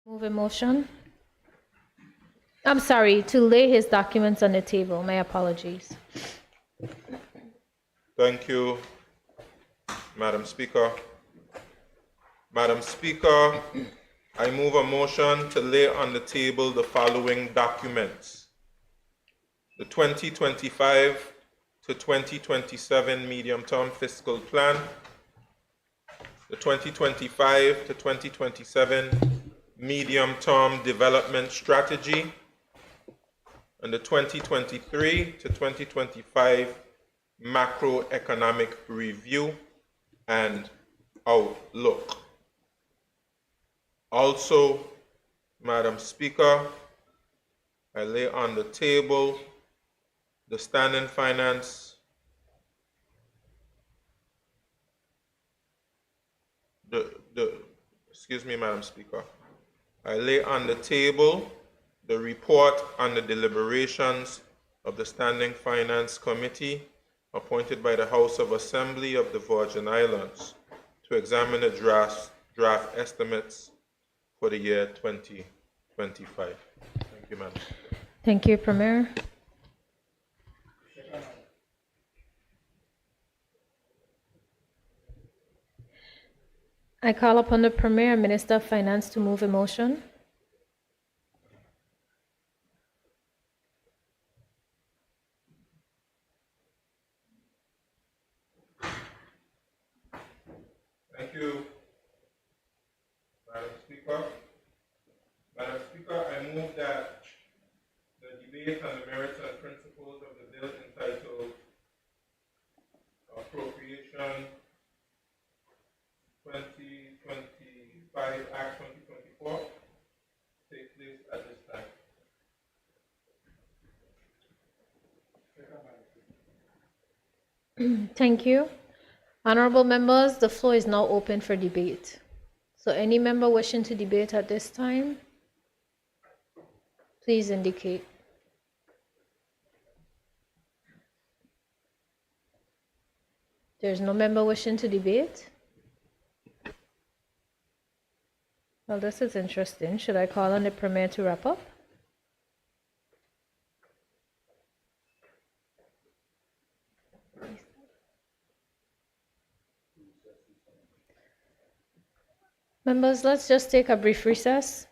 Move a motion. I'm sorry, to lay his documents on the table. My apologies. Thank you, Madam Speaker. Madam Speaker, I move a motion to lay on the table the following documents: the 2025 to 2027 medium-term fiscal plan, the 2025 to 2027 medium-term development strategy, and the 2023 to 2025 macroeconomic review and outlook. Also, Madam Speaker, I lay on the table the standing finance, excuse me, Madam Speaker. I lay on the table the report on the deliberations of the Standing Finance Committee appointed by the House of Assembly of the Virgin Islands to examine the draft estimates for the year 2025. Thank you, Madam Speaker. Thank you, Premier. I call upon the Premier and Minister of Finance to move a motion. Thank you, Madam Speaker. Madam Speaker, I move that the debate on the merits and principles of the bill entitled Appropriation 2025 Act 2024 take place at this time. Thank you. Honorable members, the floor is now open for debate. So any member wishing to debate at this time, please indicate. There's no member wishing to debate? Well, this is interesting. Should I call on the Premier to wrap up? Members, let's just take a brief recess.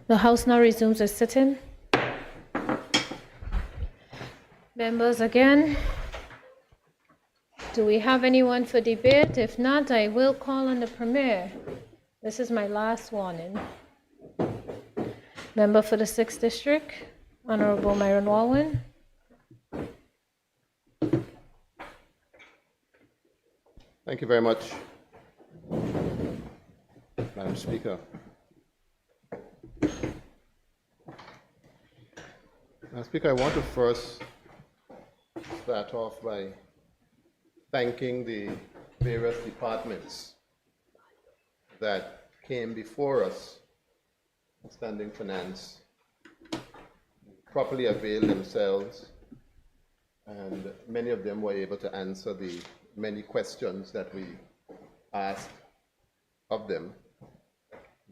The House now resumes its sitting. Members, again, do we have anyone for debate? If not, I will call on the Premier. This is my last warning. Member for the 6th District, Honorable Myron Walwyn. Thank you very much, Madam Speaker. Madam Speaker, I want to first start off by thanking the various departments that came before us, Standing Finance, properly availed themselves, and many of them were able to answer the many questions that we asked of them.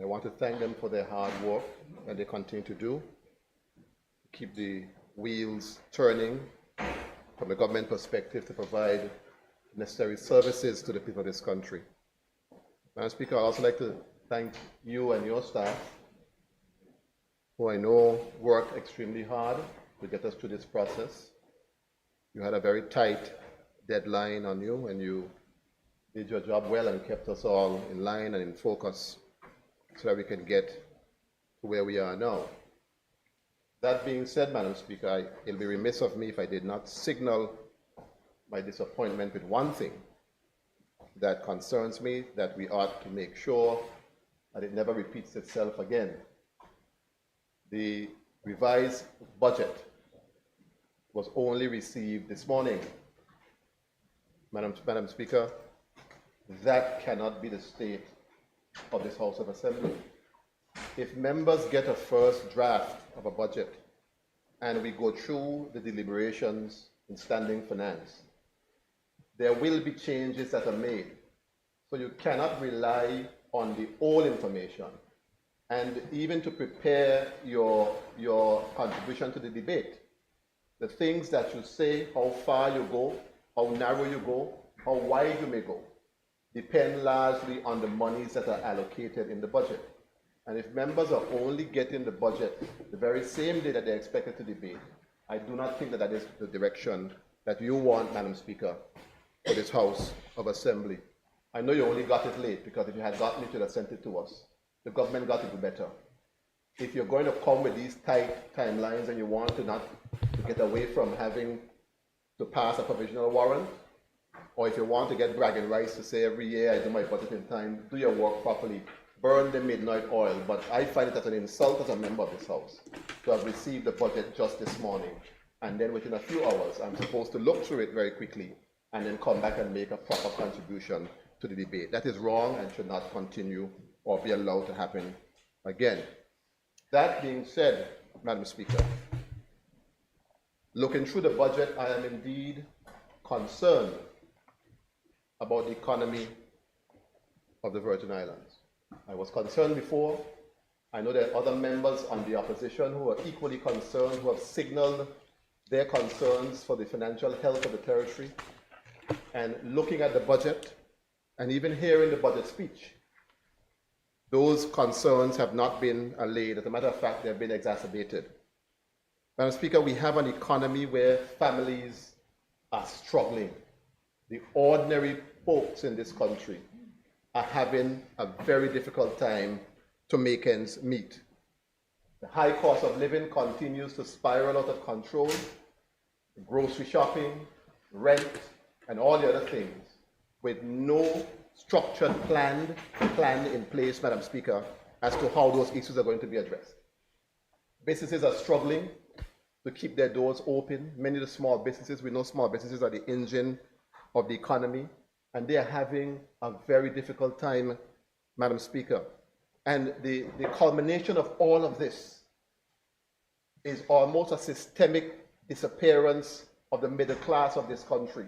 I want to thank them for their hard work that they continue to do, keep the wheels turning from the government perspective to provide necessary services to the people of this country. Madam Speaker, I'd also like to thank you and your staff, who I know worked extremely hard to get us through this process. You had a very tight deadline on you, and you did your job well and kept us all in line and in focus so that we can get to where we are now. That being said, Madam Speaker, it'll be remiss of me if I did not signal my disappointment with one thing that concerns me, that we ought to make sure that it never repeats itself again. The revised budget was only received this morning. Madam Speaker, that cannot be the state of this House of Assembly. If members get a first draft of a budget and we go through the deliberations in Standing Finance, there will be changes that are made. So you cannot rely on the old information. And even to prepare your contribution to the debate, the things that you say, how far you go, how narrow you go, how wide you may go, depend largely on the monies that are allocated in the budget. And if members are only getting the budget the very same day that they're expected to debate, I do not think that that is the direction that you want, Madam Speaker, for this House of Assembly. I know you only got it late, because if you had gotten it, you'd have sent it to us. The government got it better. If you're going to come with these tight timelines and you want to get away from having to pass a provisional warrant, or if you want to get bragging rights to say every year I do my budget in time, do your work properly, burn the midnight oil. But I find it as an insult as a member of this House to have received the budget just this morning, and then within a few hours I'm supposed to look through it very quickly and then come back and make a proper contribution to the debate. That is wrong and should not continue or be allowed to happen again. That being said, Madam Speaker, looking through the budget, I am indeed concerned about the economy of the Virgin Islands. I was concerned before. I know there are other members on the opposition who are equally concerned, who have signaled their concerns for the financial health of the territory. And looking at the budget, and even hearing the budget speech, those concerns have not been allayed. As a matter of fact, they have been exacerbated. Madam Speaker, we have an economy where families are struggling. The ordinary folks in this country are having a very difficult time to make ends meet. The high cost of living continues to spiral out of control. Grocery shopping, rent, and all the other things, with no structured plan in place, Madam Speaker, as to how those issues are going to be addressed. Businesses are struggling to keep their doors open. Many of the small businesses, we know small businesses are the engine of the economy, and they are having a very difficult time, Madam Speaker. And the culmination of all of this is almost a systemic disappearance of the middle class of this country,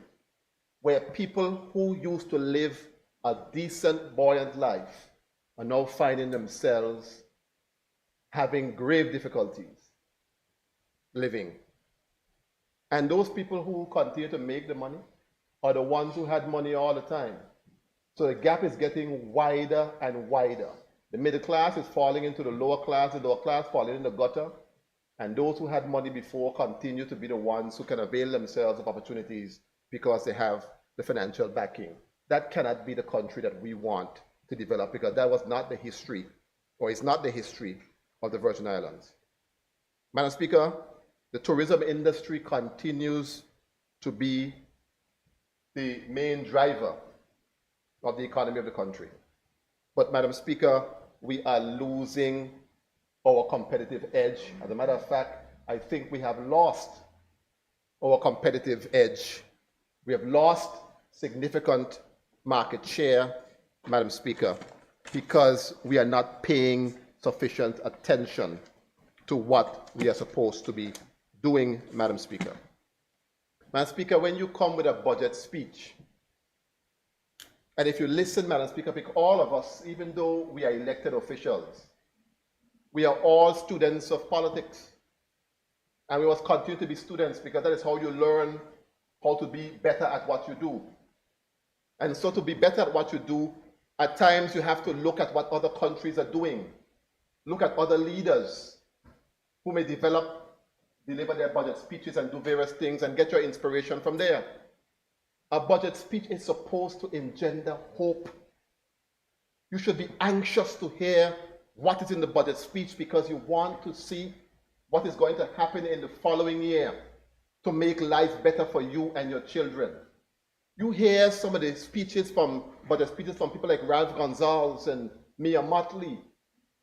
where people who used to live a decent, buoyant life are now finding themselves having grave difficulties living. And those people who continue to make the money are the ones who had money all the time. So the gap is getting wider and wider. The middle class is falling into the lower class falling in the gutter, and those who had money before continue to be the ones who can avail themselves of opportunities because they have the financial backing. That cannot be the country that we want to develop, because that was not the history, or is not the history of the Virgin Islands. Madam Speaker, the tourism industry continues to be the main driver of the economy of the country. But Madam Speaker, we are losing our competitive edge. As a matter of fact, I think we have lost our competitive edge. We have lost significant market share, Madam Speaker, because we are not paying sufficient attention to what we are supposed to be doing, Madam Speaker. Madam Speaker, when you come with a budget speech, and if you listen, Madam Speaker, because all of us, even though we are elected officials, we are all students of politics. And we must continue to be students, because that is how you learn how to be better at what you do. And so to be better at what you do, at times you have to look at what other countries are doing. Look at other leaders who may deliver their budget speeches and do various things, and get your inspiration from there. A budget speech is supposed to engender hope. You should be anxious to hear what is in the budget speech, because you want to see what is going to happen in the following year to make life better for you and your children. You hear some of the speeches budget speeches from people like Ralph Gonzalez and Mia Motley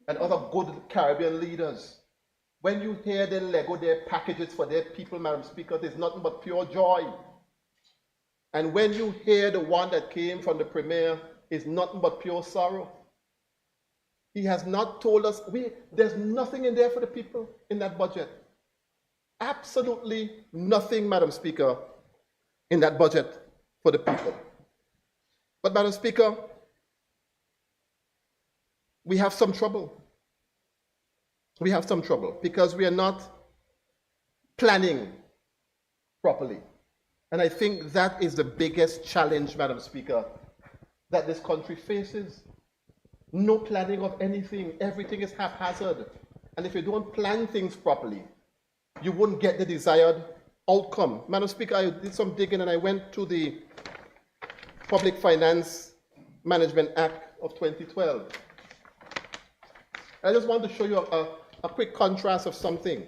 and other good Caribbean leaders. When you hear them Lego their packages for their people, Madam Speaker, there's nothing but pure joy. And when you hear the one that came from the Premier, it's nothing but pure sorrow. He has not told us, there's nothing in there for the people in that budget. Absolutely nothing, Madam Speaker, in that budget for the people. But Madam Speaker, we have some trouble. We have some trouble because we are not planning properly. And I think that is the biggest challenge, Madam Speaker, that this country faces. No planning of anything. Everything is haphazard. And if you don't plan things properly, you wouldn't get the desired outcome. Madam Speaker, I did some digging and I went to the Public Finance Management Act of 2012. I just want to show you a quick contrast of something.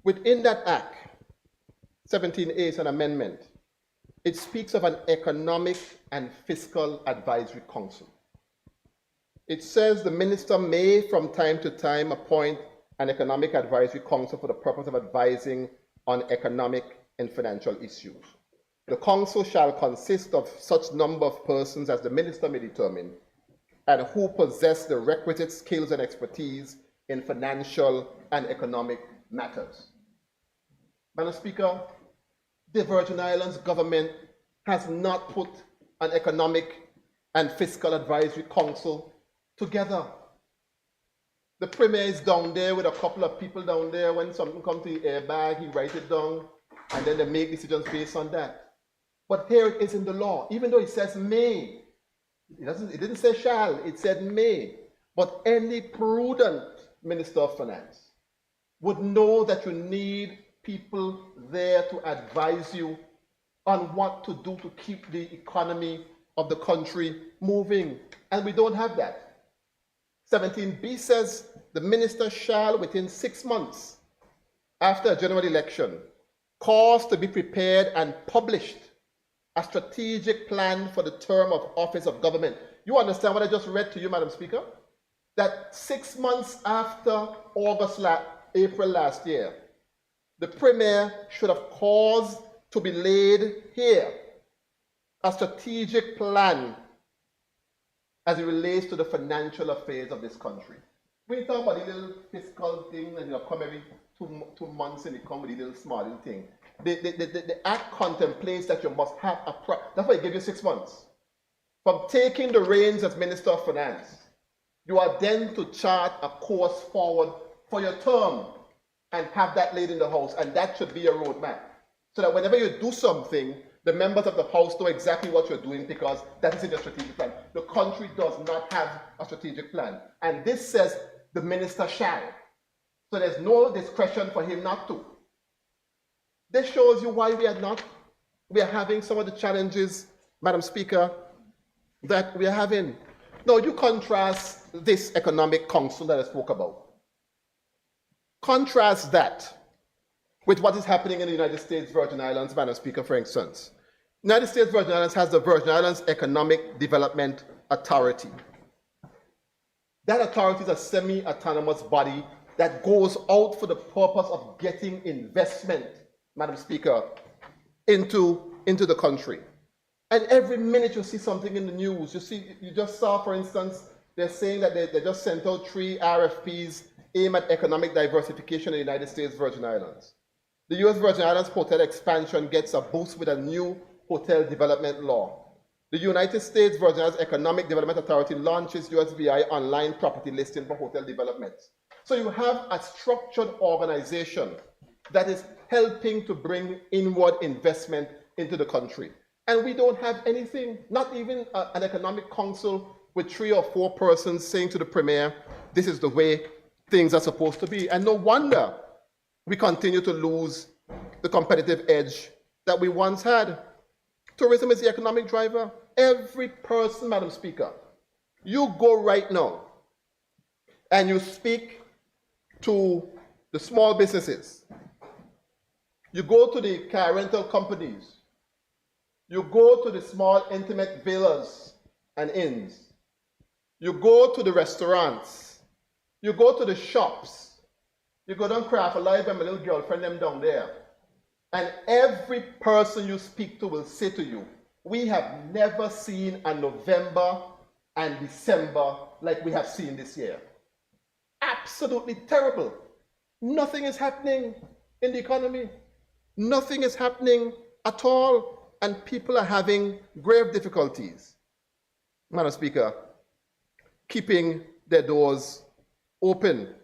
Within that act, 17A is an amendment. It speaks of an economic and fiscal advisory council. It says the minister may from time to time appoint an economic advisory council for the purpose of advising on economic and financial issues. The council shall consist of such number of persons as the minister may determine, and who possess the requisite skills and expertise in financial and economic matters. Madam Speaker, the Virgin Islands government has not put an economic and fiscal advisory council together. The Premier is down there with a couple of people down there. When something comes to the airbag, he writes it down, and then they make decisions based on that. But here it is in the law, even though it says may. It didn't say shall, it said may. But any prudent Minister of Finance would know that you need people there to advise you on what to do to keep the economy of the country moving. And we don't have that. 17B says the minister shall, within 6 months after a general election, cause to be prepared and published a strategic plan for the term of office of government. You understand what I just read to you, Madam Speaker? That 6 months after April last year, the Premier should have caused to be laid here a strategic plan as it relates to the financial affairs of this country. We talk about the little fiscal thing and come every two months and you come with a little small little thing. The act contemplates that you must have that's why it gives you 6 months. From taking the reins as Minister of Finance, you are then to chart a course forward for your term and have that laid in the House, and that should be a roadmap. So that whenever you do something, The members of the House know exactly what you're doing because that is in your strategic plan. The country does not have a strategic plan. And this says the minister shall. So there's no discretion for him not to. This shows you why we are having some of the challenges, Madam Speaker, that we are having. Now, you contrast this economic council that I spoke about. Contrast that with what is happening in the United States Virgin Islands, Madam Speaker, for instance. United States Virgin Islands has the Virgin Islands Economic Development Authority. That authority is a semi-autonomous body that goes out for the purpose of getting investment, Madam Speaker, into the country. And every minute you see something in the news, you just saw, for instance, they're saying that they just sent out 3 RFPs aimed at economic diversification in the United States Virgin Islands. The U.S. Virgin Islands hotel expansion gets a boost with a new hotel development law. The United States Virgin Islands Economic Development Authority launches USVI online property listing for hotel developments. So you have a structured organization that is helping to bring inward investment into the country. And we don't have anything, not even an economic council with 3 or 4 persons saying to the premier, this is the way things are supposed to be. And no wonder we continue to lose the competitive edge that we once had. Tourism is the economic driver. Every person, Madam Speaker, you go right now and you speak to the small businesses. You go to the car rental companies. You go to the small intimate villas and inns. You go to the restaurants. You go to the shops. You go down Craft Alive and my little girlfriend them down there. And every person you speak to will say to you, we have never seen a November and December like we have seen this year. Absolutely terrible. Nothing is happening in the economy. Nothing is happening at all. And people are having grave difficulties, Madam Speaker, keeping their doors open.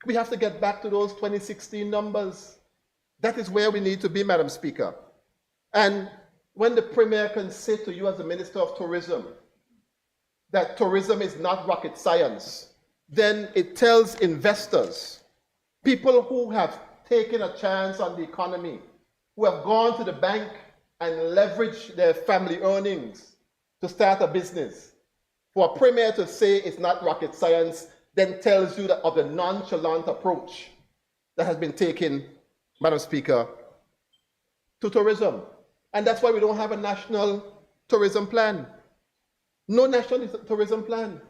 We have to get back to those 2016 numbers. That is where we need to be, Madam Speaker. And when the Premier can say to you as the Minister of Tourism that tourism is not rocket science, then it tells investors, people who have taken a chance on the economy, who have gone to the bank and leveraged their family earnings to start a business, for a Premier to say it's not rocket science, then tells you that of the nonchalant approach that has been taken, Madam Speaker, to tourism. And that's why we don't have a national tourism plan. No national tourism plan.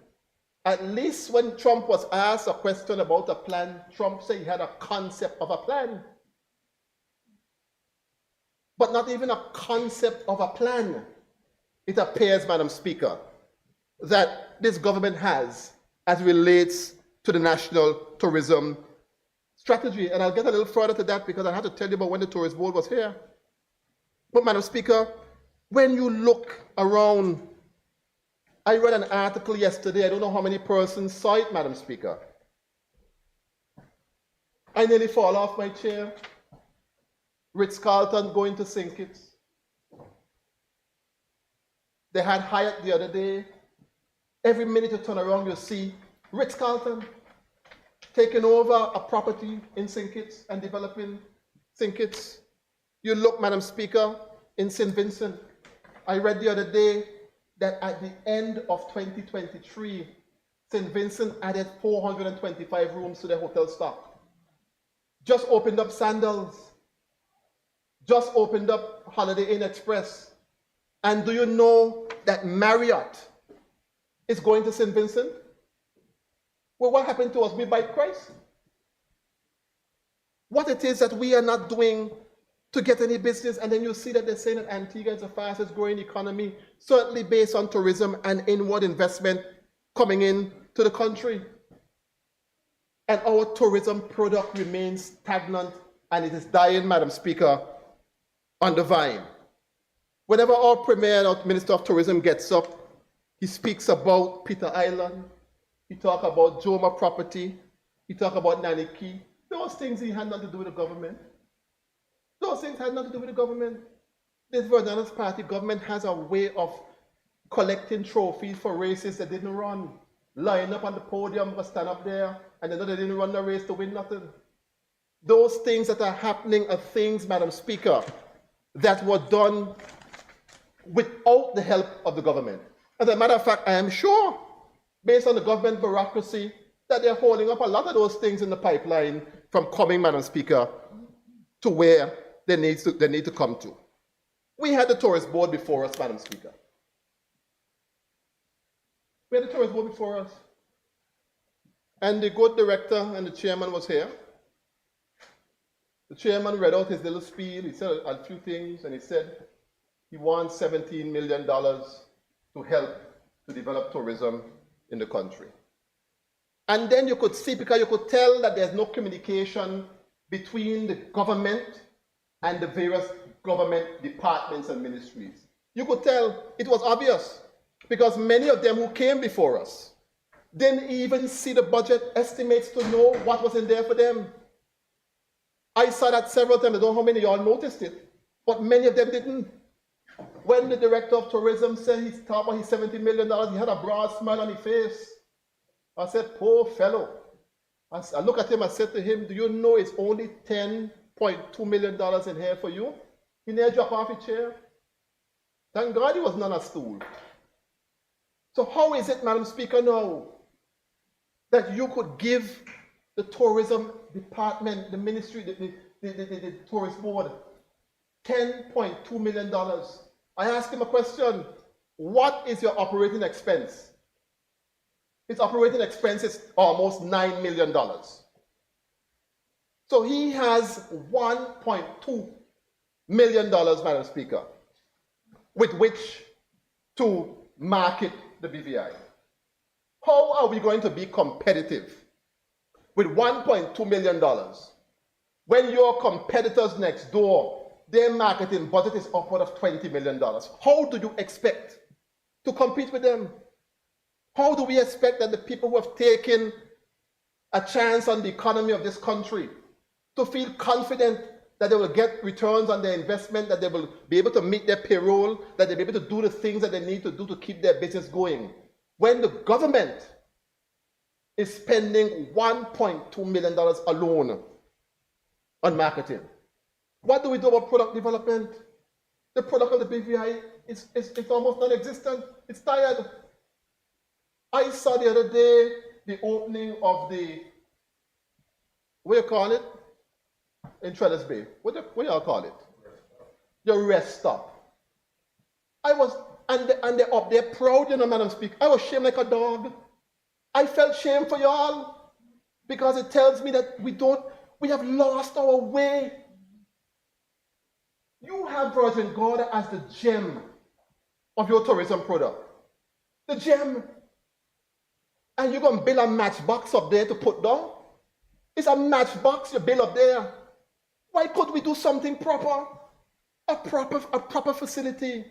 At least when Trump was asked a question about a plan, Trump said he had a concept of a plan. But not even a concept of a plan. It appears, Madam Speaker, that this government has as relates to the national tourism strategy. And I'll get a little further to that because I have to tell you about when the tourist board was here. But Madam Speaker, when you look around, I read an article yesterday, I don't know how many persons saw it, Madam Speaker. I nearly fall off my chair. Ritz-Carlton going to St. Kitts. They had Hyatt the other day. Every minute you turn around, you see Ritz-Carlton taking over a property in St. Kitts and developing St. Kitts. You look, Madam Speaker, in St. Vincent. I read the other day that at the end of 2023, St. Vincent added 425 rooms to their hotel stock. Just opened up Sandals. Just opened up Holiday Inn Express. And do you know that Marriott is going to St. Vincent? Well, what happened to us? We buy Christ. What it is that we are not doing to get any business, and then you see that they're saying that Antigua is the fastest growing economy, certainly based on tourism and inward investment coming in to the country. And our tourism product remains stagnant and it is dying, Madam Speaker, on the vine. Whenever our Premier or Minister of Tourism gets up, he speaks about Peter Island, he talks about Joma property, he talks about Nanny Key. Those things he had nothing to do with the government. Those things had nothing to do with the government. This Virgin Islands Party government has a way of collecting trophies for races that didn't run. Line up on the podium, or stand up there, and they know they didn't run the race to win nothing. Those things that are happening are things, Madam Speaker, that were done without the help of the government. As a matter of fact, I am sure, based on the government bureaucracy, that they're holding up a lot of those things in the pipeline from coming, Madam Speaker, to where they need to come to. We had the tourist board before us, Madam Speaker. We had the tourist board before us. And the good director and the chairman was here. The chairman read out his little spiel. He said a few things, and he said he wants $17 million to help to develop tourism in the country. And then you could see, because you could tell that there's no communication between the government and the various government departments and ministries. You could tell, it was obvious, because many of them who came before us didn't even see the budget estimates to know what was in there for them. I saw that several times. I don't know how many of y'all noticed it, but many of them didn't. When the director of tourism said he's talking about his $70 million, he had a broad smile on his face. I said, poor fellow. I look at him, I said to him, do you know it's only $10.2 million in here for you? He nearly dropped off his chair. Thank God he was not on a stool. So how is it, Madam Speaker, now that you could give the tourism department, the ministry, the tourist board, $10.2 million? I asked him a question. What is your operating expense? His operating expense is almost $9 million. So he has $1.2 million, Madam Speaker, with which to market the BVI. How are we going to be competitive with $1.2 million when your competitors next door, their marketing budget is upward of $20 million? How do you expect to compete with them? How do we expect that the people who have taken a chance on the economy of this country to feel confident that they will get returns on their investment, that they will be able to meet their payroll, that they'll be able to do the things that they need to do to keep their business going, when the government is spending $1.2 million alone on marketing? What do we do about product development? The product of the BVI is almost non-existent. It's tired. I saw the other day the opening of the, what do you call it? In Trellis Bay. What do y'all call it? The rest stop. I was, and they're up there proud, you know, Madam Speaker. I was shamed like a dog. I felt shame for y'all because it tells me that we have lost our way. You have Virgin Gorda as the gem of your tourism product. The gem. And you're going to build a matchbox up there to put down? It's a matchbox you build up there. Why could we do something proper? A proper facility.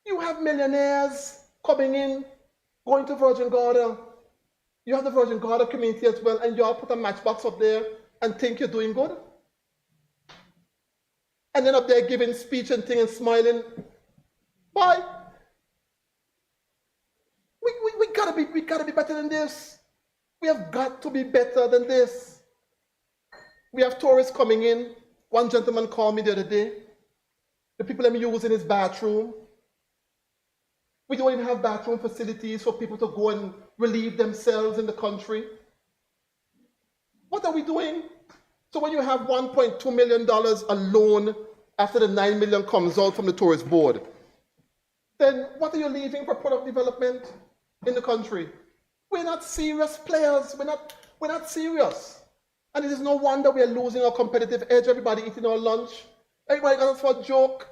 You have millionaires coming in, going to Virgin Gorda. You have the Virgin Gorda community as well, and you all put a matchbox up there and think you're doing good? And then up there giving speech and thing and smiling. Why? We gotta be better than this. We have got to be better than this. We have tourists coming in. One gentleman called me the other day. The people I'm using his bathroom. We don't even have bathroom facilities for people to go and relieve themselves in the country. What are we doing? So when you have $1.2 million alone after the $9 million comes out from the tourist board, then what are you leaving for product development in the country? We're not serious players. We're not serious. And it is no wonder we are losing our competitive edge. Everybody eating our lunch. Everybody got us for a joke.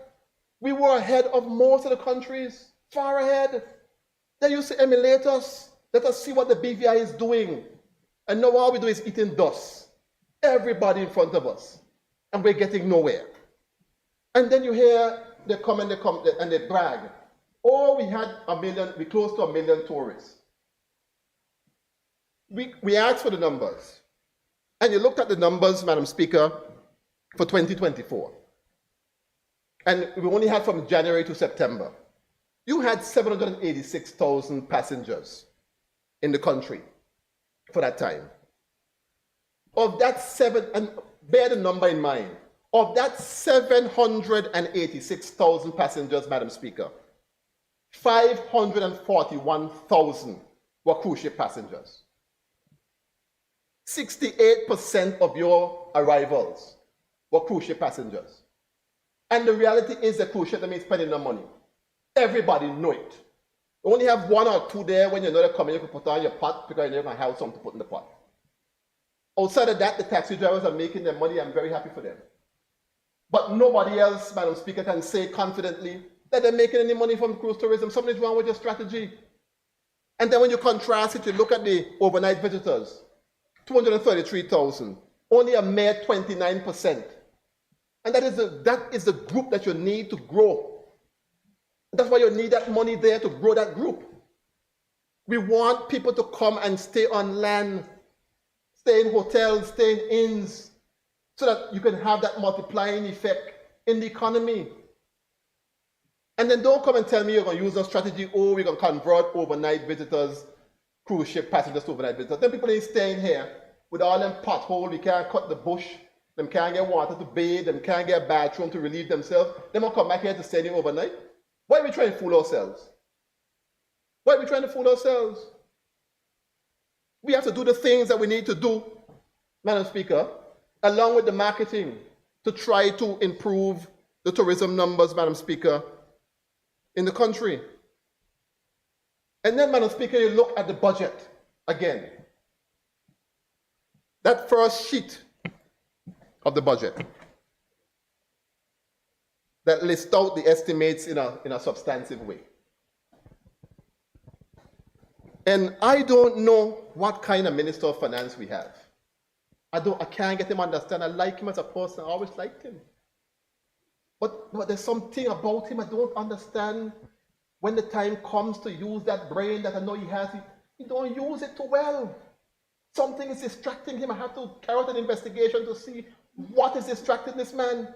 We were ahead of most of the countries, far ahead. They used to emulate us. Let us see what the BVI is doing. And now all we do is eating dust. Everybody in front of us. And we're getting nowhere. And then you hear they come and they brag. Oh, we close to 1 million tourists. We asked for the numbers. And you looked at the numbers, Madam Speaker, for 2024. and we only had from January to September, you had 786,000 passengers in the country for that time. Of that and bear the number in mind, of that 786,000 passengers, Madam Speaker, 541,000 were cruise ship passengers. 68% of your arrivals were cruise ship passengers. And the reality is that cruise ship means spending no money. Everybody know it. You only have one or two there when you know they're coming, you can put on your pot because you're going to have something to put in the pot. Outside of that, the taxi drivers are making their money. I'm very happy for them. But nobody else, Madam Speaker, can say confidently that they're making any money from cruise tourism. Something's wrong with your strategy. And then when you contrast it, you look at the overnight visitors, 233,000, only a mere 29%. And that is the group that you need to grow. That's why you need that money there to grow that group. We want people to come and stay on land, stay in hotels, stay in inns, so that you can have that multiplying effect in the economy. And then don't come and tell me you're going to use a strategy, oh, we're going to convert overnight visitors, cruise ship passengers to overnight visitors. Then people ain't staying here with all them potholes, we can't cut the bush, them can't get water to bathe, them can't get a bathroom to relieve themselves. They won't come back here to stay here overnight. Why are we trying to fool ourselves? Why are we trying to fool ourselves? We have to do the things that we need to do, Madam Speaker, along with the marketing to try to improve the tourism numbers, Madam Speaker, in the country. And then, Madam Speaker, you look at the budget again. That first sheet of the budget that lists out the estimates in a substantive way. And I don't know what kind of Minister of Finance we have. I can't get him to understand. I like him as a person. I always liked him. But there's something about him I don't understand. When the time comes to use that brain that I know he has, he don't use it too well. Something is distracting him. I have to carry out an investigation to see what is distracting this man.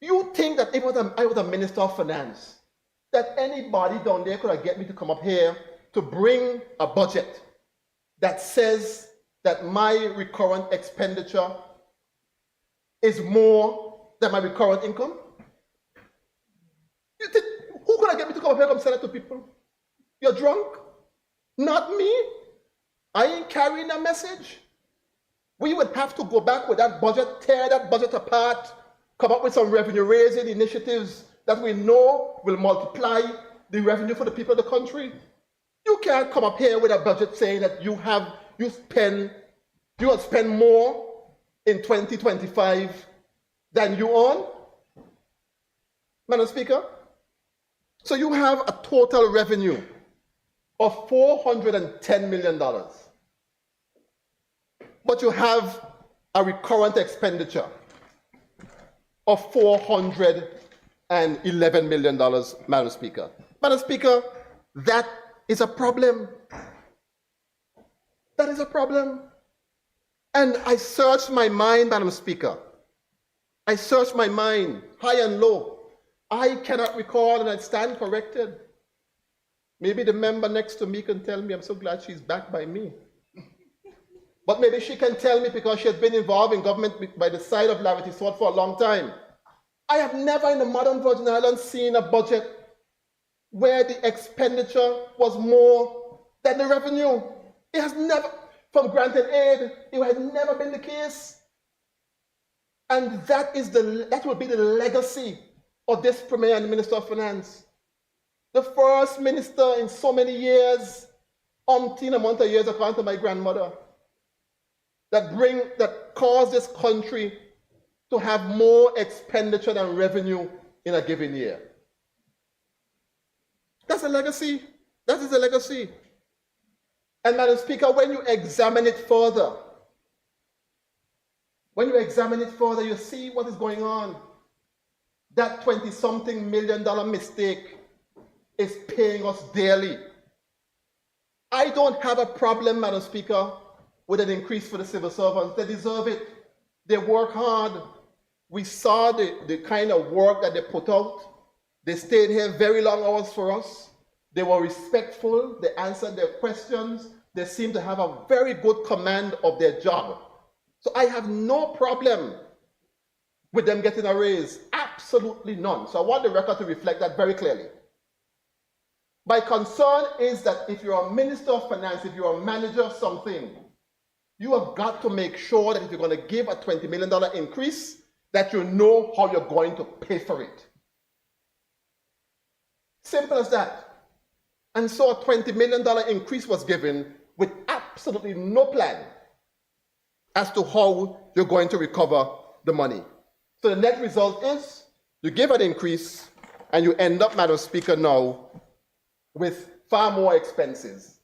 You think that if I was a Minister of Finance, that anybody down there could have get me to come up here to bring a budget that says that my recurrent expenditure is more than my recurrent income? You think, who could I get me to come up here and say that to people? You're drunk? Not me. I ain't carrying a message. We would have to go back with that budget, tear that budget apart, come up with some revenue-raising initiatives that we know will multiply the revenue for the people of the country. You can't come up here with a budget saying that you will spend more in 2025 than you earn, Madam Speaker. So you have a total revenue of $410 million. But you have a recurrent expenditure of $411 million, Madam Speaker. Madam Speaker, that is a problem. That is a problem. And I searched my mind, Madam Speaker. I searched my mind, high and low. I cannot recall, and I stand corrected. Maybe the member next to me can tell me. I'm so glad she's back by me. But maybe she can tell me because she has been involved in government by the side of Larry Sword for a long time. I have never in the modern Virgin Islands seen a budget where the expenditure was more than the revenue. It has never, from granted aid, it has never been the case. And that will be the legacy of this Premier and Minister of Finance. The first minister in so many years, umpteen amount of years according to my grandmother, that caused this country to have more expenditure than revenue in a given year. That's a legacy. That is a legacy. And Madam Speaker, when you examine it further, you see what is going on. That 20-something million mistake is paying us dearly. I don't have a problem, Madam Speaker, with an increase for the civil servants. They deserve it. They work hard. We saw the kind of work that they put out. They stayed here very long hours for us. They were respectful. They answered their questions. They seemed to have a very good command of their job. So I have no problem with them getting a raise. Absolutely none. So I want the record to reflect that very clearly. My concern is that if you're a minister of finance, if you're a manager of something, you have got to make sure that if you're going to give a $20 million increase, that you know how you're going to pay for it. Simple as that. And so a $20 million increase was given with absolutely no plan as to how you're going to recover the money. So the net result is you give an increase and you end up, Madam Speaker, now with far more expenses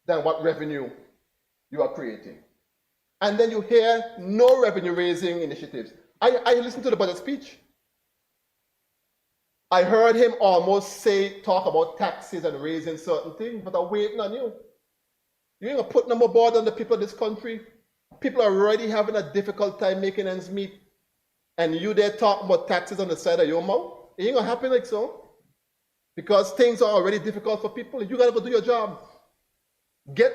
than what revenue you are creating. And then you hear no revenue raising initiatives. I listened to the budget speech. I heard him almost talk about taxes and raising certain things, but I'm waiting on you. You ain't gonna put no more burden on the people of this country. People are already having a difficult time making ends meet. And you there talking about taxes on the side of your mouth? It ain't gonna happen like so. Because things are already difficult for people. You gotta go do your job. Get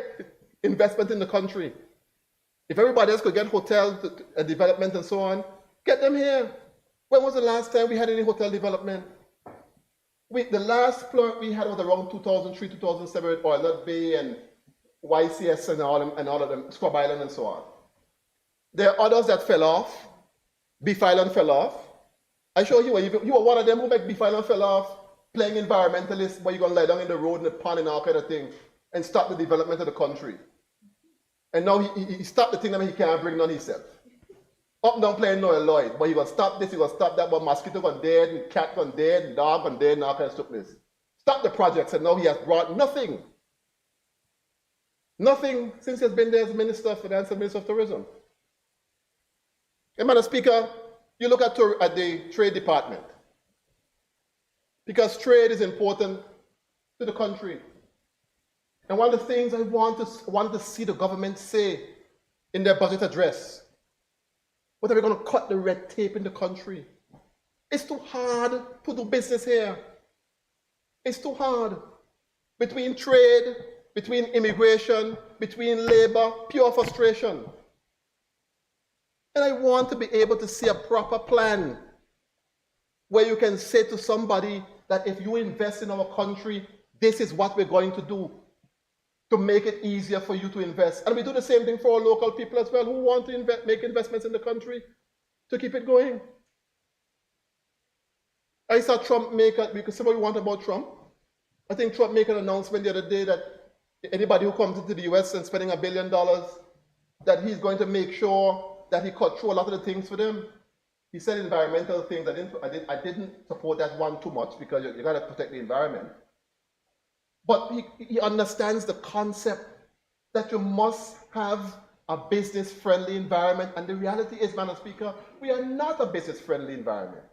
investment in the country. If everybody else could get hotel development and so on, get them here. When was the last time we had any hotel development? The last plant we had was around 2003, 2007 with Oilet Bay and YCS and all of them, Scrub Island and so on. There are others that fell off. Beef Island fell off. I show you were one of them who make Beef Island fell off, playing environmentalist, but you're going to lie down in the road in the pond and all kind of thing and stop the development of the country. And now he stopped the thing that he can't bring none himself. Up and down playing Noel Lloyd, but he gonna stop this, he gonna stop that, but mosquito gone dead, and cat gone dead, and dog gone dead, and all kinds of stuff. Stop the projects, and now he has brought nothing. Nothing since he has been there as Minister of Finance and Minister of Tourism. And Madam Speaker, you look at the Trade Department. Because trade is important to the country. And one of the things I want to see the government say in their budget address, what are we going to cut the red tape in the country? It's too hard to do business here. It's too hard. Between trade, between immigration, between labor, pure frustration. And I want to be able to see a proper plan where you can say to somebody that if you invest in our country, this is what we're going to do to make it easier for you to invest. And we do the same thing for our local people as well who want to make investments in the country to keep it going. I saw Trump because somebody wanted about Trump. I think Trump made an announcement the other day that anybody who comes into the US and spending $1 billion, that he's going to make sure that he cut through a lot of the things for them. He said environmental things. I didn't support that one too much because you got to protect the environment. But he understands the concept that you must have a business-friendly environment. And the reality is, Madam Speaker, we are not a business-friendly environment.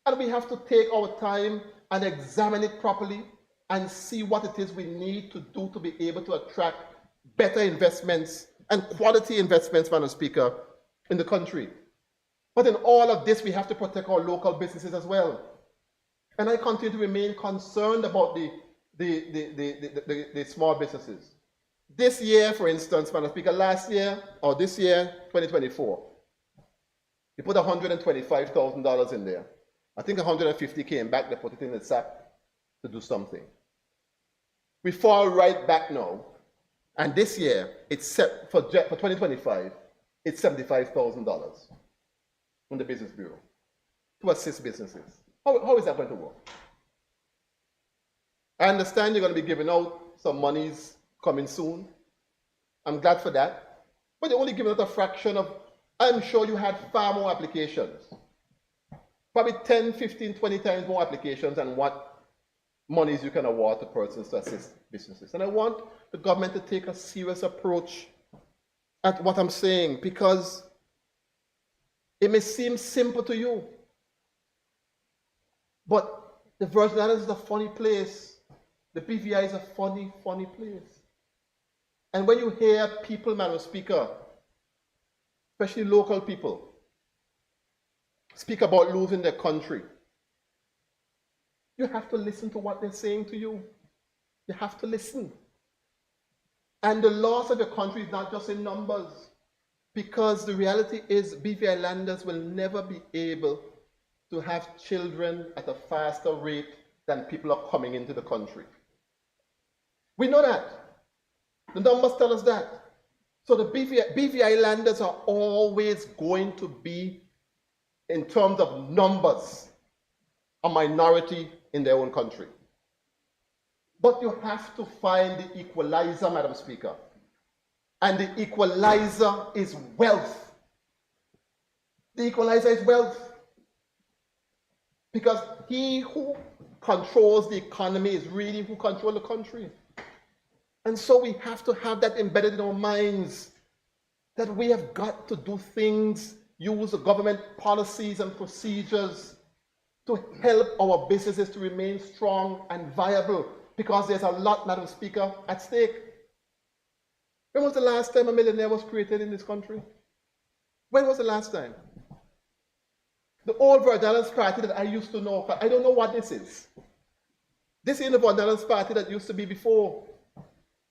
And we have to take our time and examine it properly and see what it is we need to do to be able to attract better investments and quality investments, Madam Speaker, in the country. But in all of this, we have to protect our local businesses as well. And I continue to remain concerned about the small businesses. This year, for instance, Madam Speaker, last year, or this year, 2024, we put $125,000 in there. I think 150 came back, they put it in the SAP to do something. We fall right back now, and this year, it's set for 2025, it's $75,000 from the Business Bureau to assist businesses. How is that going to work? I understand you're going to be giving out some monies coming soon. I'm glad for that. But you're only giving out a fraction of, I'm sure you had far more applications. Probably 10, 15, 20 times more applications than what monies you can award to persons to assist businesses. And I want the government to take a serious approach at what I'm saying, because it may seem simple to you, but the Virgin Islands is a funny place. The BVI is a funny, funny place. And when you hear people, Madam Speaker, especially local people, speak about losing their country, you have to listen to what they're saying to you. You have to listen. And the loss of your country is not just in numbers, because the reality is BVI Islanders will never be able to have children at a faster rate than people are coming into the country. We know that. The numbers tell us that. So the BVI Islanders are always going to be, in terms of numbers, a minority in their own country. But you have to find the equalizer, Madam Speaker. And the equalizer is wealth. The equalizer is wealth. Because he who controls the economy is really who controls the country. And so we have to have that embedded in our minds, that we have got to do things, use the government policies and procedures to help our businesses to remain strong and viable, because there's a lot, Madam Speaker, at stake. When was the last time a millionaire was created in this country? When was the last time? The old Verdalans party that I used to know, I don't know what this is. This ain't the Verdalans party that used to be before.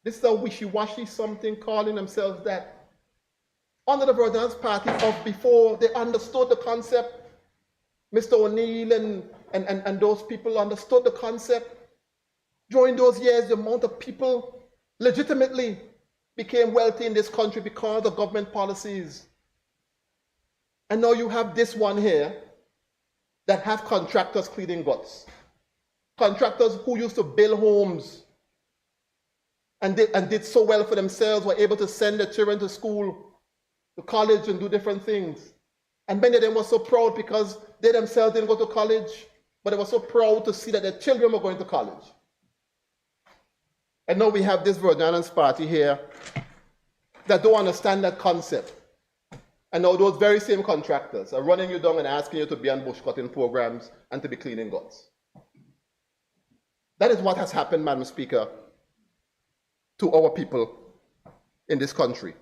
This is a wishy-washy something calling themselves that. Under the Verdalans party of before, they understood the concept. Mr. O'Neill and those people understood the concept. During those years, the amount of people legitimately became wealthy in this country because of government policies. And now you have this one here that have contractors cleaning guts. Contractors who used to build homes and did so well for themselves, were able to send their children to school, to college, and do different things. And many of them were so proud because they themselves didn't go to college, but they were so proud to see that their children were going to college. And now we have this Verdalans party here that don't understand that concept. And now those very same contractors are running you down and asking you to be on bush cutting programs and to be cleaning guts. That is what has happened, Madam Speaker, to our people in this country.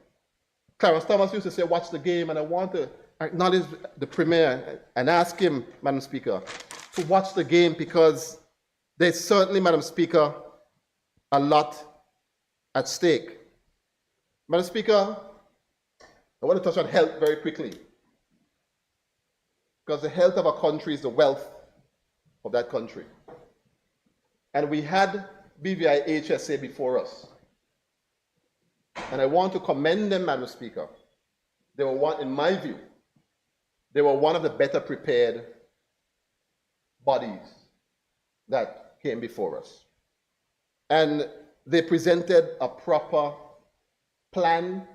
Clarence Thomas used to say, watch the game, and I want to acknowledge the Premier and ask him, Madam Speaker, to watch the game, because there's certainly, Madam Speaker, a lot at stake. Madam Speaker, I want to touch on health very quickly, because the health of a country is the wealth of that country. And we had BVI HSA before us. And I want to commend them, Madam Speaker. They were one, in my view, they were one of the better prepared bodies that came before us. And they presented a proper plan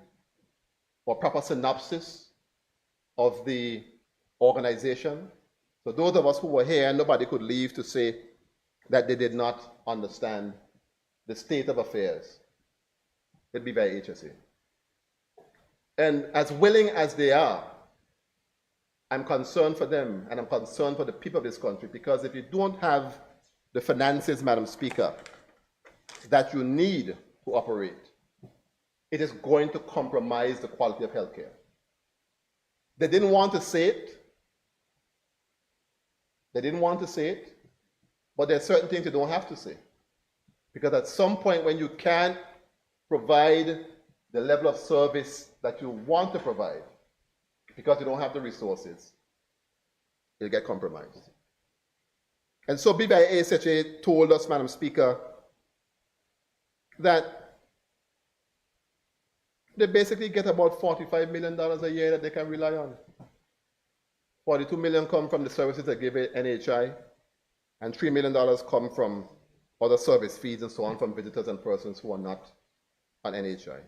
or proper synopsis of the organization. So those of us who were here, nobody could leave to say that they did not understand the state of affairs. It'd be by HSA. And as willing as they are, I'm concerned for them, and I'm concerned for the people of this country, because if you don't have the finances, Madam Speaker, that you need to operate, it is going to compromise the quality of healthcare. They didn't want to say it. They didn't want to say it, but there are certain things you don't have to say. Because at some point when you can't provide the level of service that you want to provide, because you don't have the resources, you'll get compromised. And so BVI ASHA told us, Madam Speaker, that they basically get about $45 million a year that they can rely on. $42 million come from the services they give NHI, and $3 million come from other service fees and so on from visitors and persons who are not on NHI.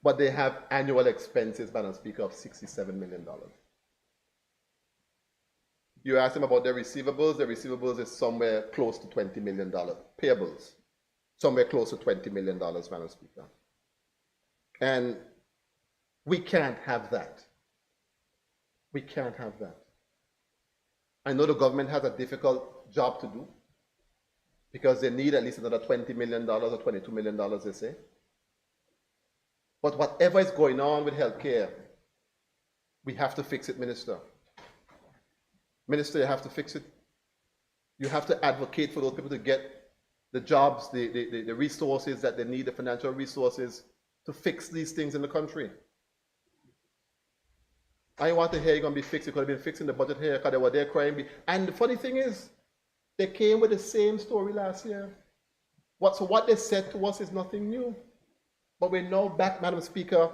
But they have annual expenses, Madam Speaker, of $67 million. You ask them about their receivables is somewhere close to $20 million. Payables, somewhere close to $20 million, Madam Speaker. And we can't have that. We can't have that. I know the government has a difficult job to do, because they need at least another $20 million or $22 million, they say. But whatever is going on with healthcare, we have to fix it, Minister. Minister, you have to fix it. You have to advocate for those people to get the jobs, the resources that they need, the financial resources to fix these things in the country. I want to hear you're going to be fixed. You could have been fixing the budget here because they were there crying. And the funny thing is, they came with the same story last year. So what they said to us is nothing new. But we're now back, Madam Speaker,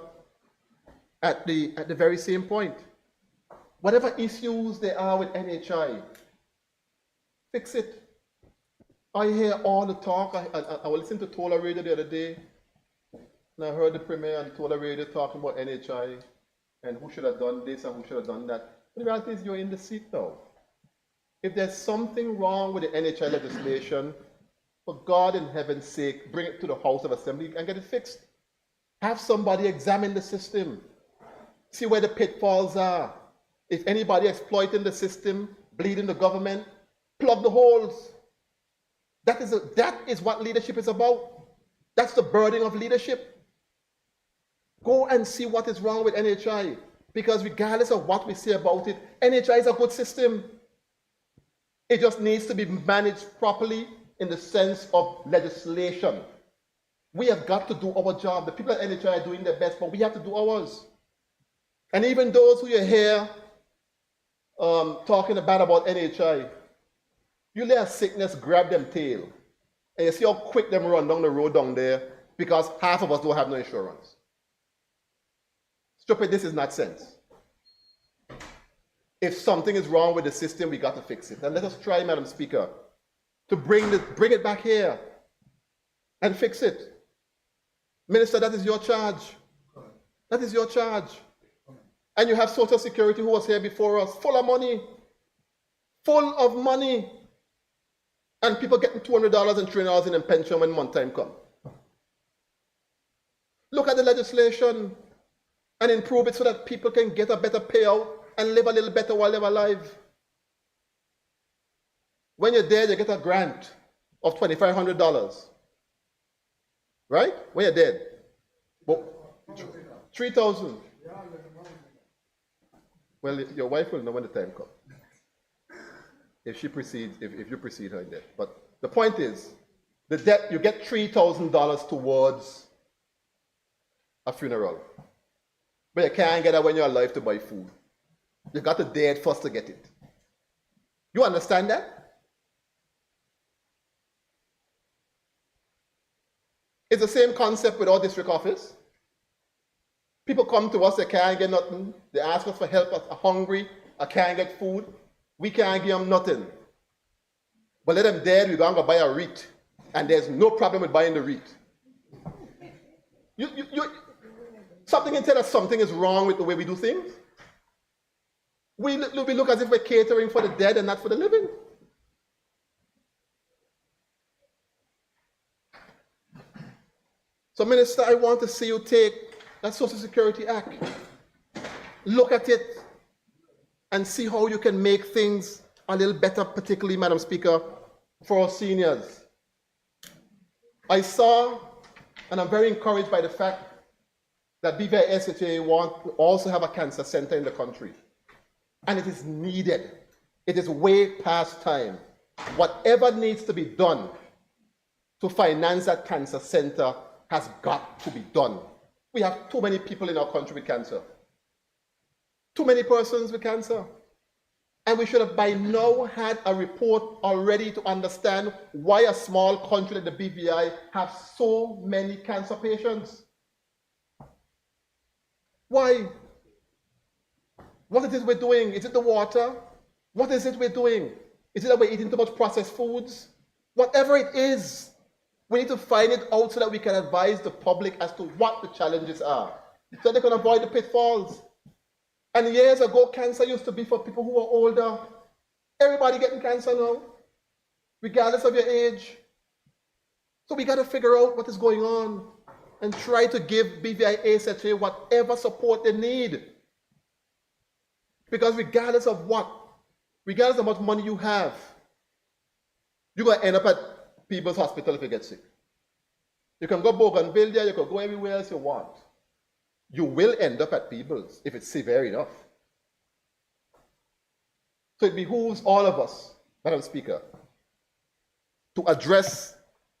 at the very same point. Whatever issues there are with NHI, fix it. I hear all the talk. I was listening to Tola Radio the other day, and I heard the Premier on Tola Radio talking about NHI and who should have done this and who should have done that. But the reality is you're in the seat now. If there's something wrong with the NHI legislation, for God in heaven's sake, bring it to the House of Assembly and get it fixed. Have somebody examine the system. See where the pitfalls are. If anybody exploiting the system, bleeding the government, plug the holes. That is what leadership is about. That's the burden of leadership. Go and see what is wrong with NHI. Because regardless of what we say about it, NHI is a good system. It just needs to be managed properly in the sense of legislation. We have got to do our job. The people at NHI are doing their best, but we have to do ours. And even those who you hear talking bad about NHI, you let a sickness grab them tail. And you see how quick them run down the road down there because half of us don't have no insurance. Stupid, this is not sense. If something is wrong with the system, we got to fix it. And let us try, Madam Speaker, to bring it back here and fix it. Minister, that is your charge. That is your charge. And you have Social Security who was here before us, full of money. Full of money. And people getting $200 and $300 in pension when month time comes. Look at the legislation and improve it so that people can get a better payout and live a little better while they're alive. When you're dead, you get a grant of $2,500. Right? When you're dead. But $3,000. Well, your wife will know when the time comes. If you precede her in death. But the point is, the debt, you get $3,000 towards a funeral. But you can't get it when you're alive to buy food. You got to dead first to get it. You understand that? It's the same concept with our district office. People come to us, they can't get nothing. They ask us for help, are hungry, I can't get food. We can't give them nothing. But let them dead, we're going to buy a REIT. And there's no problem with buying the REIT. Something can tell us something is wrong with the way we do things. We look as if we're catering for the dead and not for the living. So, Minister, I want to see you take that Social Security Act, look at it, and see how you can make things a little better, particularly, Madam Speaker, for our seniors. I saw, and I'm very encouraged by the fact that BVI-SHA want to also have a cancer center in the country. And it is needed. It is way past time. Whatever needs to be done to finance that cancer center has got to be done. We have too many people in our country with cancer. Too many persons with cancer. And we should have by now had a report already to understand why a small country like the BVI has so many cancer patients. Why? What it is we're doing? Is it the water? What is it we're doing? Is it that we're eating too much processed foods? Whatever it is, we need to find it out so that we can advise the public as to what the challenges are, so they can avoid the pitfalls. And years ago, cancer used to be for people who are older. Everybody getting cancer now, regardless of your age. So we got to figure out what is going on and try to give BVI-SHA whatever support they need. Because regardless of what, regardless of how much money you have, you're going to end up at people's hospital if you get sick. You can go Bougainvillea, you can go everywhere else you want. You will end up at people's if it's severe enough. So it behooves all of us, Madam Speaker, to address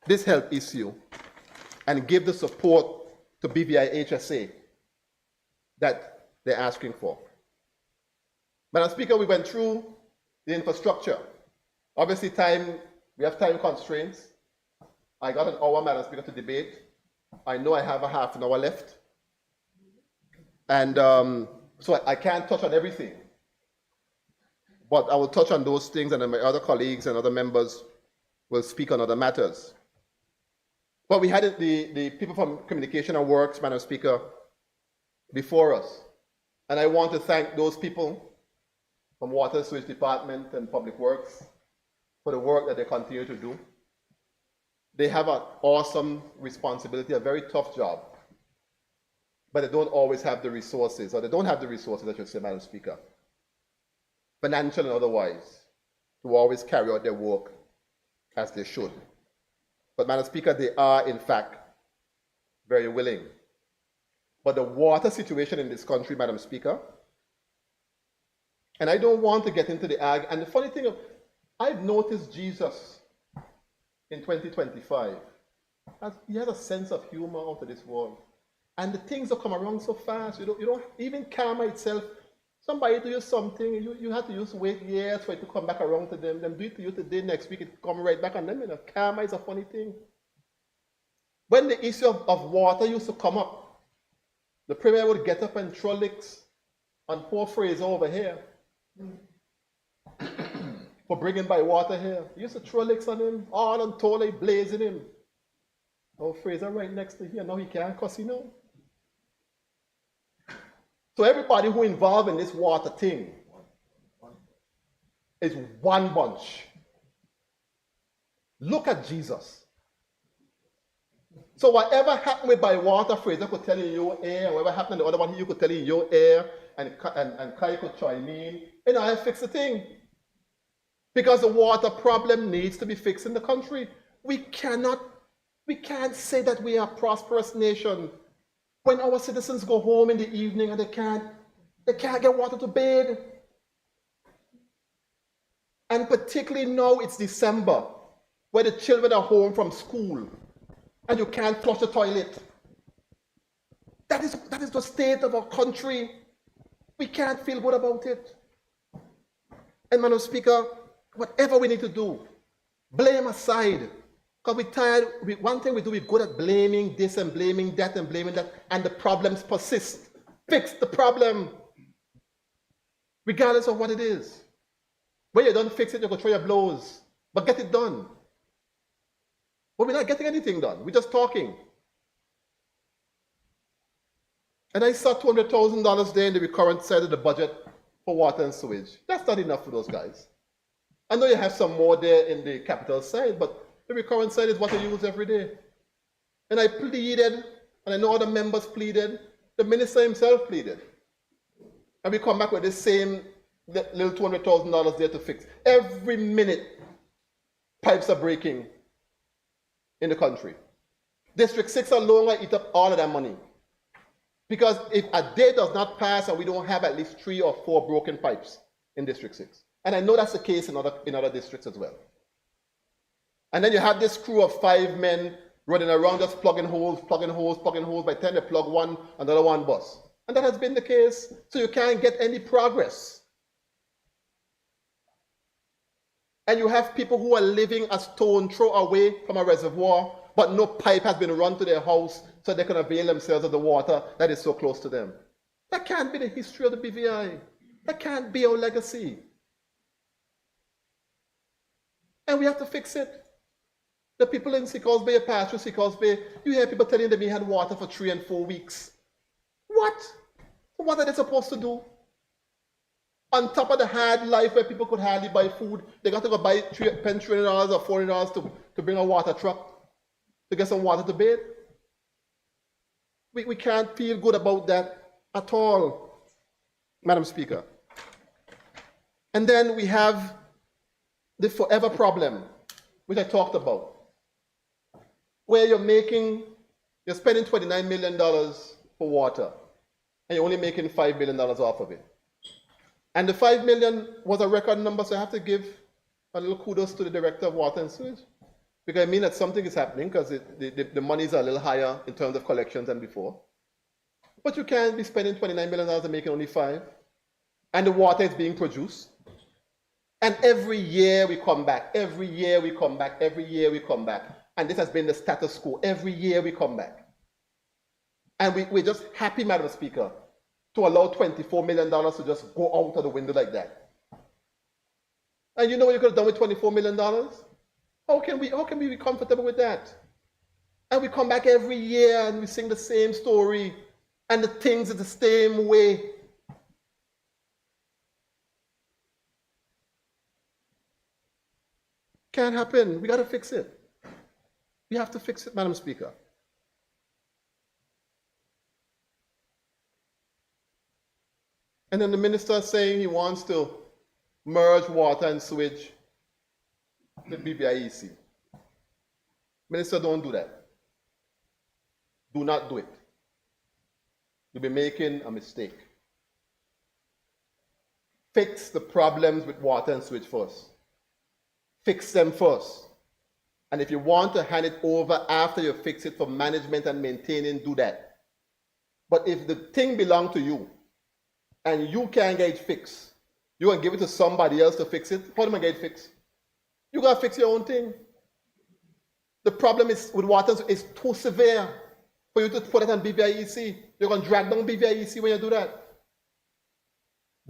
this health issue and give the support to BVI HSA that they're asking for. Madam Speaker, we went through the infrastructure. Obviously, we have time constraints. I got an hour, Madam Speaker, to debate. I know I have a half an hour left. And so I can't touch on everything. But I will touch on those things, and then my other colleagues and other members will speak on other matters. But we had the people from Communication and Works, Madam Speaker, before us. And I want to thank those people from Water Sewage Department and Public Works for the work that they continue to do. They have an awesome responsibility, a very tough job. But they don't always have the resources, or they don't have the resources, I should say, Madam Speaker, financial and otherwise, to always carry out their work as they should. But, Madam Speaker, they are, in fact, very willing. But the water situation in this country, Madam Speaker, and I don't want to get into the and the funny thing, I've noticed Jesus in 2025, he has a sense of humor out of this world. And the things that come around so fast, you don't even karma itself, somebody do you something, you have to use wait years for it to come back around to them. Them do it to you today, next week it come right back on them. You know, karma is a funny thing. When the issue of water used to come up, the Premier would get up and throw licks on poor Fraser over here for bringing by water here. He used to throw licks on him, all untold, like blazing him. Oh, Fraser right next to here, now he can't cuss, you know. So everybody who involved in this water thing is one bunch. Look at Jesus. So whatever happened with by water, Fraser could tell you in your ear, and whatever happened to the other one, you could tell you in your ear, and Kai could chime in, and I fix the thing. Because the water problem needs to be fixed in the country. We can't say that we are a prosperous nation when our citizens go home in the evening and they can't get water to bathe. And particularly now it's December, where the children are home from school and you can't flush the toilet. That is the state of our country. We can't feel good about it. And Madam Speaker, whatever we need to do, blame aside. Because we're tired, one thing we do, we're good at blaming this and blaming that and blaming that, and the problems persist. Fix the problem, regardless of what it is. When you don't fix it, you can throw your blows, but get it done. But we're not getting anything done, we're just talking. And I saw $200,000 there in the recurrent side of the budget for water and sewage. That's not enough for those guys. I know you have some more there in the capital side, but the recurrent side is what I use every day. And I pleaded, and I know other members pleaded, the minister himself pleaded. And we come back with the same little $200,000 there to fix. Every minute, pipes are breaking in the country. District 6 alone will eat up all of that money. Because if a day does not pass and we don't have at least 3 or 4 broken pipes in District 6. And I know that's the case in other districts as well. And then you have this crew of 5 men running around just plugging holes. By the time they plug one, another one busts. And that has been the case, so you can't get any progress. And you have people who are living a stone throw away from a reservoir, but no pipe has been run to their house so they can avail themselves of the water that is so close to them. That can't be the history of the BVI. That can't be our legacy. And we have to fix it. The people in Sickles Bay, pass through Sickles Bay, you hear people telling them they had water for 3 and 4 weeks. What? So what are they supposed to do? On top of the hard life where people could hardly buy food, they got to go buy $300 or $400 to bring a water truck to get some water to bathe. We can't feel good about that at all, Madam Speaker. And then we have the forever problem, which I talked about, where you're spending $29 million for water, and you're only making $5 million off of it. And the 5 million was a record number, so I have to give a little kudos to the Director of Water and Sewage. Because I mean that something is happening, because the monies are a little higher in terms of collections than before. But you can't be spending $29 million and making only 5. And the water is being produced. And every year we come back, every year we come back, every year we come back. And this has been the status quo. Every year we come back. And we're just happy, Madam Speaker, to allow $24 million to just go out of the window like that. And you know what you could have done with $24 million? How can we be comfortable with that? And we come back every year and we sing the same story. And the things are the same way. Can't happen. We got to fix it. We have to fix it, Madam Speaker. And then the minister is saying he wants to merge water and sewage with BBIEC. Minister, don't do that. Do not do it. You'll be making a mistake. Fix the problems with water and sewage first. Fix them first. And if you want to hand it over after you fix it for management and maintaining, do that. But if the thing belongs to you and you can't get it fixed, you're going to give it to somebody else to fix it, how am I going to get it fixed? You got to fix your own thing. The problem is with water is too severe for you to put it on BBIEC. You're going to drag down BBIEC when you do that.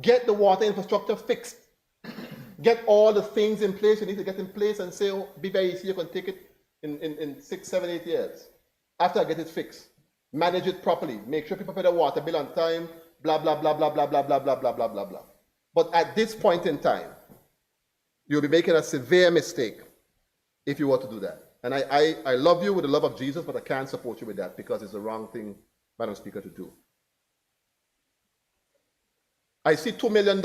Get the water infrastructure fixed. Get all the things in place you need to get in place and say, oh, BBIEC, you can take it in 6, 7, 8 years. After I get it fixed. Manage it properly. Make sure people pay their water bill on time. Blah, blah, blah, blah, blah, blah, blah, blah, blah, blah, blah, blah. But at this point in time, you'll be making a severe mistake if you were to do that. And I love you with the love of Jesus, but I can't support you with that because it's the wrong thing, Madam Speaker, to do. I see $2 million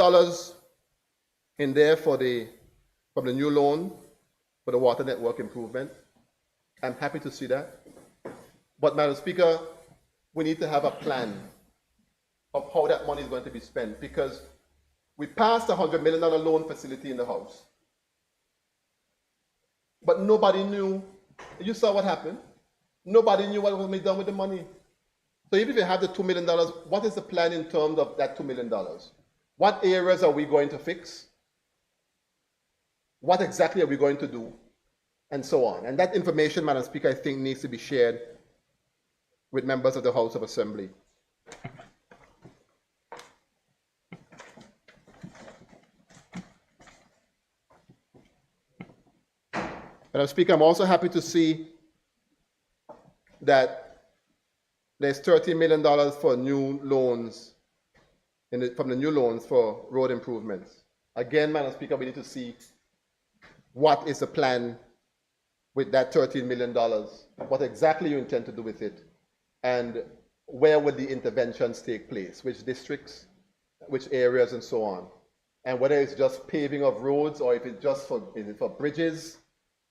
in there from the new loan for the water network improvement. I'm happy to see that. But Madam Speaker, we need to have a plan of how that money is going to be spent, because we passed a $100 million loan facility in the House. But nobody knew. You saw what happened. Nobody knew what was going to be done with the money. So even if you have the $2 million, what is the plan in terms of that $2 million? What areas are we going to fix? What exactly are we going to do? And so on. And that information, Madam Speaker, I think needs to be shared with members of the House of Assembly. Madam Speaker, I'm also happy to see that there's $30 million for new loans, from the new loans for road improvements. Again, Madam Speaker, we need to see what is the plan with that $13 million, what exactly you intend to do with it, and where would the interventions take place, which districts, which areas, and so on. And whether it's just paving of roads, or if it's just is it for bridges,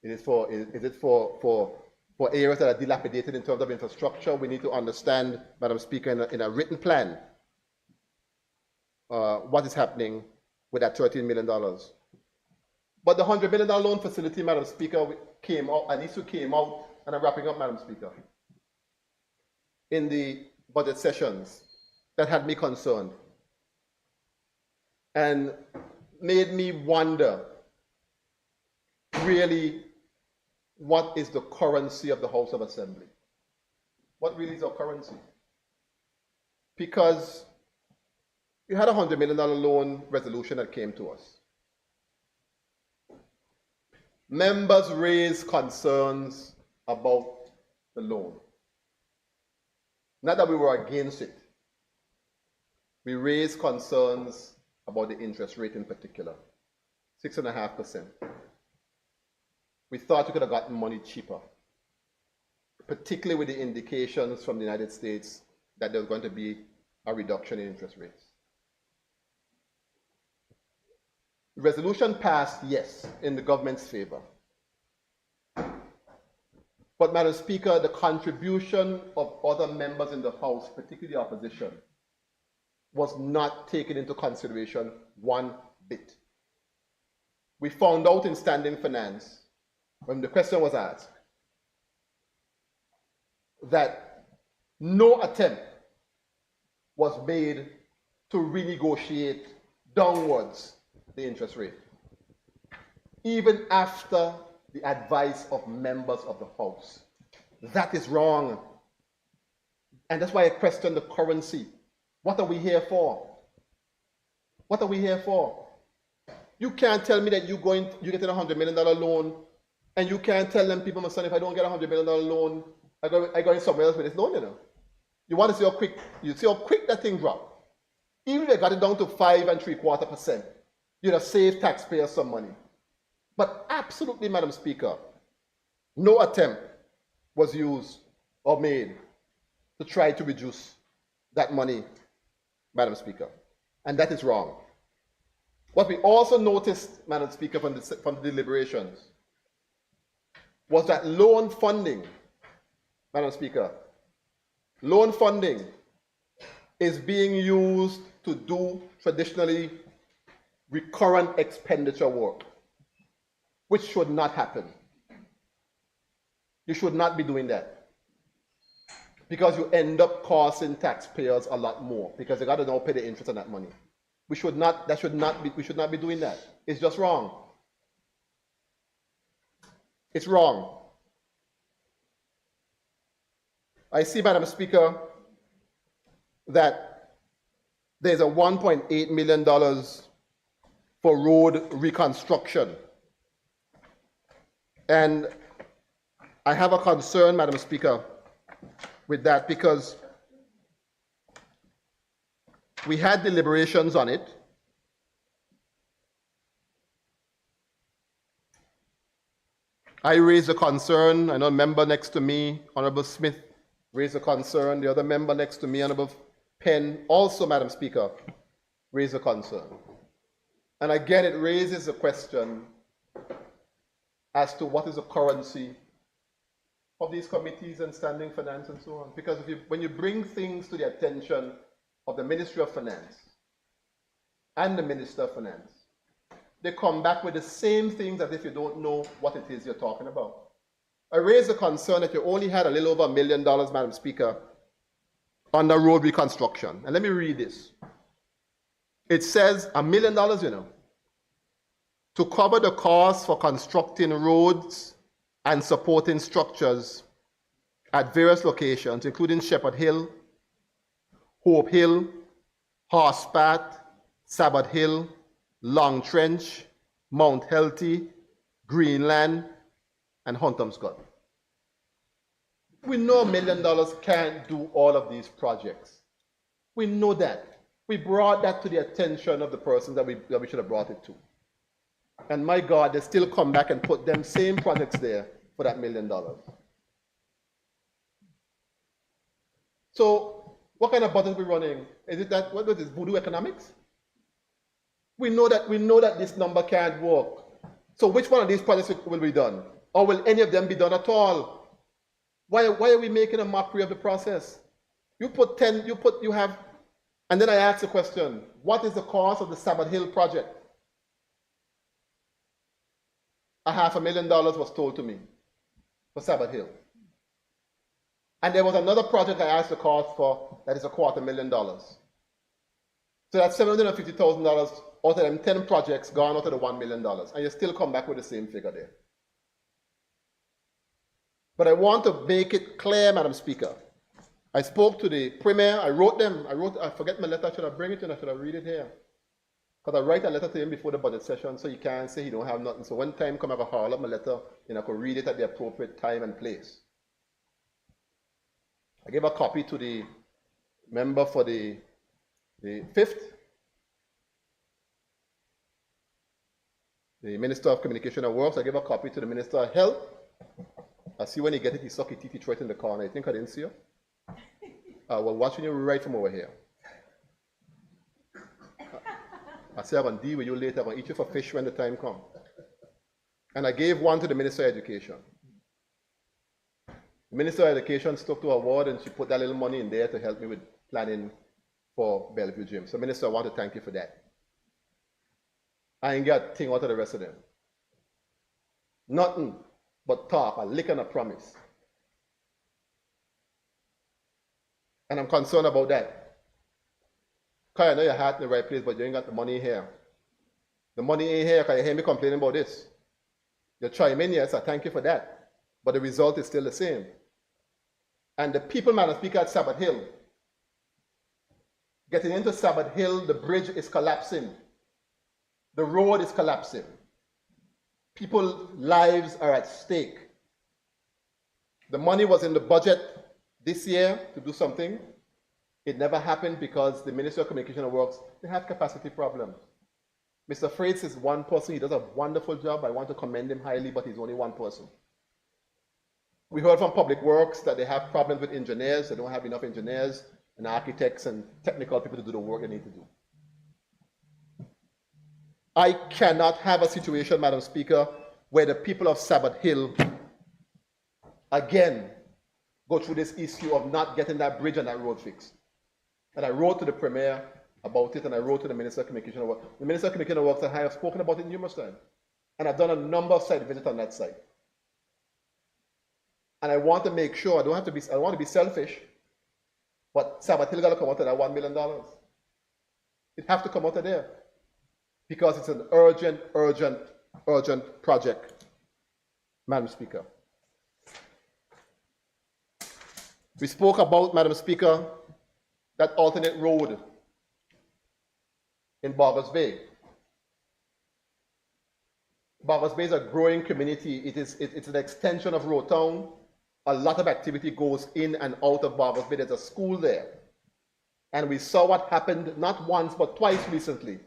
is it for areas that are dilapidated in terms of infrastructure? We need to understand, Madam Speaker, in a written plan, what is happening with that $13 million. But the $100 million loan facility, Madam Speaker, came out, and issue came out, and I'm wrapping up, Madam Speaker, in the budget sessions that had me concerned and made me wonder, really, what is the currency of the House of Assembly? What really is our currency? Because you had a $100 million loan resolution that came to us. Members raised concerns about the loan. Not that we were against it. We raised concerns about the interest rate in particular, 6.5%. We thought we could have gotten money cheaper, particularly with the indications from the United States that there was going to be a reduction in interest rates. The resolution passed, yes, in the government's favor. But, Madam Speaker, the contribution of other members in the House, particularly the opposition, was not taken into consideration one bit. We found out in standing finance, when the question was asked, that no attempt was made to renegotiate downwards the interest rate, even after the advice of members of the House. That is wrong. And that's why I question the currency. What are we here for? What are we here for? You can't tell me that you're getting $100 million loan, and you can't tell them, people, my son, if I don't get $100 million loan, I go in somewhere else with this loan, you know. You want to see how quick that thing drop. Even if they got it down to 5.75%, you'd have saved taxpayers some money. But absolutely, Madam Speaker, no attempt was used or made to try to reduce that money, Madam Speaker. And that is wrong. What we also noticed, Madam Speaker, from the deliberations was that loan funding, Madam Speaker, loan funding is being used to do traditionally recurrent expenditure work, which should not happen. You should not be doing that, because you end up costing taxpayers a lot more, because they got to now pay the interest on that money. We should not be doing that. It's just wrong. It's wrong. I see, Madam Speaker, that there's a $1.8 million for road reconstruction. And I have a concern, Madam Speaker, with that, because we had deliberations on it. I raised a concern. I know a member next to me, Honorable Smith, raised a concern. The other member next to me, Honorable Penn, also, Madam Speaker, raised a concern. And again, it raises a question as to what is the currency of these committees and standing finance and so on. Because when you bring things to the attention of the Ministry of Finance and the Minister of Finance, they come back with the same things as if you don't know what it is you're talking about. I raised a concern that you only had a little over $1 million, Madam Speaker, on the road reconstruction. And let me read this. It says $1 million, you know, to cover the costs for constructing roads and supporting structures at various locations, including Shepherd Hill, Hope Hill, Horsepat, Sabbath Hill, Long Trench, Mount Healthy, Greenland, and Huntomscott. We know $1 million can't do all of these projects. We know that. We brought that to the attention of the person that we should have brought it to. And my God, they still come back and put them same projects there for that $1 million. So what kind of budget are we running? Is it that, what is this, voodoo economics? We know that this number can't work. So which one of these projects will be done? Or will any of them be done at all? Why are we making a mockery of the process? You put 10, you have, and then I ask the question, what is the cost of the Sabbath Hill project? $500,000 was told to me for Sabbath Hill. And there was another project I asked the cost for that is $250,000. So that's $750,000 out of them 10 projects gone out of the $1 million. And you still come back with the same figure there. But I want to make it clear, Madam Speaker. I spoke to the Premier. I forget my letter. Should I bring it in or should I read it here? Because I write a letter to him before the budget session, so he can't say he don't have nothing. So when time comes, I can haul up my letter and I can read it at the appropriate time and place. I gave a copy to the member for the 5th, the Minister of Communication and Works. I gave a copy to the Minister of Health. I see when he get it, he suck his teeth right in the corner. I think I didn't see you. Well, watching you right from over here. I say I'm going to deal with you later. I'm going to eat you for fish when the time comes. And I gave one to the Minister of Education. The Minister of Education stuck to her word and she put that little money in there to help me with planning for Bellevue Gym. So, Minister, I want to thank you for that. I ain't got a thing out of the rest of them. Nothing but talk, a lick and a promise. And I'm concerned about that. Because I know your heart in the right place, but you ain't got the money here. The money ain't here because you hear me complaining about this. You chime in, yes, I thank you for that. But the result is still the same. And the people, Madam Speaker, at Sabbath Hill, getting into Sabbath Hill, the bridge is collapsing. The road is collapsing. People's lives are at stake. The money was in the budget this year to do something. It never happened because the Ministry of Communication and Works, they have capacity problems. Mr. Freites is one person. He does a wonderful job. I want to commend him highly, but he's only one person. We heard from Public Works that they have problems with engineers. They don't have enough engineers and architects and technical people to do the work they need to do. I cannot have a situation, Madam Speaker, where the people of Sabbath Hill, again, go through this issue of not getting that bridge and that road fixed. And I wrote to the Premier about it, and I wrote to the Minister of Communication and Works. The Minister of Communication and Works and I have spoken about it numerous times. And I've done a number of site visits on that site. And I want to make sure, I want to be selfish, but Sabbath Hill got to come out of that $1 million. It has to come out of there. Because it's an urgent, urgent, urgent project, Madam Speaker. We spoke about, Madam Speaker, that alternate road in Barbers Bay. Barbers Bay is a growing community. It's an extension of Rotown. A lot of activity goes in and out of Barbers Bay. There's a school there. And we saw what happened not once but twice recently,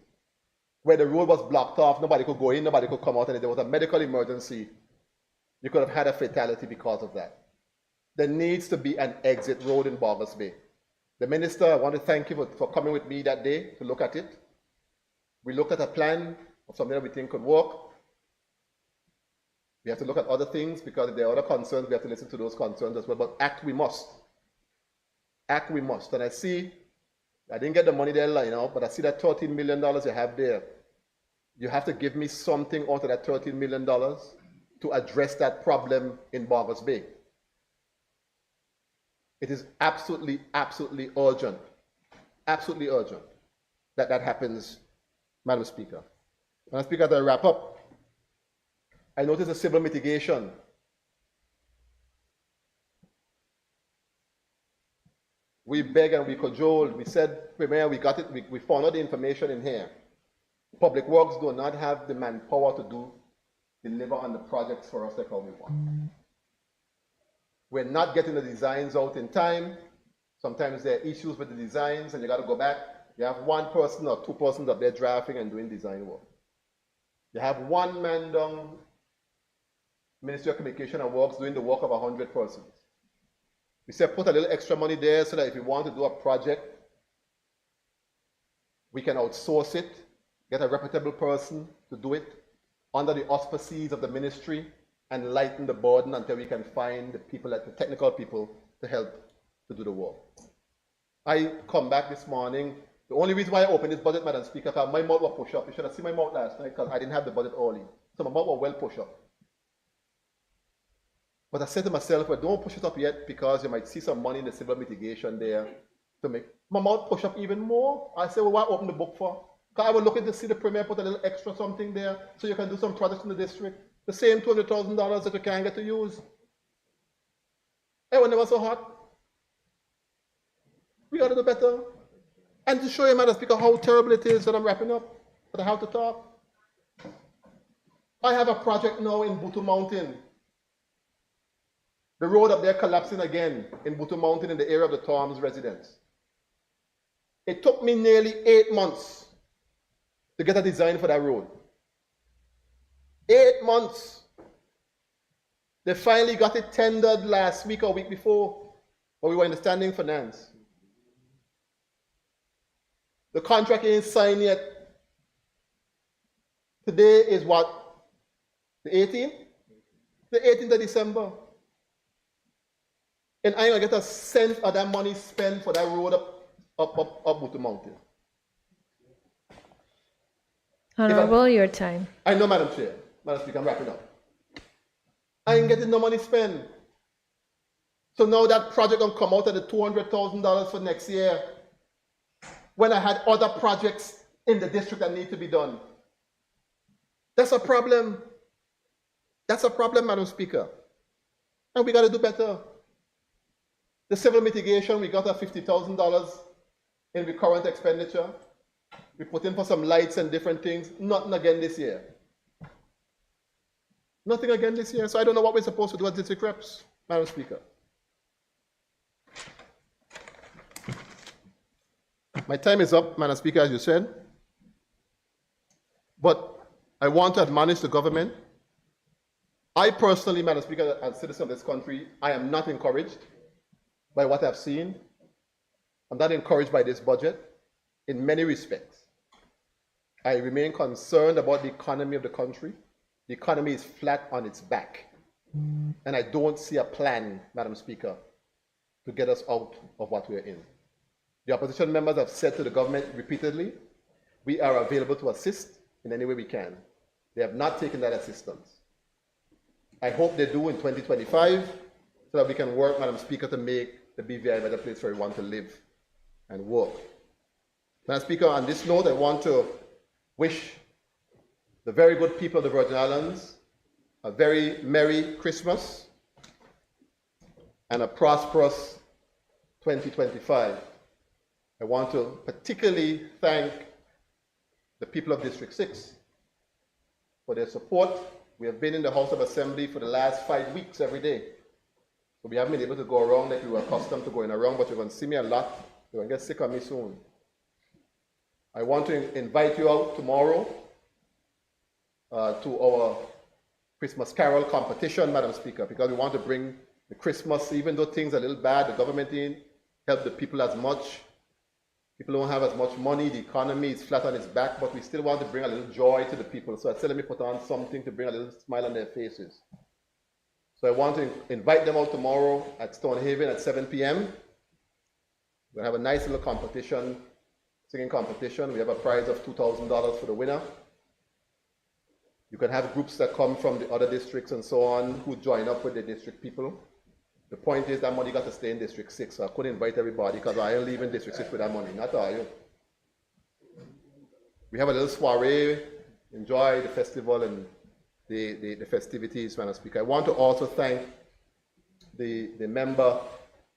where the road was blocked off, nobody could go in, nobody could come out, and if there was a medical emergency, you could have had a fatality because of that. There needs to be an exit road in Barbers Bay. The Minister, I want to thank you for coming with me that day to look at it. We looked at a plan of something that we think could work. We have to look at other things because if there are other concerns, we have to listen to those concerns as well, but act we must. Act we must. And I see, I didn't get the money there, but I see that $13 million you have there. You have to give me something out of that $13 million to address that problem in Barbers Bay. It is absolutely, absolutely urgent that that happens, Madam Speaker. Madam Speaker, as I wrap up, I noticed a civil mitigation. We beg and we cajoled. We said, Premier, we got it. We found out the information in here. Public Works do not have the manpower to deliver on the projects for us like how we want. We're not getting the designs out in time. Sometimes there are issues with the designs and you got to go back. You have one person or two persons up there drafting and doing design work. You have one man down, Ministry of Communication and Works, doing the work of 100 persons. We said put a little extra money there so that if we want to do a project, we can outsource it, get a reputable person to do it under the auspices of the ministry and lighten the burden until we can find the people, the technical people, to help to do the work. I come back this morning. The only reason why I opened this budget, Madam Speaker, because my mouth was pushed up. You should have seen my mouth last night because I didn't have the budget early. So my mouth was well pushed up. But I said to myself, well, don't push it up yet because you might see some money in the civil mitigation there to make my mouth push up even more. I said, well, why open the book for? Because I was looking to see the Premier put a little extra something there so you can do some projects in the district. The same $200,000 that you can get to use. It was never so hot. We got to do better. And to show you, Madam Speaker, how terrible it is that I'm wrapping up, but I have to talk. I have a project now in Butu Mountain. The road up there collapsing again in Butu Mountain in the area of the Torms residence. It took me nearly 8 months to get a design for that road. 8 months. They finally got it tendered last week or week before, but we were in the standing finance. The contract ain't signed yet. Today is what? The 18th? The 18th of December. And I ain't gonna get a cent of that money spent for that road up up with the mountain. Honorable, your time. I know, Madam Chair. Madam Speaker, I'm wrapping up. I ain't getting no money spent. So now that project gonna come out at the $200,000 for next year, when I had other projects in the district that need to be done. That's a problem. That's a problem, Madam Speaker. And we gotta do better. The civil mitigation, we got a $50,000 in recurrent expenditure. We put in for some lights and different things. Nothing again this year. Nothing again this year. So I don't know what we're supposed to do as district reps, Madam Speaker. My time is up, Madam Speaker, as you said. But I want to admonish the government. I personally, Madam Speaker, as a citizen of this country, I am not encouraged by what I've seen. I'm not encouraged by this budget in many respects. I remain concerned about the economy of the country. The economy is flat on its back. And I don't see a plan, Madam Speaker, to get us out of what we're in. The opposition members have said to the government repeatedly, we are available to assist in any way we can. They have not taken that assistance. I hope they do in 2025 so that we can work, Madam Speaker, to make the BVI a better place for everyone to live and work. Madam Speaker, on this note, I want to wish the very good people of the Virgin Islands a very Merry Christmas and a prosperous 2025. I want to particularly thank the people of District 6 for their support. We have been in the House of Assembly for the last 5 weeks every day. So we haven't been able to go around like we were accustomed to going around, but you're going to see me a lot. You're going to get sick of me soon. I want to invite you out tomorrow to our Christmas Carol competition, Madam Speaker, because we want to bring the Christmas, even though things are a little bad, the government didn't help the people as much. People don't have as much money, the economy is flat on its back, but we still want to bring a little joy to the people. So I said, let me put on something to bring a little smile on their faces. So I want to invite them out tomorrow at Stonehaven at 7 p.m. We'll have a nice little competition, singing competition. We have a prize of $2,000 for the winner. You can have groups that come from the other districts and so on who join up with the district people. The point is that money got to stay in District 6, so I couldn't invite everybody because I ain't leaving District 6 with that money, not are you? We have a little soiree, enjoy the festival and the festivities, Madam Speaker. I want to also thank the member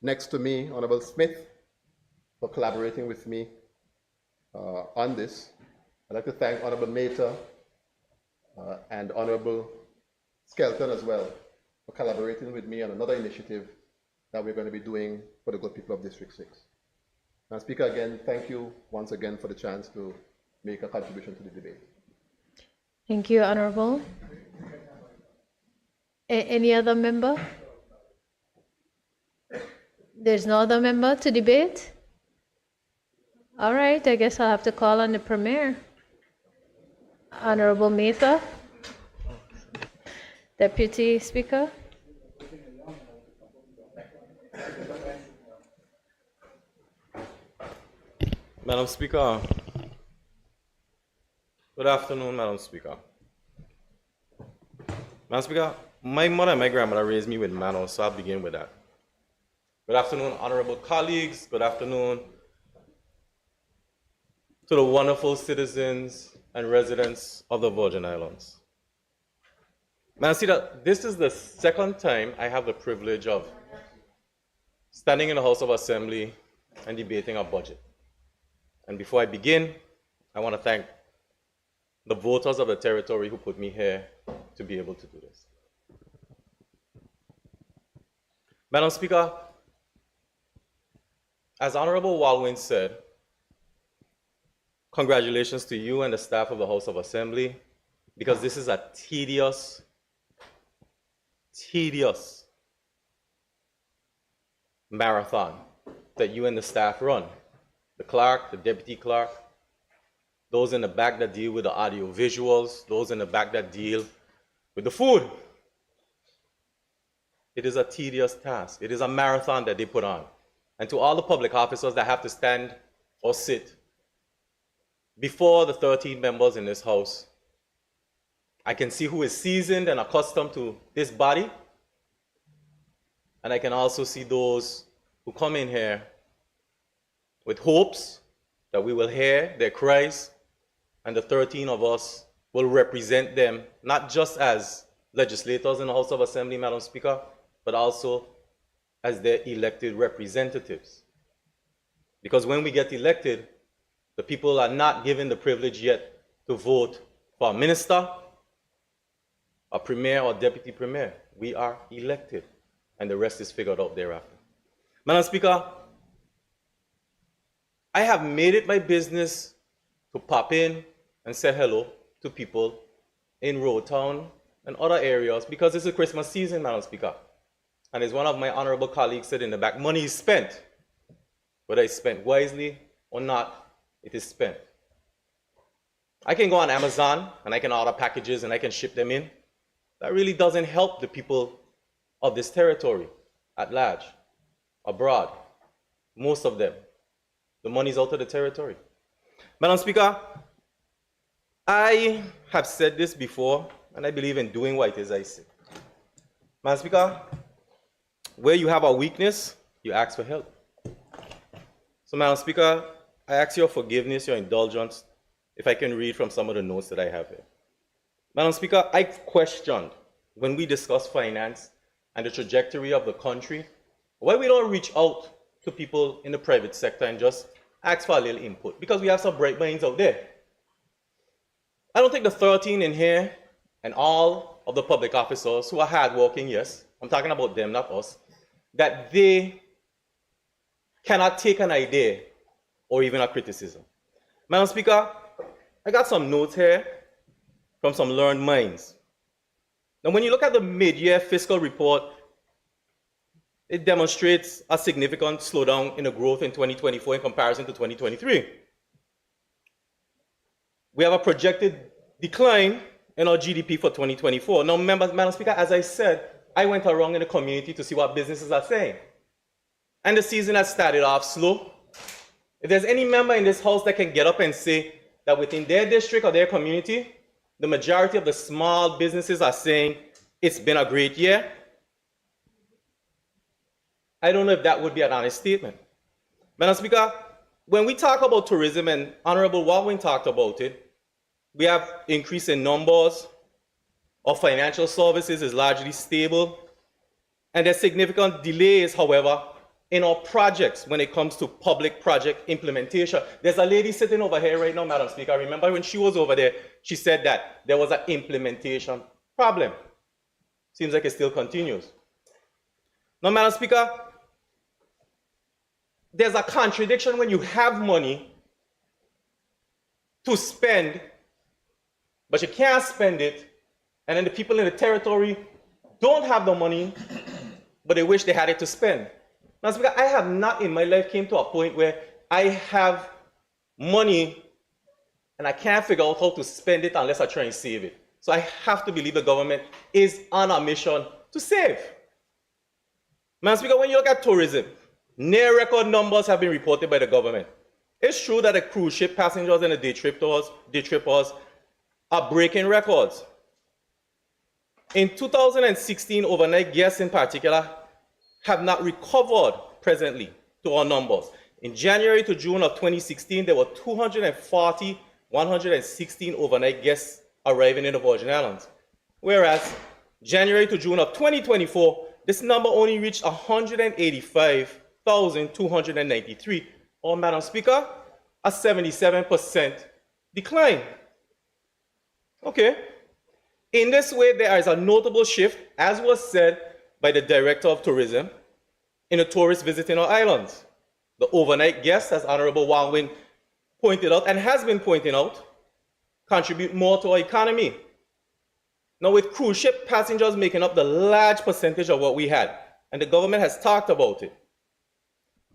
next to me, Honorable Smith, for collaborating with me on this. I'd like to thank Honorable Mater and Honorable Skelton as well, for collaborating with me on another initiative that we're going to be doing for the good people of District 6. Madam Speaker, again, thank you once again for the chance to make a contribution to the debate. Thank you, Honorable. Any other member? There's no other member to debate? All right, I guess I'll have to call on the Premier. Honorable Mather, Deputy Speaker. Madam Speaker. Good afternoon, Madam Speaker. Madam Speaker, my mother and my grandmother raised me with manners, so I'll begin with that. Good afternoon, honorable colleagues. Good afternoon to the wonderful citizens and residents of the Virgin Islands. Madam Speaker, this is the second time I have the privilege of standing in the House of Assembly and debating a budget. And before I begin, I want to thank the voters of the territory who put me here to be able to do this. Madam Speaker, as Honorable Walwyn said, congratulations to you and the staff of the House of Assembly, because this is a tedious marathon that you and the staff run. The clerk, the deputy clerk, those in the back that deal with the audio visuals, those in the back that deal with the food. It is a tedious task. It is a marathon that they put on. And to all the public officers that have to stand or sit before the 13 members in this House, I can see who is seasoned and accustomed to this body, and I can also see those who come in here with hopes that we will hear their cries, and the 13 of us will represent them, not just as legislators in the House of Assembly, Madam Speaker, but also as their elected representatives. Because when we get elected, the people are not given the privilege yet to vote for a minister, a premier or deputy premier. We are elected, and the rest is figured out thereafter. Madam Speaker, I have made it my business to pop in and say hello to people in Road Town and other areas because it's a Christmas season, Madam Speaker. And as one of my honorable colleagues said in the back, money is spent. Whether it's spent wisely or not, it is spent. I can go on Amazon and I can order packages and I can ship them in. That really doesn't help the people of this territory at large, abroad, most of them. The money's out of the territory. Madam Speaker, I have said this before, and I believe in doing what it is I say. Madam Speaker, where you have a weakness, you ask for help. So, Madam Speaker, I ask your forgiveness, your indulgence, if I can read from some of the notes that I have here. Madam Speaker, I questioned when we discuss finance and the trajectory of the country, why we don't reach out to people in the private sector and just ask for a little input, because we have some bright minds out there. I don't think the 13 in here and all of the public officers who are hardworking, yes, I'm talking about them, not us, that they cannot take an idea or even a criticism. Madam Speaker, I got some notes here from some learned minds. Now, when you look at the mid-year fiscal report, it demonstrates a significant slowdown in the growth in 2024 in comparison to 2023. We have a projected decline in our GDP for 2024. Now, Madam Speaker, as I said, I went around in the community to see what businesses are saying. And the season has started off slow. If there's any member in this House that can get up and say that within their district or their community, the majority of the small businesses are saying it's been a great year, I don't know if that would be an honest statement. Madam Speaker, when we talk about tourism, and Honorable Walwyn talked about it, we have increase in numbers of financial services is largely stable, and there's significant delays, however, in our projects when it comes to public project implementation. There's a lady sitting over here right now, Madam Speaker. I remember when she was over there, she said that there was an implementation problem. Seems like it still continues. Now, Madam Speaker, there's a contradiction when you have money to spend, but you can't spend it, and then the people in the territory don't have the money, but they wish they had it to spend. Madam Speaker, I have not in my life came to a point where I have money and I can't figure out how to spend it unless I try and save it. So I have to believe the government is on a mission to save. Madam Speaker, when you look at tourism, near record numbers have been reported by the government. It's true that the cruise ship passengers and the day trippers are breaking records. In 2016, overnight guests in particular have not recovered presently to our numbers. In January to June of 2016, there were 116 overnight guests arriving in the Virgin Islands. Whereas January to June of 2024, this number only reached 185,293, or, Madam Speaker, a 77% decline. Okay. In this way, there is a notable shift, as was said by the Director of Tourism, in the tourists visiting our islands. The overnight guests, as Honorable Walwyn pointed out and has been pointing out, contribute more to our economy. Now, with cruise ship passengers making up the large percentage of what we had, and the government has talked about it,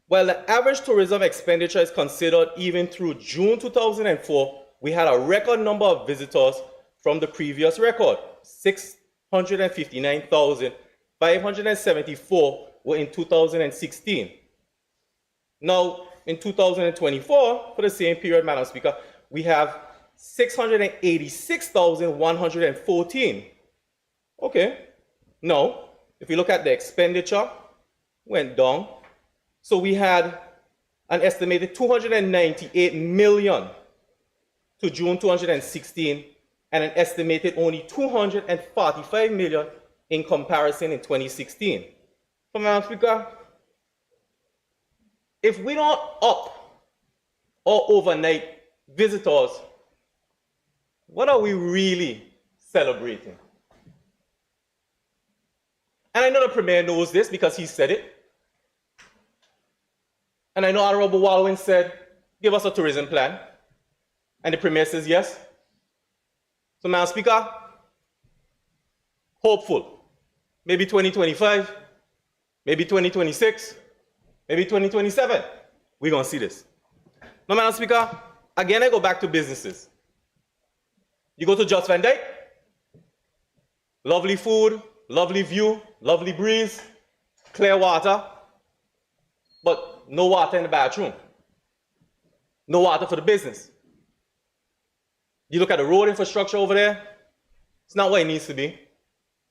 while the average tourism expenditure is considered even through June 2004, we had a record number of visitors from the previous record. 659,574 were in 2016. Now, in 2024, for the same period, Madam Speaker, we have 686,114. Okay. Now, if you look at the expenditure, went down. So we had an estimated 298 million to June 2016, and an estimated only 245 million in comparison in 2016. So, Madam Speaker, if we don't up or overnight visitors, what are we really celebrating? And I know the Premier knows this because he said it. And I know Honorable Walwyn said, give us a tourism plan. And the Premier says yes. So, Madam Speaker, hopeful. Maybe 2025, maybe 2026, maybe 2027. We're going to see this. Now, Madam Speaker, again, I go back to businesses. You go to Just Van Dyke, lovely food, lovely view, lovely breeze, clear water, but no water in the bathroom. No water for the business. You look at the road infrastructure over there, it's not what it needs to be.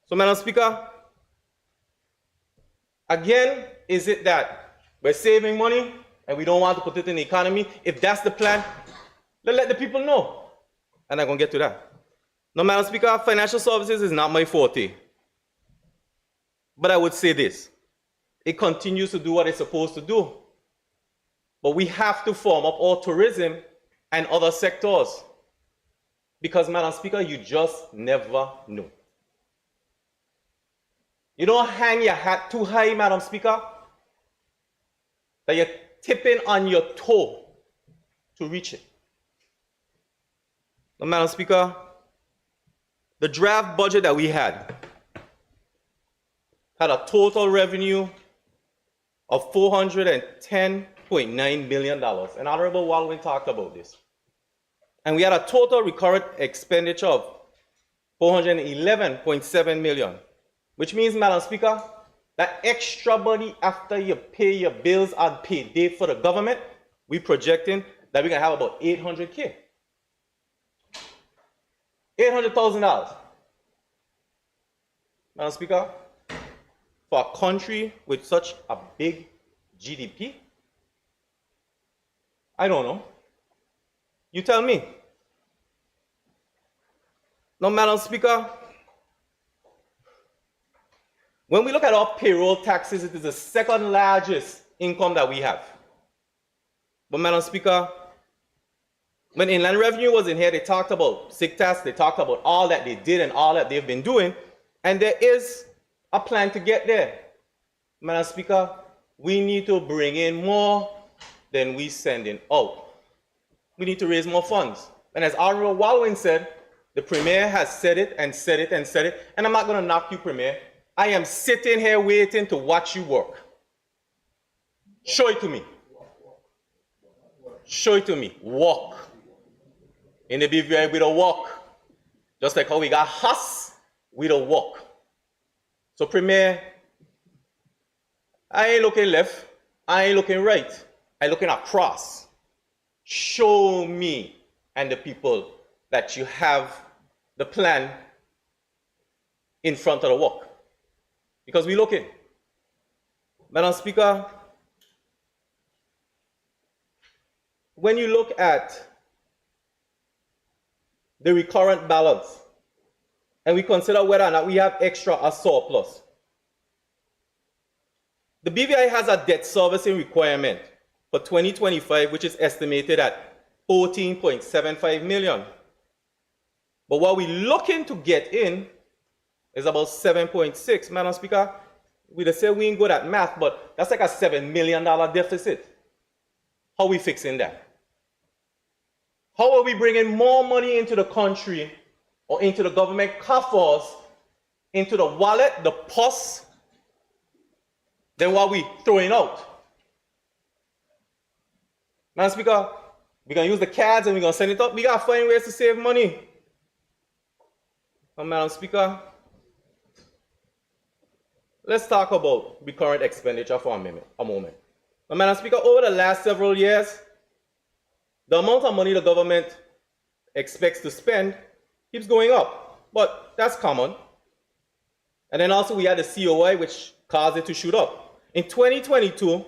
So, Madam Speaker, again, is it that we're saving money and we don't want to put it in the economy? If that's the plan, let the people know. And I'm going to get to that. Now, Madam Speaker, financial services is not my forte. But I would say this. It continues to do what it's supposed to do. But we have to form up our tourism and other sectors. Because, Madam Speaker, you just never know. You don't hang your hat too high, Madam Speaker, that you're tipping on your toe to reach it. Now, Madam Speaker, the draft budget that we had a total revenue of $410.9 million. And Honorable Walwyn talked about this. And we had a total recurrent expenditure of $411.7 million, which means, Madam Speaker, that extra money after you pay your bills on payday for the government, we're projecting that we're going to have about $800K. $800,000. Madam Speaker, for a country with such a big GDP, I don't know. You tell me. Now, Madam Speaker, when we look at our payroll taxes, it is the second largest income that we have. But, Madam Speaker, when Inland Revenue was in here, they talked about sick tax, they talked about all that they did and all that they've been doing, and there is a plan to get there. Madam Speaker, we need to bring in more than we sending out. We need to raise more funds. And as Honorable Walwyn said, the Premier has said it and said it and said it, and I'm not going to knock you, Premier. I am sitting here waiting to watch you work. Show it to me. Show it to me. Walk. In the BVI, we don't walk. Just like how we got us, we don't walk. So, Premier, I ain't looking left. I ain't looking right. I'm looking across. Show me and the people that you have the plan in front of the walk. Because we're looking. Madam Speaker, when you look at the recurrent balance, and we consider whether or not we have extra or surplus, the BVI has a debt servicing requirement for 2025, which is estimated at $14.75 million. But what we're looking to get in is about 7.6. Madam Speaker, we just say we ain't good at math, but that's like a $7 million deficit. How are we fixing that? How are we bringing more money into the country or into the government coffers, into the wallet, the purse, than what we throwing out? Madam Speaker, we're going to use the cards and we're going to send it up. We got to find ways to save money. Madam Speaker, let's talk about recurrent expenditure for a moment. Now, Madam Speaker, over the last several years, the amount of money the government expects to spend keeps going up, but that's common. And then also we had the COI, which caused it to shoot up. In 2022,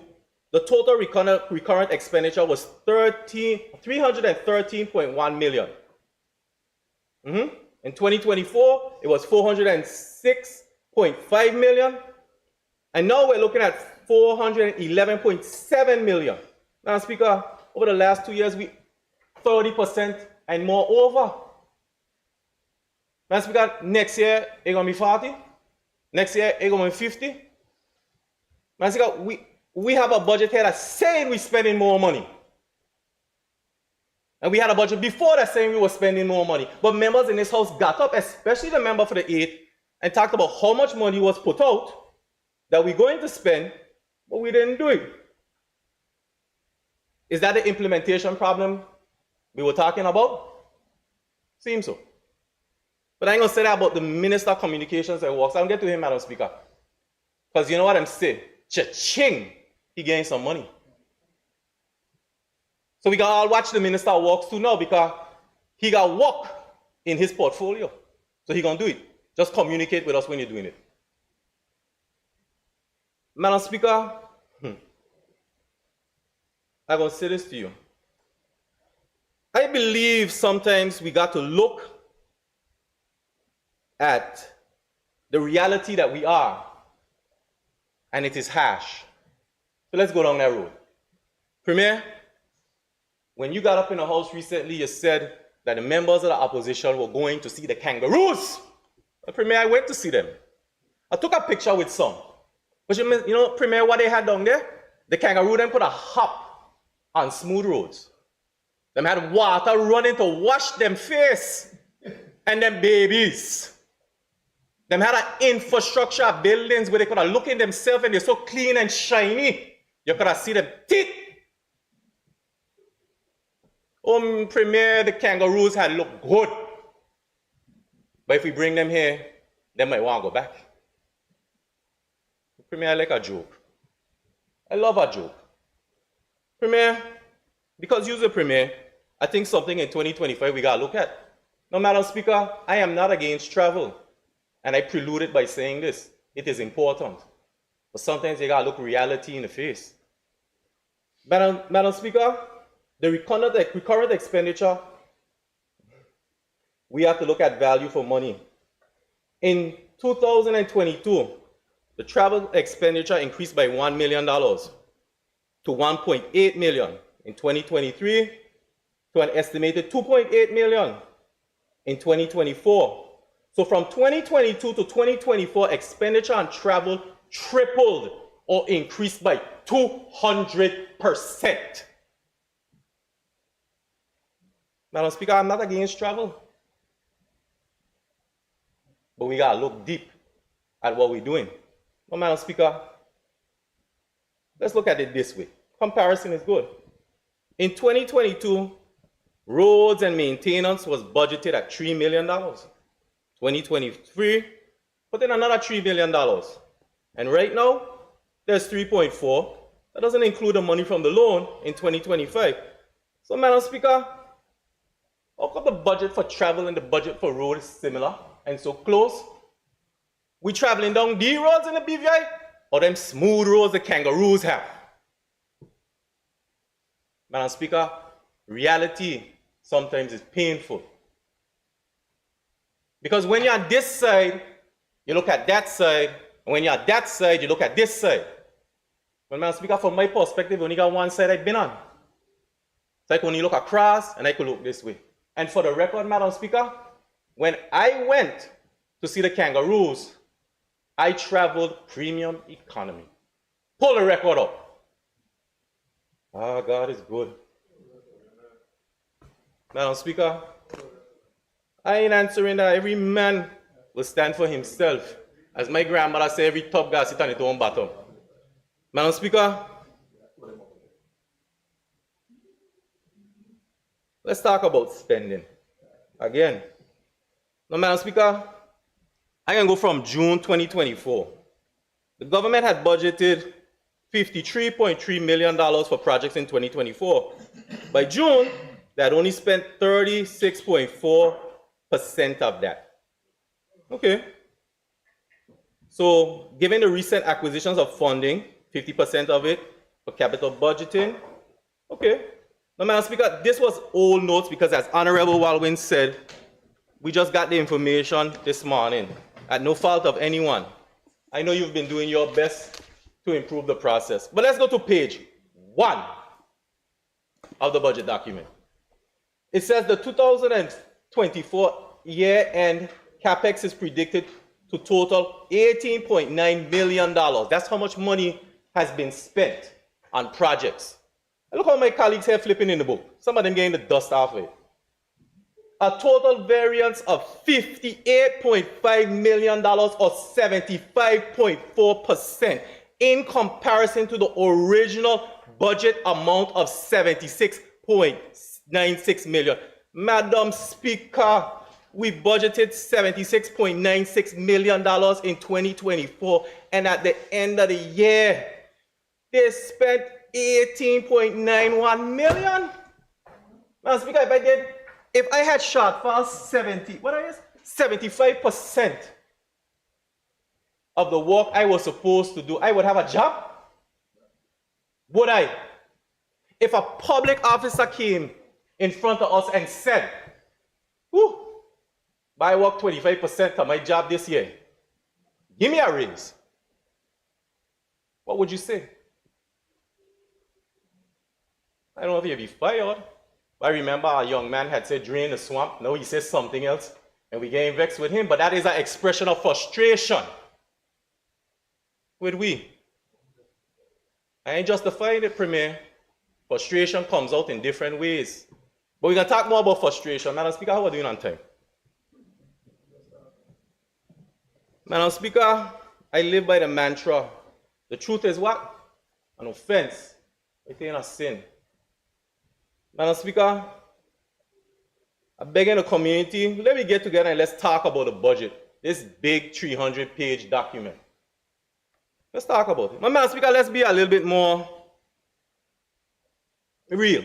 the total recurrent expenditure was 313.1 million. In 2024, it was 406.5 million. And now we're looking at 411.7 million. Now, Speaker, over the last 2 years, we 30% and more over. Now, Speaker, next year, it's going to be 40. Next year, it's going to be 50. Now, Speaker, we have a budget here that's saying we're spending more money. And we had a budget before that saying we were spending more money. But members in this house got up, especially the member for the 8th, and talked about how much money was put out that we're going to spend, but we didn't do it. Is that the implementation problem we were talking about? Seems so. But I ain't going to say that about the Minister of Communications and Works. I'll get to him, Madam Speaker. Because you know what I'm saying? Cha-ching! He gained some money. So we got all watch the Minister of Works too now because he got work in his portfolio. So he gonna do it. Just communicate with us when you're doing it. Madam Speaker, I'm gonna say this to you. I believe sometimes we got to look at the reality that we are, and it is harsh. So let's go down that road. Premier, when you got up in the House recently, you said that the members of the opposition were going to see the kangaroos. Well, Premier, I went to see them. I took a picture with some. But you know, Premier, what they had down there? The kangaroo then put a hop on smooth roads. Them had water running to wash them face and them babies. Them had an infrastructure of buildings where they could have looked in themselves and they're so clean and shiny. You could have seen them teeth. Premier, the kangaroos had looked good. But if we bring them here, they might want to go back. Premier, I like a joke. I love a joke. Premier, because you're the Premier, I think something in 2025 we got to look at. Now, Madam Speaker, I am not against travel. And I preluded by saying this. It is important. But sometimes you got to look reality in the face. Madam Speaker, the recurrent expenditure, we have to look at value for money. In 2022, the travel expenditure increased by $1 million to $1.8 million in 2023 to an estimated $2.8 million in 2024. So from 2022 to 2024, expenditure on travel tripled or increased by 200%. Madam Speaker, I'm not against travel. But we got to look deep at what we're doing. Well, Madam Speaker, let's look at it this way. Comparison is good. In 2022, roads and maintenance was budgeted at $3 million. 2023, put in another $3 million. And right now, there's 3.4. That doesn't include the money from the loan in 2025. So, Madam Speaker, how come the budget for travel and the budget for road is similar and so close? We traveling down the roads in the BVI or them smooth roads the kangaroos have? Madam Speaker, reality sometimes is painful. Because when you're on this side, you look at that side, and when you're on that side, you look at this side. Well, Madam Speaker, from my perspective, only got one side I've been on. So I can only look across, and I could look this way. And for the record, Madam Speaker, when I went to see the kangaroos, I traveled premium economy. Pull the record up. Ah, God is good. Madam Speaker, I ain't answering that. Every man will stand for himself. As my grandmother said, every top guy sit on his own bottom. Madam Speaker, let's talk about spending. Again. Now, Madam Speaker, I'm going to go from June 2024. The government had budgeted $53.3 million for projects in 2024. By June, they had only spent 36.4% of that. Okay. So, given the recent acquisitions of funding, 50% of it for capital budgeting, okay. Now, Madam Speaker, this was old notes because, as Honorable Walwyn said, we just got the information this morning at no fault of anyone. I know you've been doing your best to improve the process. But let's go to page 1 of the budget document. It says the 2024 year-end capex is predicted to total $18.9 million. That's how much money has been spent on projects. And look how my colleagues here flipping in the book. Some of them getting the dust off it. A total variance of $58.5 million or 75.4% in comparison to the original budget amount of $76.96 million. Madam Speaker, we budgeted $76.96 million in 2024, and at the end of the year, they spent $18.91 million. Madam Speaker, if I had shortfall 75% of the work I was supposed to do, I would have a job? Would I? If a public officer came in front of us and said, "Whew, I worked 25% of my job this year. Give me a raise." What would you say? I don't know if you'd be fired. I remember a young man had said drain the swamp. Now he says something else, and we getting vexed with him. But that is an expression of frustration. With we. I ain't justifying it, Premier. Frustration comes out in different ways. But we're going to talk more about frustration. Madam Speaker, how are we doing on time? Madam Speaker, I live by the mantra. The truth is what? An offense. It ain't a sin. Madam Speaker, I'm begging the community, let me get together and let's talk about the budget. This big 300-page document. Let's talk about it. Madam Speaker, let's be a little bit more real.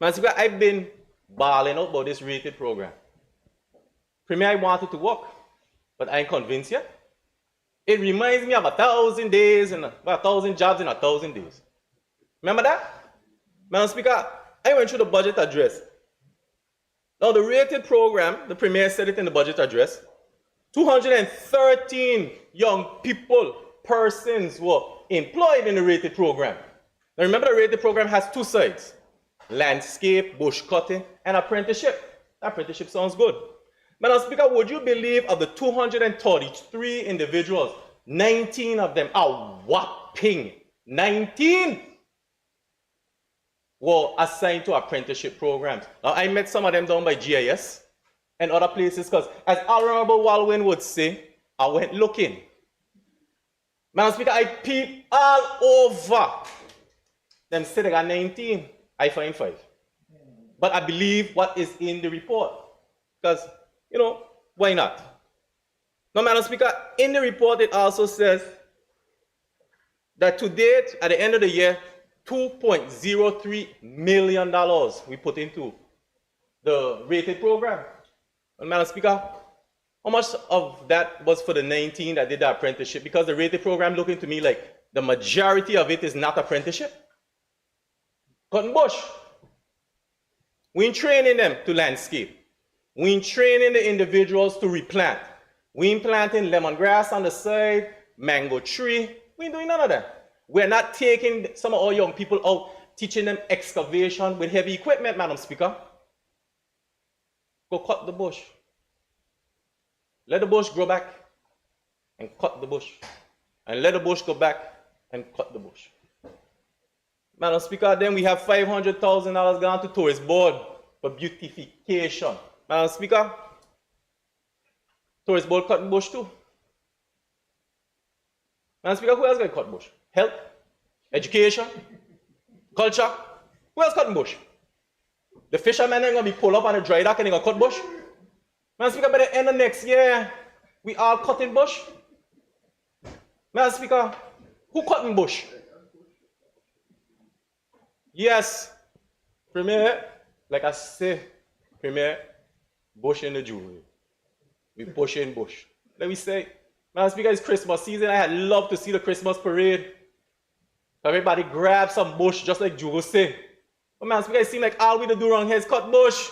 Madam Speaker, I've been bawling out about this rated program. Premier, I want it to work, but I ain't convinced yet. It reminds me of 1,000 days and 1,000 jobs in 1,000 days. Remember that? Madam Speaker, I went through the budget address. Now, the rated program, the Premier said it in the budget address, 213 young people, persons were employed in the rated program. Now, remember the rated program has two sides, landscape, bush cutting, and apprenticeship. Apprenticeship sounds good. Madam Speaker, would you believe of the 233 individuals, 19 of them, a whopping 19 were assigned to apprenticeship programs. Now, I met some of them down by GIS and other places because, as Honorable Walwyn would say, I went looking. Madam Speaker, I peeped all over. Them said they got 19. I find 5. But I believe what is in the report. Because, why not? Now, Madam Speaker, in the report it also says that to date, at the end of the year, $2.03 million we put into the rated program. And Madam Speaker, how much of that was for the 19 that did the apprenticeship? Because the rated program looking to me like the majority of it is not apprenticeship. Cotton bush. We ain't training them to landscape. We ain't training the individuals to replant. We ain't planting lemongrass on the side, mango tree. We ain't doing none of that. We're not taking some of our young people out, teaching them excavation with heavy equipment, Madam Speaker. Go cut the bush. Let the bush grow back and cut the bush. And let the bush go back and cut the bush. Madam Speaker, then we have $500,000 gone to Tourist Board for beautification. Madam Speaker, Tourist Board cutting bush too. Madam Speaker, who else going to cut bush? Health, education, culture. Who else cutting bush? The fishermen are going to be pulled up on a dry dock and they're going to cut bush. Madam Speaker, by the end of next year, we all cutting bush. Madam Speaker, Who cutting bush? Yes, Premier, like I say, Premier, bush in the jewelry. We push in bush. Let me say, Madam Speaker, it's Christmas season. I had loved to see the Christmas parade. Everybody grab some bush, just like Jugo say. But Madam Speaker, it seems like all we do wrong here is cut bush.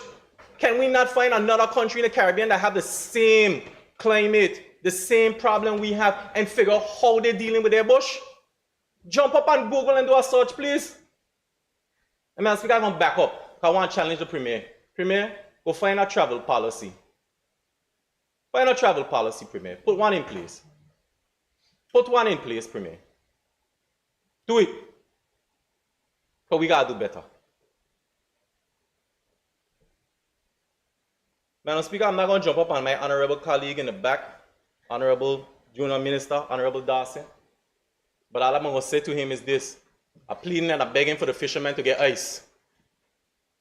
Can we not find another country in the Caribbean that have the same climate, the same problem we have, and figure out how they're dealing with their bush? Jump up on Google and do a search, please. And Madam Speaker, I'm going to back up. I want to challenge the Premier. Premier, go find a travel policy. Find a travel policy, Premier. Put one in place. Put one in place, Premier. Do it. But we got to do better. Madam Speaker, I'm not going to jump up on my honorable colleague in the back, Honorable Junior Minister, Honorable Dawson. But all I'm going to say to him is this. I'm pleading and I'm begging for the fishermen to get ice.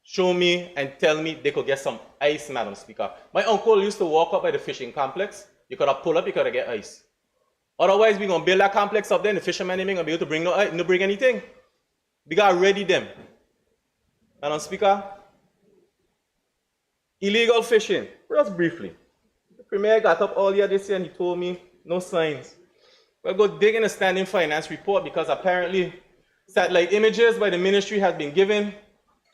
Show me and tell me they could get some ice, Madam Speaker. My uncle used to walk up by the fishing complex. You could have pulled up, you could have get ice. Otherwise, we're going to build that complex up there and the fishermen ain't going to be able to bring no bring anything. We got to ready them. Madam Speaker, illegal fishing. Just briefly. The Premier got up earlier this year and he told me no signs. We'll go dig in the standing finance report because apparently satellite images by the ministry has been given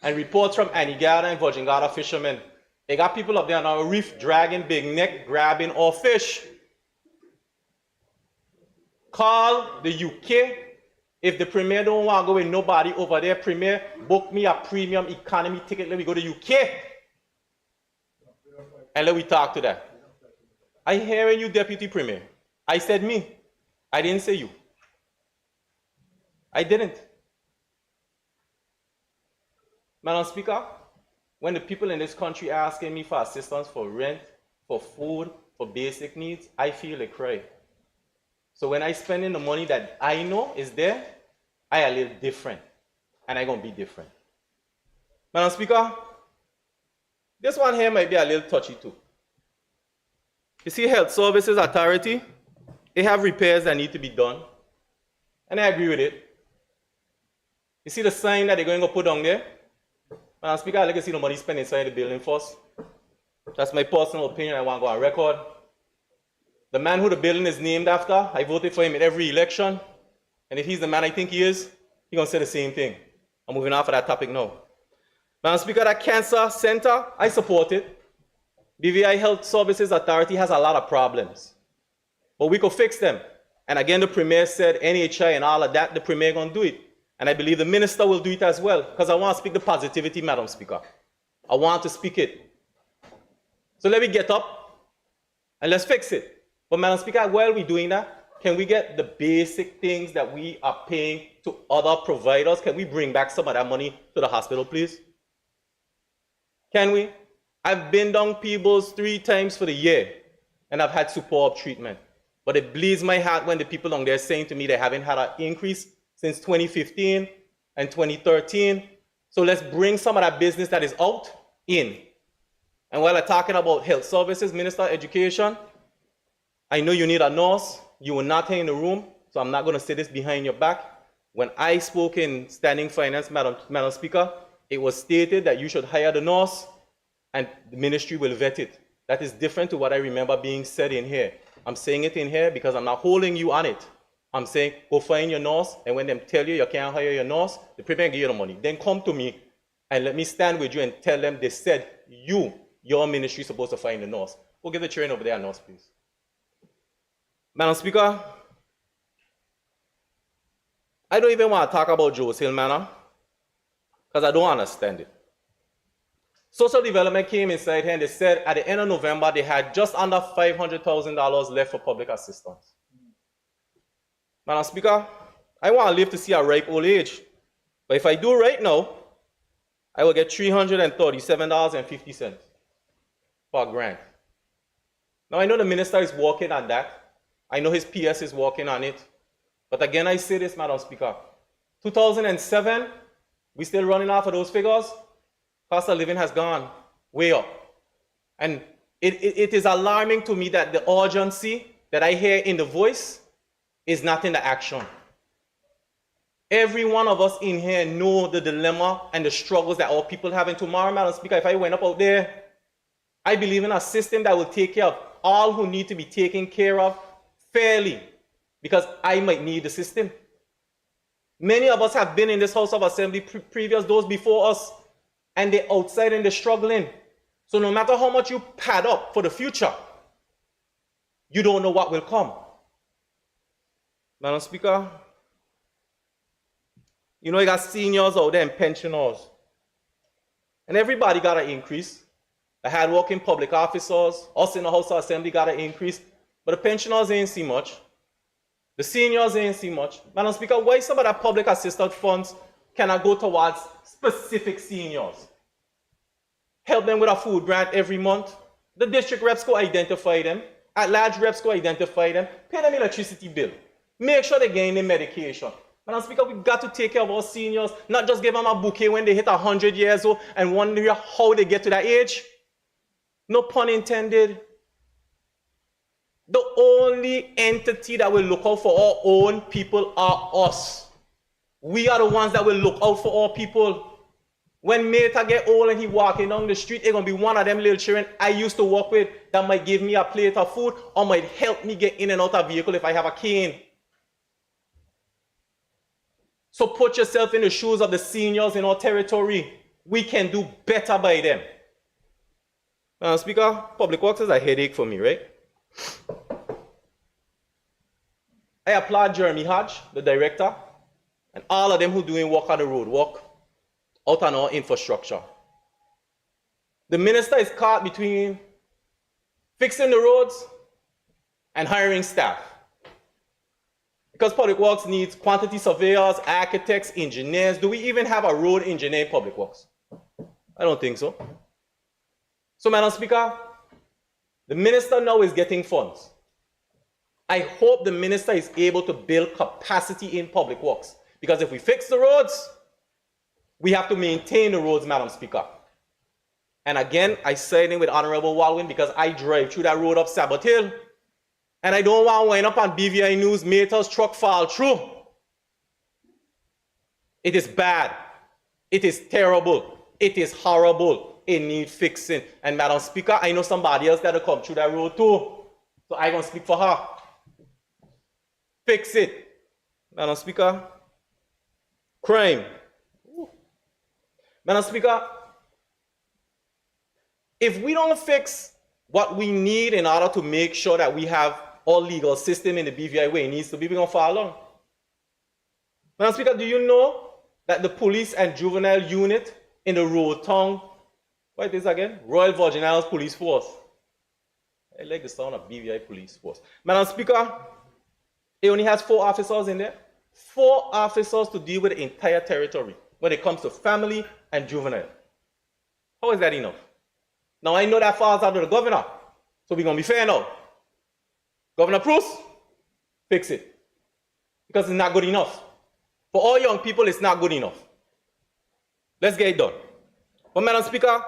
and reports from Anegada and Virgin fishermen. They got people up there on our reef dragging big net, grabbing all fish. Call the UK. If the Premier don't want to go with nobody over there, Premier, book me a premium economy ticket. Let me go to UK. And let me talk to that. I hearing you, Deputy Premier. I said me. I didn't say you. I didn't. Madam Speaker, when the people in this country are asking me for assistance for rent, for food, for basic needs, I feel a cry. So when I spend in the money that I know is there, I a little different. And I'm going to be different. Madam Speaker, this one here might be a little touchy too. You see, Health Services Authority, they have repairs that need to be done. And I agree with it. You see the sign that they're going to put on there? Madam Speaker, I'd like to see the money spent inside the building first. That's my personal opinion. I want to go on record. The man who the building is named after, I voted for him in every election. And if he's the man I think he is, he's going to say the same thing. I'm moving off of that topic now. Madam Speaker, that cancer center, I support it. BVI Health Services Authority has a lot of problems. But we could fix them. And again, the Premier said NHI and all of that, the Premier going to do it. And I believe the Minister will do it as well. Because I want to speak the positivity, Madam Speaker. I want to speak it. So let me get up and let's fix it. But Madam Speaker, while we're doing that, can we get the basic things that we are paying to other providers? Can we bring back some of that money to the hospital, please? Can we? I've been down Peebles 3 times for the year, and I've had superb treatment. But it bleeds my heart when the people down there saying to me they haven't had an increase since 2015 and 2013. So let's bring some of that business that is out in. And while I'm talking about health services, Minister of Education, I know you need a nurse. You were not here in the room, so I'm not going to say this behind your back. When I spoke in standing finance, Madam Speaker, it was stated that you should hire the nurse and the ministry will vet it. That is different to what I remember being said in here. I'm saying it in here because I'm not holding you on it. I'm saying go find your nurse, and when them tell you you can't hire your nurse, the Premier give you the money. Then come to me and let me stand with you and tell them they said your ministry is supposed to find the nurse. Go give the train over there a nurse, please. Madam Speaker, I don't even want to talk about Joe's Hill Manor because I don't understand it. Social Development came inside here and they said at the end of November they had just under $500,000 left for public assistance. Madam Speaker, I want to live to see a ripe old age. But if I do right now, I will get $337.50 for a grant. Now I know the minister is working on that. I know his PS is working on it. But again, I say this, Madam Speaker. 2007, we still running off of those figures. Cost of living has gone way up. And it is alarming to me that the urgency that I hear in the voice is not in the action. Every one of us in here know the dilemma and the struggles that our people have. And tomorrow, Madam Speaker, if I went up out there, I believe in a system that will take care of all who need to be taken care of fairly, because I might need the system. Many of us have been in this House of Assembly, previous those before us, and they're outside and they're struggling. So no matter how much you pad up for the future, you don't know what will come. Madam Speaker, you know you got seniors out there and pensioners. And everybody got an increase. The hard-working public officers, us in the House of Assembly got an increase, but the pensioners ain't see much. The seniors ain't see much. Madam Speaker, why some of that public assistance funds cannot go towards specific seniors? Help them with a food grant every month. The district reps go identify them. At-large reps go identify them. Pay them electricity bill. Make sure they gain their medication. Madam Speaker, we got to take care of our seniors, not just give them a bouquet when they hit 100 years old and wonder how they get to that age. No pun intended. The only entity that will look out for our own people are us. We are the ones that will look out for our people. When Meta get old and he walking down the street, it's going to be one of them little children I used to work with that might give me a plate of food or might help me get in and out of vehicle if I have a cane. So put yourself in the shoes of the seniors in our territory. We can do better by them. Speaker, public works is a headache for me, right? I applaud Jeremy Hodge, the director, and all of them who doing work on the road, work out on our infrastructure. The minister is caught between fixing the roads and hiring staff. Because public works needs quantity surveyors, architects, engineers. Do we even have a road engineer in public works? I don't think so. So, Madam Speaker, the minister now is getting funds. I hope the minister is able to build capacity in public works. Because if we fix the roads, we have to maintain the roads, Madam Speaker. And again, I side in with Honorable Walwyn because I drive through that road up Sabbath Hill. And I don't want to wind up on BVI News, Mater's truck fall through. It is bad. It is terrible. It is horrible. It needs fixing. And Madam Speaker, I know somebody else that will come through that road too. So I'm going to speak for her. Fix it. Madam Speaker, crime. Madam Speaker, if we don't fix what we need in order to make sure that we have our legal system in the BVI way it needs to be, we're going to fall along. Madam Speaker, do you know that the police and juvenile unit in the road town, what is this again? Royal Virgin Islands Police Force. I like the sound of BVI Police Force. Madam Speaker, it only has 4 officers in there. 4 officers to deal with the entire territory when it comes to family and juvenile. How is that enough? Now I know that falls under the governor, so we're going to be fair now. Governor Bruce, fix it. Because it's not good enough. For all young people, it's not good enough. Let's get it done. But Madam Speaker,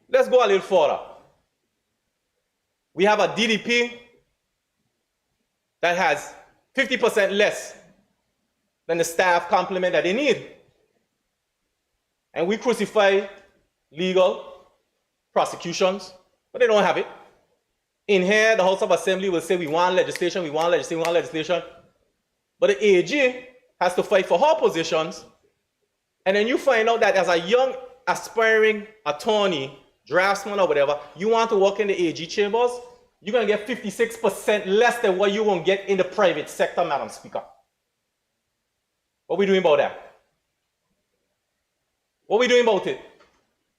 let's go a little further. We have a DDP that has 50% less than the staff complement that they need. And we crucify legal prosecutions, but they don't have it. In here, the House of Assembly will say we want legislation, we want legislation, we want legislation. But the AG has to fight for her positions. And then you find out that as a young aspiring attorney, draftsman or whatever, you want to work in the AG chambers, you're going to get 56% less than what you're going to get in the private sector, Madam Speaker. What are we doing about that? What are we doing about it?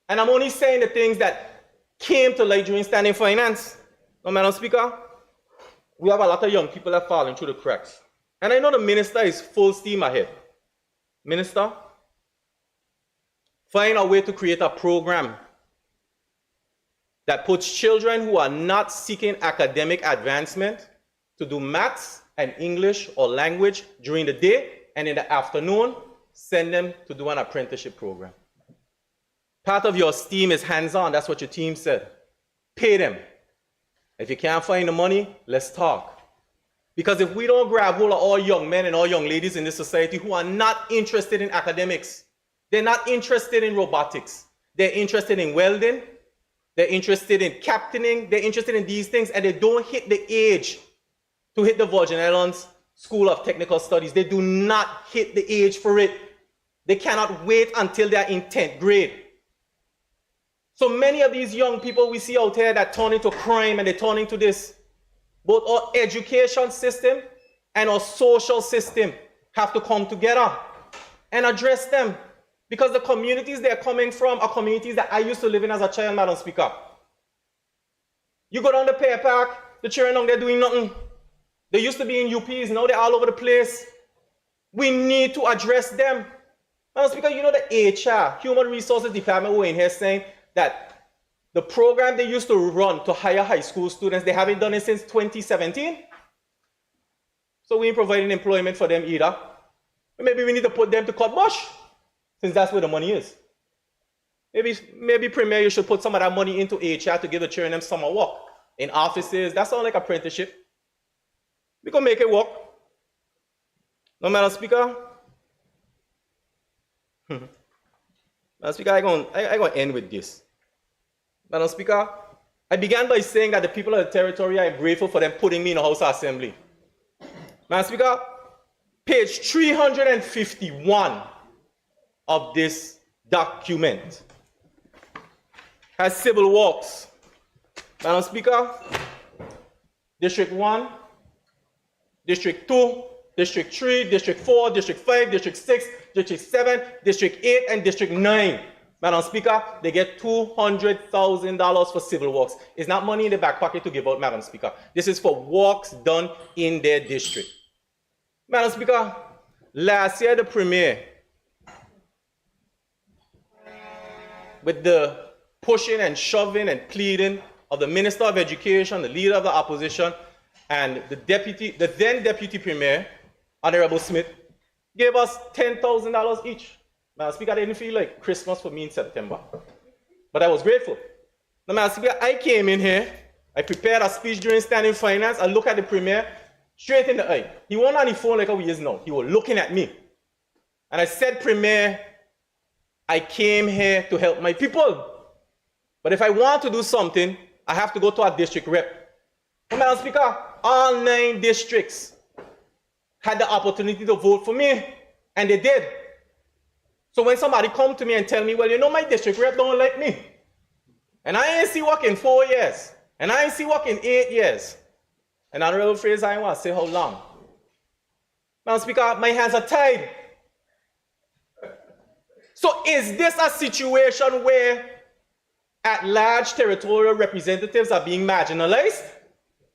And I'm only saying the things that came to light during standing finance. Now, Madam Speaker, we have a lot of young people that are falling through the cracks. And I know the minister is full steam ahead. Minister, find a way to create a program that puts children who are not seeking academic advancement to do maths and English or language during the day, and in the afternoon, send them to do an apprenticeship program. Part of your STEAM is hands-on. That's what your team said. Pay them. If you can't find the money, let's talk. Because if we don't grab hold of all young men and all young ladies in this society who are not interested in academics, they're not interested in robotics, they're interested in welding, they're interested in captaining, they're interested in these things, and they don't hit the age to hit the Virgin Islands School of Technical Studies. They do not hit the age for it. They cannot wait until they're in 10th grade. So many of these young people we see out here that turn into crime and they turn into this, both our education system and our social system have to come together and address them. Because the communities they're coming from are communities that I used to live in as a child, Madam Speaker. You go down the Pear Park, the children down there doing nothing. They used to be in UPs, now they're all over the place. We need to address them. Madam Speaker, you know the HR, Human Resources Department, were in here saying that the program they used to run to hire high school students, they haven't done it since 2017. So we ain't providing employment for them either. Maybe we need to put them to cut bush, since that's where the money is. Maybe Premier, you should put some of that money into HR to give the children them summer work in offices. That sounds like apprenticeship. We can make it work. No, Madam Speaker. Madam Speaker, I'm going to end with this. Madam Speaker, I began by saying that the people of the territory, I am grateful for them putting me in the House of Assembly. Madam Speaker, page 351 of this document has civil works. Madam Speaker, District 1, District 2, District 3, District 4, District 5, District 6, District 7, District 8, and District 9. Madam Speaker, they get $200,000 for civil works. It's not money in the back pocket to give out, Madam Speaker. This is for works done in their district. Madam Speaker, last year the Premier, with the pushing and shoving and pleading of the Minister of Education, the Leader of the Opposition, and the then Deputy Premier, Honorable Smith, gave us $10,000 each. Madam Speaker, I didn't feel like Christmas for me in September, but I was grateful. Now, Madam Speaker, I came in here, I prepared a speech during standing finance, I looked at the Premier straight in the eye. He wasn't on the phone like how he is now. He was looking at me. And I said, Premier, I came here to help my people. But if I want to do something, I have to go to a district rep. Now, Madam Speaker, all 9 districts had the opportunity to vote for me, and they did. So when somebody come to me and tell me, well, you know, my district rep don't like me, and I ain't see work in 4 years, and I ain't see work in 8 years, and Honorable Fraser, I want to say how long. Madam Speaker, my hands are tied. So is this a situation where at-large territorial representatives are being marginalized?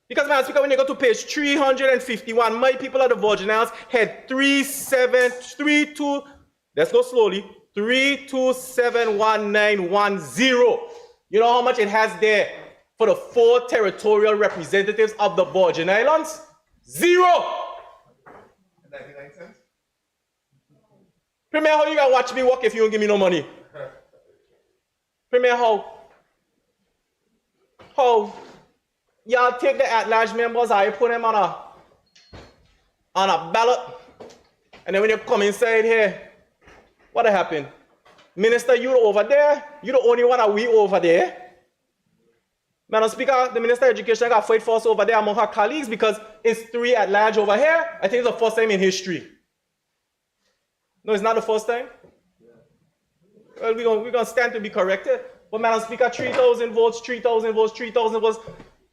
Because, Madam Speaker, when you go to page 351, my people of the Virgin Islands had 3732, let's go slowly, 32,71910. You know how much it has there for the 4 territorial representatives of the Virgin Islands? 0. 99 cents? Premier, how you gonna watch me work if you don't give me no money? Premier, how y'all take the at-large members, I put them on a ballot, and then when you come inside here, what happened? Minister, you over there, you the only one that we over there. Madam Speaker, the Minister of Education got fight for us over there among her colleagues because it's 3 at-large over here. I think it's the first time in history. No, it's not the first time. Well, we're going to stand to be corrected. But Madam Speaker, 3,000 votes, 3,000 votes, 3,000 votes.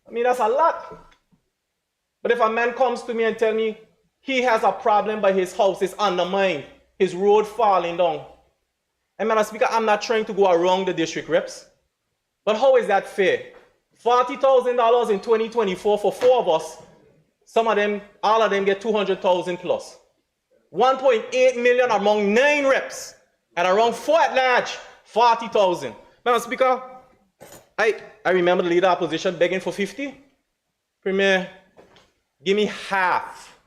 I mean, that's a lot. But if a man comes to me and tell me he has a problem by his house is undermined, his road falling down. And Madam Speaker, I'm not trying to go around the district reps. But how is that fair? $40,000 in 2024 for 4 of us. Some of them, all of them get 200,000 plus. 1.8 million among 9 reps. And around 4 at large, 40,000. Madam Speaker, I remember the leader of opposition begging for 50. Premier, give me half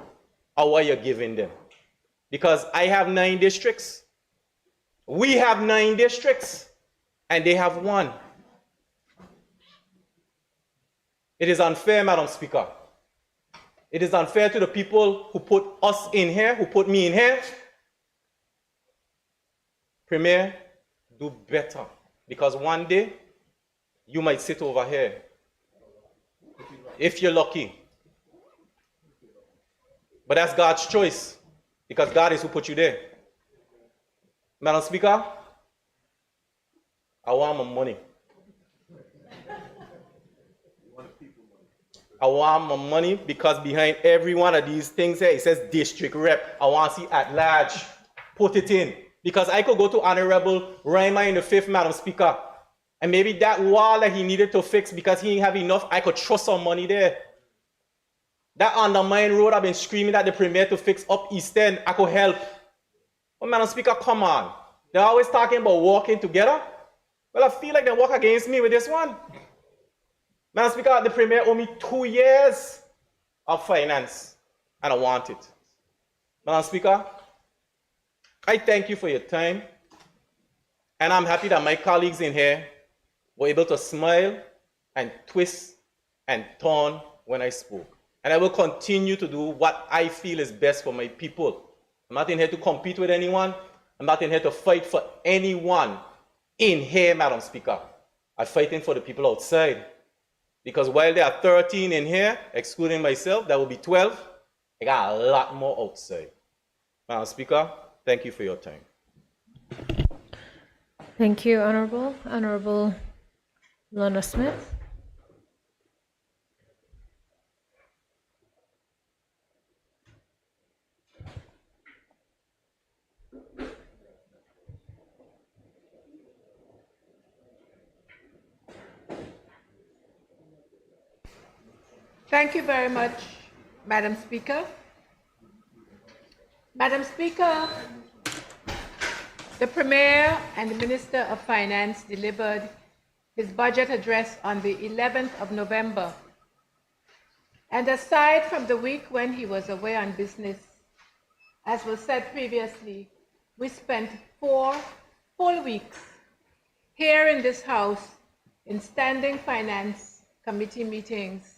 of what you're giving them. Because I have 9 districts. We have 9 districts. And they have 1. It is unfair, Madam Speaker. It is unfair to the people who put us in here, who put me in here. Premier, do better. Because one day, you might sit over here. If you're lucky. But that's God's choice. Because God is who put you there. Madam Speaker, I want my money. I want my money because behind every one of these things here, it says district rep. I want to see at large. Put it in. Because I could go to Honorable Reimer in the 5th, Madam Speaker, and maybe that wall that he needed to fix because he didn't have enough, I could trust some money there. That undermined road I've been screaming at the Premier to fix up East End, I could help. But Madam Speaker, come on. They're always talking about working together. Well, I feel like they work against me with this one. Madam Speaker, the Premier owe me 2 years of finance, and I want it. Madam Speaker, I thank you for your time, and I'm happy that my colleagues in here were able to smile and twist and turn when I spoke. And I will continue to do what I feel is best for my people. I'm not in here to compete with anyone. I'm not in here to fight for anyone in here, Madam Speaker. I'm fighting for the people outside. Because while there are 13 in here, excluding myself, that will be 12, I got a lot more outside. Madam Speaker, thank you for your time. Thank you, Honorable. Honorable Lorna Smith. Thank you very much, Madam Speaker. Madam Speaker, the Premier and the Minister of Finance delivered his budget address on the 11th of November. And aside from the week when he was away on business, as was said previously, we spent 4 full weeks here in this House in Standing Finance Committee meetings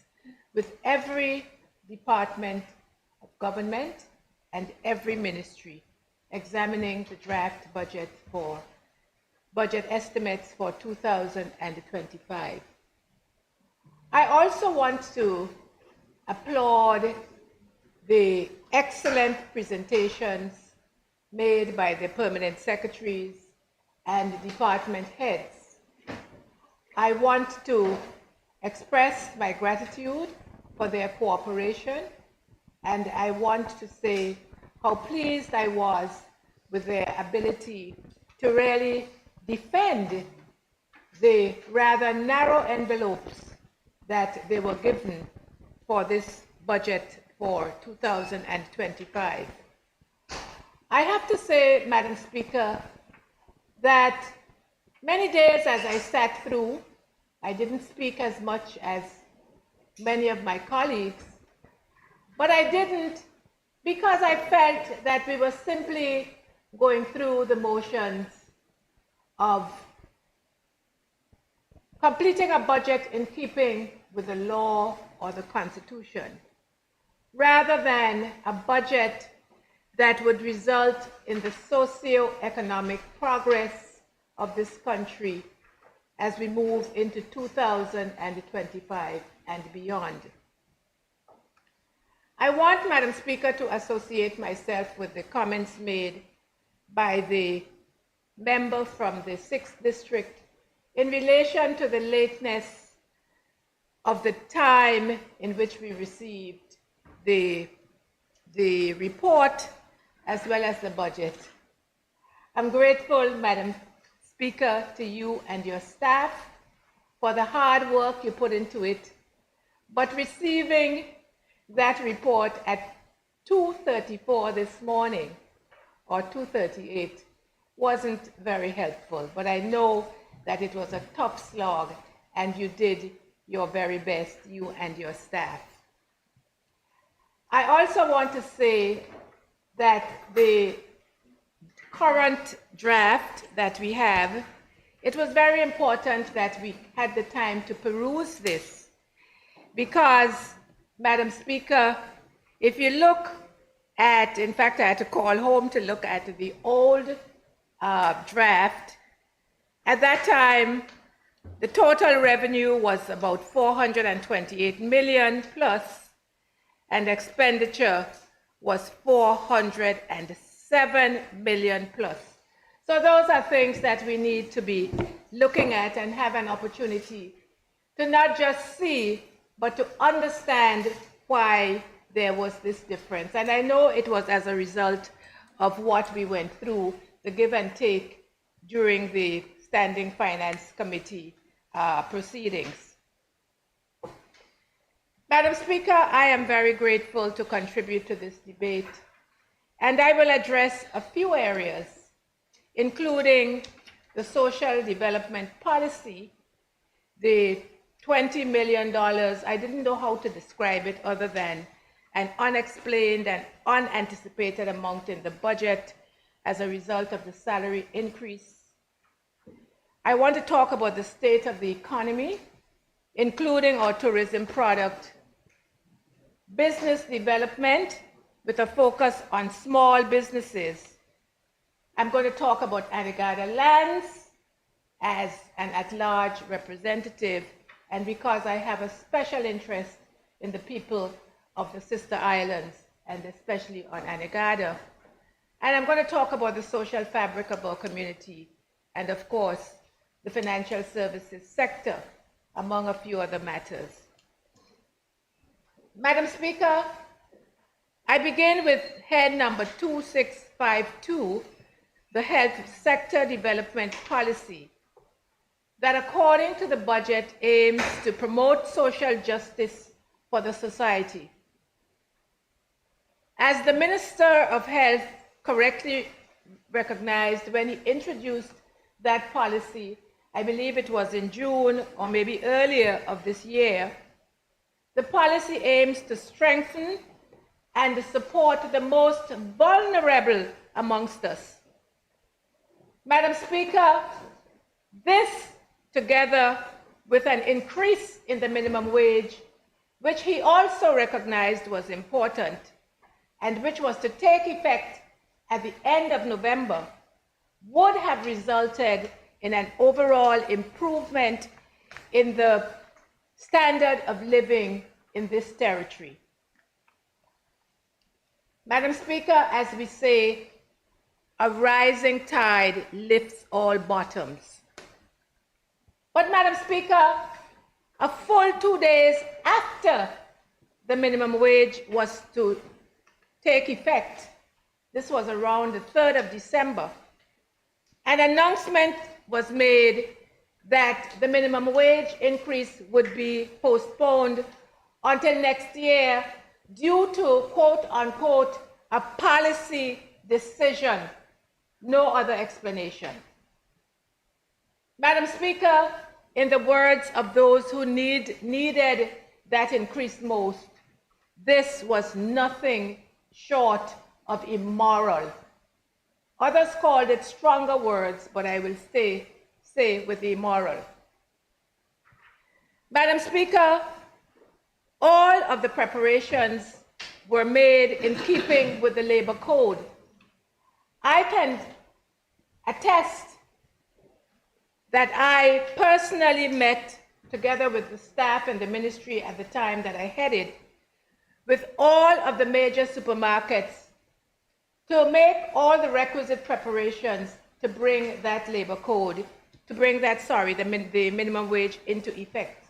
with every department of government and every ministry, examining the draft budget for budget estimates for 2025. I also want to applaud the excellent presentations made by the permanent secretaries and department heads. I want to express my gratitude for their cooperation, and I want to say how pleased I was with their ability to really defend the rather narrow envelopes that they were given for this budget for 2025. I have to say, Madam Speaker, that many days as I sat through, I didn't speak as much as many of my colleagues, but I didn't because I felt that we were simply going through the motions of completing a budget in keeping with the law or the Constitution, rather than a budget that would result in the socio-economic progress of this country as we move into 2025 and beyond. I want, Madam Speaker, to associate myself with the comments made by the member from the 6th District in relation to the lateness of the time in which we received the report as well as the budget. I'm grateful, Madam Speaker, to you and your staff for the hard work you put into it, but receiving that report at 2:34 this morning, or 2:38, wasn't very helpful, but I know that it was a tough slog, and you did your very best, you and your staff. I also want to say that the current draft that we have, it was very important that we had the time to peruse this, because, Madam Speaker, If you look at, in fact, I had to call home to look at the old draft. At that time, the total revenue was about 428 million plus, and expenditure was 407 million plus. So those are things that we need to be looking at and have an opportunity to not just see, but to understand why there was this difference. And I know it was as a result of what we went through, the give and take during the Standing Finance Committee proceedings. Madam Speaker, I am very grateful to contribute to this debate, and I will address a few areas, including the social development policy, the $20 million. I didn't know how to describe it other than an unexplained and unanticipated amount in the budget as a result of the salary increase. I want to talk about the state of the economy, including our tourism product, business development with a focus on small businesses. I'm going to talk about Anegada lands as an at-large representative, and because I have a special interest in the people of the sister islands, and especially on Anegada. And I'm going to talk about the social fabric of our community, and of course, the financial services sector, among a few other matters. Madam Speaker, I begin with head number 2652, the health sector development policy, that according to the budget aims to promote social justice for the society. As the Minister of Health correctly recognized when he introduced that policy, I believe it was in June or maybe earlier of this year, the policy aims to strengthen and support the most vulnerable amongst us. Madam Speaker, this, together with an increase in the minimum wage, which he also recognized was important, and which was to take effect at the end of November, would have resulted in an overall improvement in the standard of living in this territory. Madam Speaker, as we say, a rising tide lifts all bottoms. But Madam Speaker, a full 2 days after the minimum wage was to take effect, this was around the 3rd of December, an announcement was made that the minimum wage increase would be postponed until next year due to, quote unquote, a policy decision. No other explanation. Madam Speaker, in the words of those who needed that increase most, this was nothing short of immoral. Others called it stronger words, but I will say with the immoral. Madam Speaker, all of the preparations were made in keeping with the labor code. I can attest that I personally met, together with the staff and the ministry at the time that I headed, with all of the major supermarkets to make all the requisite preparations to bring that labor code, to bring that, the minimum wage into effect.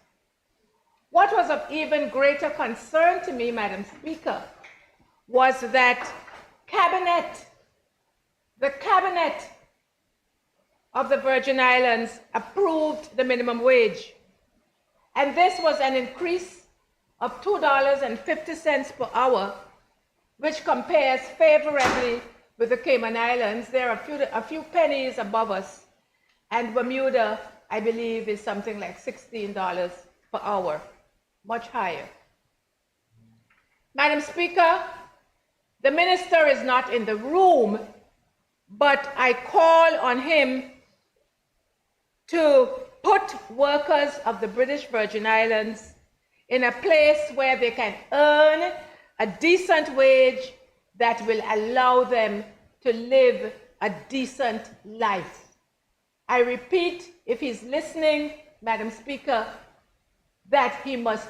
What was of even greater concern to me, Madam Speaker, was that the cabinet of the Virgin Islands approved the minimum wage. And this was an increase of $2.50 per hour, which compares favorably with the Cayman Islands. They're a few pennies above us. And Bermuda, I believe, is something like $16 per hour, much higher. Madam Speaker, the minister is not in the room, but I call on him to put workers of the British Virgin Islands in a place where they can earn a decent wage that will allow them to live a decent life. I repeat, if he's listening, Madam Speaker, that he must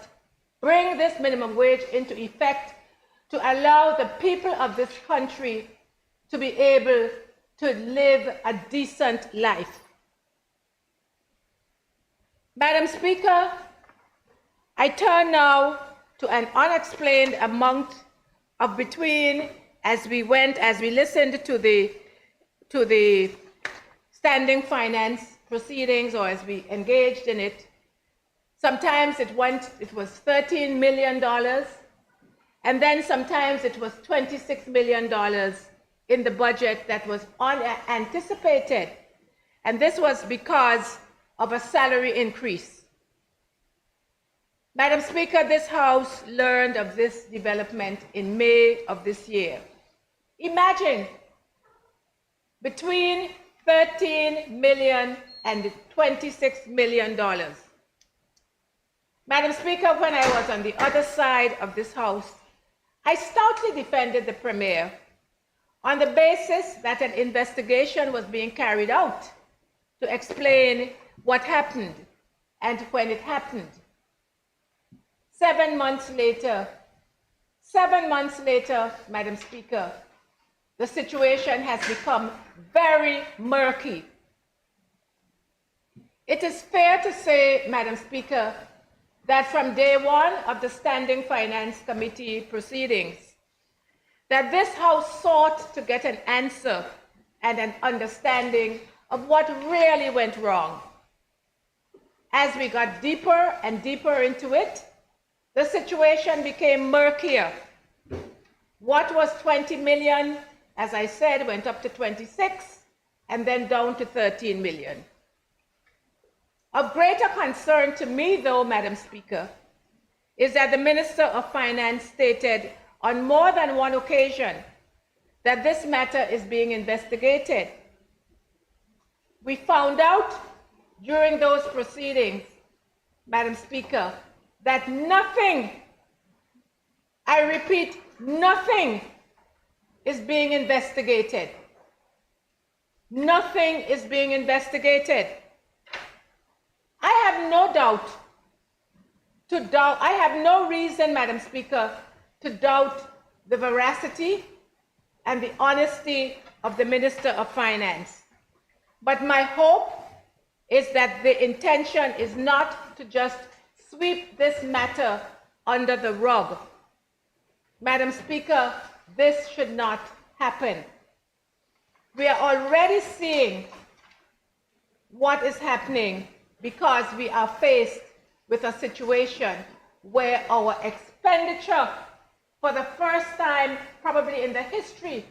bring this minimum wage into effect to allow the people of this country to be able to live a decent life. Madam Speaker, I turn now to an unexplained amount of between as we listened to the standing finance proceedings, or as we engaged in it. Sometimes it was $13 million, and then sometimes it was $26 million in the budget that was unanticipated. And this was because of a salary increase. Madam Speaker, this House learned of this development in May of this year. Imagine between $13 million and $26 million. Madam Speaker, when I was on the other side of this House, I stoutly defended the Premier on the basis that an investigation was being carried out to explain what happened and when it happened. 7 months later, Madam Speaker, the situation has become very murky. It is fair to say, Madam Speaker, that from day one of the Standing Finance Committee proceedings, that this House sought to get an answer and an understanding of what really went wrong. As we got deeper and deeper into it, the situation became murkier. What was 20 million, as I said, went up to 26 and then down to 13 million. Of greater concern to me, though, Madam Speaker, is that the Minister of Finance stated on more than one occasion that this matter is being investigated. We found out during those proceedings, Madam Speaker, that nothing, I repeat, nothing is being investigated. Nothing is being investigated. I have no reason, Madam Speaker, to doubt the veracity and the honesty of the Minister of Finance. But my hope is that the intention is not to just sweep this matter under the rug. Madam Speaker, this should not happen. We are already seeing what is happening because we are faced with a situation where our expenditure, for the first time probably in the history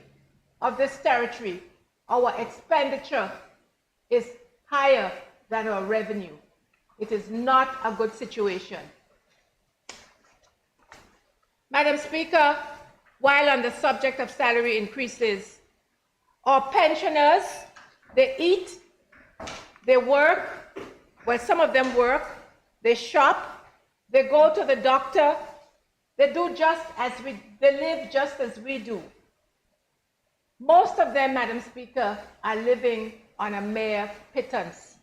of this territory, our expenditure is higher than our revenue. It is not a good situation. Madam Speaker, while on the subject of salary increases, our pensioners, they eat, they work, well, some of them work, they shop, they go to the doctor, they live just as we do. Most of them, Madam Speaker, are living on a mere pittance.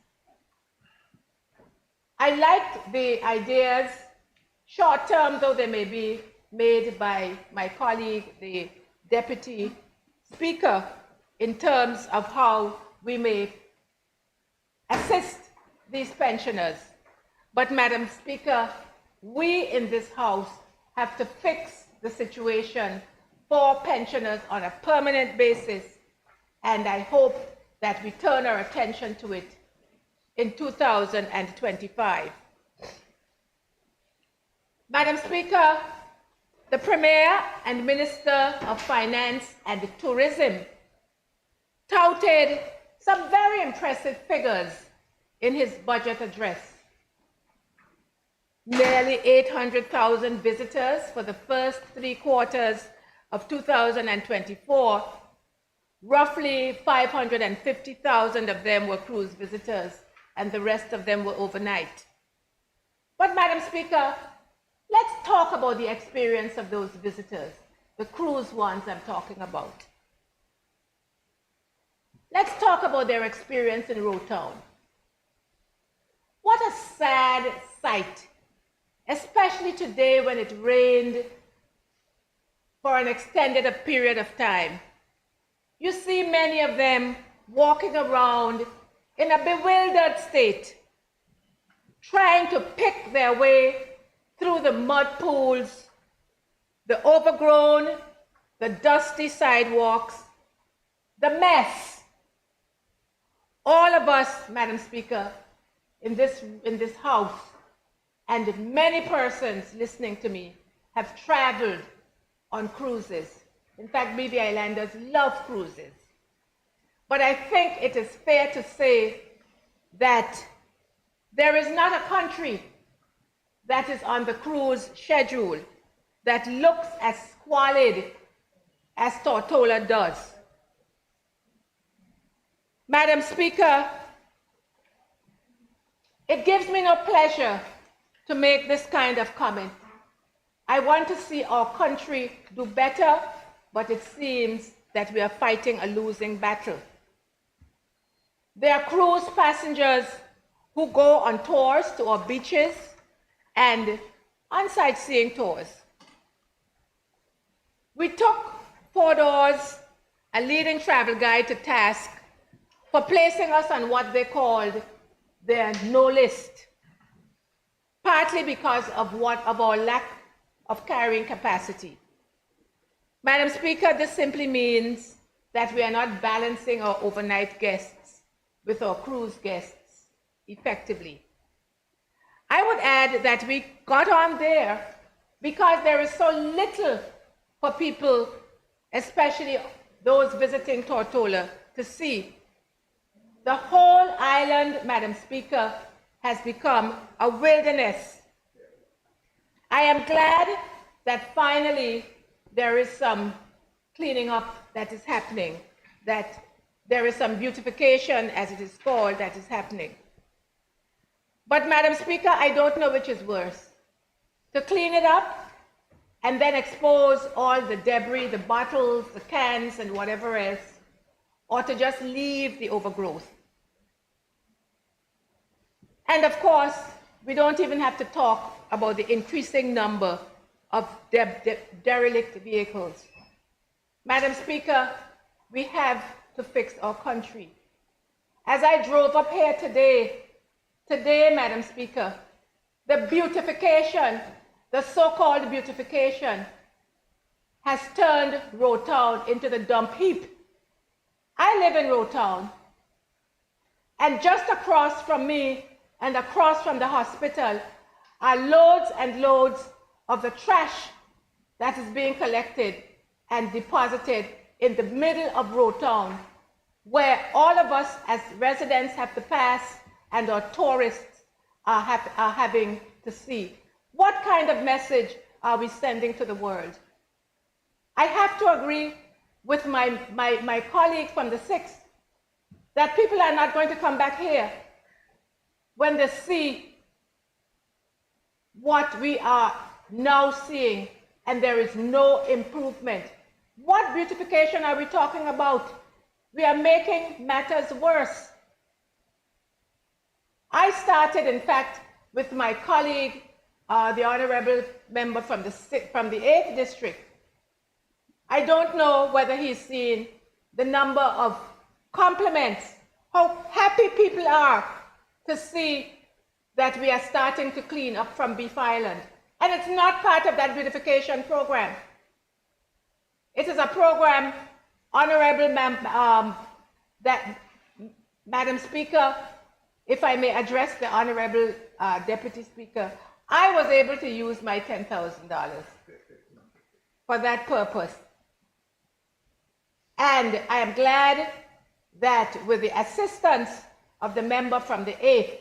I like the ideas, short-term though they may be, made by my colleague, the Deputy Speaker, in terms of how we may assist these pensioners. But, Madam Speaker, we in this House have to fix the situation for pensioners on a permanent basis, and I hope that we turn our attention to it in 2025. Madam Speaker, the Premier and Minister of Finance and Tourism touted some very impressive figures in his budget address. Nearly 800,000 visitors for the first 3 quarters of 2024. Roughly 550,000 of them were cruise visitors, and the rest of them were overnight. But, Madam Speaker, Let's talk about the experience of those visitors, the cruise ones I'm talking about. Let's talk about their experience in Rowtown. What a sad sight, especially today when it rained for an extended period of time. You see many of them walking around in a bewildered state, trying to pick their way through the mud pools, the overgrown, the dusty sidewalks, the mess. All of us, Madam Speaker, in this house, and many persons listening to me have traveled on cruises. In fact, BB Islanders love cruises. But I think it is fair to say that there is not a country that is on the cruise schedule that looks as squalid as Tortola does. Madam Speaker, it gives me no pleasure to make this kind of comment. I want to see our country do better, but it seems that we are fighting a losing battle. There are cruise passengers who go on tours to our beaches and on sightseeing tours. We took 4 Doors, a leading travel guide, to task for placing us on what they called their no list, partly because of our lack of carrying capacity. Madam Speaker, this simply means that we are not balancing our overnight guests with our cruise guests effectively. I would add that we got on there because there is so little for people, especially those visiting Tortola, to see. The whole island, Madam Speaker, has become a wilderness. I am glad that finally there is some cleaning up that is happening, that there is some beautification, as it is called, that is happening. But Madam Speaker, I don't know which is worse, to clean it up and then expose all the debris, the bottles, the cans, and whatever else, or to just leave the overgrowth. And of course, we don't even have to talk about the increasing number of derelict vehicles. Madam Speaker, we have to fix our country. As I drove up here today, Madam Speaker, the beautification, the so-called beautification, has turned Rowtown into the dump heap. I live in Rowtown, and just across from me and across from the hospital are loads and loads of the trash that is being collected and deposited in the middle of Rowtown, where all of us as residents have to pass and our tourists are having to see. What kind of message are we sending to the world? I have to agree with my colleague from the 6th that people are not going to come back here when they see what we are now seeing and there is no improvement. What beautification are we talking about? We are making matters worse. I started, in fact, with my colleague, the honorable member from the 8th district. I don't know whether he's seen the number of compliments, how happy people are to see that we are starting to clean up from Beef Island. And it's not part of that beautification program. It is a program, Madam Speaker, if I may address the Honorable Deputy Speaker, I was able to use my $10,000 for that purpose. And I am glad that with the assistance of the member from the 8th,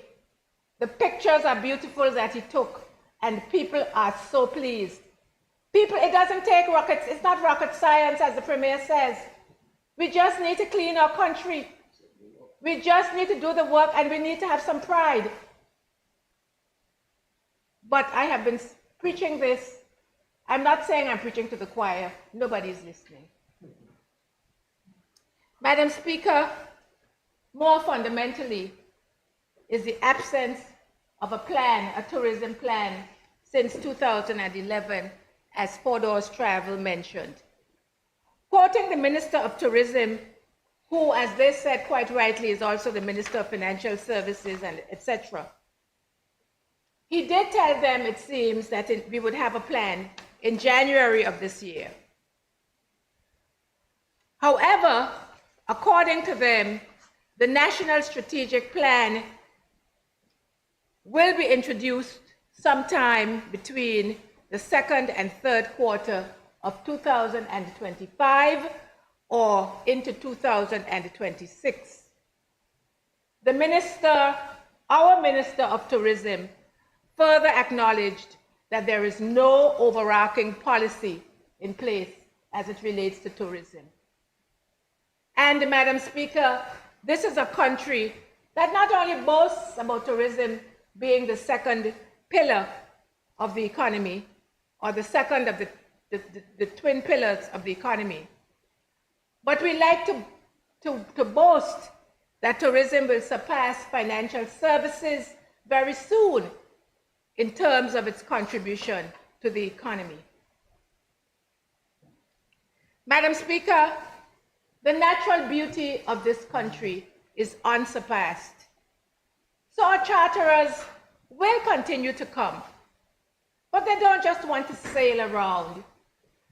the pictures are beautiful that he took, and people are so pleased. People, it doesn't take rockets, it's not rocket science, as the Premier says. We just need to clean our country. We just need to do the work, and we need to have some pride. But I have been preaching this, I'm not saying I'm preaching to the choir. Nobody's listening. Madam Speaker, more fundamentally is the absence of a plan, a tourism plan, since 2011, as Fordor's Travel mentioned. Quoting the Minister of Tourism, who, as they said quite rightly, is also the Minister of Financial Services, and etc. He did tell them, it seems, that we would have a plan in January of this year. However, according to them, the National Strategic Plan will be introduced sometime between the second and third quarter of 2025 or into 2026. The minister, our Minister of Tourism, further acknowledged that there is no overarching policy in place as it relates to tourism. And Madam Speaker, this is a country that not only boasts about tourism being the second pillar of the economy, or the second of the twin pillars of the economy, but we like to boast that tourism will surpass financial services very soon in terms of its contribution to the economy. Madam Speaker, the natural beauty of this country is unsurpassed. So our charterers will continue to come, but they don't just want to sail around.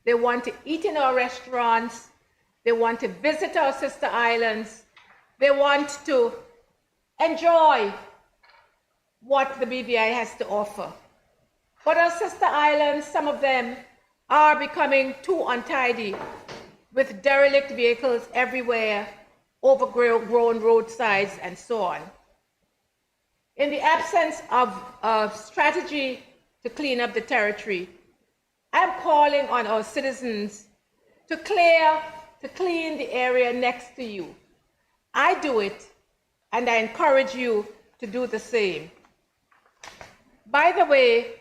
They want to eat in our restaurants. They want to visit our sister islands. They want to enjoy what the BVI has to offer. But our sister islands, some of them are becoming too untidy, with derelict vehicles everywhere, overgrown roadsides, and so on. In the absence of a strategy to clean up the territory, I'm calling on our citizens to clean the area next to you. I do it, and I encourage you to do the same. By the way,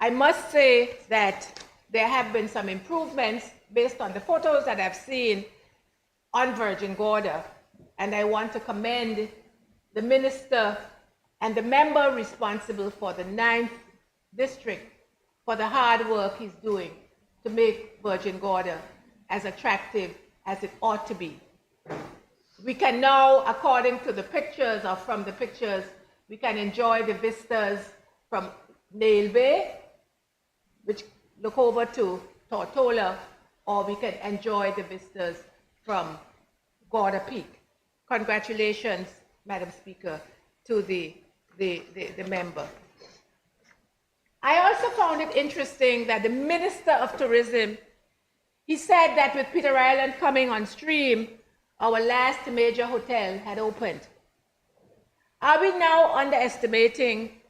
I must say that there have been some improvements based on the photos that I've seen on Virgin Gorda, and I want to commend the minister and the member responsible for the 9th district for the hard work he's doing to make Virgin Gorda as attractive as it ought to be. We can now, according to the pictures, or from the pictures, we can enjoy the vistas from Nail Bay, which look over to Tortola, or we can enjoy the vistas from Gorda Peak. Congratulations, Madam Speaker, to the member. I also found it interesting that the Minister of Tourism, he said that with Peter Island coming on stream, our last major hotel had opened. Are we now underestimating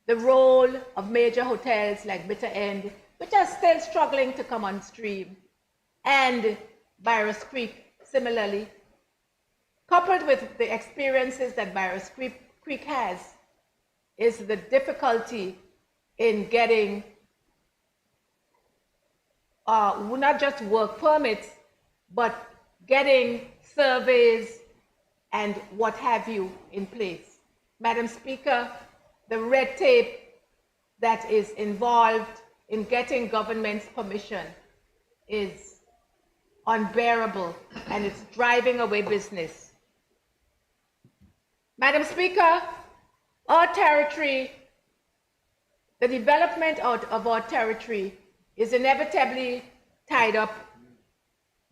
the role of major hotels like Bitter End, which are still struggling to come on stream, and Byros Creek similarly, coupled with the experiences that Byros Creek has, is the difficulty in getting not just work permits, but getting surveys and what have you in place. Madam Speaker, the red tape that is involved in getting government's permission is unbearable, and it's driving away business. Madam Speaker, our territory, the development of our territory is inevitably tied up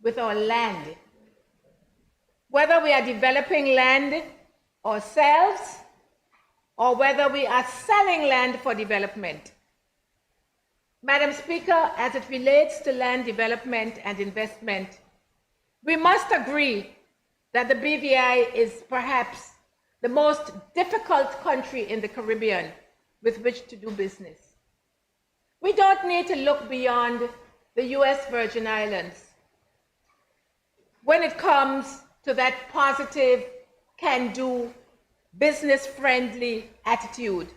with our land. Whether we are developing land ourselves or whether we are selling land for development. Madam Speaker, as it relates to land development and investment, we must agree that the BVI is perhaps the most difficult country in the Caribbean with which to do business. We don't need to look beyond the US Virgin Islands when it comes to that positive, can-do, business-friendly attitude.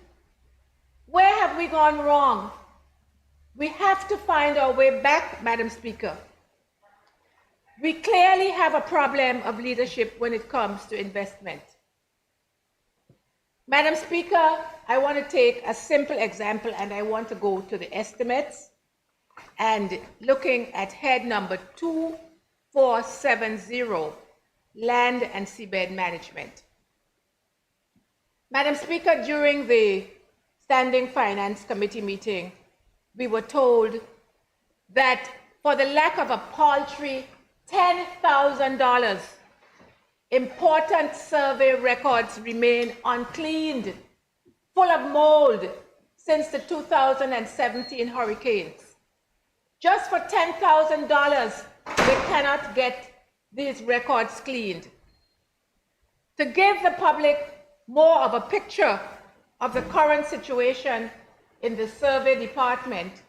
Where have we gone wrong? We have to find our way back, Madam Speaker. We clearly have a problem of leadership when it comes to investment. Madam Speaker, I want to take a simple example and I want to go to the estimates and looking at head number 2470, Land and Seabed Management. Madam Speaker, during the Standing Finance Committee meeting, we were told that for the lack of a paltry $10,000, important survey records remain uncleaned, full of mold since the 2017 hurricanes. Just for $10,000, they cannot get these records cleaned. To give the public more of a picture of the current situation in the survey department,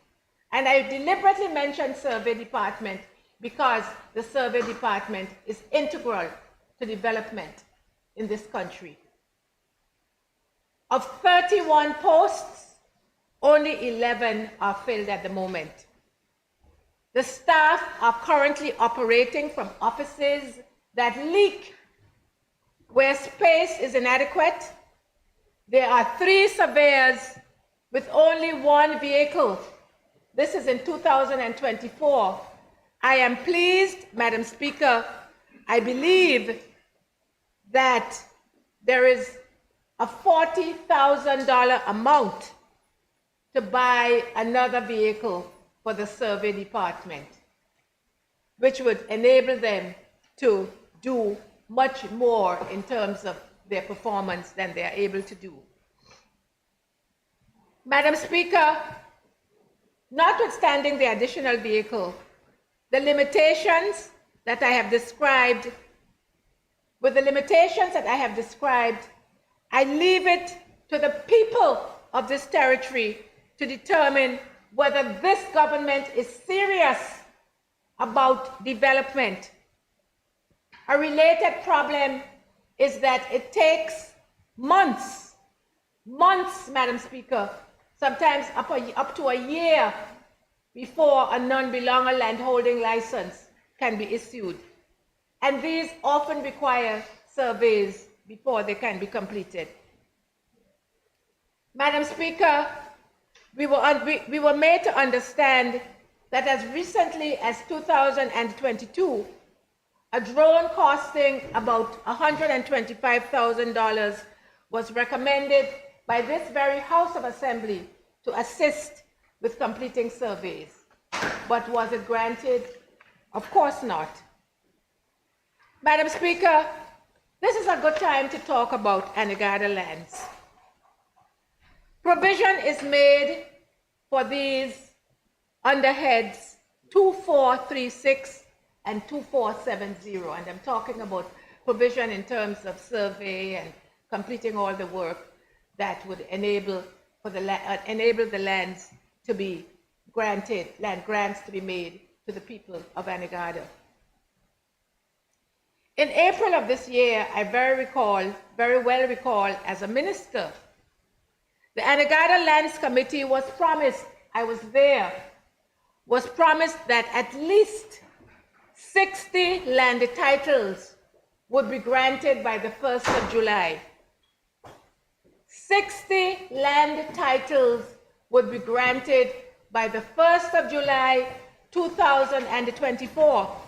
and I deliberately mentioned survey department because the survey department is integral to development in this country. Of 31 posts, only 11 are filled at the moment. The staff are currently operating from offices that leak, where space is inadequate. There are 3 surveyors with only 1 vehicle. This is in 2024. I am pleased, Madam Speaker, I believe that there is a $40,000 amount to buy another vehicle for the survey department, which would enable them to do much more in terms of their performance than they are able to do. Madam Speaker, notwithstanding the additional vehicle, the limitations that I have described, I leave it to the people of this territory to determine whether this government is serious about development. A related problem is that it takes months, Madam Speaker, sometimes up to a year before a non-belonger landholding license can be issued. And these often require surveys before they can be completed. Madam Speaker, we were made to understand that as recently as 2022, a drone costing about $125,000 was recommended by this very House of Assembly to assist with completing surveys. But was it granted? Of course not. Madam Speaker, this is a good time to talk about Anegada lands. Provision is made for these under heads 2436 and 2470, and I'm talking about provision in terms of survey and completing all the work that would enable the lands to be granted, land grants to be made to the people of Anegada. In April of this year, I very well recall, as a minister, the Anegada Lands Committee was promised, I was there, was promised that at least 60 land titles would be granted by the 1st of July. 60 land titles would be granted by the 1st of July, 2024.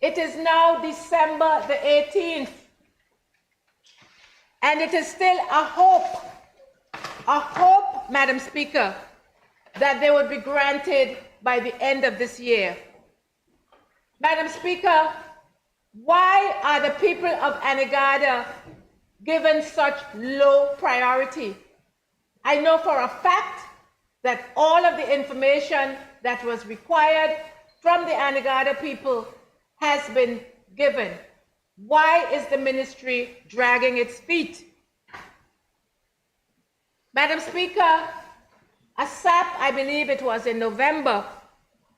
It is now December the 18th, and it is still a hope, Madam Speaker, that they would be granted by the end of this year. Madam Speaker, why are the people of Anegada given such low priority? I know for a fact that all of the information that was required from the Anegada people has been given. Why is the ministry dragging its feet? Madam Speaker, a SAP, I believe it was in November,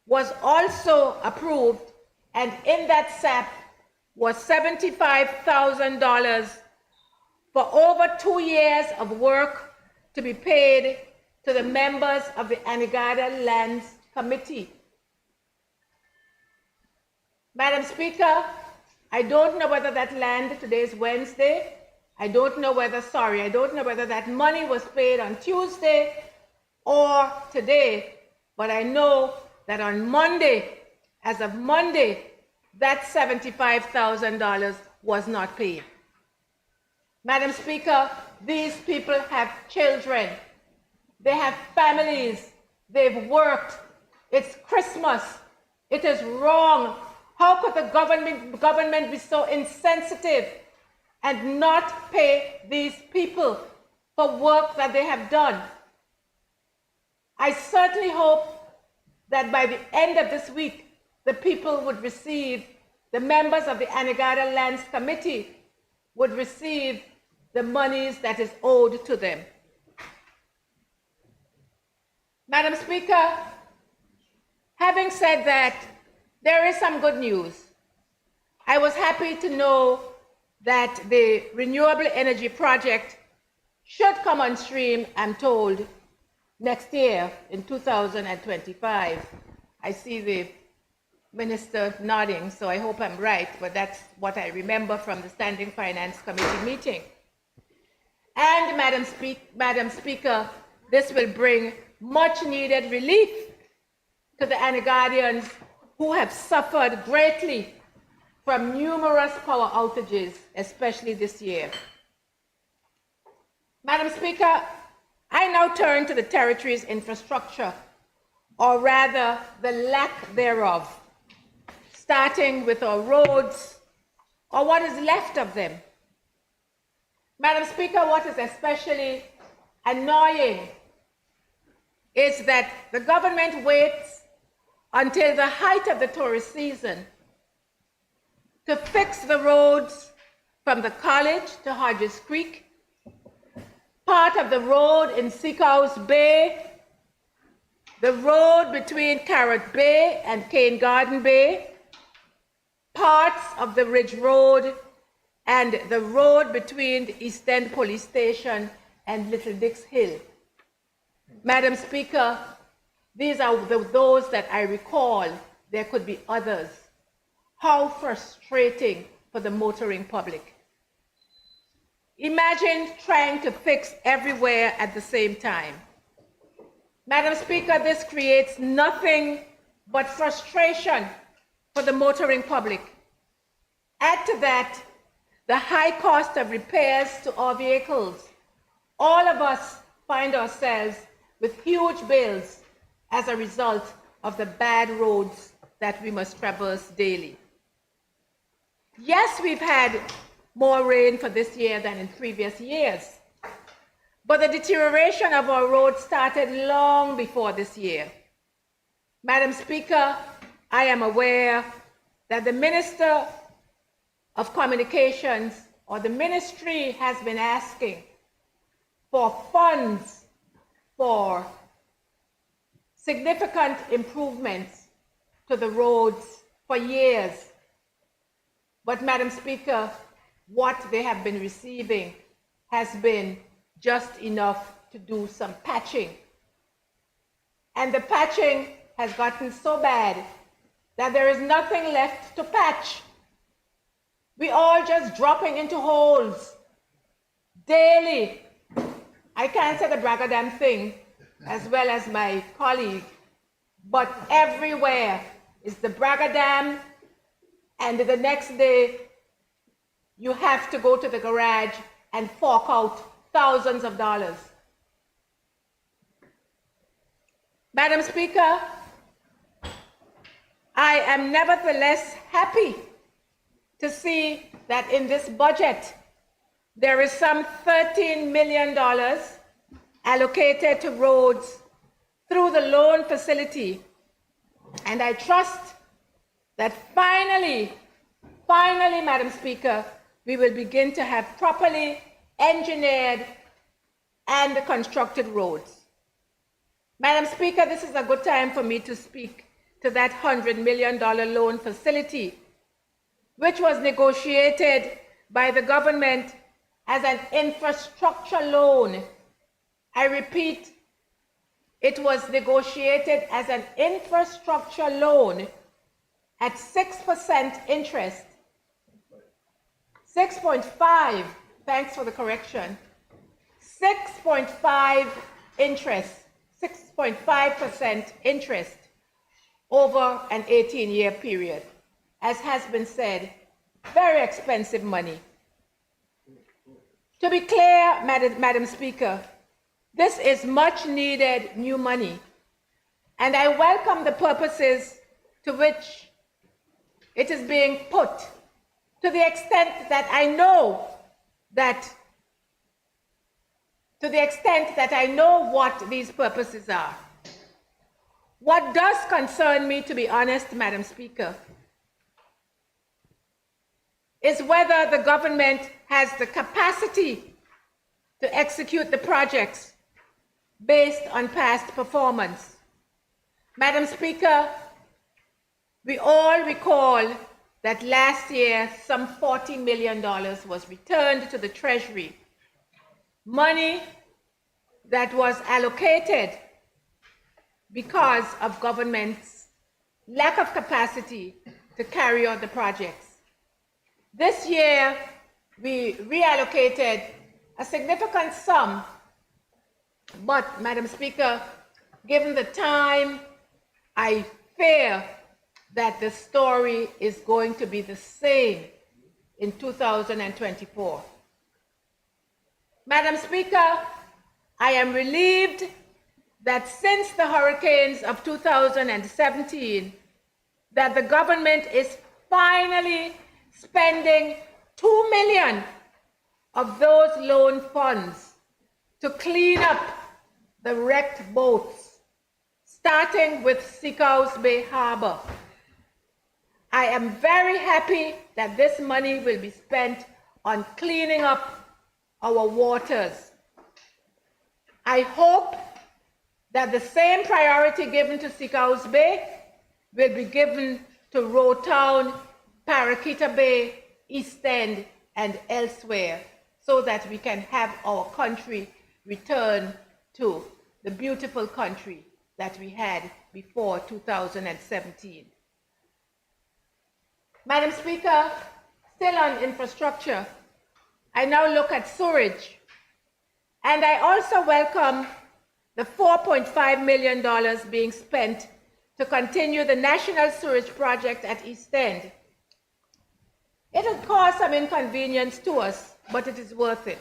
was also approved, and in that SAP was $75,000 for over 2 years of work to be paid to the members of the Anegada Lands Committee. Madam Speaker, I don't know whether that land, today is Wednesday, I don't know whether that money was paid on Tuesday or today, but I know that on Monday, as of Monday, that $75,000 was not paid. Madam Speaker, these people have children, they have families, they've worked, it's Christmas, it is wrong. How could the government be so insensitive and not pay these people for work that they have done? I certainly hope that by the end of this week, the people would receive, the members of the Anegada Lands Committee would receive the monies that is owed to them. Madam Speaker, having said that, there is some good news. I was happy to know that the renewable energy project should come on stream, I'm told, next year in 2025. I see the minister nodding, so I hope I'm right, but that's what I remember from the Standing Finance Committee meeting. And Madam Speaker, this will bring much needed relief to the Anegadians who have suffered greatly from numerous power outages, especially this year. Madam Speaker, I now turn to the territory's infrastructure, or rather the lack thereof, starting with our roads, or what is left of them. Madam Speaker, what is especially annoying is that the government waits until the height of the tourist season to fix the roads from the college to Hodges Creek, part of the road in Seacoast Bay, the road between Carrot Bay and Cane Garden Bay, parts of the Ridge Road, and the road between the East End Police Station and Little Dix Hill. Madam Speaker, these are those that I recall. There could be others. How frustrating for the motoring public. Imagine trying to fix everywhere at the same time. Madam Speaker, this creates nothing but frustration for the motoring public. Add to that the high cost of repairs to our vehicles. All of us find ourselves with huge bills as a result of the bad roads that we must traverse daily. Yes, we've had more rain for this year than in previous years, but the deterioration of our roads started long before this year. Madam Speaker, I am aware that the Minister of Communications, or the ministry, has been asking for funds for significant improvements to the roads for years. But Madam Speaker, what they have been receiving has been just enough to do some patching. And the patching has gotten so bad that there is nothing left to patch. We all just dropping into holes daily. I can't say the braggadam thing as well as my colleague, but everywhere is the braggadam, and the next day you have to go to the garage and fork out thousands of dollars. Madam Speaker, I am nevertheless happy to see that in this budget there is some $13 million allocated to roads through the loan facility. And I trust that finally, Madam Speaker, we will begin to have properly engineered and constructed roads. Madam Speaker, this is a good time for me to speak to that $100 million loan facility, which was negotiated by the government as an infrastructure loan I repeat, it was negotiated as an infrastructure loan at 6% interest. 6.5, thanks for the correction. 6.5 interest, 6.5% interest over an 18-year period. As has been said, very expensive money. To be clear, Madam Speaker, this is much needed new money, and I welcome the purposes to which it is being put, to the extent that I know what these purposes are. What does concern me, to be honest, Madam Speaker, is whether the government has the capacity to execute the projects based on past performance. Madam Speaker, we all recall that last year some $40 million was returned to the Treasury, money that was allocated because of government's lack of capacity to carry out the projects. This year, we reallocated a significant sum, but, Madam Speaker, given the time, I fear that the story is going to be the same in 2024. Madam Speaker, I am relieved that since the hurricanes of 2017, that the government is finally spending $2 million of those loan funds to clean up the wrecked boats, starting with Seacoast Bay Harbor. I am very happy that this money will be spent on cleaning up our waters. I hope that the same priority given to Seacoast Bay will be given to Road Town, Paraquita Bay, East End, and elsewhere, so that we can have our country return to the beautiful country that we had before 2017. Madam Speaker, still on infrastructure, I now look at sewage, and I also welcome the $4.5 million being spent to continue the National Sewage Project at East End. It will cause some inconvenience to us, but it is worth it.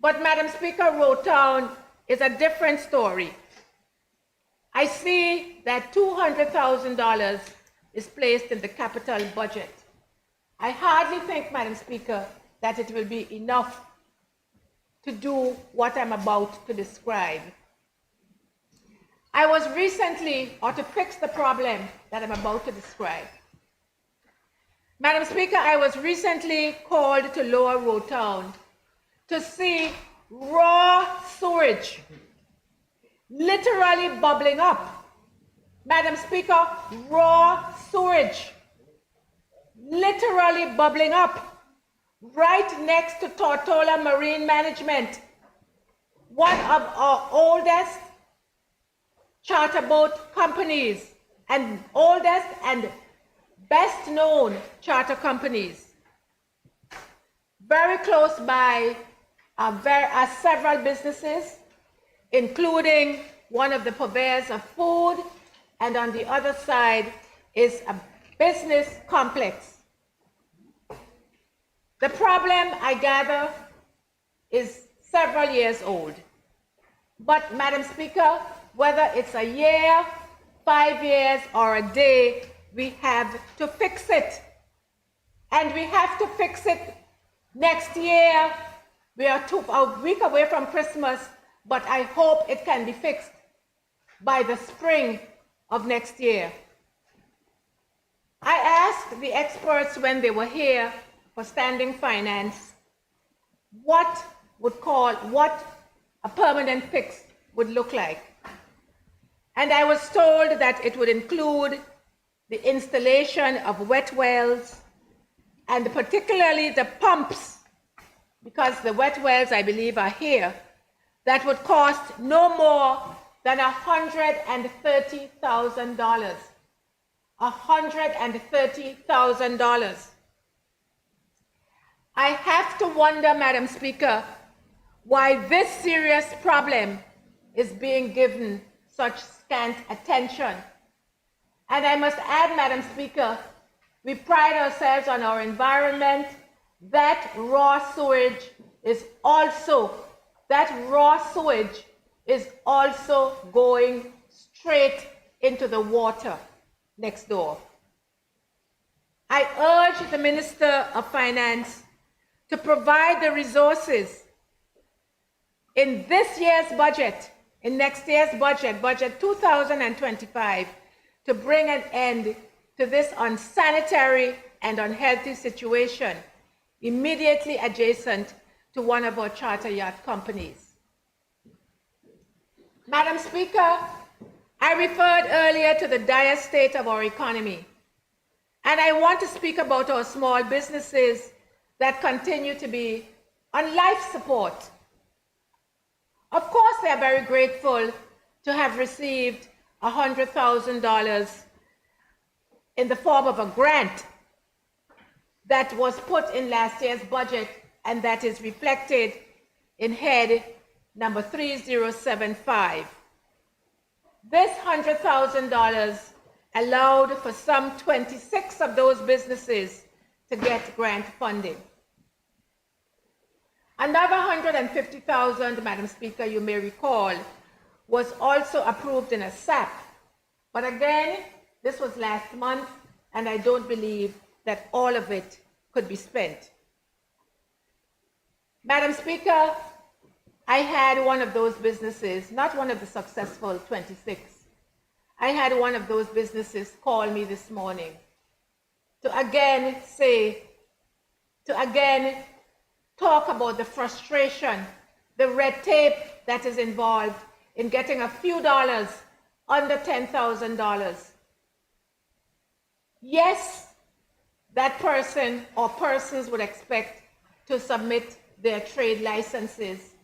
But, Madam Speaker, Road Town is a different story. I see that $200,000 is placed in the capital budget. I hardly think, Madam Speaker, that it will be enough to do what I'm about to describe. I was recently, or to fix the problem that I'm about to describe. Madam Speaker, I was recently called to Lower Road Town to see raw sewage literally bubbling up. Madam Speaker, raw sewage literally bubbling up right next to Tortola Marine Management, one of our oldest charter boat companies and oldest and best known charter companies. Very close by are several businesses, including one of the purveyors of food, and on the other side is a business complex. The problem, I gather, is several years old. But, Madam Speaker, whether it's a year, 5 years, or a day, we have to fix it. And we have to fix it next year. We are a week away from Christmas, but I hope it can be fixed by the spring of next year. I asked the experts when they were here for standing finance what a permanent fix would look like. And I was told that it would include the installation of wet wells, and particularly the pumps, because the wet wells, I believe, are here, that would cost no more than $130,000. $130,000. I have to wonder, Madam Speaker, why this serious problem is being given such scant attention. And I must add, Madam Speaker, we pride ourselves on our environment. That raw sewage is also going straight into the water next door. I urge the Minister of Finance to provide the resources in this year's budget, in next year's budget, budget 2025, to bring an end to this unsanitary and unhealthy situation immediately adjacent to one of our charter yacht companies. Madam Speaker, I referred earlier to the dire state of our economy, and I want to speak about our small businesses that continue to be on life support. Of course, they are very grateful to have received $100,000 in the form of a grant that was put in last year's budget, and that is reflected in head number 3075. This $100,000 allowed for some 26 of those businesses to get grant funding. Another $150,000, Madam Speaker, you may recall, was also approved in a SAP. But again, this was last month, and I don't believe that all of it could be spent. Madam Speaker, I had one of those businesses, not one of the successful 26. I had one of those businesses call me this morning to again talk about the frustration, the red tape that is involved in getting a few dollars under $10,000. Yes, that person or persons would expect to submit their trade licenses,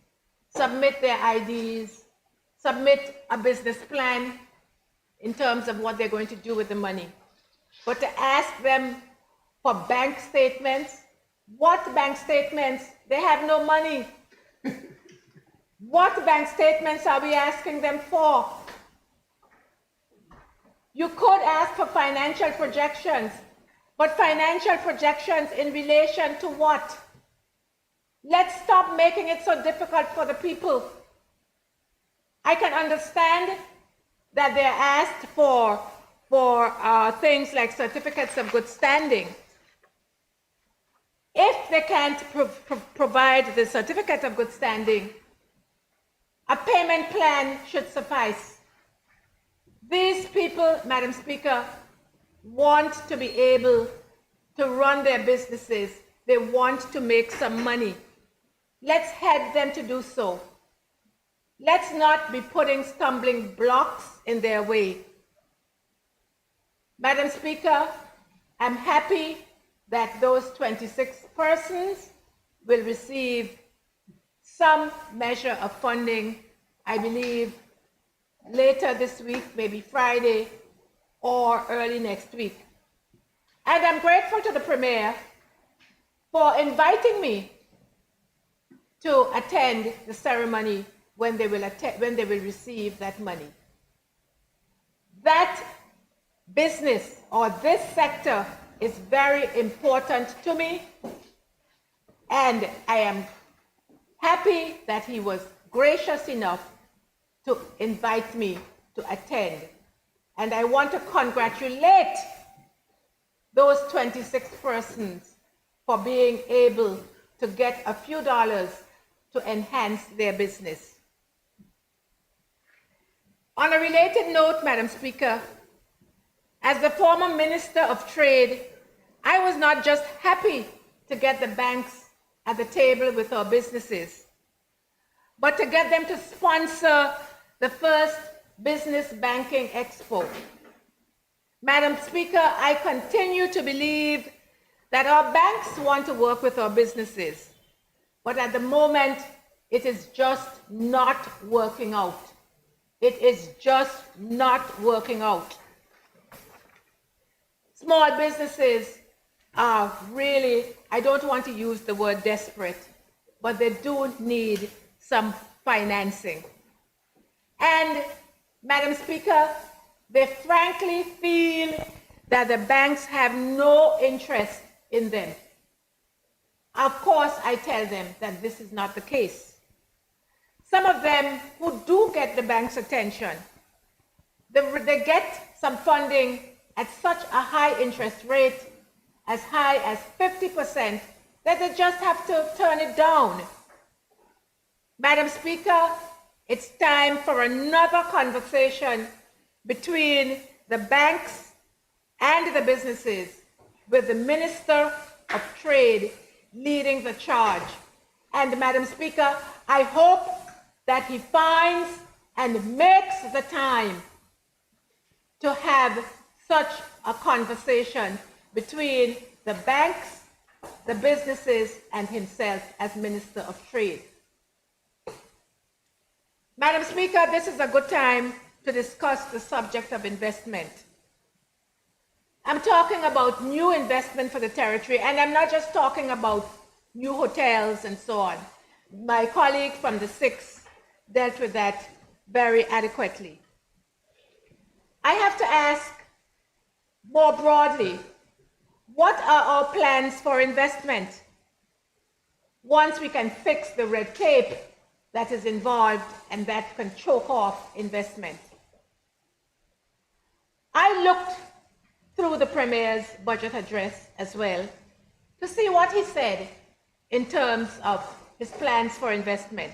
submit their IDs, submit a business plan in terms of what they're going to do with the money. But to ask them for bank statements, what bank statements? They have no money. What bank statements are we asking them for? You could ask for financial projections, but financial projections in relation to what? Let's stop making it so difficult for the people. I can understand that they're asked for things like certificates of good standing. If they can't provide the certificate of good standing, a payment plan should suffice. These people, Madam Speaker, want to be able to run their businesses. They want to make some money. Let's help them to do so. Let's not be putting stumbling blocks in their way. Madam Speaker, I'm happy that those 26 persons will receive some measure of funding, I believe, later this week, maybe Friday or early next week. And I'm grateful to the Premier for inviting me to attend the ceremony when they will receive that money. That business or this sector is very important to me, and I am happy that he was gracious enough to invite me to attend. And I want to congratulate those 26 persons for being able to get a few dollars to enhance their business. On a related note, Madam Speaker, as the former Minister of Trade, I was not just happy to get the banks at the table with our businesses, but to get them to sponsor the first Business Banking Expo. Madam Speaker, I continue to believe that our banks want to work with our businesses, but at the moment, It is just not working out. It is just not working out. Small businesses are really, I don't want to use the word desperate, but they do need some financing. And, Madam Speaker, they frankly feel that the banks have no interest in them. Of course, I tell them that this is not the case. Some of them who do get the bank's attention, they get some funding at such a high interest rate, as high as 50%, that they just have to turn it down. Madam Speaker, it's time for another conversation between the banks and the businesses, with the Minister of Trade leading the charge. And Madam Speaker, I hope that he finds and makes the time to have such a conversation between the banks, the businesses, and himself as Minister of Trade. Madam Speaker, this is a good time to discuss the subject of investment. I'm talking about new investment for the territory, and I'm not just talking about new hotels and so on. My colleague from the 6th dealt with that very adequately. I have to ask more broadly, what are our plans for investment once we can fix the red tape that is involved and that can choke off investment? I looked through the Premier's budget address as well to see what he said in terms of his plans for investment.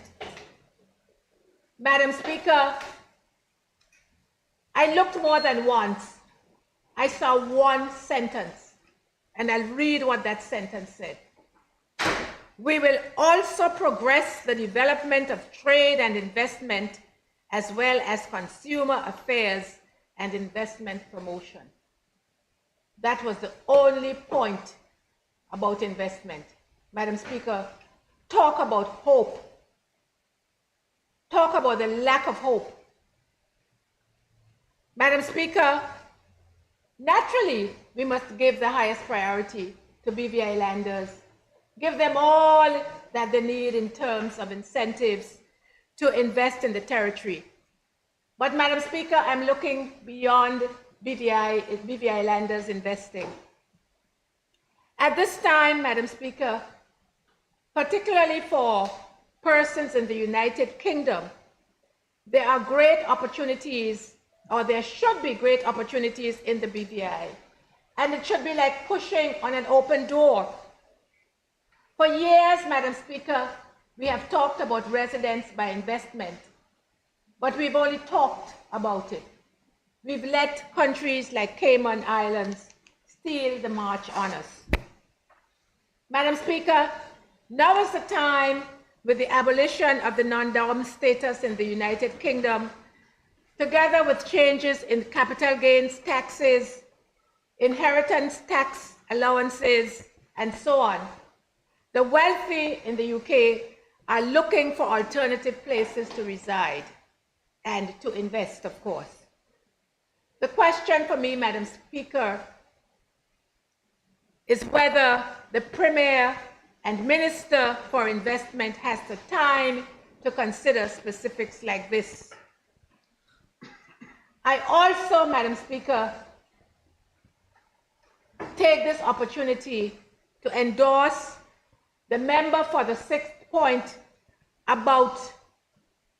Madam Speaker, I looked more than once. I saw one sentence, and I'll read what that sentence said. We will also progress the development of trade and investment, as well as consumer affairs and investment promotion. That was the only point about investment. Madam Speaker, talk about hope. Talk about the lack of hope. Madam Speaker, naturally, we must give the highest priority to BVI landers, give them all that they need in terms of incentives to invest in the territory. But Madam Speaker, I'm looking beyond BVI landers investing. At this time, Madam Speaker, particularly for persons in the United Kingdom, there are great opportunities, or there should be great opportunities in the BVI. And it should be like pushing on an open door. For years, Madam Speaker, we have talked about residence by investment, but we've only talked about it. We've let countries like Cayman Islands steal the march on us. Madam Speaker, now is the time, with the abolition of the non-dom status in the United Kingdom, together with changes in capital gains taxes, inheritance tax allowances, and so on, the wealthy in the UK are looking for alternative places to reside and to invest, of course. The question for me, Madam Speaker, is whether the Premier and Minister for Investment has the time to consider specifics like this. I also, Madam Speaker, take this opportunity to endorse the member for the 6th point about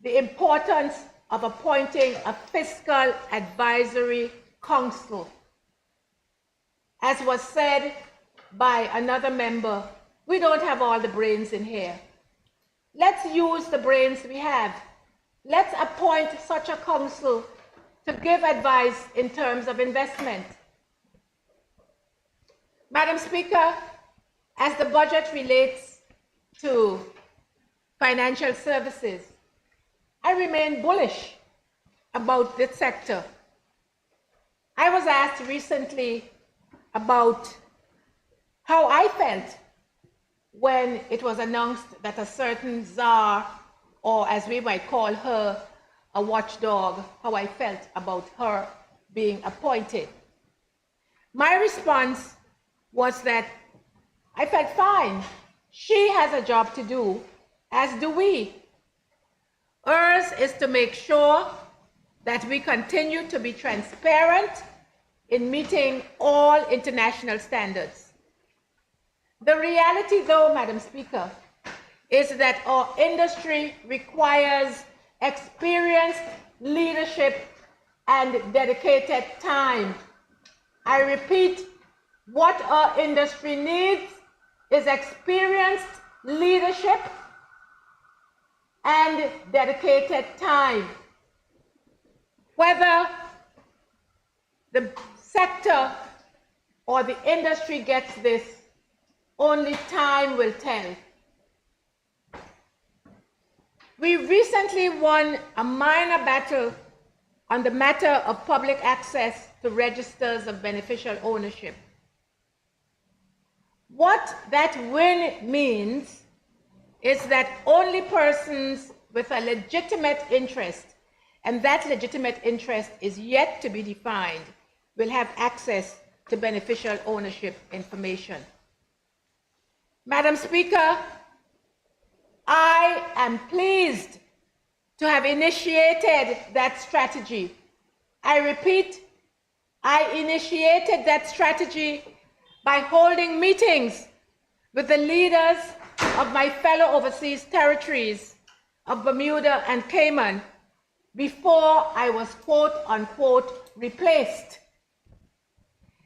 the importance of appointing a fiscal advisory council. As was said by another member, we don't have all the brains in here. Let's use the brains we have. Let's appoint such a council to give advice in terms of investment. Madam Speaker, as the budget relates to financial services, I remain bullish about this sector. I was asked recently about how I felt when it was announced that a certain czar or as we might call her, a watchdog, how I felt about her being appointed. My response was that I felt fine. She has a job to do, as do we. Hers is to make sure that we continue to be transparent in meeting all international standards. The reality, though, Madam Speaker, is that our industry requires experienced leadership and dedicated time. I repeat, what our industry needs is experienced leadership and dedicated time. Whether the sector or the industry gets this, only time will tell. We recently won a minor battle on the matter of public access to registers of beneficial ownership. What that win means is that only persons with a legitimate interest, and that legitimate interest is yet to be defined, will have access to beneficial ownership information. Madam Speaker, I am pleased to have initiated that strategy. I repeat, I initiated that strategy by holding meetings with the leaders of my fellow overseas territories of Bermuda and Cayman before I was quote unquote replaced,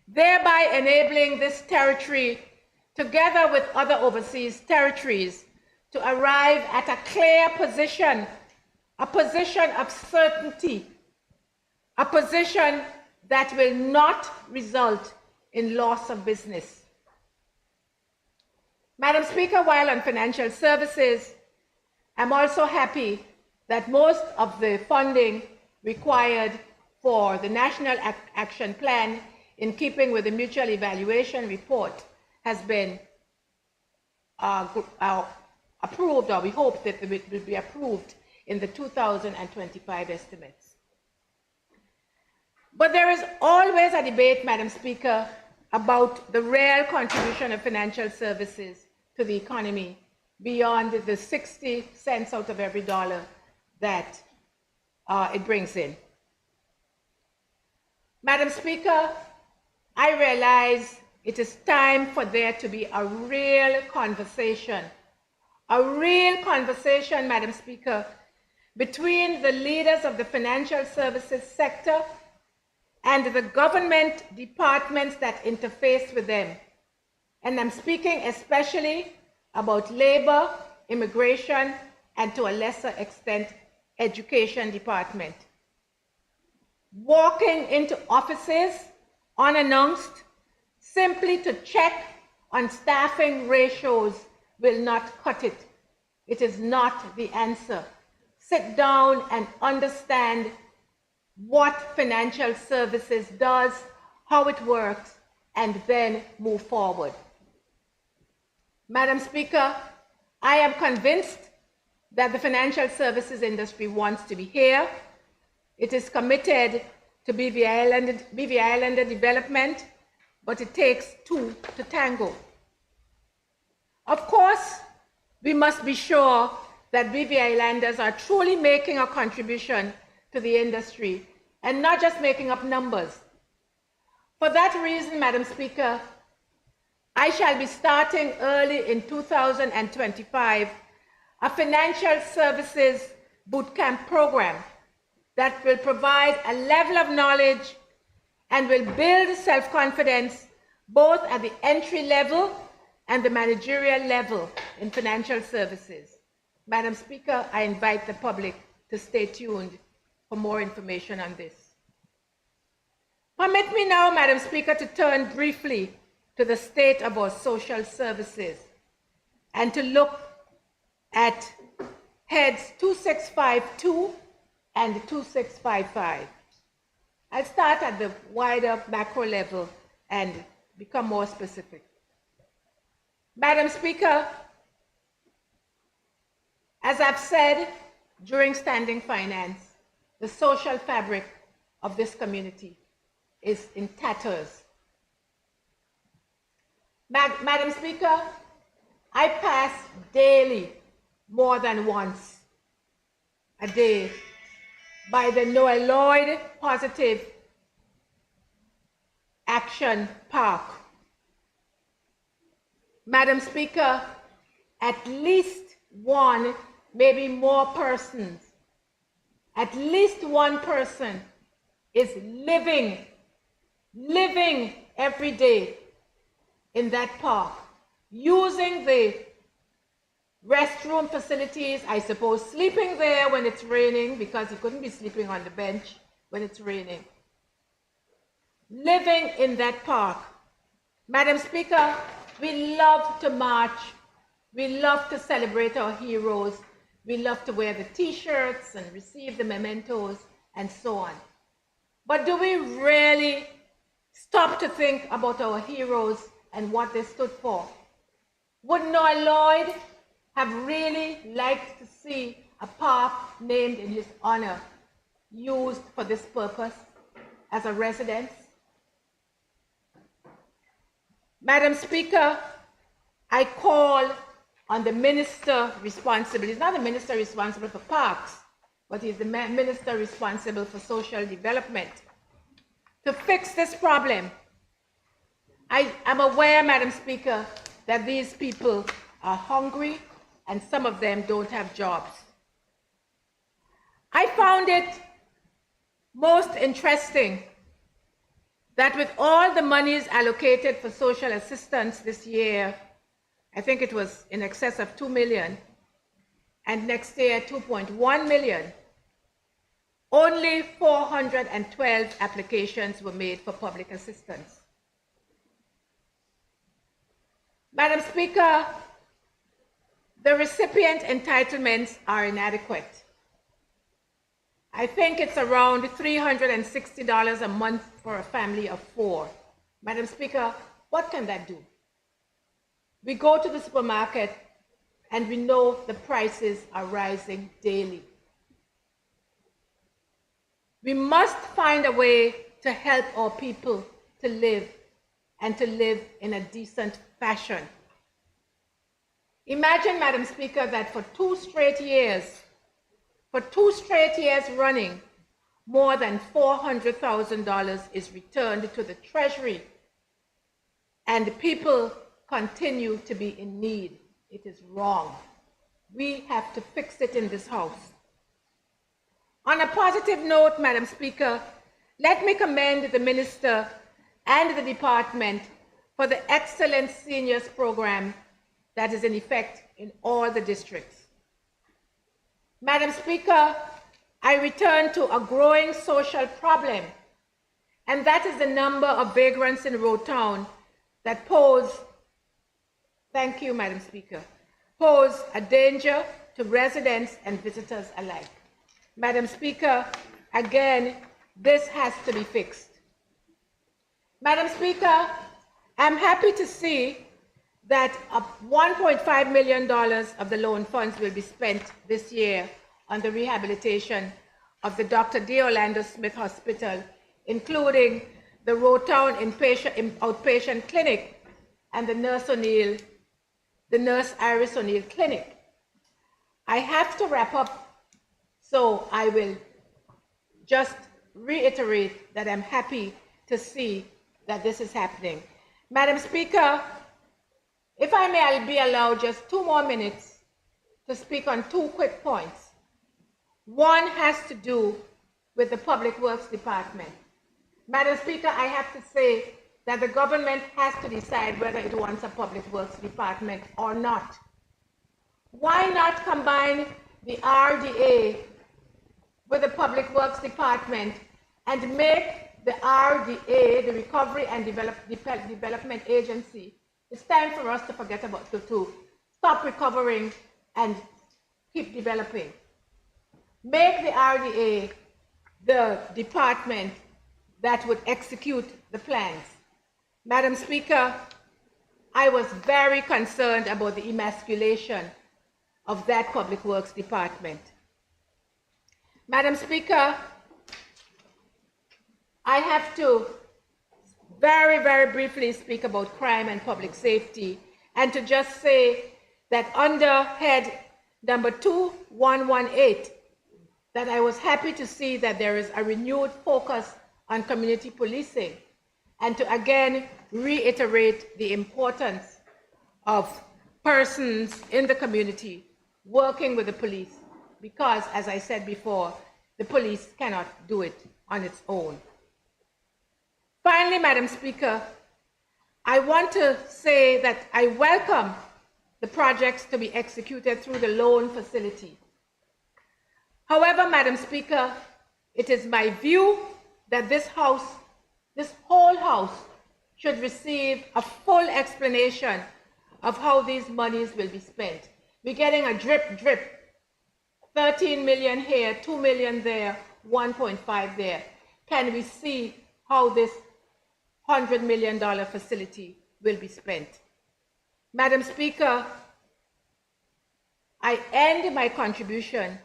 thereby enabling this territory, together with other overseas territories, to arrive at a clear position, a position of certainty, a position that will not result in loss of business. Madam Speaker, while on financial services, I'm also happy that most of the funding required for the National Action Plan, in keeping with the mutual evaluation report, has been approved, or we hope that it will be approved in the 2025 estimates. But there is always a debate, Madam Speaker, about the real contribution of financial services to the economy beyond the 60 cents out of every dollar that it brings in. Madam Speaker, I realize it is time for there to be a real conversation, Madam Speaker, between the leaders of the financial services sector and the government departments that interface with them. And I'm speaking especially about labor, immigration, and to a lesser extent, education department. Walking into offices unannounced simply to check on staffing ratios will not cut it. It is not the answer. Sit down and understand what financial services does, how it works, and then move forward. Madam Speaker, I am convinced that the financial services industry wants to be here. It is committed to BVI Islander development, but it takes two to tango. Of course, we must be sure that BVI Islanders are truly making a contribution to the industry and not just making up numbers. For that reason, Madam Speaker, I shall be starting early in 2025 a financial services bootcamp program that will provide a level of knowledge and will build self-confidence both at the entry level and the managerial level in financial services. Madam Speaker, I invite the public to stay tuned for more information on this. Permit me now, Madam Speaker, to turn briefly to the state of our social services and to look at heads 2652 and 2655. I'll start at the wider macro level and become more specific. Madam Speaker, as I've said, during standing finance, the social fabric of this community is in tatters. Madam Speaker, I pass daily, more than once a day, by the Noah Lloyd Positive Action Park. Madam Speaker, at least one, maybe more persons, at least one person is living every day in that park, using the restroom facilities, I suppose sleeping there when it's raining, because you couldn't be sleeping on the bench when it's raining. Living in that park. Madam Speaker, we love to march, we love to celebrate our heroes, we love to wear the t-shirts and receive the mementos and so on. But do we really stop to think about our heroes and what they stood for? Would Noah Lloyd have really liked to see a park named in his honor used for this purpose as a residence? Madam Speaker, I call on the minister responsible. He's not the minister responsible for parks, but he's the minister responsible for social development, to fix this problem. I am aware, Madam Speaker, that these people are hungry and some of them don't have jobs. I found it most interesting that with all the monies allocated for social assistance this year, I think it was in excess of 2 million, and next year 2.1 million, only 412 applications were made for public assistance. Madam Speaker, the recipient entitlements are inadequate. I think it's around $360 a month for a family of 4. Madam Speaker, what can that do? We go to the supermarket and we know the prices are rising daily. We must find a way to help our people to live, and to live in a decent fashion. Imagine, Madam Speaker, that for 2 straight years running, more than $400,000 is returned to the Treasury, and people continue to be in need. It is wrong. We have to fix it in this House. On a positive note, Madam Speaker, let me commend the Minister and the Department for the excellent seniors program that is in effect in all the districts. Madam Speaker, I return to a growing social problem, and that is the number of vagrants in Road Town that pose, thank you, Madam Speaker, pose a danger to residents and visitors alike. Madam Speaker, again, this has to be fixed. Madam Speaker, I'm happy to see that $1.5 million of the loan funds will be spent this year on the rehabilitation of the Dr. D. Orlando Smith Hospital, including the Road Town outpatient clinic and the Nurse Iris O'Neill Clinic. I have to wrap up, so I will just reiterate that I'm happy to see that this is happening. Madam Speaker, if I may, I'll be allowed just 2 more minutes to speak on 2 quick points. One has to do with the Public Works Department. Madam Speaker, I have to say that the government has to decide whether it wants a Public Works Department or not. Why not combine the RDA with the Public Works Department and make the RDA, the Recovery and Development Agency? It's time for us to forget about to stop recovering and keep developing. Make the RDA the department that would execute the plans. Madam Speaker, I was very concerned about the emasculation of that Public Works Department. Madam Speaker, I have to very, very briefly speak about crime and public safety, and to just say that under head number 2118, that I was happy to see that there is a renewed focus on community policing, and to again reiterate the importance of persons in the community working with the police, because, as I said before, the police cannot do it on its own. Finally, Madam Speaker, I want to say that I welcome the projects to be executed through the loan facility. However, Madam Speaker, it is my view that this whole House, should receive a full explanation of how these monies will be spent. We're getting a drip, 13 million here, 2 million there, 1.5 there. Can we see how this $100 million facility will be spent? Madam Speaker, I end my contribution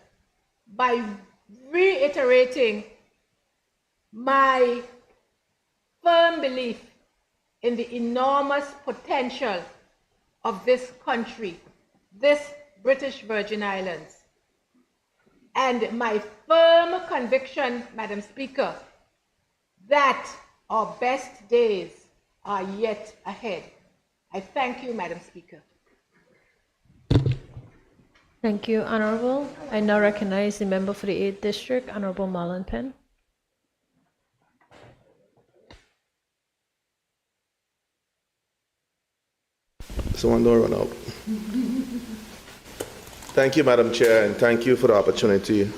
by reiterating my firm belief in the enormous potential of this country, this British Virgin Islands, and my firm conviction, Madam Speaker, that our best days are yet ahead. I thank you, Madam Speaker. Thank you, Honorable. I now recognize the member for the 8th District, Honorable Marlon Penn. Someone don't run out. Thank you, Madam Chair, and thank you for the opportunity.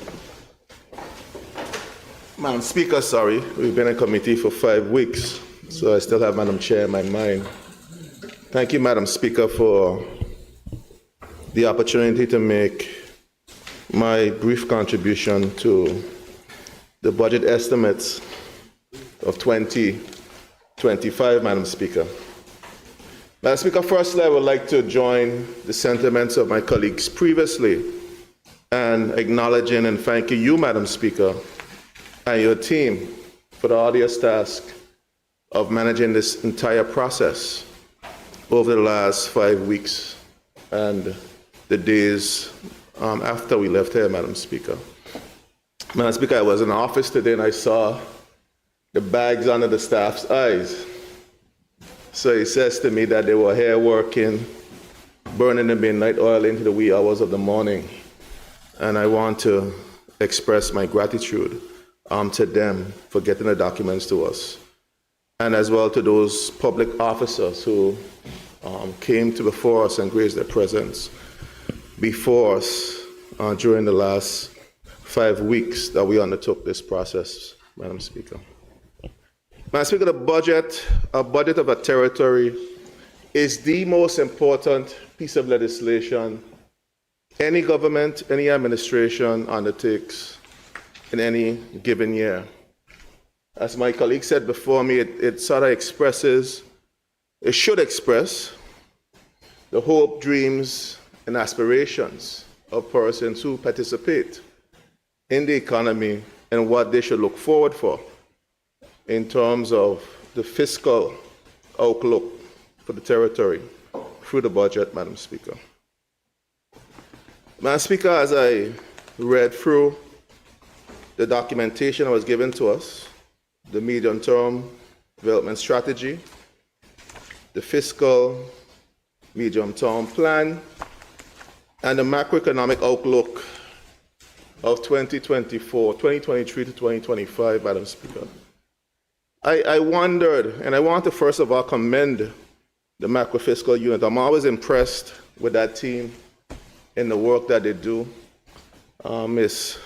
Madam Speaker, sorry, we've been in committee for 5 weeks, so I still have Madam Chair in my mind. Thank you, Madam Speaker, for the opportunity to make my brief contribution to the budget estimates of 2025, Madam Speaker. Madam Speaker, firstly, I would like to join the sentiments of my colleagues previously and acknowledging and thanking you, Madam Speaker, and your team for the arduous task of managing this entire process over the last 5 weeks and the days after we left here, Madam Speaker. Madam Speaker, I was in the office today and I saw the bags under the staff's eyes. So he says to me that they were here working, burning the midnight oil into the wee hours of the morning. And I want to express my gratitude to them for getting the documents to us. And as well to those public officers who came to before us and graced their presence before us during the last 5 weeks that we undertook this process, Madam Speaker. Madam Speaker, a budget of a territory is the most important piece of legislation any government, any administration undertakes in any given year. As my colleague said before me, it sort of expresses, it should express the hope, dreams, and aspirations of persons who participate in the economy and what they should look forward for in terms of the fiscal outlook for the territory through the budget, Madam Speaker. Madam Speaker, as I read through the documentation that was given to us, the medium-term development strategy, the fiscal medium-term plan, and the macroeconomic outlook of 2023 to 2025, Madam Speaker. I wondered, and I want to first of all commend the macro-fiscal unit. I'm always impressed with that team and the work that they do. Ms.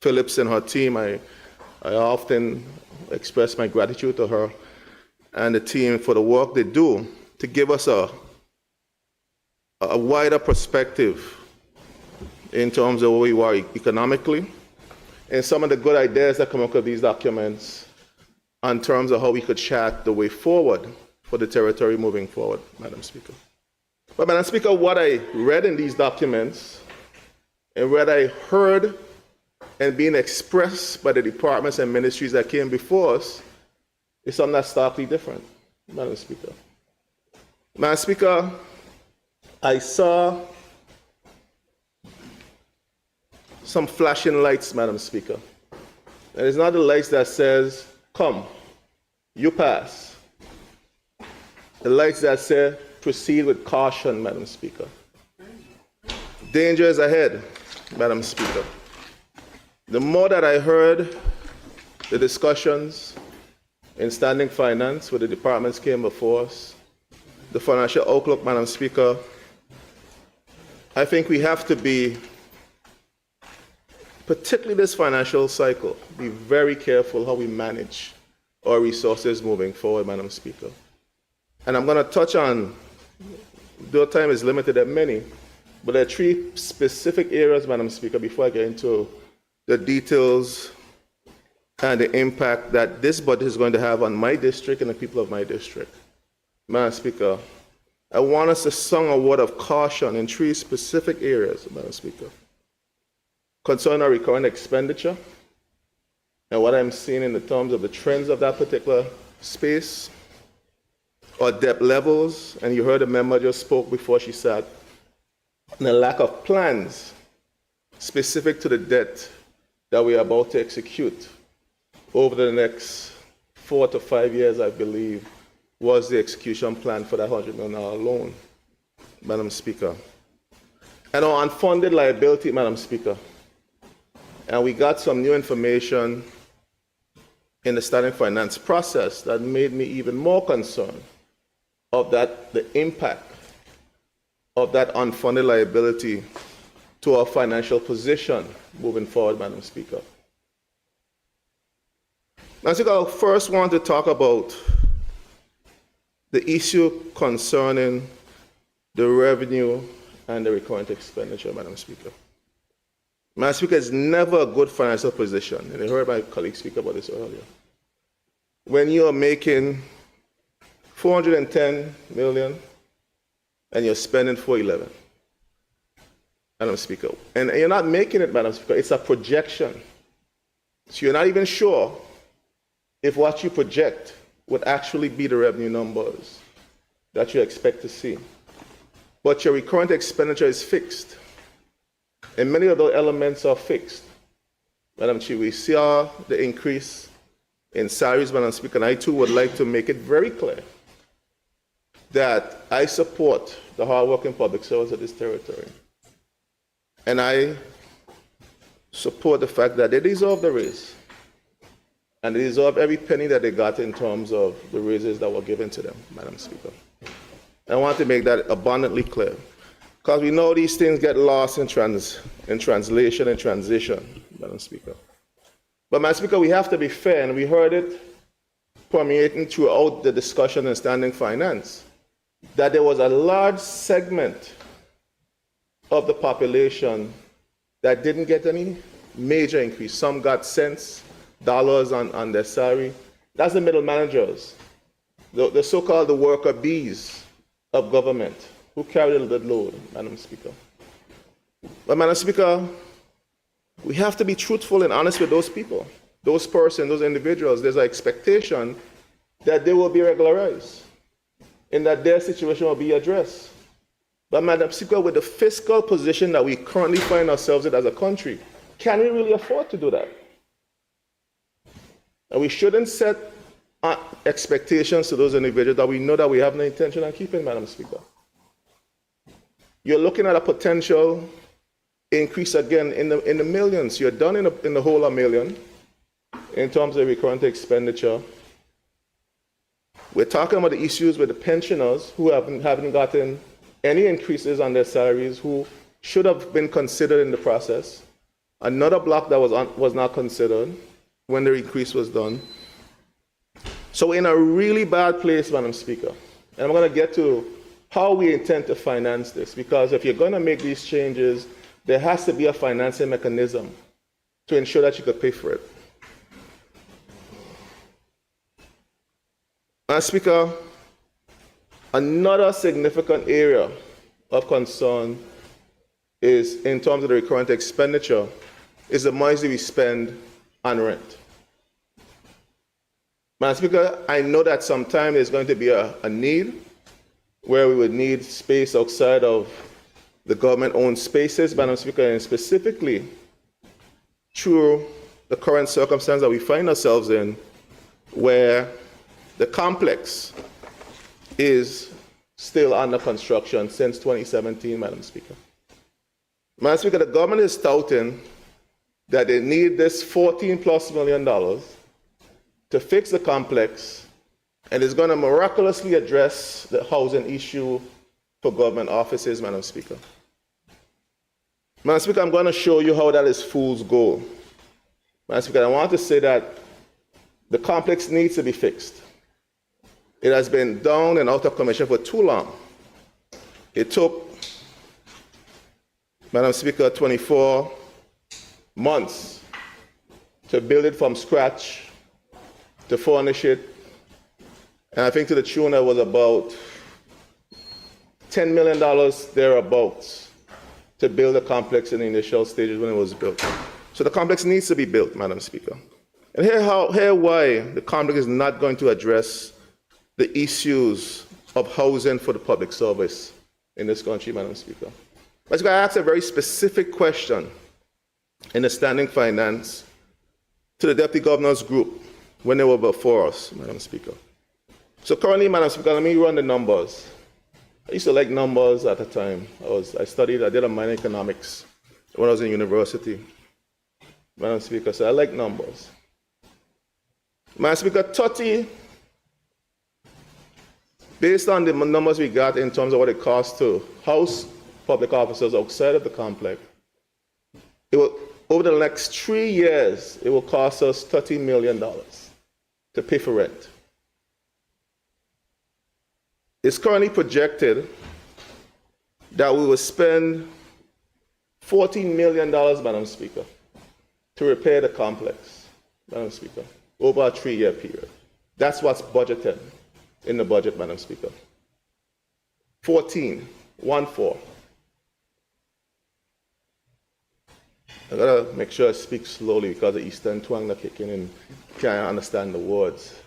Phillips and her team, I often express my gratitude to her and the team for the work they do to give us a wider perspective in terms of where we are economically and some of the good ideas that come out of these documents in terms of how we could chart the way forward for the territory moving forward, Madam Speaker. But Madam Speaker, what I read in these documents and what I heard and being expressed by the departments and ministries that came before us is something that's starkly different, Madam Speaker. Madam Speaker, I saw some flashing lights, Madam Speaker. And it's not the lights that says, come, you pass. The lights that say, proceed with caution, Madam Speaker. Danger is ahead, Madam Speaker. The more that I heard the discussions in standing finance where the departments came before us, the financial outlook, Madam Speaker, I think we have to be, particularly this financial cycle, be very careful how we manage our resources moving forward, Madam Speaker. And I'm going to touch on, though time is limited at many, but there are three specific areas, Madam Speaker, before I get into the details and the impact that this budget is going to have on my district and the people of my district. Madam Speaker, I want us to sing a word of caution in three specific areas, Madam Speaker, concerning our recurrent expenditure and what I'm seeing in the terms of the trends of that particular space, or debt levels, and you heard the member just spoke before she sat, and the lack of plans specific to the debt that we are about to execute over the next 4 to 5 years, I believe, was the execution plan for that $100 million loan, Madam Speaker. And our unfunded liability, Madam Speaker. And we got some new information in the standing finance process that made me even more concerned of that, the impact of that unfunded liability to our financial position moving forward, Madam Speaker. Madam Speaker, I first want to talk about the issue concerning the revenue and the recurrent expenditure, Madam Speaker. Madam Speaker, it's never a good financial position, and I heard my colleague speak about this earlier. When you are making $410 million and you're spending $411, Madam Speaker, and you're not making it, Madam Speaker, it's a projection. So you're not even sure if what you project would actually be the revenue numbers that you expect to see. But your recurrent expenditure is fixed. And many of those elements are fixed. Madam Chief, we saw the increase in salaries, Madam Speaker, and I too would like to make it very clear that I support the hardworking public servants of this territory. And I support the fact that they deserve the raise. And they deserve every penny that they got in terms of the raises that were given to them, Madam Speaker. I want to make that abundantly clear, because we know these things get lost in translation and transition, Madam Speaker. But, Madam Speaker, we have to be fair, and we heard it permeating throughout the discussion in standing finance, that there was a large segment of the population that didn't get any major increase. Some got cents, dollars on their salary. That's the middle managers, the so-called the worker bees of government, who carried a little bit load, Madam Speaker. But, Madam Speaker, we have to be truthful and honest with those people, those persons, those individuals. There's an expectation that they will be regularized and that their situation will be addressed. But, Madam Speaker, with the fiscal position that we currently find ourselves in as a country, can we really afford to do that? And we shouldn't set expectations to those individuals that we know that we have no intention of keeping, Madam Speaker. You're looking at a potential increase again in the millions. You're done in the whole $1 million in terms of recurrent expenditure. We're talking about the issues with the pensioners who haven't gotten any increases on their salaries, who should have been considered in the process. Another block that was not considered when the increase was done. So we're in a really bad place, Madam Speaker. And I'm going to get to how we intend to finance this, because if you're going to make these changes, there has to be a financing mechanism to ensure that you could pay for it. Madam Speaker, another significant area of concern is in terms of the recurrent expenditure is the money that we spend on rent. Madam Speaker, I know that sometime there's going to be a need where we would need space outside of the government-owned spaces, Madam Speaker, and specifically through the current circumstance that we find ourselves in, where the complex is still under construction since 2017, Madam Speaker. Madam Speaker, the government is touting that they need this $14+ million to fix the complex, and is going to miraculously address the housing issue for government offices, Madam Speaker. Madam Speaker, I'm going to show you how that is fool's gold. Madam Speaker, I want to say that the complex needs to be fixed. It has been down and out of commission for too long. It took, Madam Speaker, 24 months to build it from scratch, to furnish it, and I think to the tune that was about $10 million thereabouts to build the complex in the initial stages when it was built. So the complex needs to be built, Madam Speaker. And here why the complex is not going to address the issues of housing for the public service in this country, Madam Speaker. Madam Speaker, I asked a very specific question in the standing finance to the Deputy Governor's group when they were before us, Madam Speaker. So currently, Madam Speaker, let me run the numbers. I used to like numbers at the time. I did a minor in economics when I was in university, Madam Speaker, so I like numbers. Madam Speaker, 30, based on the numbers we got in terms of what it costs to house public officers outside of the complex, over the next 3 years, it will cost us $30 million to pay for rent. It's currently projected that we will spend $14 million, Madam Speaker, to repair the complex, Madam Speaker, over a 3-year period. That's what's budgeted in the budget, Madam Speaker. 14. I gotta make sure I speak slowly because the Eastern twang is kicking in. Can't understand the words,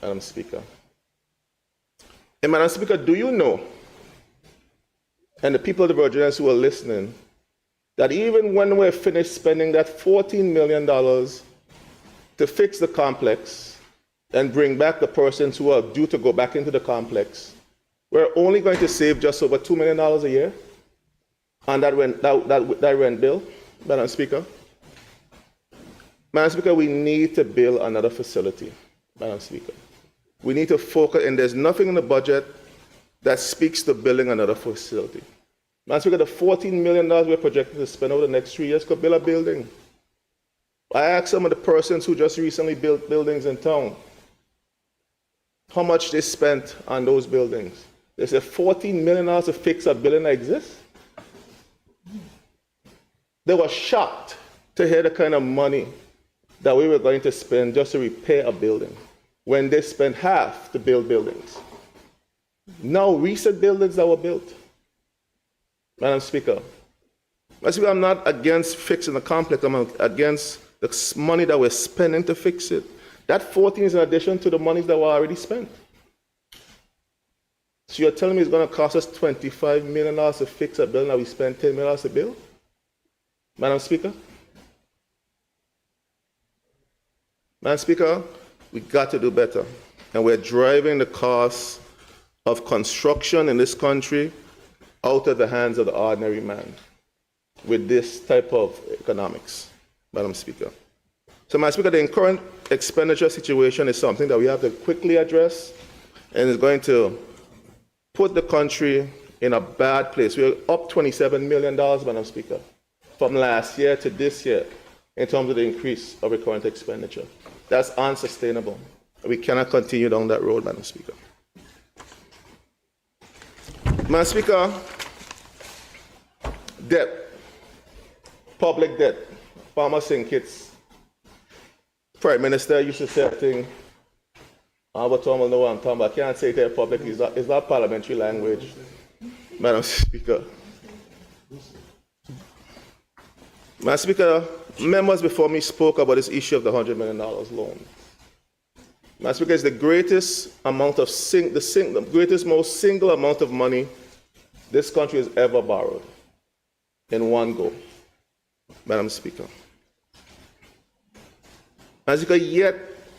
Madam Speaker. And Madam Speaker, do you know, and the people of the Virginians who are listening, that even when we're finished spending that $14 million to fix the complex and bring back the persons who are due to go back into the complex, we're only going to save just over $2 million a year on that rent bill, Madam Speaker. Madam Speaker, we need to build another facility, Madam Speaker. We need to focus, and there's nothing in the budget that speaks to building another facility. Madam Speaker, the $14 million we're projected to spend over the next 3 years could build a building. I asked some of the persons who just recently built buildings in town how much they spent on those buildings. They said $14 million to fix a building that exists. They were shocked to hear the kind of money that we were going to spend just to repair a building when they spent half to build buildings. Now, recent buildings that were built. Madam Speaker, I'm not against fixing the complex. I'm against the money that we're spending to fix it. That 14 is in addition to the monies that were already spent. So you're telling me it's going to cost us $25 million to fix a building that we spent $10 million to build? Madam Speaker? Madam Speaker, we got to do better. And we're driving the cost of construction in this country out of the hands of the ordinary man with this type of economics, Madam Speaker. So, Madam Speaker, the current expenditure situation is something that we have to quickly address, and is going to put the country in a bad place. We're up $27 million, Madam Speaker, from last year to this year in terms of the increase of recurrent expenditure. That's unsustainable. We cannot continue down that road, Madam Speaker. Madam Speaker, debt, public debt, farmer sink kits. Prime Minister used to say a thing, but Tom will know what I'm talking about. I can't say it in public, it's not parliamentary language, Madam Speaker. Madam Speaker, members before me spoke about this issue of the $100 million loan. Madam Speaker, it's the greatest amount of the greatest, most single amount of money this country has ever borrowed in one go. Madam Speaker. Madam Speaker, yet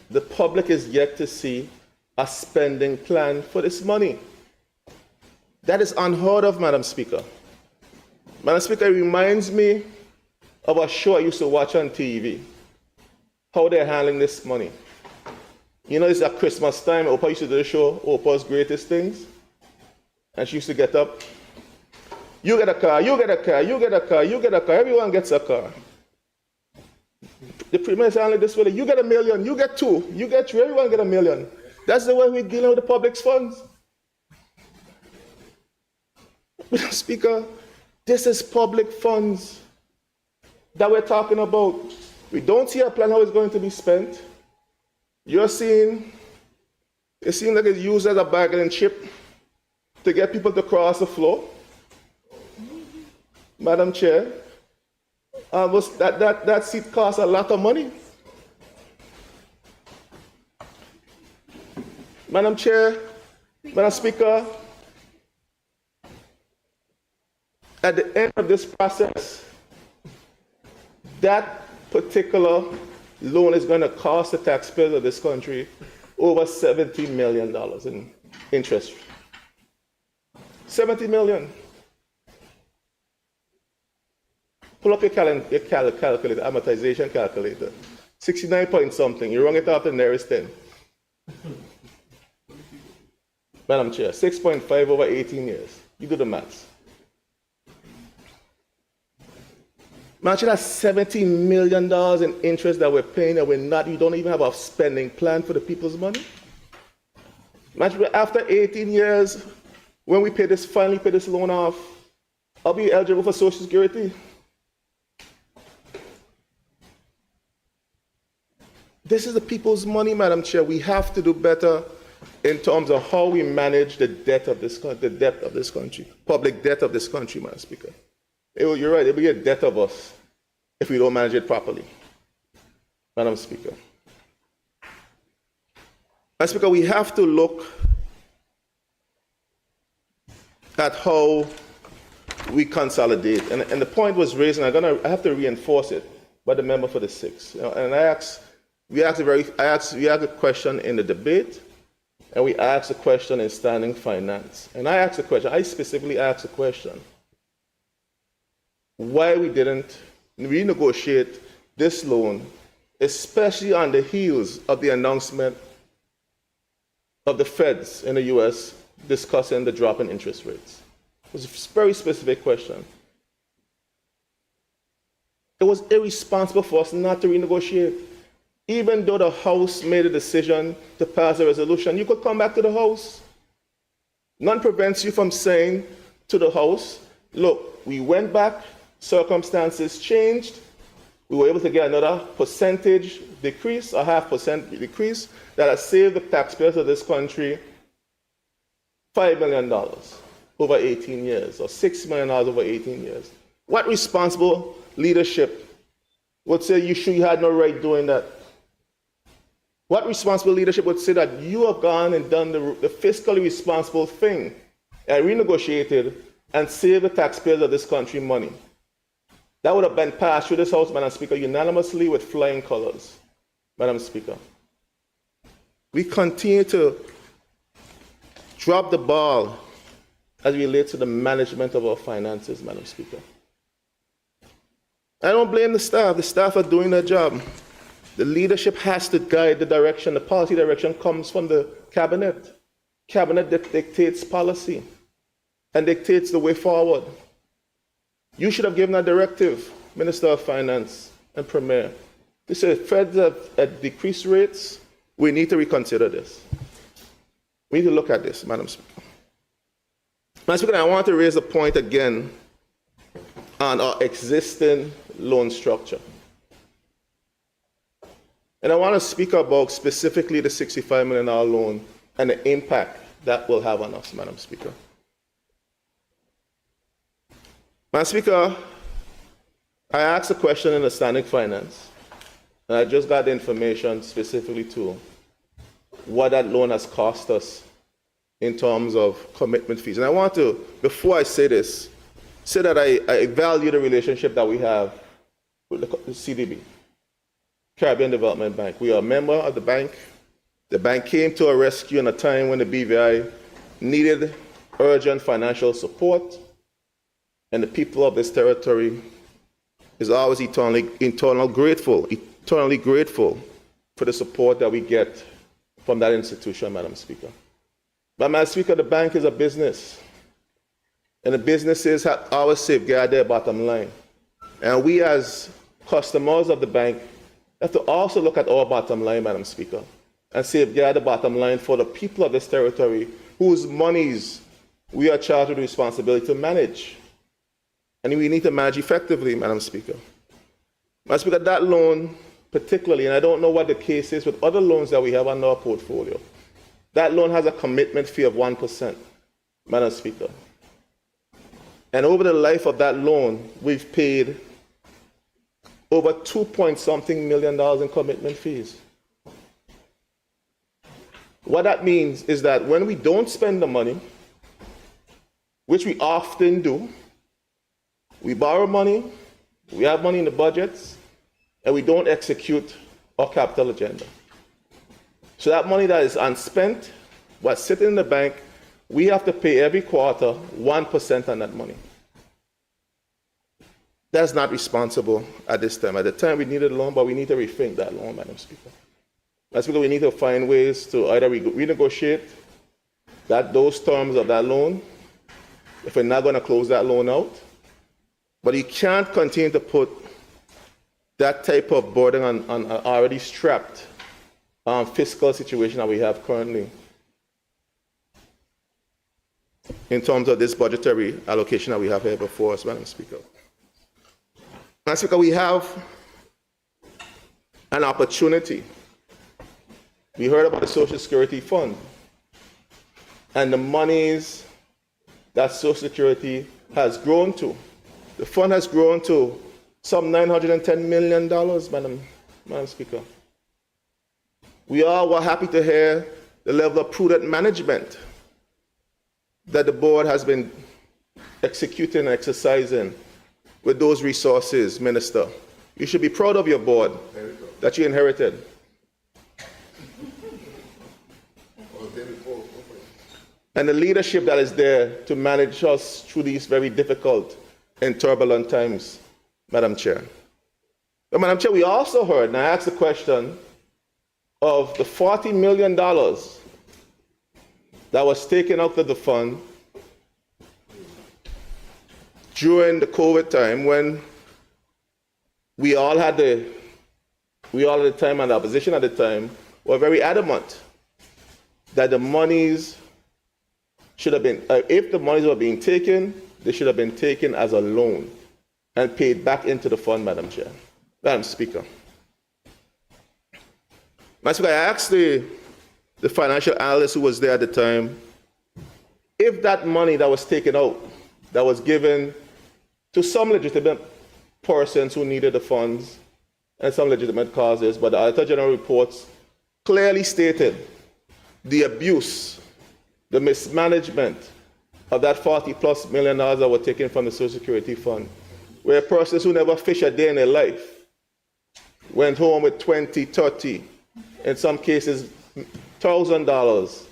the public is yet to see a spending plan for this money. That is unheard of, Madam Speaker. Madam Speaker, it reminds me of a show I used to watch on TV, how they're handling this money. You know, it's at Christmas time, Oprah used to do the show, Oprah's Greatest Things. And she used to get up, you get a car, you get a car, you get a car, you get a car, everyone gets a car. The premier is handling this way, you get $1 million, you get 2, you get 3, everyone get $1 million. That's the way we're dealing with the public's funds. Mr. Speaker, this is public funds that we're talking about. We don't see a plan how it's going to be spent. It seems like it's used as a bargaining chip to get people to cross the floor. Madam Chair, that seat costs a lot of money. Madam Chair, Madam Speaker, at the end of this process, that particular loan is going to cost the taxpayers of this country over $70 million in interest. $70 million. Pull up your calculator, amortization calculator. 69 point something. You run it out the nearest 10. Madam Chair, 6.5 over 18 years. You do the maths. Imagine that's $70 million in interest that we're paying and you don't even have a spending plan for the people's money. Imagine after 18 years, when we finally pay this loan off, I'll be eligible for Social Security. This is the people's money, Madam Chair. We have to do better in terms of how we manage the debt of this country, public debt of this country, Madam Speaker. You're right, it will be a debt of us if we don't manage it properly, Madam Speaker. Madam Speaker, we have to look at how we consolidate. And the point was raised, and I have to reinforce it by the member for the 6th. And we asked a question in the debate, and we asked a question in standing finance. And I specifically asked a question, why we didn't renegotiate this loan, especially on the heels of the announcement of the feds in the US discussing the drop in interest rates. It was a very specific question. It was irresponsible for us not to renegotiate. Even though the House made a decision to pass a resolution, you could come back to the House. None prevents you from saying to the House, look, we went back, circumstances changed, we were able to get another percentage decrease, a 0.5% decrease, that has saved the taxpayers of this country $5 million over 18 years, or $6 million over 18 years. What responsible leadership would say you had no right doing that? What responsible leadership would say that you have gone and done the fiscally responsible thing and renegotiated and saved the taxpayers of this country money? That would have been passed through this House, Madam Speaker, unanimously with flying colors, Madam Speaker. We continue to drop the ball as it relates to the management of our finances, Madam Speaker. I don't blame the staff. The staff are doing their job. The leadership has to guide the direction. The policy direction comes from the cabinet. Cabinet dictates policy and dictates the way forward. You should have given a directive, Minister of Finance and Premier. They said Feds at decreased rates. We need to reconsider this. We need to look at this, Madam Speaker. Madam Speaker, I want to raise a point again on our existing loan structure. And I want to speak about specifically the $65 million loan and the impact that will have on us, Madam Speaker. Madam Speaker, I asked a question in the standing finance, and I just got the information specifically to what that loan has cost us in terms of commitment fees. And I want to, before I say this, say that I value the relationship that we have with the CDB, Caribbean Development Bank. We are a member of the bank. The bank came to our rescue in a time when the BVI needed urgent financial support, and the people of this territory is always eternally grateful for the support that we get from that institution, Madam Speaker. But Madam Speaker, the bank is a business, and the businesses have always safeguard their bottom line. And we as customers of the bank have to also look at our bottom line, Madam Speaker, and safeguard the bottom line for the people of this territory whose monies we are charged with the responsibility to manage. And we need to manage effectively, Madam Speaker. Madam Speaker, that loan particularly, and I don't know what the case is with other loans that we have under our portfolio, that loan has a commitment fee of 1%, Madam Speaker. And over the life of that loan, we've paid over $2-point-something million in commitment fees. What that means is that when we don't spend the money, which we often do, we borrow money, we have money in the budgets, and we don't execute our capital agenda. So that money that is unspent, what's sitting in the bank, we have to pay every quarter 1% on that money. That's not responsible at this time. At the time, we needed a loan, but we need to rethink that loan, Madam Speaker. Madam Speaker, we need to find ways to either renegotiate those terms of that loan, if we're not going to close that loan out. But you can't continue to put that type of burden on an already strapped fiscal situation that we have currently in terms of this budgetary allocation that we have here before us, Madam Speaker. Madam Speaker, we have an opportunity. We heard about the Social Security Fund and the monies that Social Security has grown to. The fund has grown to some $910 million, Madam Speaker. We all were happy to hear the level of prudent management that the board has been executing and exercising with those resources, Minister. You should be proud of your board that you inherited. And the leadership that is there to manage us through these very difficult and turbulent times, Madam Chair. But Madam Chair, we also heard, and I asked the question, of the $40 million that was taken out of the fund during the COVID time when we all at the time and the opposition at the time were very adamant that the monies should have been, if the monies were being taken, they should have been taken as a loan and paid back into the fund, Madam Chair. Madam Speaker. Madam Speaker, I asked the financial analyst who was there at the time, if that money that was taken out, that was given to some legitimate persons who needed the funds and some legitimate causes, but the Auditor General reports clearly stated the abuse, the mismanagement of that $40+ million that were taken from the Social Security Fund, where persons who never fished a day in their life went home with $20, $30, in some cases $1,000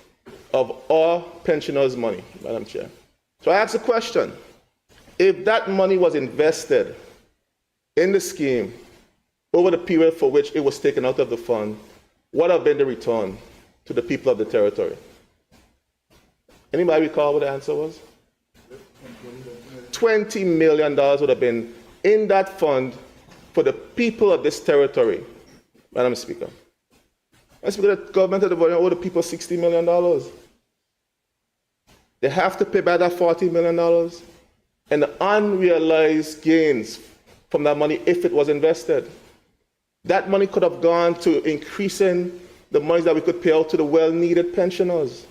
of our pensioners' money, Madam Chair. So I ask the question, if that money was invested in the scheme over the period for which it was taken out of the fund, what have been the return to the people of the territory? Anybody recall what the answer was? $20 million would have been in that fund for the people of this territory, Madam Speaker. Madam Speaker, the government of the Virgin owe the people $60 million. They have to pay back that $40 million and the unrealized gains from that money if it was invested. That money could have gone to increasing the money that we could pay out to the well-needed pensioners.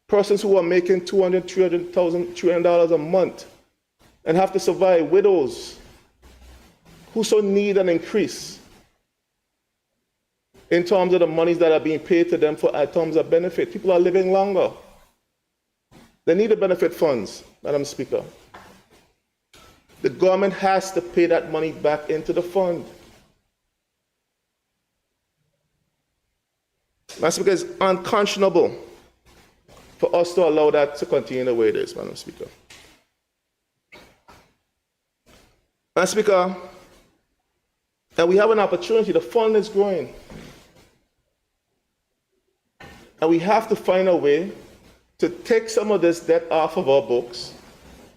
Persons who are making $200,000, $300,000 a month and have to survive, widows, who so need an increase in terms of the monies that are being paid to them for in terms of benefit. People are living longer. They need the benefit funds, Madam Speaker. The government has to pay that money back into the fund. Madam Speaker, it's unconscionable for us to allow that to continue the way it is, Madam Speaker. Madam Speaker, and we have an opportunity. The fund is growing. And we have to find a way to take some of this debt off of our books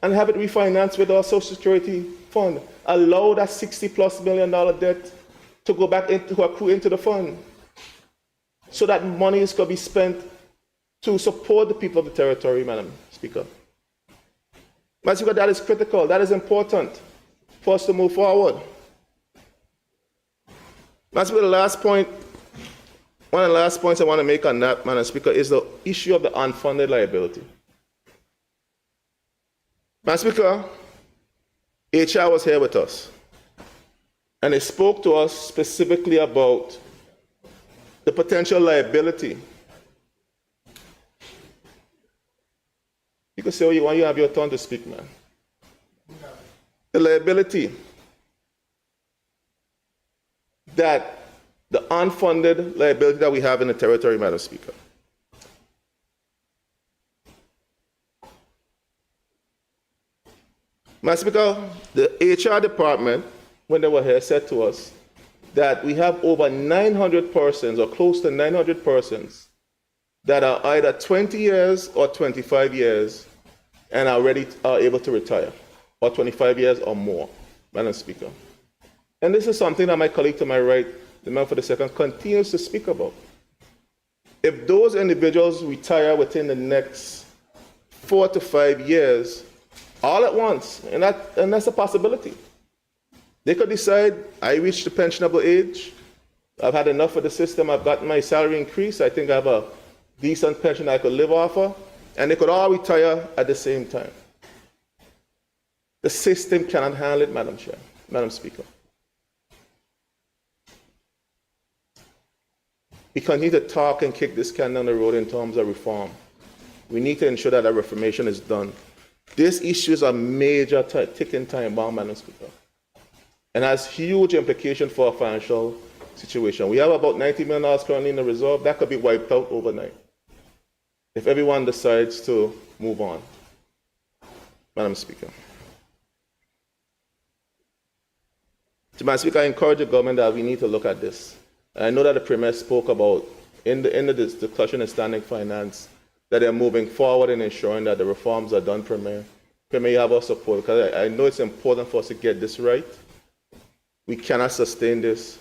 and have it refinanced with our Social Security fund. Allow that $60+ million debt to go back into accrue into the fund, so that money is going to be spent to support the people of the territory, Madam Speaker. Madam Speaker, that is critical. That is important for us to move forward. Madam Speaker, the last point, one of the last points I want to make on that, Madam Speaker, is the issue of the unfunded liability. Madam Speaker, HR was here with us, and they spoke to us specifically about the potential liability. You can say what you want, you have your turn to speak, man. The liability that the unfunded liability that we have in the territory, Madam Speaker. Madam Speaker, the HR department, when they were here, said to us that we have over 900 persons, or close to 900 persons, that are either 20 years or 25 years and are able to retire, or 25 years or more, Madam Speaker. And this is something that my colleague to my right, the member for the second, continues to speak about. If those individuals retire within the next 4 to 5 years, all at once, and that's a possibility. They could decide, I reached the pensionable age, I've had enough of the system, I've gotten my salary increase, I think I have a decent pension I could live off of, and they could all retire at the same time. The system cannot handle it, Madam Speaker. We continue to talk and kick this can down the road in terms of reform. We need to ensure that that reformation is done. These issues are major ticking time bomb, Madam Speaker, and has huge implications for our financial situation. We have about $90 million currently in the reserve. That could be wiped out overnight if everyone decides to move on, Madam Speaker. So, Madam Speaker, I encourage the government that we need to look at this. And I know that the Premier spoke about, in the discussion in standing finance, that they're moving forward in ensuring that the reforms are done, Premier. Premier, you have our support, because I know it's important for us to get this right. We cannot sustain this,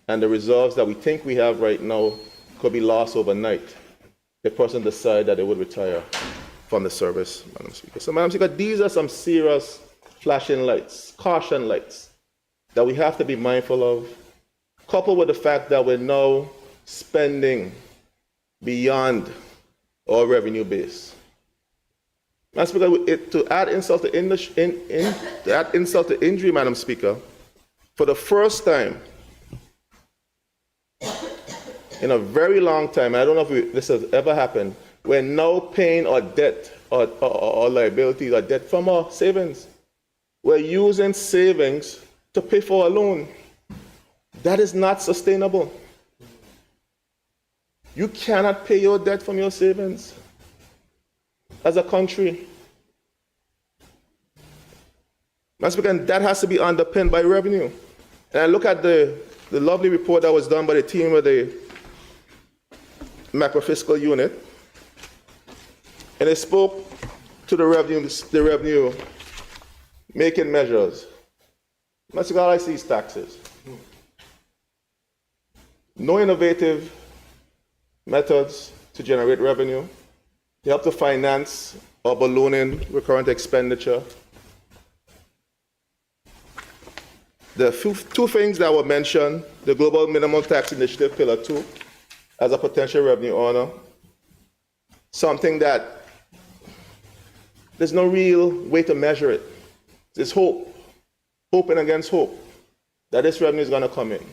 and the reserves that we think we have right now could be lost overnight if a person decides that they would retire from the service, Madam Speaker. So, Madam Speaker, these are some serious flashing lights, caution lights, that we have to be mindful of, coupled with the fact that we're now spending beyond our revenue base. Madam Speaker, to add insult to injury, Madam Speaker, for the first time in a very long time, I don't know if this has ever happened, we're now paying our debt or liabilities or debt from our savings. We're using savings to pay for a loan. That is not sustainable. You cannot pay your debt from your savings as a country. Madam Speaker, and that has to be underpinned by revenue. And I look at the lovely report that was done by the team of the macro fiscal unit, and it spoke to the revenue making measures. Madam Speaker, all I see is taxes. No innovative methods to generate revenue. They help to finance or ballooning recurrent expenditure. The two things that were mentioned, the Global Minimum Tax Initiative, Pillar 2, as a potential revenue earner, something that there's no real way to measure it. It's hope, hoping against hope. that this revenue is going to come in.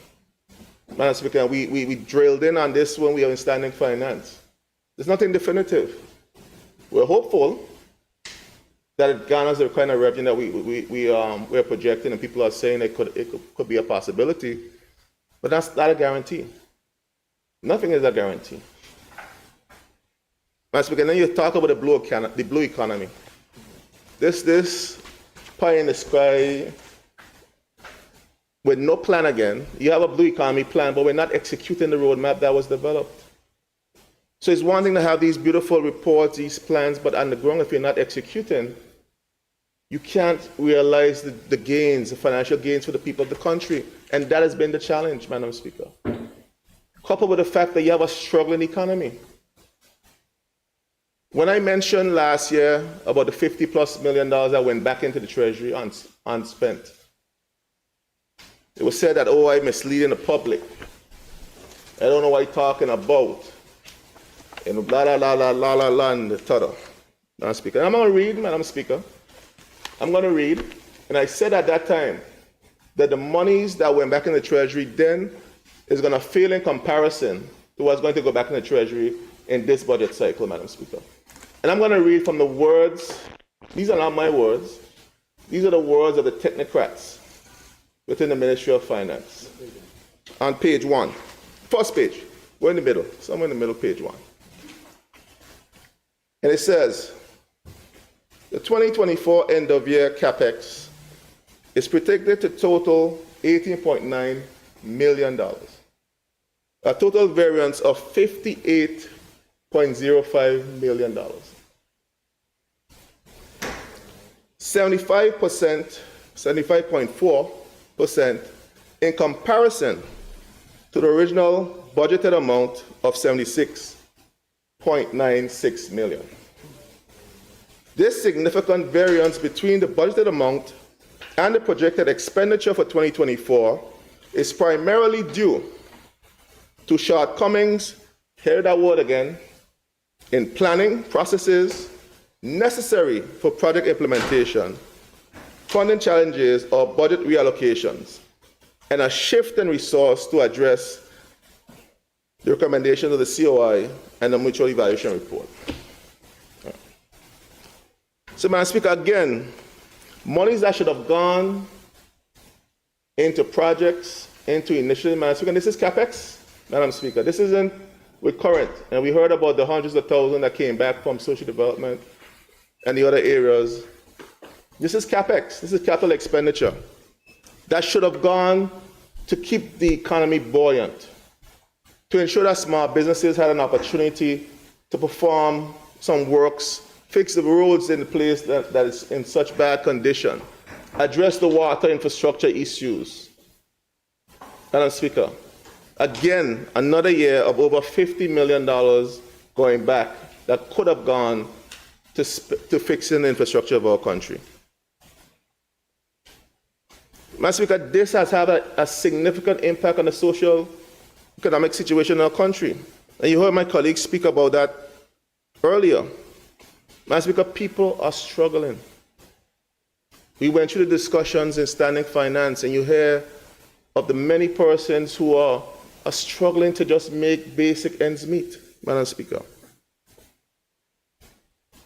Madam Speaker, we drilled in on this when we were in standing finance. There's nothing definitive. We're hopeful that it garners the kind of revenue that we're projecting, and people are saying it could be a possibility, but that's not a guarantee. Nothing is a guarantee. Madam Speaker, then you talk about the blue economy. This pie in the sky with no plan again. You have a blue economy plan, but we're not executing the roadmap that was developed. So it's one thing to have these beautiful reports, these plans, but on the ground, if you're not executing, you can't realize the gains, the financial gains for the people of the country. And that has been the challenge, Madam Speaker. Coupled with the fact that you have a struggling economy. When I mentioned last year about the $50+ million that went back into the Treasury unspent, it was said that, oh, I'm misleading the public. I don't know what you're talking about. And blah, blah, blah, blah, blah, blah, blah, and the t'other. Madam Speaker. And I'm going to read, Madam Speaker. I'm going to read. And I said at that time that the monies that went back in the Treasury then is going to fail in comparison to what's going to go back in the Treasury in this budget cycle, Madam Speaker. And I'm going to read from the words, these are not my words, these are the words of the technocrats within the Ministry of Finance. On page 1, first page, we're in the middle, somewhere in the middle, page 1. And it says, the 2024 end of year capex is predicted to total $18.9 million, a total variance of $58.05 million. 75.4% in comparison to the original budgeted amount of $76.96 million. This significant variance between the budgeted amount and the projected expenditure for 2024 is primarily due to shortcomings, hear that word again, in planning processes necessary for project implementation, funding challenges or budget reallocations, and a shift in resource to address the recommendations of the COI and the mutual evaluation report. So, Madam Speaker, again, monies that should have gone into projects, into initiatives, Madam Speaker, and this is CapEx, Madam Speaker. This isn't recurrent. And we heard about the hundreds of thousands that came back from social development and the other areas. This is CapEx. This is capital expenditure. That should have gone to keep the economy buoyant, to ensure that small businesses had an opportunity to perform some works, fix the roads in the place that is in such bad condition, address the water infrastructure issues. Madam Speaker, again, another year of over $50 million going back that could have gone to fixing the infrastructure of our country. Madam Speaker, this has had a significant impact on the social economic situation in our country. And you heard my colleagues speak about that earlier. Madam Speaker, people are struggling. We went through the discussions in standing finance, and you hear of the many persons who are struggling to just make basic ends meet, Madam Speaker.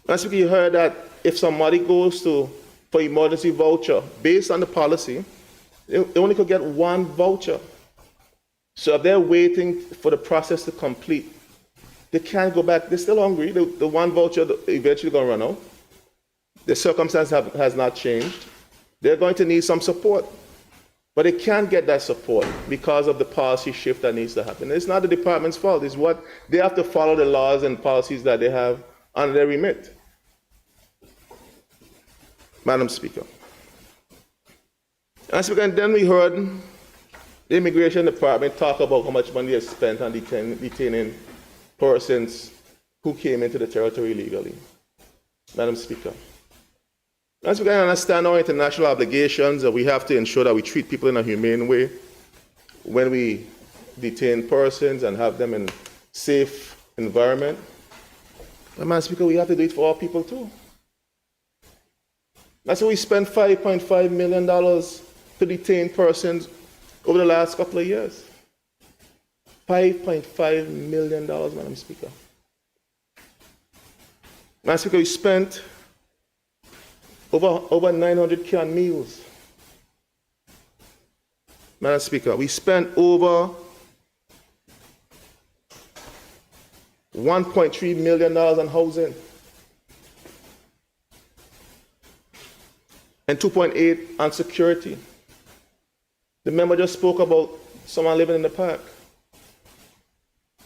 Madam Speaker, you heard that if somebody goes for emergency voucher, based on the policy, they only could get one voucher. So if they're waiting for the process to complete, they can't go back. They're still hungry. The one voucher eventually going to run out. The circumstance has not changed. They're going to need some support. But they can't get that support because of the policy shift that needs to happen. It's not the department's fault. It's what they have to follow the laws and policies that they have under their remit. Madam Speaker. Madam Speaker, and then we heard the Immigration Department talk about how much money they spent on detaining persons who came into the territory illegally. Madam Speaker. As we can understand our international obligations, we have to ensure that we treat people in a humane way when we detain persons and have them in safe environment. But Madam Speaker, we have to do it for our people too. That's why we spent $5.5 million to detain persons over the last couple of years. $5.5 million, Madam Speaker. Madam Speaker, we spent over 900 canned meals. Madam Speaker, we spent over $1.3 million on housing and 2.8 on security. The member just spoke about someone living in the park.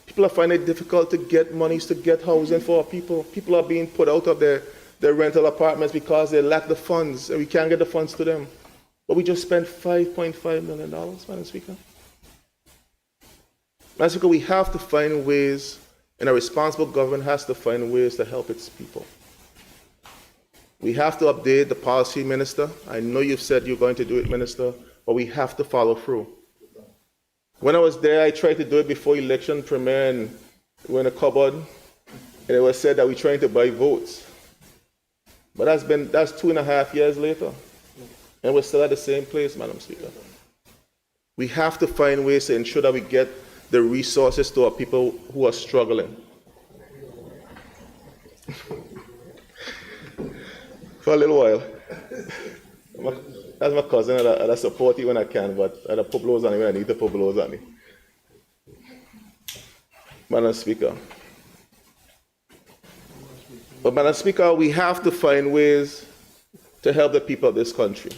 People are finding it difficult to get monies to get housing for our people. People are being put out of their rental apartments because they lack the funds and we can't get the funds to them. But we just spent $5.5 million, Madam Speaker. Madam Speaker, we have to find ways, and a responsible government has to find ways to help its people. We have to update the policy, Minister. I know you've said you're going to do it, Minister, but we have to follow through. When I was there, I tried to do it before election, Premier, and we were in a cupboard, and it was said that we're trying to buy votes. But that's 2.5 years later, and we're still at the same place, Madam Speaker. We have to find ways to ensure that we get the resources to our people who are struggling. For a little while. That's my cousin, and I support you when I can, but I put blows on me when I need to put blows on me. Madam Speaker. But Madam Speaker, we have to find ways to help the people of this country.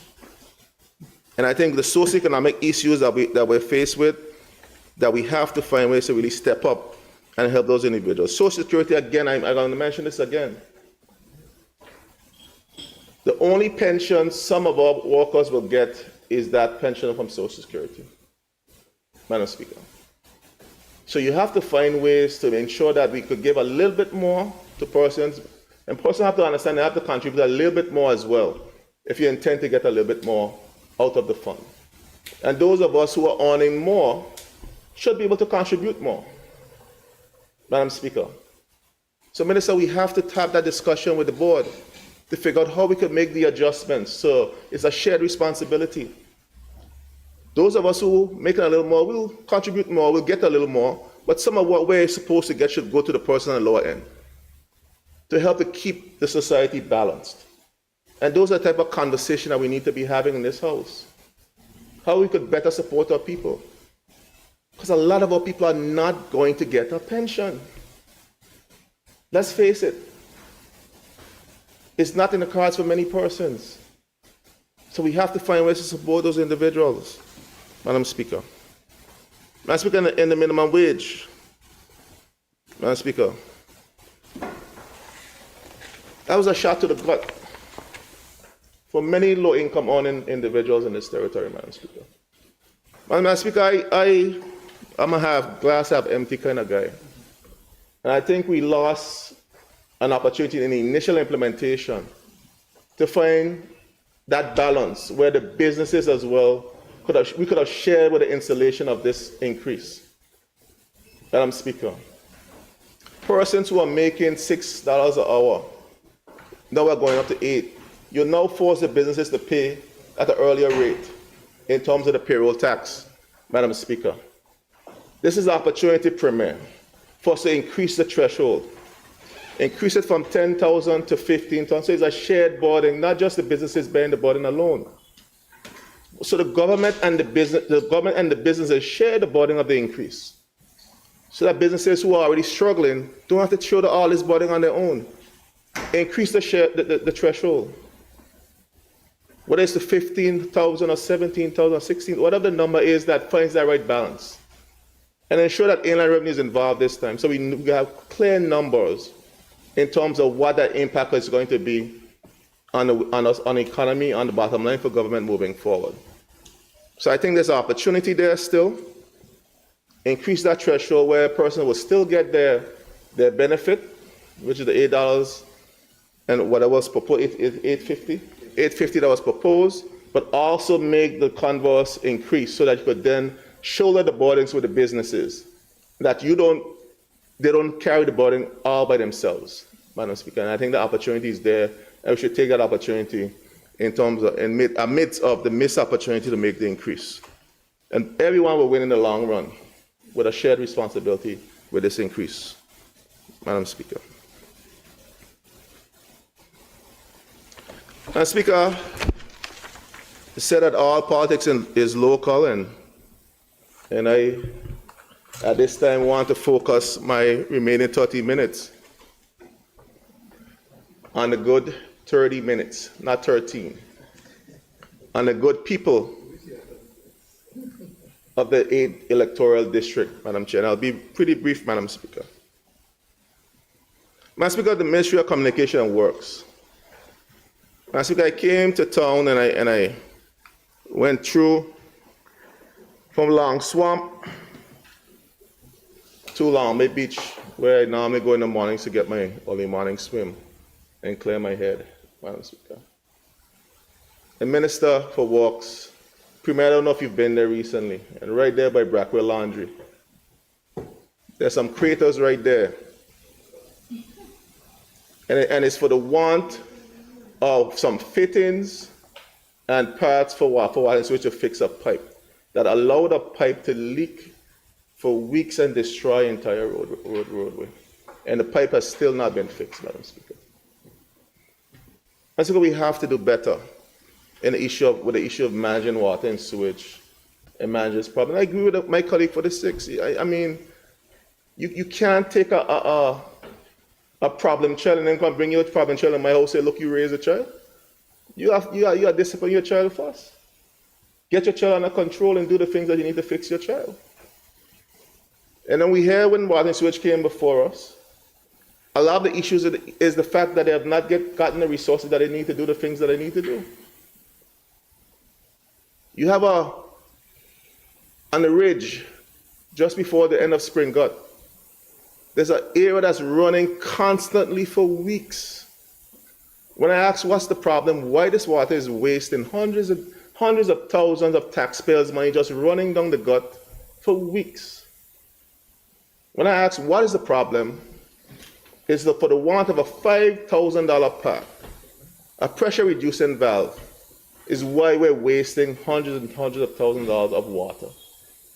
And I think the socioeconomic issues that we're faced with, that we have to find ways to really step up and help those individuals. Social Security, again, I'm going to mention this again. The only pension some of our workers will get is that pension from Social Security, Madam Speaker. So you have to find ways to ensure that we could give a little bit more to persons, and persons have to understand they have to contribute a little bit more as well if you intend to get a little bit more out of the fund. And those of us who are earning more should be able to contribute more, Madam Speaker. So, Minister, we have to have that discussion with the board to figure out how we could make the adjustments. So it's a shared responsibility. Those of us who make a little more will contribute more, will get a little more, but some of what we're supposed to get should go to the person on the lower end to help to keep the society balanced. And those are the type of conversation that we need to be having in this house. How we could better support our people. Because a lot of our people are not going to get a pension. Let's face it. It's not in the cards for many persons. So we have to find ways to support those individuals, Madam Speaker. Madam Speaker, in the minimum wage, Madam Speaker, that was a shot to the gut for many low-income earning individuals in this territory, Madam Speaker. Madam Speaker, I'm a glass half empty kind of guy. And I think we lost an opportunity in the initial implementation to find that balance where the businesses as well we could have shared with the installation of this increase. Madam Speaker, persons who are making $6 an hour, now we're going up to $8. You now force the businesses to pay at an earlier rate in terms of the payroll tax, Madam Speaker. This is an opportunity, Premier, for us to increase the threshold. Increase it from 10,000 to 15,000. So it's a shared burden, not just the businesses bearing the burden alone. So the government and the businesses share the burden of the increase. So that businesses who are already struggling don't have to shoulder all this burden on their own. Increase the threshold. Whether it's the 15,000 or 17,000 or 16,000, whatever the number is that finds that right balance. And ensure that inland revenue is involved this time. So we have clear numbers in terms of what that impact is going to be on the economy, on the bottom line for government moving forward. So I think there's an opportunity there still. Increase that threshold where a person will still get their benefit, which is the $8 and whatever was proposed, $8.50 that was proposed, but also make the converse increase so that you could then shoulder the burdens with the businesses, that they don't carry the burden all by themselves, Madam Speaker. And I think the opportunity is there, and we should take that opportunity in terms of, amidst of the missed opportunity to make the increase. And everyone will win in the long run with a shared responsibility with this increase, Madam Speaker. Madam Speaker, it said that all politics is local, and I, at this time, want to focus my remaining 30 minutes on the good 30 minutes, not 13, on the good people of the 8th electoral district, Madam Chair. And I'll be pretty brief, Madam Speaker. Madam Speaker, the Ministry of Communication works. Madam Speaker, I came to town and I went through from Long Swamp to Long Bay Beach, where I normally go in the mornings to get my early morning swim and clear my head, Madam Speaker. The Minister for Walks, Premier, I don't know if you've been there recently, and right there by Brackwell Laundry, there's some craters right there. And it's for the want of some fittings and parts for water and switch to fix a pipe that allowed a pipe to leak for weeks and destroy entire roadway. And the pipe has still not been fixed, Madam Speaker. And so we have to do better in the issue of managing water and sewage and manage this problem. I agree with my colleague for the 6. I mean, you can't take a problem child and then come bring your problem child in my house and say, look, you raise a child. You are discipline your child first. Get your child under control and do the things that you need to fix your child. And then we hear when water and sewage came before us, a lot of the issues is the fact that they have not gotten the resources that they need to do the things that they need to do. You have on the ridge, just before the end of Spring Gut, there's an area that's running constantly for weeks. When I ask what's the problem, why this water is wasting hundreds of thousands of taxpayers' money just running down the gut for weeks. When I ask what is the problem, it's for the want of a $5,000 part, a pressure reducing valve, is why we're wasting hundreds and hundreds of thousands of dollars of water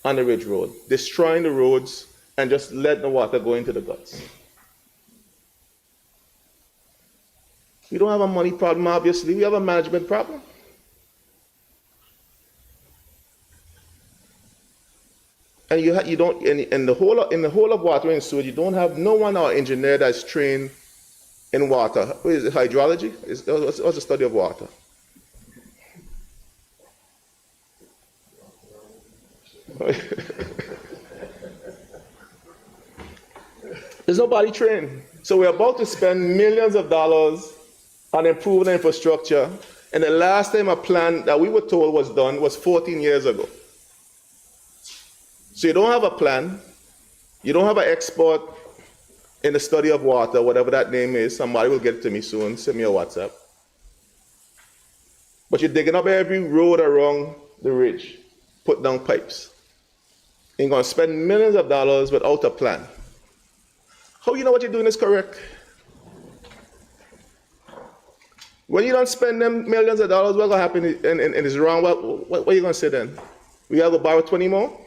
on the Ridge Road, destroying the roads and just letting the water go into the guts. We don't have a money problem, obviously. We have a management problem. And you don't in the whole of water and sewage, you don't have no one or engineer that's trained in water. What is it, hydrology? What's the study of water? There's nobody trained. So we're about to spend millions of dollars on improving the infrastructure, and the last time a plan that we were told was done was 14 years ago. So you don't have a plan, you don't have an expert in the study of water, whatever that name is. Somebody will get it to me soon, send me a WhatsApp. But you're digging up every road around the ridge, put down pipes. You're going to spend millions of dollars without a plan. How you know what you're doing is correct? When you don't spend them millions of dollars, what's going to happen and it's wrong? What are you going to say then? We got to go borrow 20 more?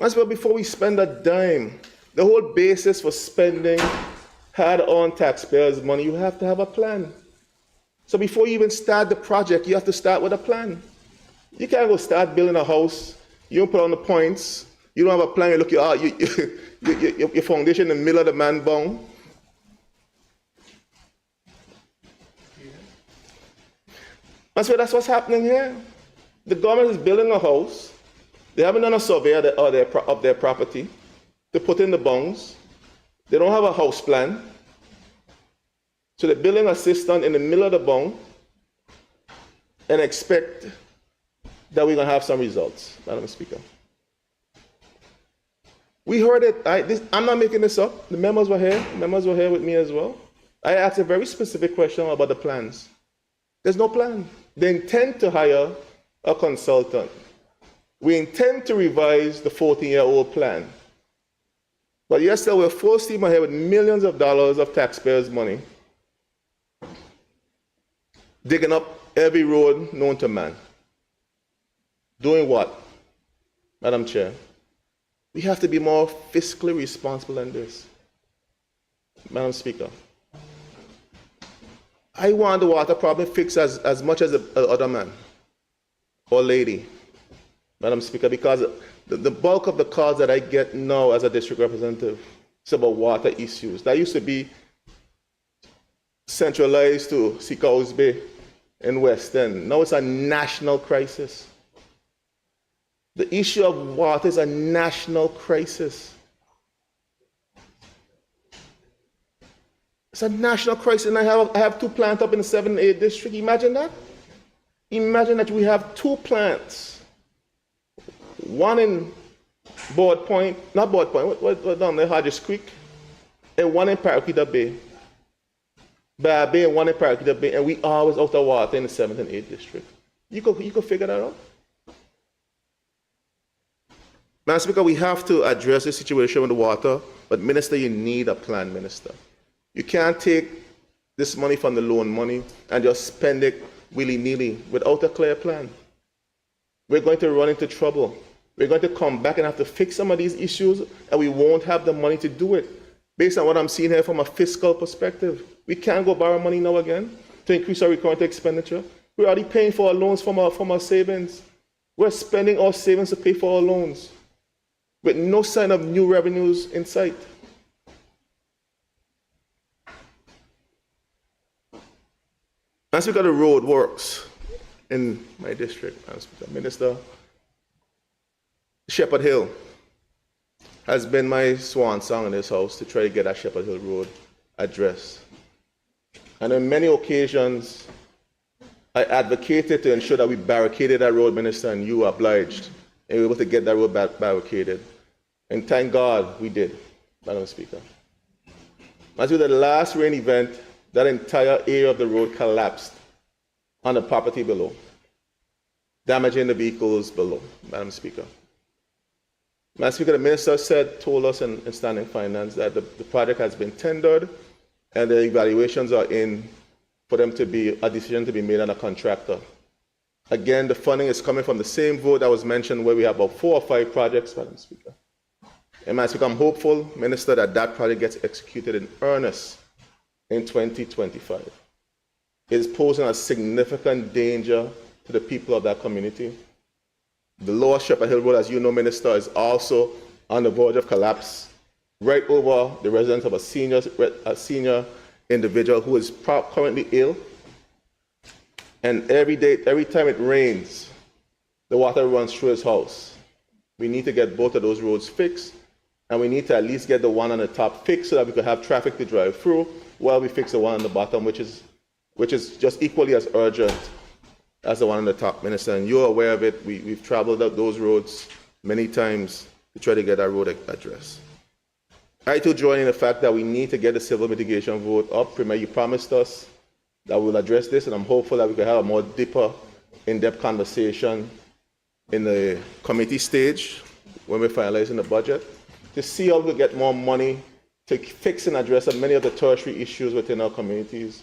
As well, before we spend a dime, the whole basis for spending hard-earned taxpayers' money, you have to have a plan. So before you even start the project, you have to start with a plan. You can't go start building a house, you don't put on the points, you don't have a plan, you look your foundation in the middle of the man bone. And so that's what's happening here. The government is building a house. They haven't done a survey of their property to put in the bounds. They don't have a house plan. So they're building a system in the middle of the bound and expect that we're going to have some results, Madam Speaker. We heard it. I'm not making this up. The members were here. The members were here with me as well. I asked a very specific question about the plans. There's no plan. They intend to hire a consultant. We intend to revise the 14-year-old plan. But yesterday, we're full steam ahead with millions of dollars of taxpayers' money, digging up every road known to man. Doing what, Madam Chair? We have to be more fiscally responsible than this. Madam Speaker, I want the water problem fixed as much as the other man or lady, Madam Speaker, because the bulk of the calls that I get now as a district representative is about water issues. That used to be centralized to Seacows Bay in West End. Now it's a national crisis. The issue of water is a national crisis. It's a national crisis, and I have 2 plants up in the 7 and 8 district. Imagine that. Imagine that we have 2 plants. One in Board Point, not Board Point, what down there, Hodges Creek, and one in Paraquita Bay. Bad Bay and one in Paraquita Bay, and we always out of water in the 7th and 8th district. You could figure that out. Madam Speaker, we have to address the situation with the water, but Minister, you need a plan, Minister. You can't take this money from the loan money and just spend it willy-nilly without a clear plan. We're going to run into trouble. We're going to come back and have to fix some of these issues, and we won't have the money to do it. Based on what I'm seeing here from a fiscal perspective, we can't go borrow money now again to increase our recurrent expenditure. We're already paying for our loans from our savings. We're spending our savings to pay for our loans with no sign of new revenues in sight. As we got the road works in my district, Minister, Shepherd Hill has been my swan song in this house to try to get that Shepherd Hill Road addressed. And on many occasions, I advocated to ensure that we barricaded that road, Minister, and you obliged, and we were able to get that road barricaded. And thank God we did, Madam Speaker. As with the last rain event, that entire area of the road collapsed on the property below, damaging the vehicles below, Madam Speaker. Madam Speaker, the Minister told us in Standing Finance that the project has been tendered and the evaluations are in for them to be a decision to be made on a contractor. Again, the funding is coming from the same vote that was mentioned where we have about 4 or 5 projects, Madam Speaker. And Madam Speaker, I'm hopeful, Minister, that that project gets executed in earnest in 2025. It is posing a significant danger to the people of that community. The Lower Shepherd Hill Road, as you know, Minister, is also on the verge of collapse, right over the residence of a senior individual who is currently ill. And every time it rains, the water runs through his house. We need to get both of those roads fixed, and we need to at least get the one on the top fixed so that we could have traffic to drive through while we fix the one on the bottom, which is just equally as urgent as the one on the top, Minister. And you're aware of it. We've traveled up those roads many times to try to get that road addressed. I too join in the fact that we need to get the civil mitigation vote up. Premier, you promised us that we'll address this, and I'm hopeful that we can have a more deeper, in-depth conversation in the committee stage when we're finalizing the budget to see how we get more money to fix and address many of the tertiary issues within our communities.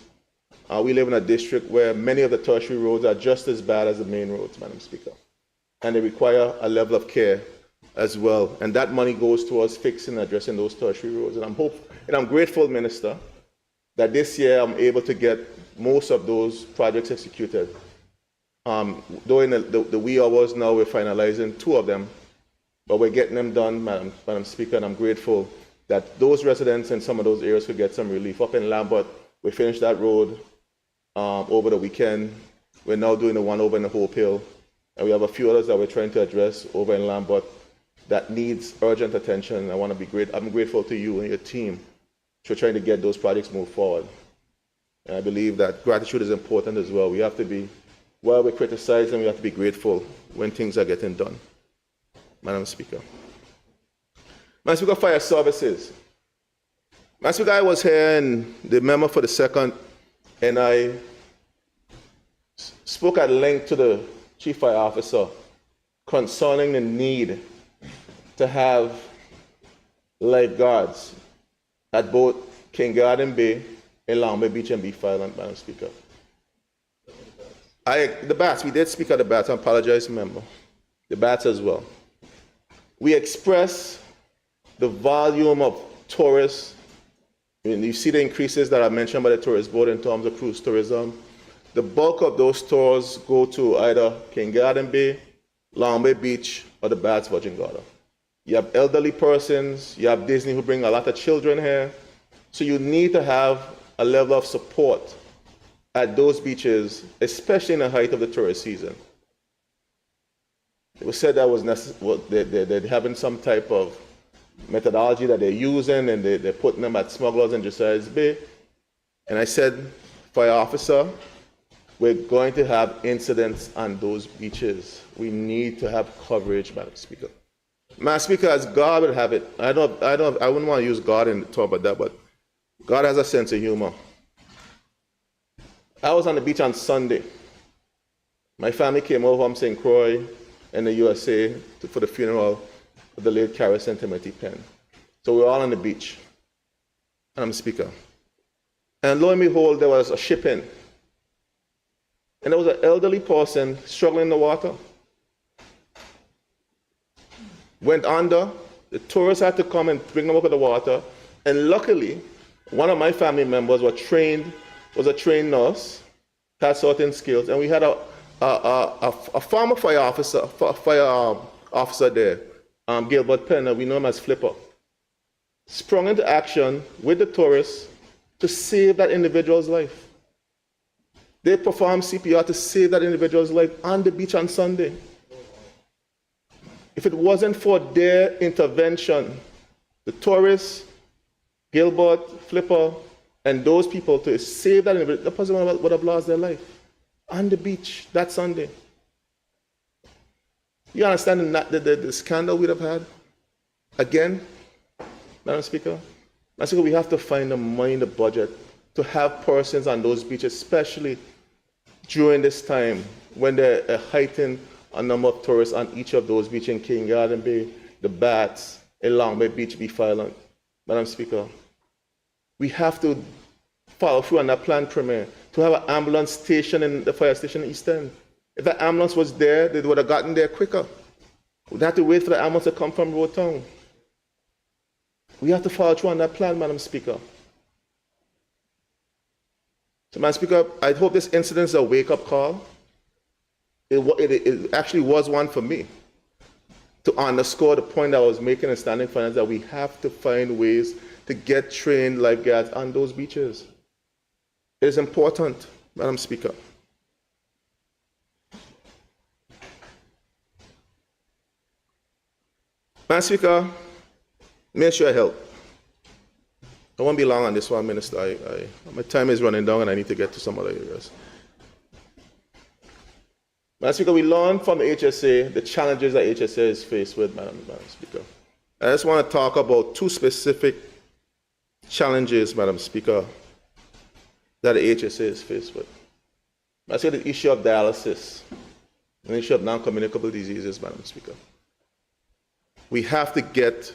We live in a district where many of the tertiary roads are just as bad as the main roads, Madam Speaker, and they require a level of care as well. And that money goes towards fixing and addressing those tertiary roads. And I'm grateful, Minister, that this year I'm able to get most of those projects executed. Though in the wee hours now, we're finalizing 2 of them, but we're getting them done, Madam Speaker, and I'm grateful that those residents in some of those areas could get some relief. Up in Lambert, we finished that road over the weekend. We're now doing the one over in the Hope Hill, and we have a few others that we're trying to address over in Lambert that needs urgent attention. I'm grateful to you and your team for trying to get those projects moved forward. And I believe that gratitude is important as well. We have to be, while we're criticizing, we have to be grateful when things are getting done. Madam Speaker. Madam Speaker, Fire Services. Madam Speaker, I was here and the member for the 2nd, and I spoke at length to the Chief Fire Officer concerning the need to have lifeguards at both King Garden Bay and Long Bay Beach and Beef Island, Madam Speaker. The bats, we did speak of the bats, I apologize, member. The bats as well. We express the volume of tourists. You see the increases that are mentioned by the tourist board in terms of cruise tourism. The bulk of those tours go to either King Garden Bay, Long Bay Beach, or the Bats Virgin Gorda. You have elderly persons, you have Disney who bring a lot of children here. So you need to have a level of support at those beaches, especially in the height of the tourist season. It was said that was they're having some type of methodology that they're using, and they're putting them at smugglers in Josiah's Bay. And I said, fire officer, we're going to have incidents on those beaches. We need to have coverage, Madam Speaker. Madam Speaker, as God would have it, I wouldn't want to use God and talk about that, but God has a sense of humor. I was on the beach on Sunday. My family came over from St. Croix in the USA for the funeral of the late Carrie St. Timothy Penn. So we were all on the beach, Madam Speaker. And lo and behold, there was a ship in. And there was an elderly person struggling in the water. Went under. The tourists had to come and bring them up to the water. And luckily, one of my family members was a trained nurse, had certain skills, and we had a former fire officer there, Gilbert Penn, we know him as Flipper, sprung into action with the tourists to save that individual's life. They performed CPR to save that individual's life on the beach on Sunday. If it wasn't for their intervention, the tourists, Gilbert, Flipper, and those people to save that individual, the person would have lost their life on the beach that Sunday. You understand the scandal we'd have had? Again, Madam Speaker? Madam Speaker, we have to find the money in the budget to have persons on those beaches, especially during this time when there are heightened a number of tourists on each of those beaches in King Garden Bay, the Bats, in Long Bay Beach, Beef Island. Madam Speaker, we have to follow through on that plan, Premier, to have an ambulance station in the fire station in East End. If that ambulance was there, they would have gotten there quicker. We'd have to wait for the ambulance to come from Road Town. We have to follow through on that plan, Madam Speaker. So, Madam Speaker, I hope this incident is a wake-up call. It actually was one for me to underscore the point that I was making in Standing Finance, that we have to find ways to get trained lifeguards on those beaches. It is important, Madam Speaker. Madam Speaker, Ministry of Health. I won't be long on this one, Minister. My time is running down and I need to get to some other areas. Madam Speaker, we learned from the HSA the challenges that HSA is faced with, Madam Speaker. I just want to talk about two specific challenges, Madam Speaker, that the HSA is faced with. Madam Speaker, the issue of dialysis, and the issue of non-communicable diseases, Madam Speaker. We have to get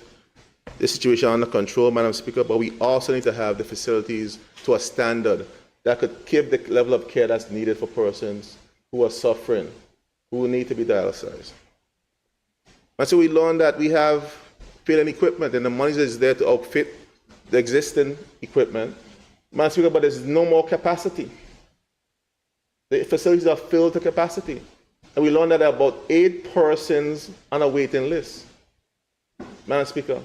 the situation under control, Madam Speaker, but we also need to have the facilities to a standard that could keep the level of care that's needed for persons who are suffering, who need to be dialyzed. And so we learned that we have failing equipment, and the money is there to outfit the existing equipment, Madam Speaker, but there's no more capacity. The facilities are filled to capacity. And we learned that there are about 8 persons on a waiting list, Madam Speaker.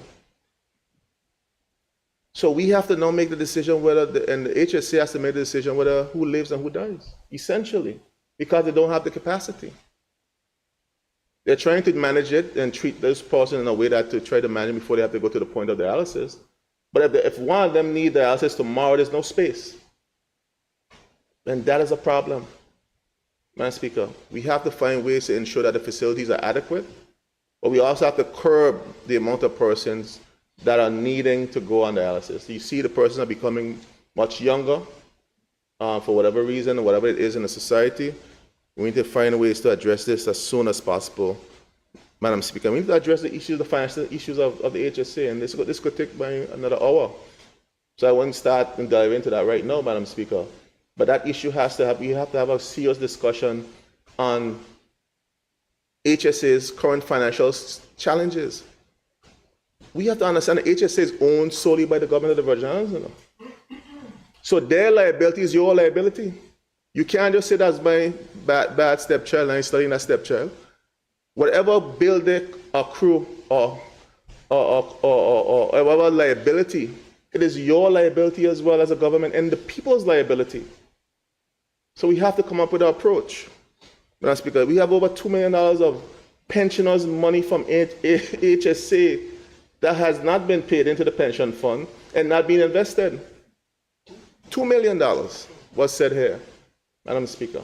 So we have to now make the decision whether, and the HSA has to make the decision whether who lives and who dies, essentially, because they don't have the capacity. They're trying to manage it and treat this person in a way that to try to manage before they have to go to the point of dialysis. But if one of them needs dialysis tomorrow, there's no space. Then that is a problem. Madam Speaker, we have to find ways to ensure that the facilities are adequate, but we also have to curb the amount of persons that are needing to go on dialysis. You see the persons are becoming much younger for whatever reason, or whatever it is in the society. We need to find ways to address this as soon as possible, Madam Speaker. We need to address the issues, the financial issues of the HSA, and this could take by another hour. So I won't start and dive into that right now, Madam Speaker. But that issue has to have, we have to have a serious discussion on HSA's current financial challenges. We have to understand that HSA is owned solely by the government of the Virgin Islands. You know? So their liability is your liability. You can't just say that's my bad stepchild and I'm studying that stepchild. Whatever bill they accrue or whatever liability, it is your liability as well as a government and the people's liability. So we have to come up with an approach. Madam Speaker, we have over $2 million of pensioners' money from HSA that has not been paid into the pension fund and not been invested. $2 million was said here, Madam Speaker.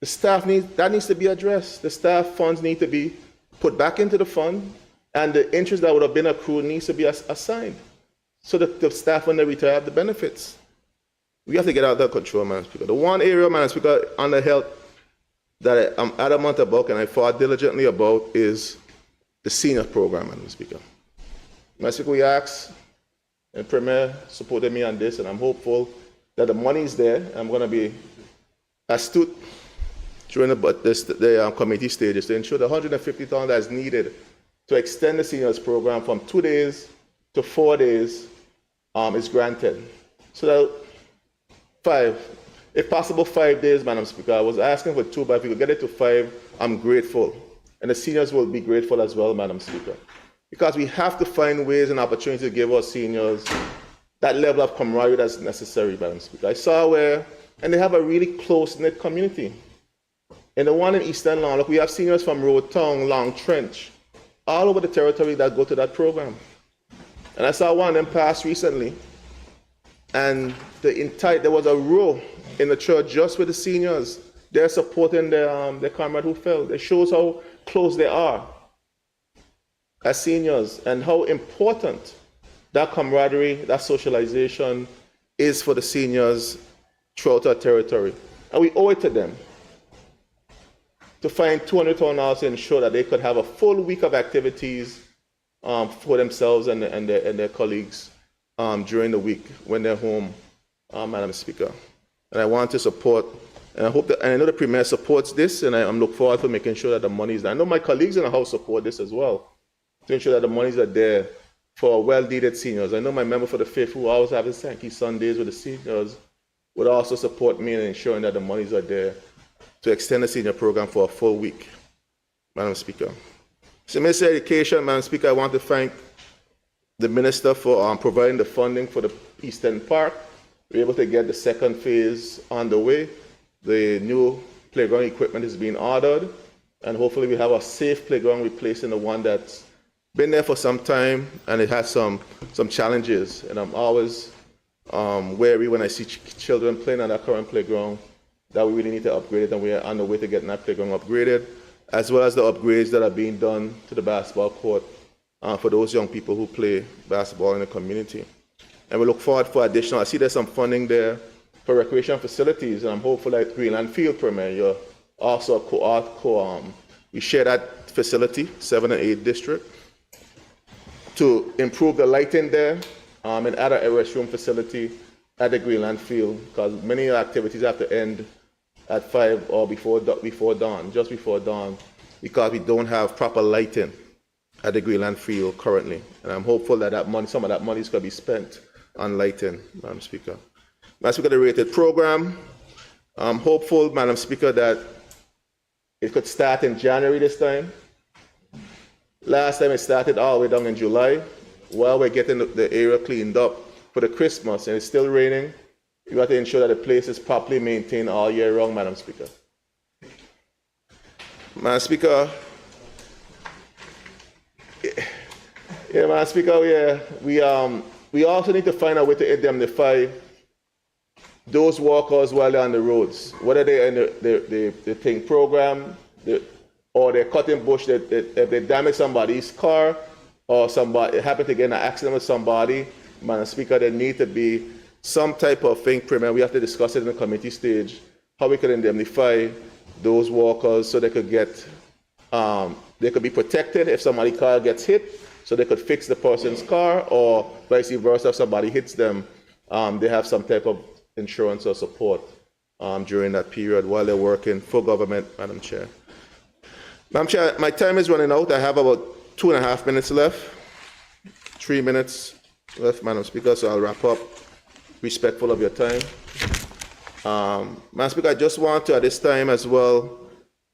The staff that needs to be addressed. The staff funds need to be put back into the fund, and the interest that would have been accrued needs to be assigned so that the staff, when they retire, have the benefits. We have to get out of that control, Madam Speaker. The one area, Madam Speaker, on the health that I'm adamant about and I fought diligently about is the senior program, Madam Speaker. Madam Speaker, we asked, and Premier supported me on this, and I'm hopeful that the money is there. I'm going to be astute during the committee stages to ensure the $150,000 that is needed to extend the seniors program from 2 days to 4 days is granted. So that 5, if possible 5 days, Madam Speaker. I was asking for 2, but if we could get it to 5, I'm grateful. And the seniors will be grateful as well, Madam Speaker. Because we have to find ways and opportunities to give our seniors that level of camaraderie that's necessary, Madam Speaker. I saw where, and they have a really close-knit community. In the one in Eastern Long, look, we have seniors from Road Town, Long Trench, all over the territory that go to that program. And I saw one of them pass recently, and there was a row in the church just with the seniors. They're supporting their comrade who fell. It shows how close they are as seniors and how important that camaraderie, that socialization is for the seniors throughout our territory. And we owe it to them to find $200,000 to ensure that they could have a full week of activities for themselves and their colleagues during the week when they're home, Madam Speaker. And I want to support, and I hope that, and I know the Premier supports this, and I'm looking forward to making sure that the money is there. I know my colleagues in the House support this as well, to ensure that the monies are there for well-needed seniors. I know my member for the Fifth, who always have his Sankey Sundays with the seniors, would also support me in ensuring that the monies are there to extend the senior program for a full week, Madam Speaker. So, Minister of Education, Madam Speaker, I want to thank the Minister for providing the funding for the Eastern Park. We're able to get the second phase on the way. The new playground equipment is being ordered, and hopefully we have a safe playground replacing the one that's been there for some time, and it has some challenges. And I'm always wary when I see children playing on that current playground that we really need to upgrade it, and we're on the way to getting that playground upgraded, as well as the upgrades that are being done to the basketball court for those young people who play basketball in the community. And we look forward for additional, I see there's some funding there for recreation facilities, and I'm hopeful that Greenland Field, Premier, you're also we share that facility, 7 and 8 district, to improve the lighting there and add a restroom facility at the Greenland Field, because many activities have to end at 5 or before dawn, just before dawn, because we don't have proper lighting at the Greenland Field currently. And I'm hopeful that some of that money is going to be spent on lighting, Madam Speaker. Madam Speaker, the rated program, I'm hopeful, Madam Speaker, that it could start in January this time. Last time it started all the way down in July. While we're getting the area cleaned up for the Christmas and it's still raining, we got to ensure that the place is properly maintained all year round, Madam Speaker. Madam Speaker, Madam Speaker, we also need to find a way to indemnify those walkers while they're on the roads, whether they're in the thing program, or they're cutting bush, if they damage somebody's car, or somebody happen to get in an accident with somebody, Madam Speaker, there need to be some type of thing, Premier. We have to discuss it in the committee stage, how we could indemnify those walkers so they could be protected if somebody's car gets hit, so they could fix the person's car, or vice versa, if somebody hits them, they have some type of insurance or support during that period while they're working for government, Madam Chair. Madam Chair, my time is running out. I have about 2.5 minutes left, 3 minutes left, Madam Speaker, so I'll wrap up, respectful of your time. Madam Speaker, I just want to, at this time as well,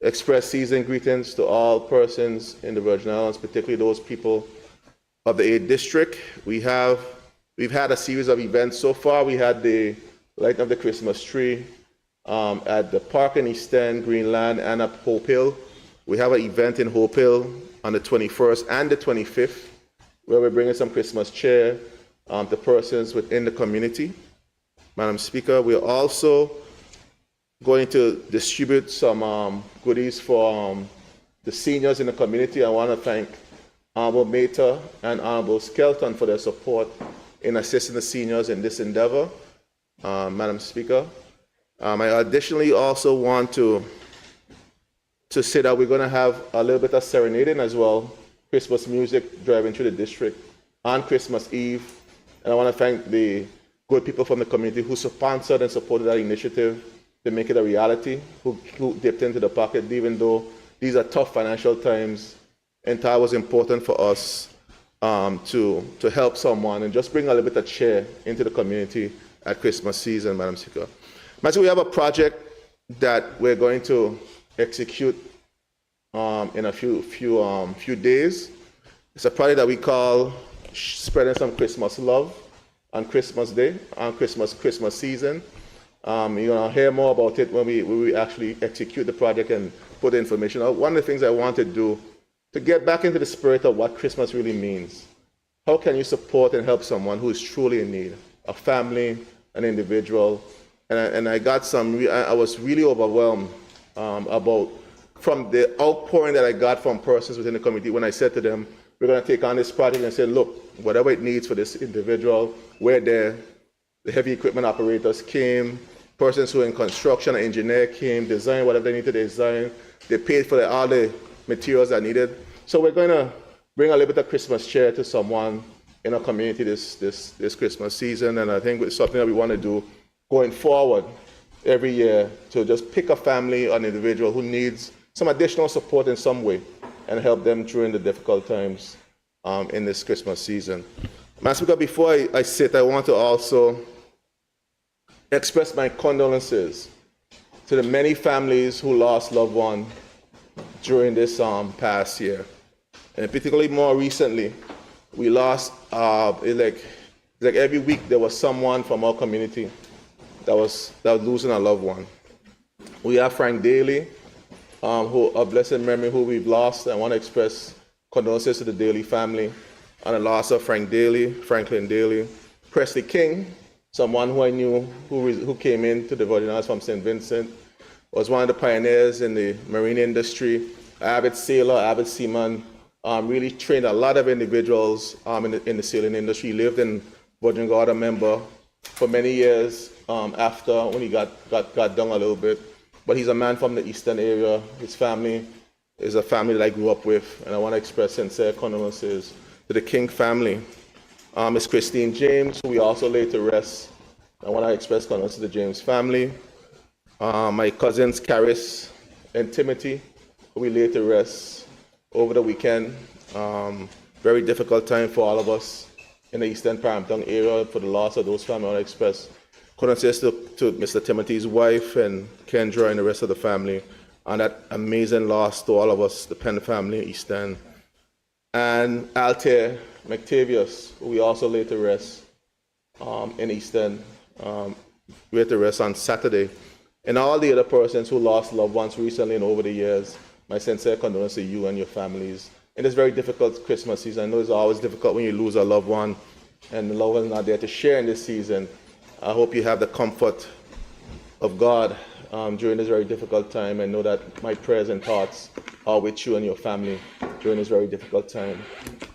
express season greetings to all persons in the Virgin Islands, particularly those people of the 8th District. We've had a series of events so far. We had the lighting of the Christmas tree at the park in East End, Greenland, and at Hope Hill. We have an event in Hope Hill on the 21st and the 25th, where we're bringing some Christmas cheer to persons within the community. Madam Speaker, we're also going to distribute some goodies for the seniors in the community. I want to thank Honorable Mata and Honorable Skelton for their support in assisting the seniors in this endeavor, Madam Speaker. I additionally also want to say that we're going to have a little bit of serenading as well, Christmas music driving through the district on Christmas Eve. And I want to thank the good people from the community who sponsored and supported that initiative to make it a reality, who dipped into the pocket, even though these are tough financial times. And that was important for us to help someone and just bring a little bit of cheer into the community at Christmas season, Madam Speaker. Madam Speaker, we have a project that we're going to execute in a few days. It's a project that we call Spreading Some Christmas Love on Christmas Day, on Christmas season. You're going to hear more about it when we actually execute the project and put the information out. One of the things I want to do to get back into the spirit of what Christmas really means. How can you support and help someone who is truly in need? A family, an individual. And I was really overwhelmed from the outpouring that I got from persons within the community when I said to them, we're going to take on this project and say, look, whatever it needs for this individual, we're there. The heavy equipment operators came, persons who are in construction, an engineer came, design whatever they need to design. They paid for all the materials that needed. So we're going to bring a little bit of Christmas cheer to someone in our community this Christmas season. And I think it's something that we want to do going forward every year, to just pick a family or an individual who needs some additional support in some way and help them during the difficult times in this Christmas season. Madam Speaker, before I sit, I want to also express my condolences to the many families who lost loved ones during this past year. And particularly more recently, we lost, like every week there was someone from our community that was losing a loved one. We have Frank Daly, who of blessed memory, who we've lost. I want to express condolences to the Daly family on the loss of Franklin Daly. Presley King, someone who I knew who came into the Virgin Islands from St. Vincent, was one of the pioneers in the marine industry, avid sailor, avid seaman, really trained a lot of individuals in the sailing industry. He lived in Virgin Gorda, member for many years after when he got down a little bit. But he's a man from the eastern area. His family is a family that I grew up with, and I want to express sincere condolences to the King family. Miss Christine James, who we also laid to rest. I want to express condolences to the James family. My cousins Caris and Timothy, who we laid to rest over the weekend. Very difficult time for all of us in the Eastern Parampton area for the loss of those families. I want to express condolences to Mr. Timothy's wife and Kendra and the rest of the family on that amazing loss to all of us, the Penn family, East End. And Altair McTavius, who we also laid to rest in East End. We laid to rest on Saturday. And all the other persons who lost loved ones recently and over the years, my sincere condolences to you and your families. In this very difficult Christmas season, I know it's always difficult when you lose a loved one and the loved one is not there to share in this season. I hope you have the comfort of God during this very difficult time, and know that my prayers and thoughts are with you and your family during this very difficult time.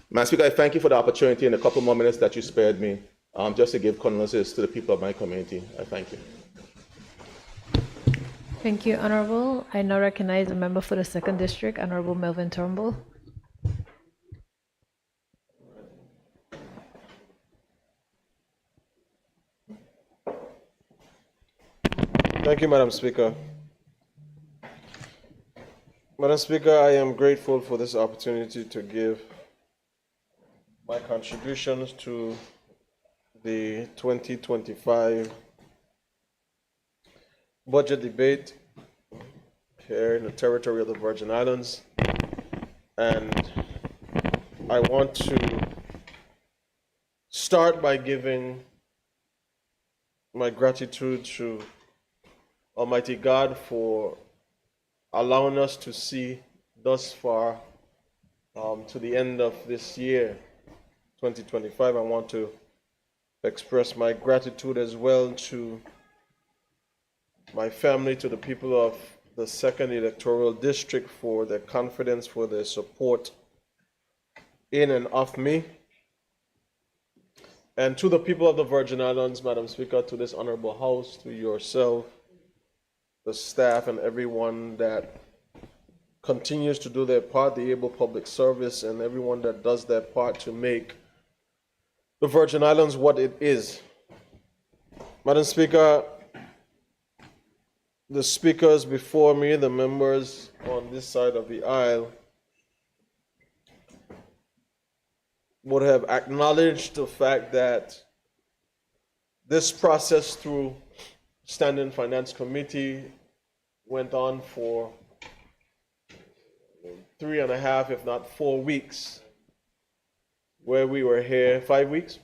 Madam Speaker, I thank you for the opportunity in a couple more minutes that you spared me just to give condolences to the people of my community. I thank you. Thank you, Honorable. I now recognize the member for the 2nd District, Honorable Melvin Turnbull. Thank you, Madam Speaker. Madam Speaker, I am grateful for this opportunity to give my contributions to the 2025 budget debate here in the territory of the Virgin Islands. And I want to start by giving my gratitude to Almighty God for allowing us to see thus far to the end of this year, 2025. I want to express my gratitude as well to my family, to the people of the 2nd Electoral District for their confidence, for their support in and of me. And to the people of the Virgin Islands, Madam Speaker, to this honorable House, to yourself, the staff, and everyone that continues to do their part, the able public service, and everyone that does their part to make the Virgin Islands what it is. Madam Speaker, the speakers before me, the members on this side of the aisle, would have acknowledged the fact that this process through Standing Finance Committee went on for 3.5, if not 4 weeks, where we were here, 5 weeks?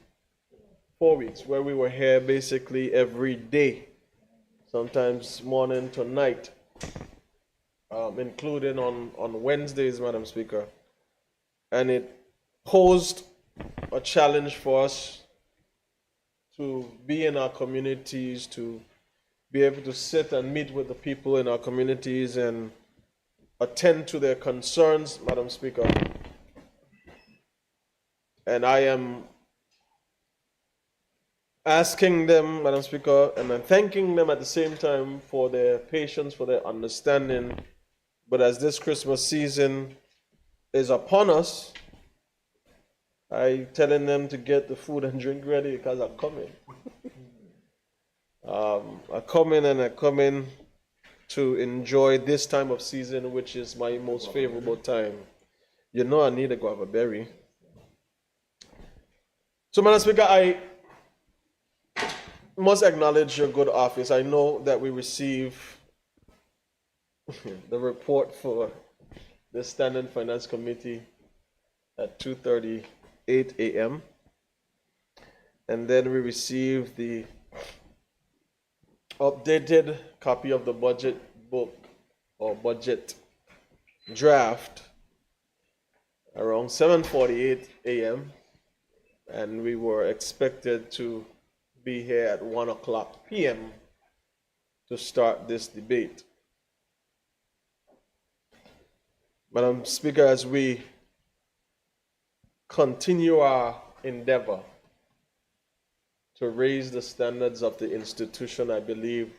4 weeks, where we were here basically every day, sometimes morning to night, including on Wednesdays, Madam Speaker. And it posed a challenge for us to be in our communities, to be able to sit and meet with the people in our communities and attend to their concerns, Madam Speaker. And I am asking them, Madam Speaker, and I'm thanking them at the same time for their patience, for their understanding. But as this Christmas season is upon us, I'm telling them to get the food and drink ready because I'm coming. I come in to enjoy this time of season, which is my most favorable time. You know I need a guava berry. So, Madam Speaker, I must acknowledge your good office. I know that we receive the report for the Standing Finance Committee at 2:38 a.m. And then we receive the updated copy of the budget book or budget draft around 7:48 a.m. and we were expected to be here at 1:00 p.m. to start this debate. Madam Speaker, as we continue our endeavor to raise the standards of the institution, I believe,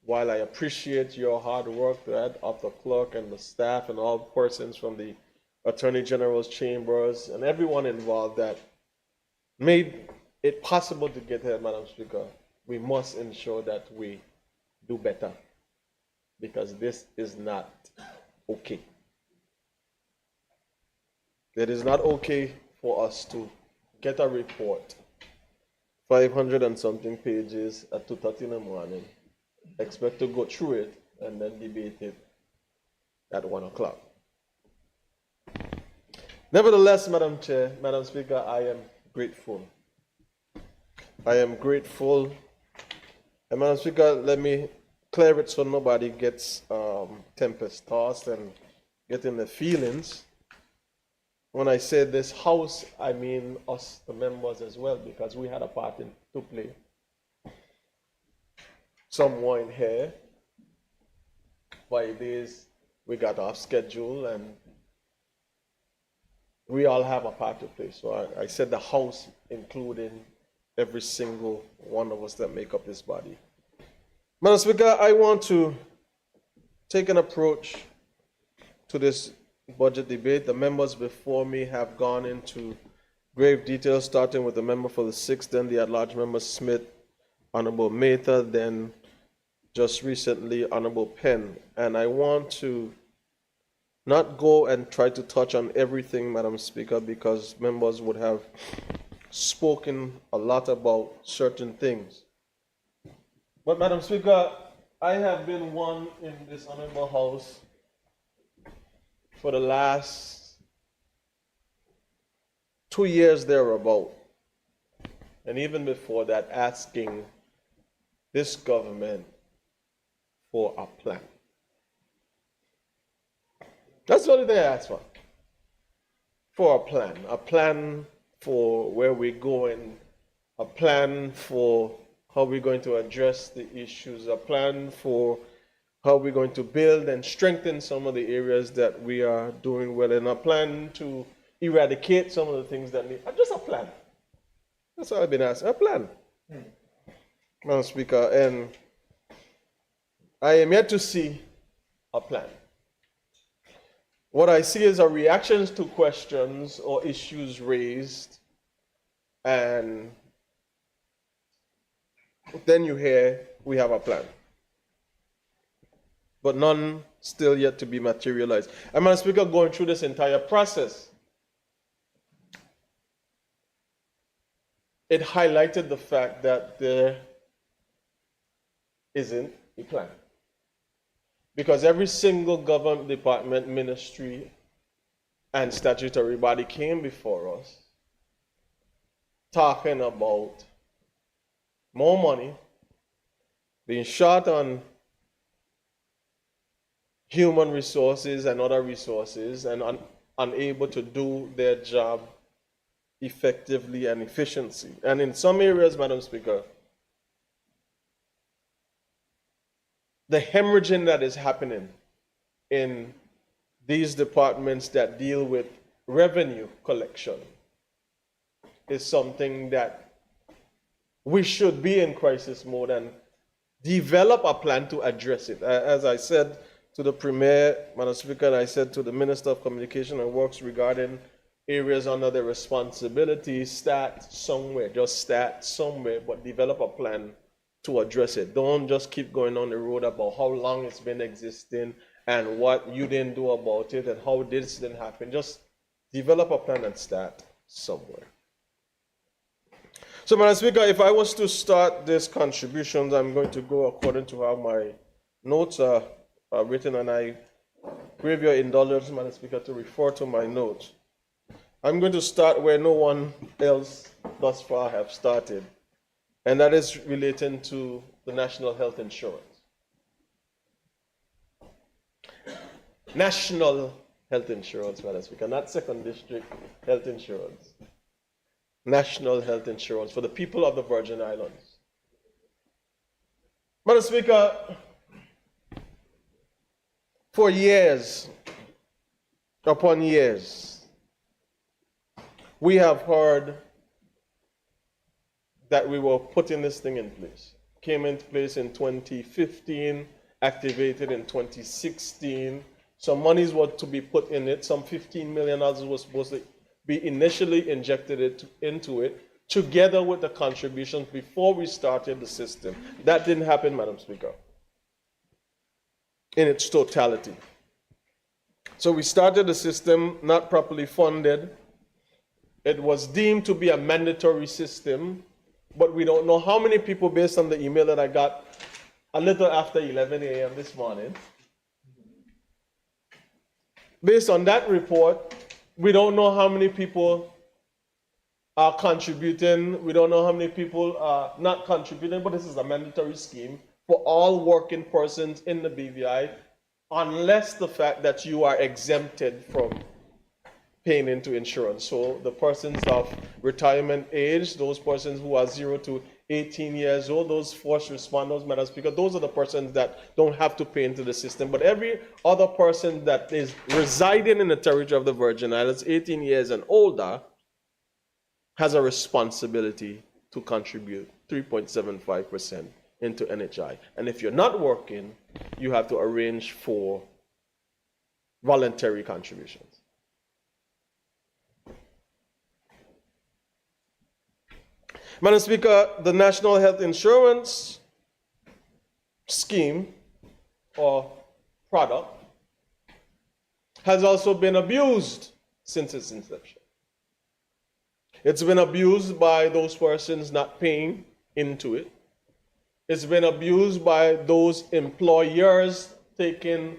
while I appreciate your hard work, that of the clerk and the staff and all persons from the Attorney General's chambers and everyone involved that made it possible to get here, Madam Speaker, we must ensure that we do better, because this is not okay. It is not okay for us to get a report 500 and something pages at 2:30 in the morning, expect to go through it and then debate it at 1:00. Nevertheless, Madam Chair, Madam Speaker, I am grateful. I am grateful. And Madam Speaker, let me clear it so nobody gets tempest tossed and get in their feelings. When I say this house, I mean us, the members as well, because we had a part to play. Some weren't here. 5 days we got off schedule, and we all have a part to play. So I said the house, including every single one of us that make up this body. Madam Speaker, I want to take an approach to this budget debate. The members before me have gone into grave detail, starting with the member for the 6th, then the at-large member Smith, Honorable Mather, then just recently, Honorable Penn, and I want to not go and try to touch on everything, Madam Speaker, because members would have spoken a lot about certain things. But Madam Speaker, I have been one in this Honorable House for the last 2 years thereabout, and even before that, asking this government for a plan. That's the only thing I asked for a plan for where we're going, a plan for how we're going to address the issues, a plan for how we're going to build and strengthen some of the areas that we are doing well, and a plan to eradicate some of the things that need, just a plan. That's all I've been asking, a plan. Madam Speaker, and I am yet to see a plan. What I see is a reactions to questions or issues raised, and then you hear we have a plan, but none still yet to be materialized. And Madam Speaker, going through this entire process, it highlighted the fact that there isn't a plan. Because every single government department, ministry, and statutory body came before us talking about more money, being short on human resources and other resources, and unable to do their job effectively and efficiently. And in some areas, Madam Speaker, the hemorrhaging that is happening in these departments that deal with revenue collection is something that we should be in crisis mode and develop a plan to address it. As I said to the Premier, Madam Speaker, and I said to the Minister of Communication and Works regarding areas under their responsibility, start somewhere, just start somewhere, but develop a plan to address it. Don't just keep going on the road about how long it's been existing and what you didn't do about it and how this didn't happen. Just develop a plan and start somewhere. So, Madam Speaker, if I was to start these contributions, I'm going to go according to how my notes are written, and I crave your indulgence, Madam Speaker, to refer to my notes. I'm going to start where no one else thus far have started, and that is relating to the National Health Insurance. National Health Insurance, Madam Speaker, not Second District Health Insurance. National Health Insurance for the people of the Virgin Islands. Madam Speaker, for years upon years, we have heard that we were putting this thing in place. Came into place in 2015, activated in 2016. Some monies were to be put in it. Some $15 million was supposed to be initially injected into it, together with the contributions before we started the system. That didn't happen, Madam Speaker, in its totality. So we started the system not properly funded. It was deemed to be a mandatory system, but we don't know how many people, based on the email that I got a little after 11 a.m. this morning. Based on that report, we don't know how many people are contributing. We don't know how many people are not contributing, but this is a mandatory scheme for all working persons in the BVI, unless the fact that you are exempted from paying into insurance. So the persons of retirement age, those persons who are 0 to 18 years old, those forced responders, Madam Speaker, those are the persons that don't have to pay into the system. But every other person that is residing in the territory of the Virgin Islands, 18 years and older, has a responsibility to contribute 3.75% into NHI. And if you're not working, you have to arrange for voluntary contributions. Madam Speaker, the National Health Insurance scheme or product has also been abused since its inception. It's been abused by those persons not paying into it. It's been abused by those employers taking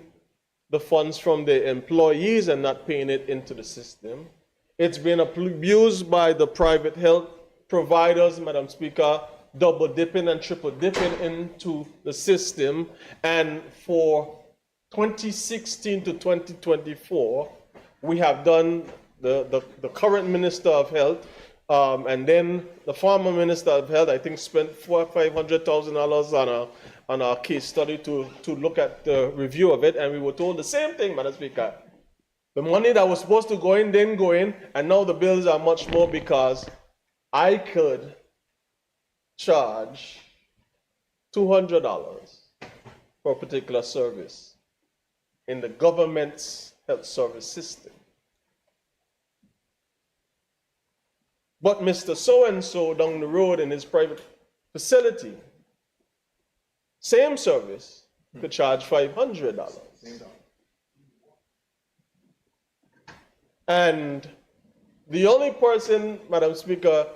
the funds from the employees and not paying it into the system. It's been abused by the private health providers, Madam Speaker, double dipping and triple dipping into the system. And for 2016 to 2024, we have done the current Minister of Health, and then the former Minister of Health, I think, spent $500,000 on a case study to look at the review of it, and we were told the same thing, Madam Speaker. The money that was supposed to go in didn't go in, and now the bills are much more because I could charge $200 for a particular service in the government's health service system. But Mr. So-and-so down the road in his private facility, same service, could charge $500. And the only person, Madam Speaker,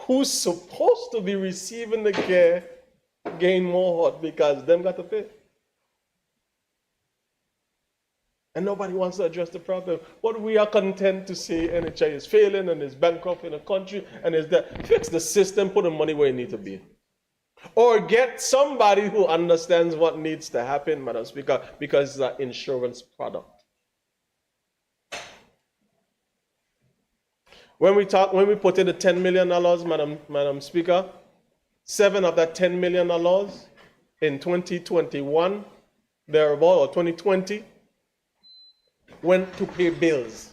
who's supposed to be receiving the care gain more hurt because them got to pay. And nobody wants to address the problem. But we are content to say NHI is failing and is bankrupt in the country and is that. Fix the system, put the money where it needs to be. Or get somebody who understands what needs to happen, Madam Speaker, because it's an insurance product. When we put in the $10 million, Madam Speaker, 7 of that $10 million in 2021, thereabout, or 2020, went to pay bills.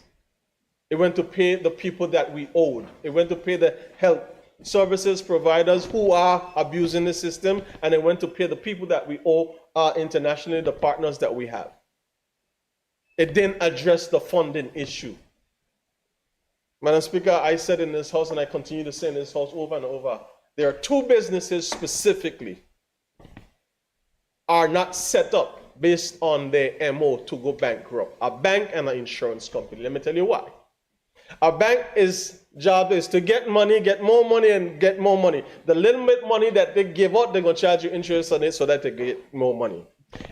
It went to pay the people that we owed. It went to pay the health services providers who are abusing the system, and it went to pay the people that we owe internationally, the partners that we have. It didn't address the funding issue. Madam Speaker, I said in this House, and I continue to say in this House over and over, there are 2 businesses specifically are not set up based on their MO to go bankrupt. A bank and an insurance company. Let me tell you why. A bank's job is to get money, get more money, and get more money. The little bit money that they give out, they're going to charge you interest on it so that they get more money.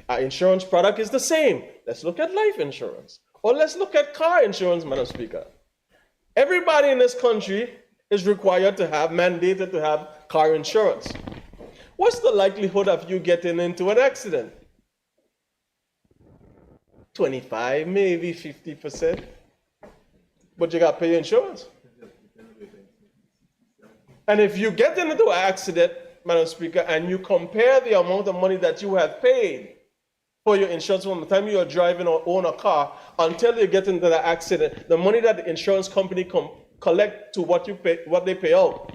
Our insurance product is the same. Let's look at life insurance. Or let's look at car insurance, Madam Speaker. Everybody in this country is required to have, mandated to have car insurance. What's the likelihood of you getting into an accident? 25, maybe 50%. But you got to pay your insurance. And if you get into an accident, Madam Speaker, and you compare the amount of money that you have paid for your insurance from the time you are driving or own a car until you get into the accident, the money that the insurance company collect to what you pay, what they pay out,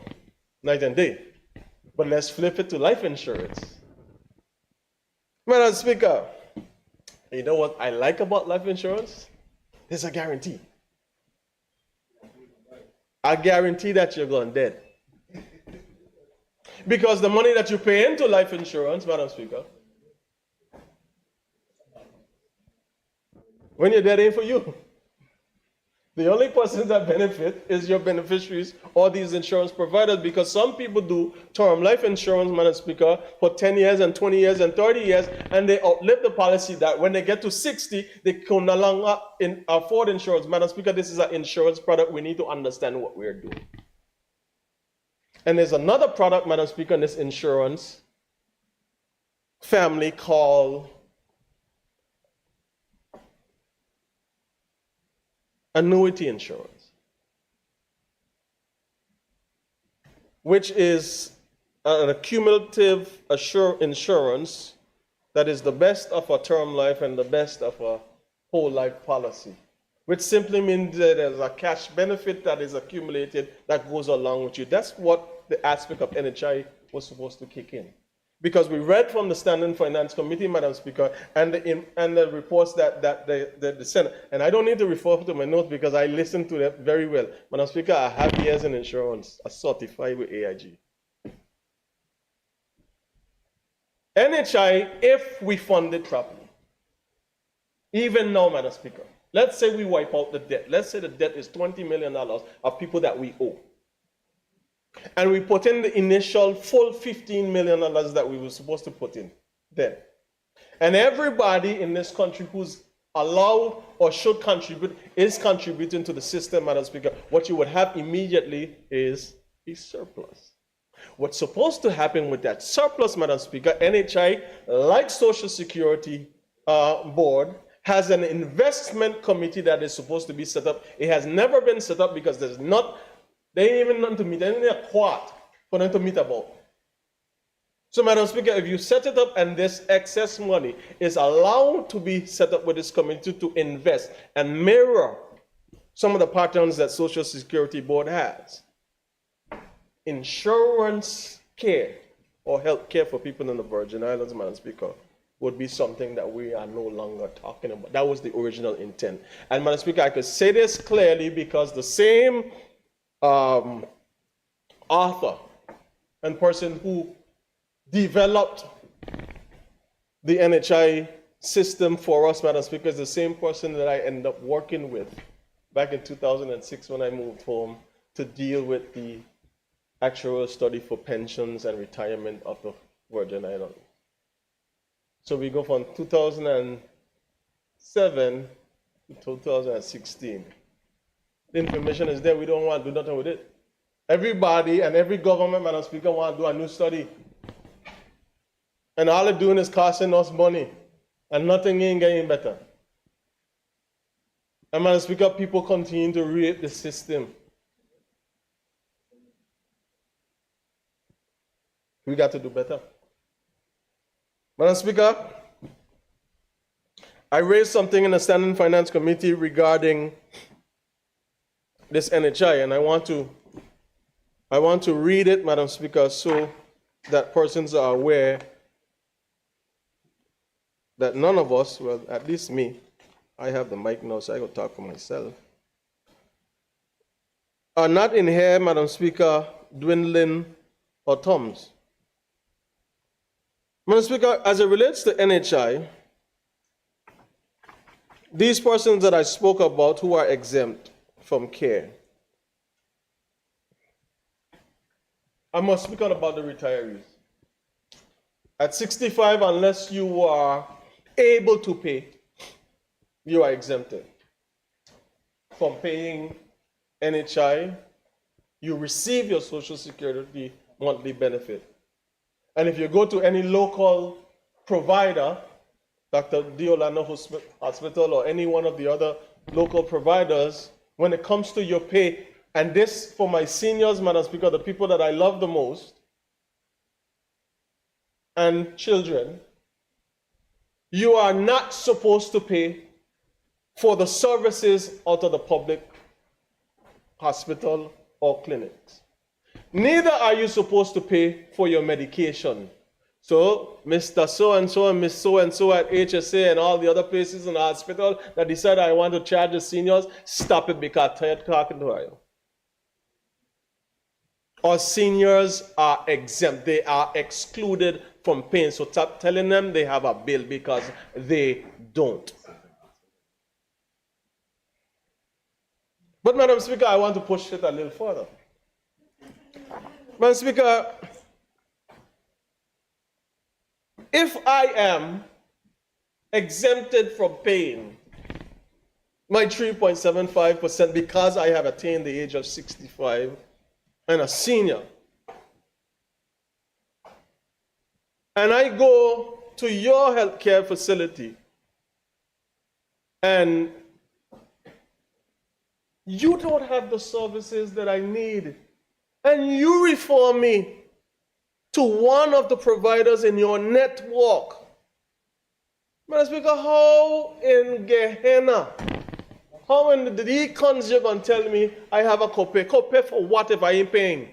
night and day. But let's flip it to life insurance. Madam Speaker, you know what I like about life insurance? There's a guarantee. I guarantee that you're going dead. Because the money that you pay into life insurance, Madam Speaker, when you're dead, ain't for you. The only person that benefit is your beneficiaries or these insurance providers, because some people do term life insurance, Madam Speaker, for 10 years and 20 years and 30 years, and they outlive the policy that when they get to 60, they can no longer afford insurance. Madam Speaker, this is an insurance product. We need to understand what we're doing. And there's another product, Madam Speaker, in this insurance family called annuity insurance, which is an accumulative insurance that is the best of a term life and the best of a whole life policy, which simply means that there's a cash benefit that is accumulated that goes along with you. That's what the aspect of NHI was supposed to kick in. Because we read from the Standing Finance Committee, Madam Speaker, and the reports that the Senate, and I don't need to refer to my notes because I listened to them very well. Madam Speaker, I have years in insurance, I certified with AIG. NHI, if we fund it properly, even now, Madam Speaker, let's say we wipe out the debt. Let's say the debt is $20 million of people that we owe. And we put in the initial full $15 million that we were supposed to put in then. And everybody in this country who's allowed or should contribute is contributing to the system, Madam Speaker. What you would have immediately is a surplus. What's supposed to happen with that surplus, Madam Speaker, NHI, like Social Security Board, has an investment committee that is supposed to be set up. It has never been set up because they ain't even nothing to meet. They ain't a quart for them to meet about. So, Madam Speaker, if you set it up and this excess money is allowed to be set up with this committee to invest and mirror some of the patterns that Social Security Board has, insurance care or health care for people in the Virgin Islands, Madam Speaker, would be something that we are no longer talking about. That was the original intent. And Madam Speaker, I could say this clearly because the same author and person who developed the NHI system for us, Madam Speaker, is the same person that I ended up working with back in 2006 when I moved home to deal with the actuarial study for pensions and retirement of the Virgin Islands. So we go from 2007 to 2016. The information is there. We don't want to do nothing with it. Everybody and every government, Madam Speaker, want to do a new study. And all they're doing is costing us money. And nothing ain't getting better. And Madam Speaker, people continue to rape the system. We got to do better. Madam Speaker, I raised something in the Standing Finance Committee regarding this NHI, and I want to read it, Madam Speaker, so that persons are aware that none of us, well, at least me, I have the mic now, so I go talk for myself, are not in here, Madam Speaker, dwindling our thumbs. Madam Speaker, as it relates to NHI, these persons that I spoke about who are exempt from care, I must speak out about the retirees. At 65, unless you are able to pay, you are exempted from paying NHI. You receive your Social Security monthly benefit. And if you go to any local provider, Dr. Diolano Hospital or any one of the other local providers, when it comes to your pay, and this for my seniors, Madam Speaker, the people that I love the most, and children, you are not supposed to pay for the services out of the public hospital or clinics. Neither are you supposed to pay for your medication. So, Mr. So-and-so and Miss So-and-so at HSA and all the other places in the hospital that decide I want to charge the seniors, stop it because I'm tired talking to you. Our seniors are exempt. They are excluded from paying. So stop telling them they have a bill because they don't. But, Madam Speaker, I want to push it a little further. Madam Speaker, if I am exempted from paying my 3.75% because I have attained the age of 65 and a senior, and I go to your healthcare facility and you don't have the services that I need, and you refer me to one of the providers in your network, Madam Speaker, how in Gehenna, how in the decons you're going to tell me I have a copay? Copay for what if I ain't paying?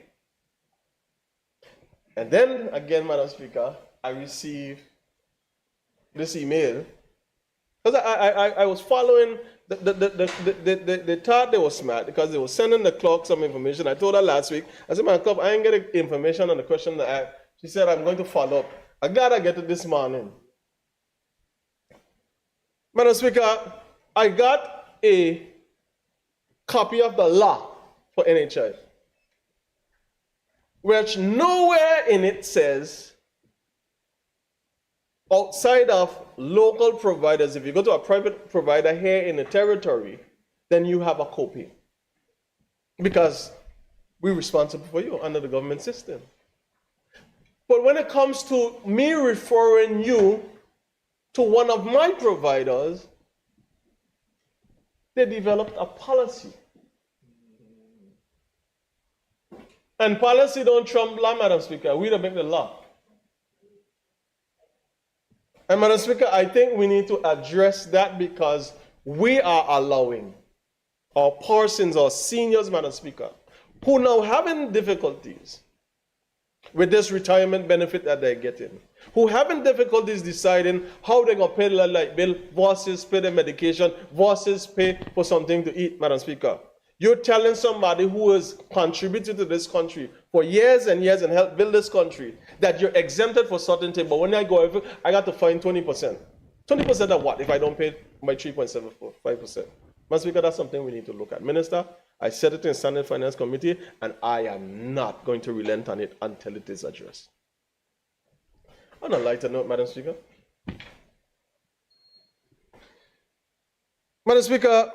And then again, Madam Speaker, I received this email because I was following. They thought they were smart because they were sending the clerk some information. I told her last week, I said, man, clerk, I ain't getting information on the question that I asked. She said, I'm going to follow up. I gotta get it this morning. Madam Speaker, I got a copy of the law for NHI, which nowhere in it says outside of local providers, if you go to a private provider here in the territory, then you have a copay. Because we're responsible for you under the government system. But when it comes to me referring you to one of my providers, they developed a policy. And policy don't trump law, Madam Speaker. We don't make the law. And Madam Speaker, I think we need to address that because we are allowing our persons or seniors, Madam Speaker, who now having difficulties with this retirement benefit that they're getting, who having difficulties deciding how they're going to pay the light bill versus pay the medication versus pay for something to eat, Madam Speaker. You're telling somebody who has contributed to this country for years and years and helped build this country that you're exempted for certain things, but when I go over, I got to find 20%. 20% of what if I don't pay my 3.75%? Madam Speaker, that's something we need to look at. Minister, I said it in Standing Finance Committee, and I am not going to relent on it until it is addressed. On a lighter note, Madam Speaker. Madam Speaker,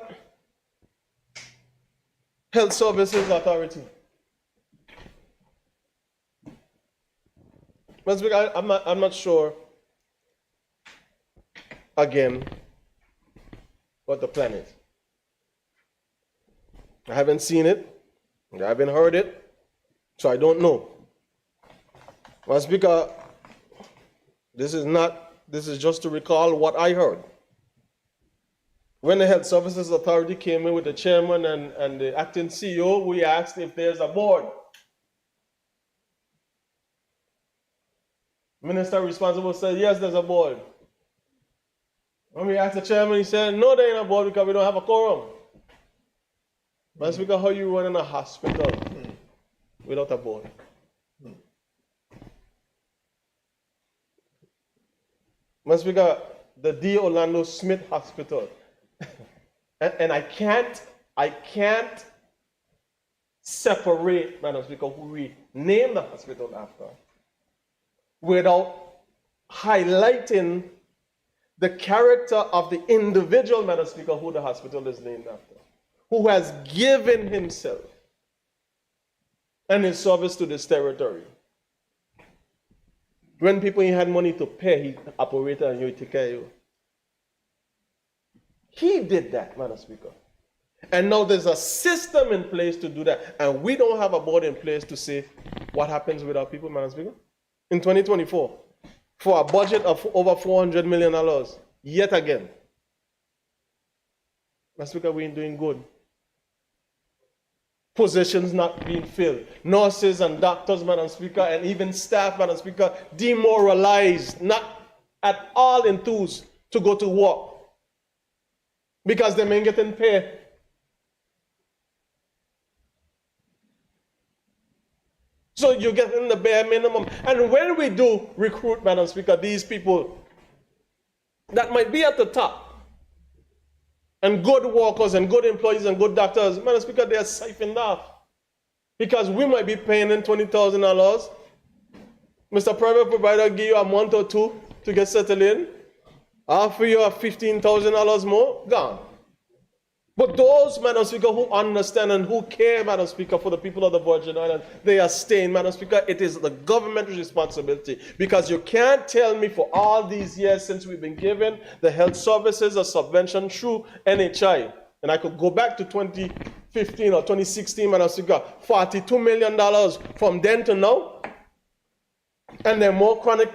Health Services Authority. Madam Speaker, I'm not sure, again, what the plan is. I haven't seen it, I haven't heard it, so I don't know. Madam Speaker, this is just to recall what I heard. When the Health Services Authority came in with the chairman and the acting CEO, we asked if there's a board. Minister responsible said, yes, there's a board. When we asked the chairman, he said, no, there ain't a board because we don't have a quorum. Madam Speaker, how you running a hospital without a board? Madam Speaker, the D. Orlando Smith Hospital, and I can't separate, Madam Speaker, who we named the hospital after, without highlighting the character of the individual, Madam Speaker, who the hospital is named after, who has given himself and his service to this territory. When people had money to pay, he operated and he would take care of you. He did that, Madam Speaker. And now there's a system in place to do that. And we don't have a board in place to say what happens with our people, Madam Speaker. In 2024, for a budget of over $400 million, yet again. Madam Speaker, we ain't doing good. Positions not being filled. Nurses and doctors, Madam Speaker, and even staff, Madam Speaker, demoralized, not at all enthused to go to work because they ain't getting paid. So you're getting the bare minimum. And when we do recruit, Madam Speaker, these people that might be at the top, and good workers and good employees and good doctors, Madam Speaker, they are siphoned off. Because we might be paying them $20,000. Mr. Private Provider give you a month or two to get settled in. Offer you $15,000 more, gone. But those, Madam Speaker, who understand and who care, Madam Speaker, for the people of the Virgin Islands, they are staying, Madam Speaker. It is the government's responsibility. Because you can't tell me for all these years since we've been given the health services a subvention through NHI. And I could go back to 2015 or 2016, Madam Speaker, $42 million from then to now. And then more chronic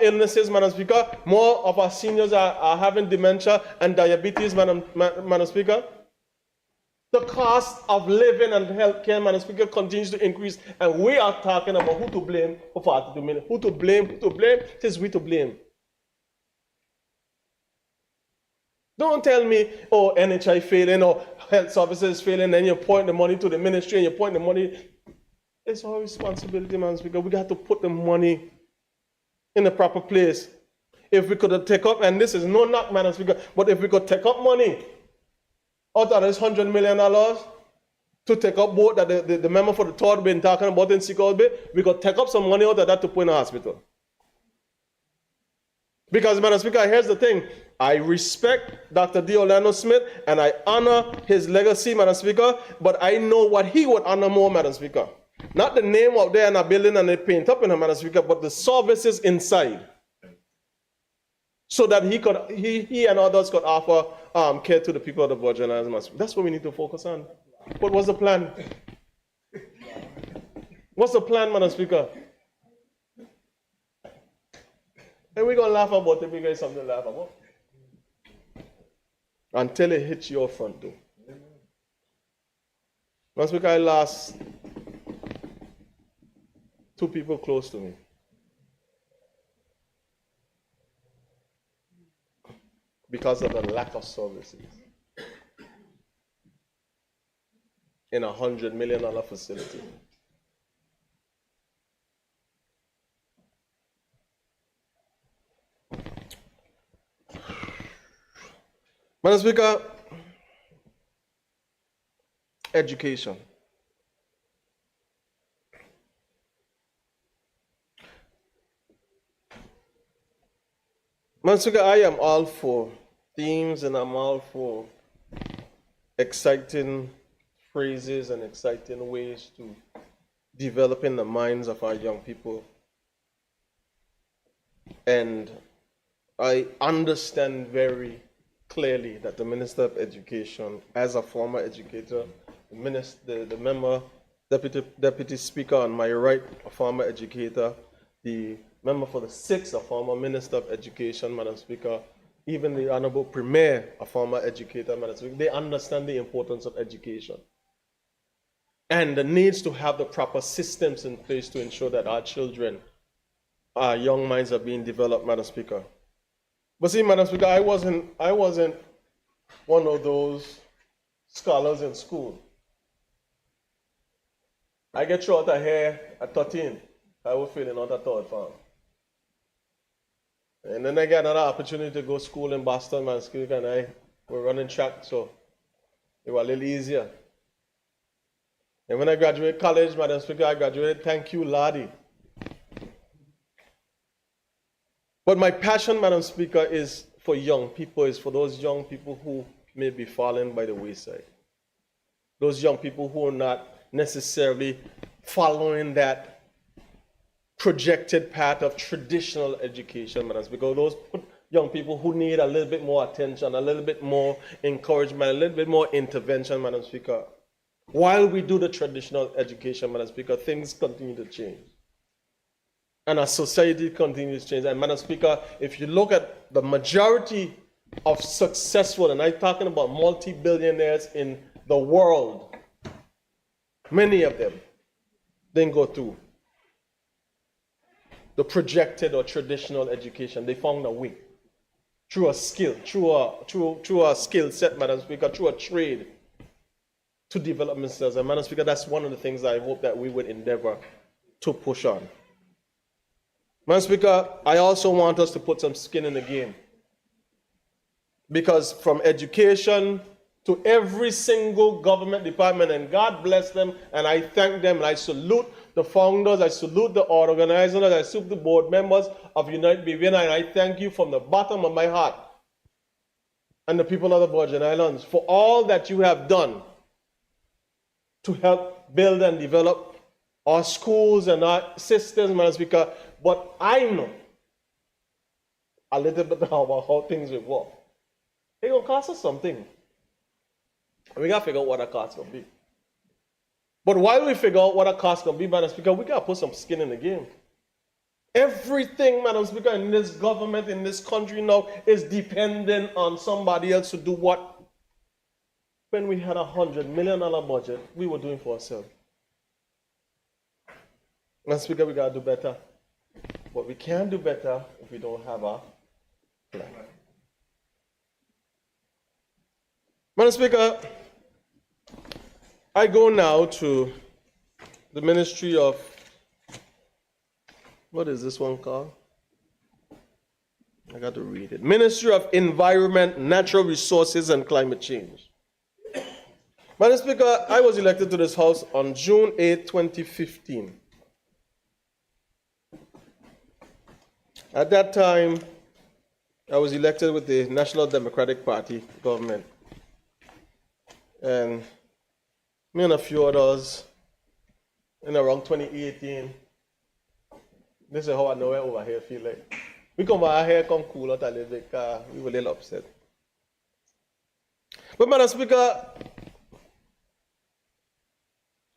illnesses, Madam Speaker. More of our seniors are having dementia and diabetes, Madam Speaker. The cost of living and health care, Madam Speaker, continues to increase. And we are talking about who to blame for 42 million. Who to blame? Who to blame? It is we to blame. Don't tell me, oh, NHI failing or health services failing, then you point the money to the ministry and you point the money. It's our responsibility, Madam Speaker. We got to put the money in the proper place. If we could take up, and this is no knock, Madam Speaker, but if we could take up money out of this $100 million to take up boat that the member for the third been talking about in Fiscal Bay, we could take up some money out of that to put in a hospital. Because, Madam Speaker, here's the thing. I respect Dr. D. Orlando Smith and I honor his legacy, Madam Speaker, but I know what he would honor more, Madam Speaker. Not the name out there in a building and they paint up in a, Madam Speaker, but the services inside. So that he and others could offer care to the people of the Virgin Islands. That's what we need to focus on. But what's the plan? What's the plan, Madam Speaker? And we're going to laugh about it because it's something to laugh about. Until it hits your front door. Madam Speaker, I lost 2 people close to me. Because of the lack of services in a $100 million facility. Madam Speaker, education. Madam Speaker, I am all for themes and I'm all for exciting phrases and exciting ways to develop in the minds of our young people. And I understand very clearly that the Minister of Education, as a former educator, the member, Deputy Speaker on my right, a former educator, the member for the 6th, a former Minister of Education, Madam Speaker, even the Honorable Premier, a former educator, Madam Speaker, they understand the importance of education and the needs to have the proper systems in place to ensure that our children, our young minds are being developed, Madam Speaker. But see, Madam Speaker, I wasn't one of those scholars in school. I get thrown out of here at 13. I was feeling out of third farm. And then I got another opportunity to go to school in Boston, Madam Speaker, and I were running track, so it was a little easier. And when I graduated college, Madam Speaker, I graduated, thank you, Laddie. But my passion, Madam Speaker, is for young people, is for those young people who may be falling by the wayside. Those young people who are not necessarily following that projected path of traditional education, Madam Speaker. Those young people who need a little bit more attention, a little bit more encouragement, a little bit more intervention, Madam Speaker. While we do the traditional education, Madam Speaker, things continue to change. And our society continues to change. And Madam Speaker, if you look at the majority of successful, and I'm talking about multi-billionaires in the world, many of them didn't go through the projected or traditional education. They found a way through a skill, through a skill set, Madam Speaker, through a trade to develop themselves. And Madam Speaker, that's one of the things I hope that we would endeavor to push on. Madam Speaker, I also want us to put some skin in the game. Because from education to every single government department, and God bless them, and I thank them, and I salute the founders, I salute the organizers, I salute the board members of Unite Vivian, and I thank you from the bottom of my heart and the people of the Virgin Islands for all that you have done to help build and develop our schools and our systems, Madam Speaker. But I know a little bit about how things will work. It's going to cost us something. And we got to figure out what that cost going to be. But while we figure out what that cost going to be, Madam Speaker, we got to put some skin in the game. Everything, Madam Speaker, in this government, in this country now, is dependent on somebody else to do what? When we had a $100 million budget, we were doing for ourselves. Madam Speaker, we got to do better. But we can't do better if we don't have a plan. Madam Speaker, I go now to the Ministry of, what is this one called? I got to read it. Ministry of Environment, Natural Resources, and Climate Change. Madam Speaker, I was elected to this House on June 8, 2015. At that time, I was elected with the National Democratic Party government. And me and a few others, in around 2018, this is how I know it over here feel like. We come out here, come cool out a little bit, we were a little upset. But Madam Speaker,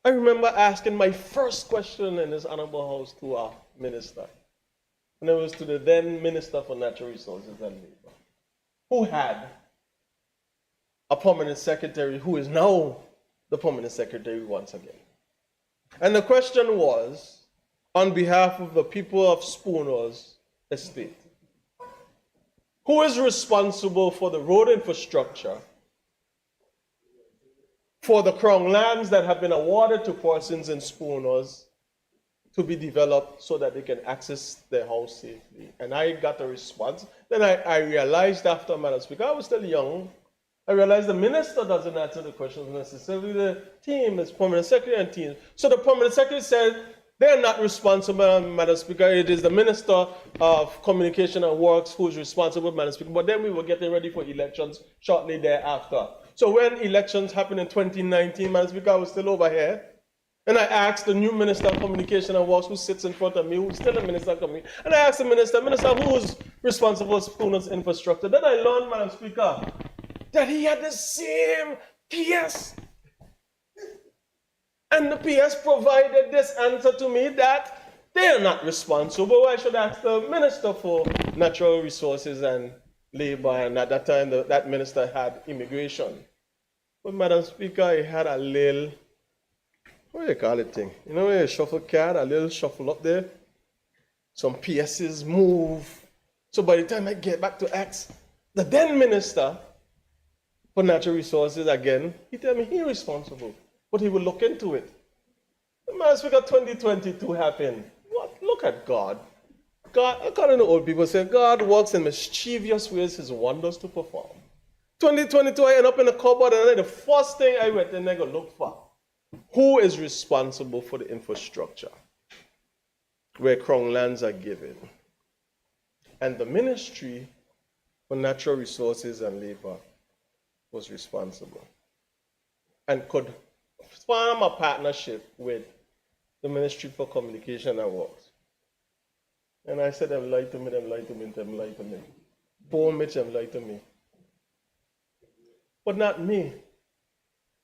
I remember asking my first question in this honorable house to our minister. And it was to the then Minister for Natural Resources and Labor, who had a permanent secretary who is now the permanent secretary once again. And the question was, on behalf of the people of Spooner's estate, who is responsible for the road infrastructure for the Crown lands that have been awarded to persons in Spooners to be developed so that they can access their house safely? And I got a response. Then I realized after, Madam Speaker, I was still young, I realized the minister doesn't answer the questions necessarily. The team is permanent secretary and team. So the permanent secretary said, they're not responsible, Madam Speaker. It is the Minister of Communication and Works who is responsible, Madam Speaker. But then we were getting ready for elections shortly thereafter. So when elections happened in 2019, Madam Speaker, I was still over here. And I asked the new Minister of Communication and Works, who sits in front of me, who's still a Minister of Communication, and I asked the Minister, who's responsible for Spooner's infrastructure? Then I learned, Madam Speaker, that he had the same PS. And the PS provided this answer to me that they are not responsible. I should ask the Minister for Natural Resources and Labor, and at that time that minister had immigration. But Madam Speaker, he had a little, what do you call it thing? You know when you shuffle card, a little shuffle up there? Some PSs move. So by the time I get back to X, the then Minister for Natural Resources again, he tell me he's responsible, but he will look into it. Madam Speaker, 2022 happened. What? Look at God. God, according to old people say, God works in mischievous ways, his wonders to perform. 2022, I end up in a cupboard, and the first thing I went in there to look for, who is responsible for the infrastructure where Crown lands are given? And the Ministry for Natural Resources and Labor was responsible and could form a partnership with the Ministry for Communication and Works. And I said, them lied to me, them lied to me, them lied to me. Poor Mitch, them lied to me. But not me,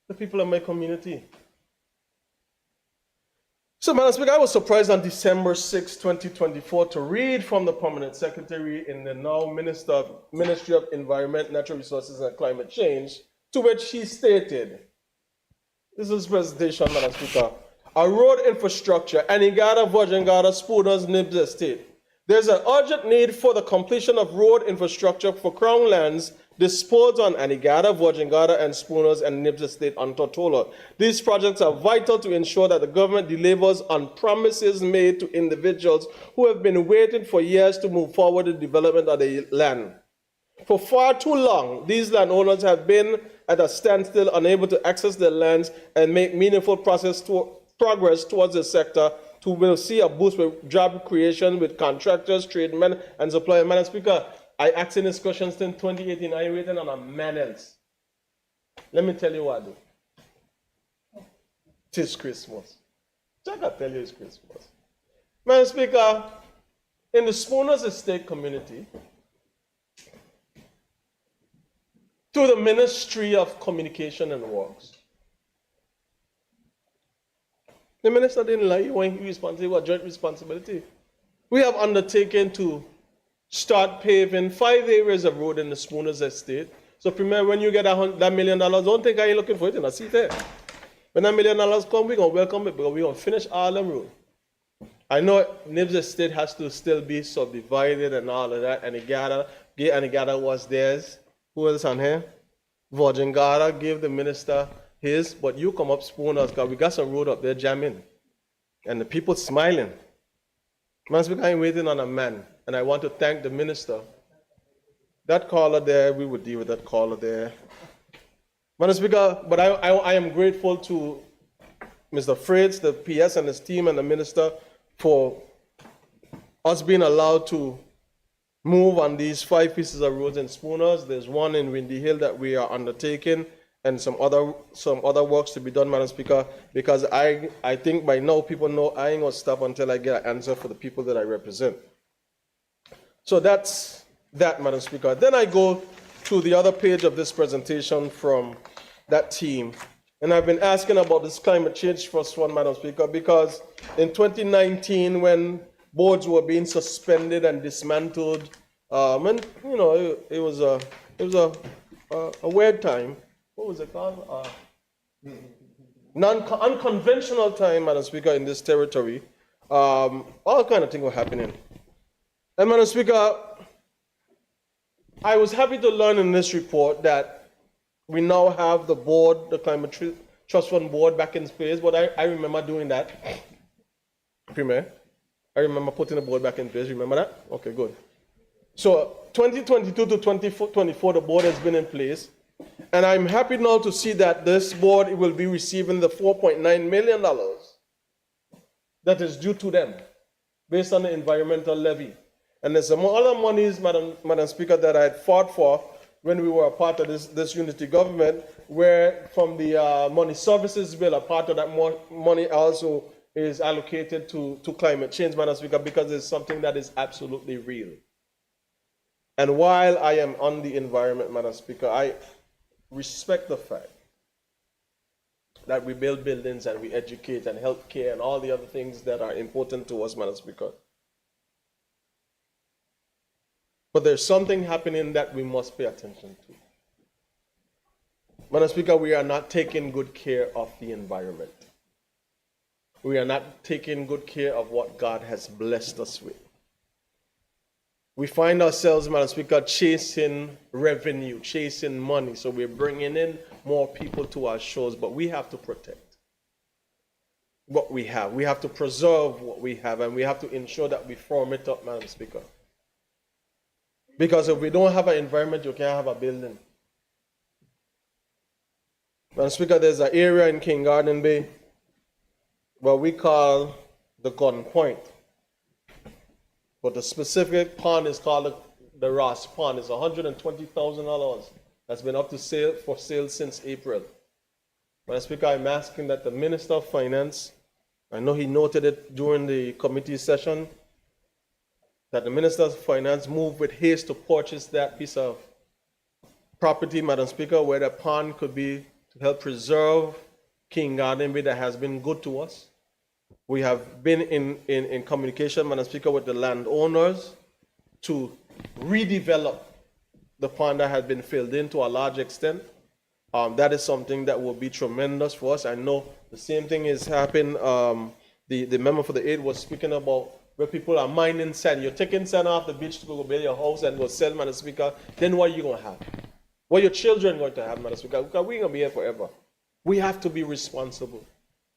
the people of my community. So, Madam Speaker, I was surprised on December 6, 2024, to read from the Permanent Secretary in the now Ministry of Environment, Natural Resources and Climate Change, to which he stated, this is presentation, Madam Speaker, a road infrastructure, Anegada, Virgin-Gada, Spooners, Nibs Estate. There's an urgent need for the completion of road infrastructure for Crown lands disposed on Anegada, Virgin-Gada, and Spooners and Nibs Estate on Tortola. These projects are vital to ensure that the government delivers on promises made to individuals who have been waiting for years to move forward in development of the land. For far too long, these landowners have been at a standstill, unable to access their lands and make meaningful progress towards the sector. Will see a boost with job creation with contractors, tradesmen, and suppliers. Madam Speaker, I asked in this question since 2018. I waiting on a man else. Let me tell you what I do. It's Christmas. I can tell you it's Christmas. Madam Speaker, in the Spooners Estate community, to the Ministry of Communication and Works, the minister didn't lie when he responsible, joint responsibility. We have undertaken to start paving 5 areas of road in the Spooners Estate. So, Premier, when you get that $1 million, don't think I ain't looking for it in a seat there. When $1 million come, we're going to welcome it because we're going to finish all them road. I know Nibs Estate has to still be subdivided and all of that. Anegada was theirs. Who else on here? Virgin-Gada gave the minister his, but you come up Spooners because we got some road up there jamming. And the people smiling. Madam Speaker, I'm waiting on a man. And I want to thank the minister that caller there, we would deal with that caller there. Madam Speaker, but I am grateful to Mr. Fritz, the PS and his team and the minister for us being allowed to move on these 5 pieces of roads in Spooners. There's one in Windy Hill that we are undertaking and some other works to be done, Madam Speaker, because I think by now people know I ain't gonna stop until I get an answer for the people that I represent. So that's that, Madam Speaker. Then I go to the other page of this presentation from that team. And I've been asking about this climate change first one, Madam Speaker, because in 2019, when boards were being suspended and dismantled, and you know, it was a weird time. What was it called? Unconventional time, Madam Speaker, in this territory. All kind of things were happening. And Madam Speaker, I was happy to learn in this report that we now have the board, the Climate Trust Fund board back in place, but I remember doing that. Premier, I remember putting the board back in place. Remember that? Okay, good. So 2022 to 2024, the board has been in place. And I'm happy now to see that this board will be receiving the $4.9 million that is due to them based on the environmental levy. And there's some other monies, Madam Speaker, that I had fought for when we were a part of this unity government, where from the money services bill, a part of that money also is allocated to climate change, Madam Speaker, because it's something that is absolutely real. And while I am on the environment, Madam Speaker, I respect the fact that we build buildings and we educate and healthcare and all the other things that are important to us, Madam Speaker. But there's something happening that we must pay attention to. Madam Speaker, we are not taking good care of the environment. We are not taking good care of what God has blessed us with. We find ourselves, Madam Speaker, chasing revenue, chasing money. So we're bringing in more people to our shows, but we have to protect what we have. We have to preserve what we have, and we have to ensure that we form it up, Madam Speaker. Because if we don't have an environment, you can't have a building. Madam Speaker, there's an area in King Garden Bay what we call the gun point. But the specific pond is called the Ross Pond. It's $120,000 that's been up for sale since April. Madam Speaker, I'm asking that the Minister of Finance, I know he noted it during the committee session, that the Minister of Finance move with haste to purchase that piece of property, Madam Speaker, where the pond could be to help preserve King Garden Bay that has been good to us. We have been in communication, Madam Speaker, with the landowners to redevelop the pond that had been filled in to a large extent. That is something that will be tremendous for us. I know the same thing is happening. The member for the aid was speaking about where people are mining sand. You're taking sand off the beach to go build your house and go sell, Madam Speaker. Then what are you going to have? What are your children going to have, Madam Speaker? Because we're going to be here forever. We have to be responsible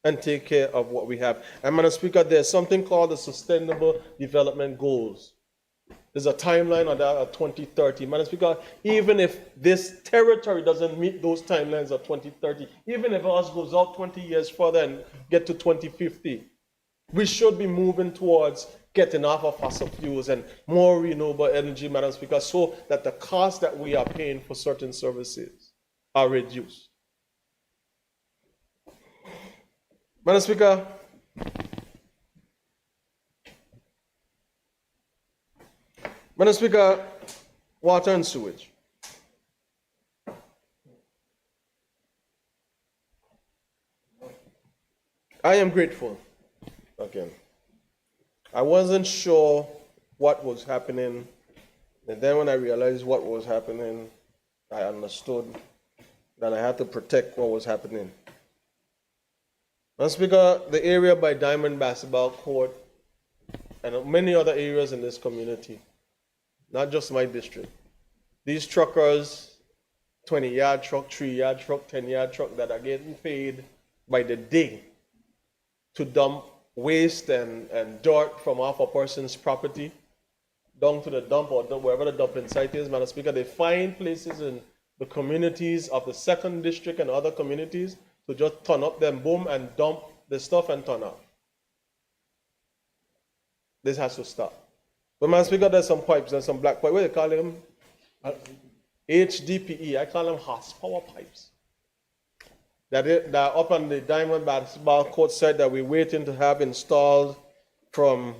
and take care of what we have. And Madam Speaker, there's something called the Sustainable Development Goals. There's a timeline on that of 2030. Madam Speaker, even if this territory doesn't meet those timelines of 2030, even if ours goes out 20 years further and get to 2050, we should be moving towards getting off of fossil fuels and more renewable energy, Madam Speaker, so that the cost that we are paying for certain services are reduced. Madam Speaker, water and sewage. I am grateful. Again, I wasn't sure what was happening, and then when I realized what was happening, I understood that I had to protect what was happening. Madam Speaker, the area by Diamond Basketball Court and many other areas in this community, not just my district, these truckers, 20-yard truck, 3-yard truck, 10-yard truck that are getting paid by the day to dump waste and dirt from off a person's property, down to the dump or wherever the dumping site is, Madam Speaker. They find places in the communities of the 2nd District and other communities to just turn up them boom and dump the stuff and turn out. This has to stop. But Madam Speaker, there's some pipes and some black pipes. What do you call them? HDPE. I call them horsepower pipes. That are up on the Diamond Basketball Court site that we're waiting to have installed from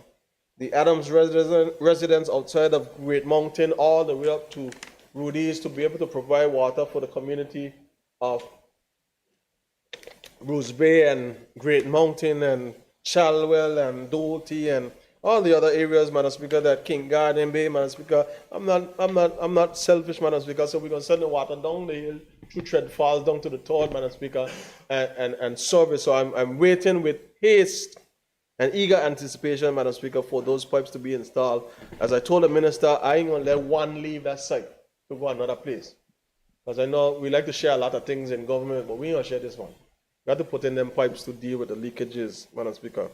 the Adams residents outside of Great Mountain all the way up to Rudy's to be able to provide water for the community of Bruce Bay and Great Mountain and Chalwell and Doherty and all the other areas, Madam Speaker, that King Garden Bay, Madam Speaker. I'm not selfish, Madam Speaker, so we're going to send the water down the hill through Tread Falls down to the Todd, Madam Speaker, and service. So I'm waiting with haste and eager anticipation, Madam Speaker, for those pipes to be installed. As I told the minister, I ain't going to let one leave that site to go another place. Because I know we like to share a lot of things in government, but we ain't going to share this one. We have to put in them pipes to deal with the leakages, Madam Speaker.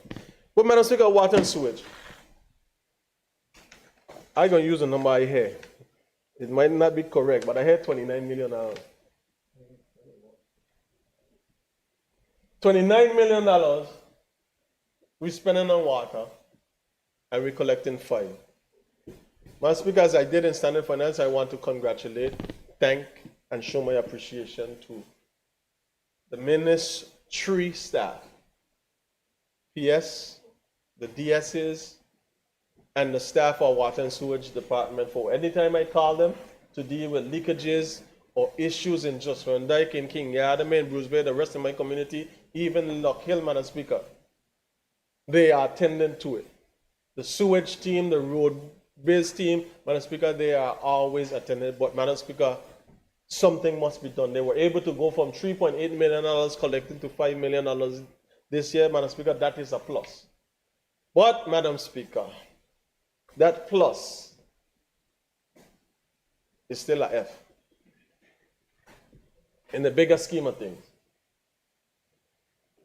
But Madam Speaker, water and sewage. I'm going to use a number I hear. It might not be correct, but I heard $29 million. $29 million we're spending on water, and we're collecting fine. Madam Speaker, as I did in Standing Finance, I want to congratulate, thank, and show my appreciation to the ministry staff, PS, the DSs, and the staff of Water and Sewage Department for any time I call them to deal with leakages or issues in Jocelyn Dyke, in King Yardame, in Bruce Bay, the rest of my community, even in Lock Hill, Madam Speaker. They are attending to it. The sewage team, the road-based team, Madam Speaker, they are always attending. But Madam Speaker, something must be done. They were able to go from $3.8 million collecting to $5 million this year, Madam Speaker. That is a plus. But, Madam Speaker, that plus is still a F in the bigger scheme of things.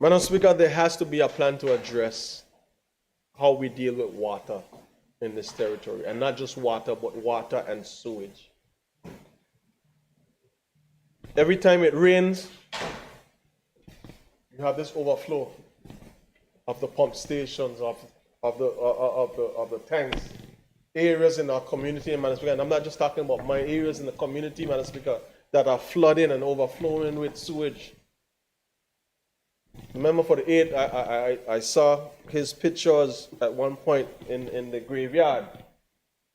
Madam Speaker, there has to be a plan to address how we deal with water in this territory, and not just water, but water and sewage. Every time it rains, you have this overflow of the pump stations, of the tanks, areas in our community, Madam Speaker, and I'm not just talking about my areas in the community, Madam Speaker, that are flooding and overflowing with sewage. Remember for the 8th, I saw his pictures at one point in the graveyard,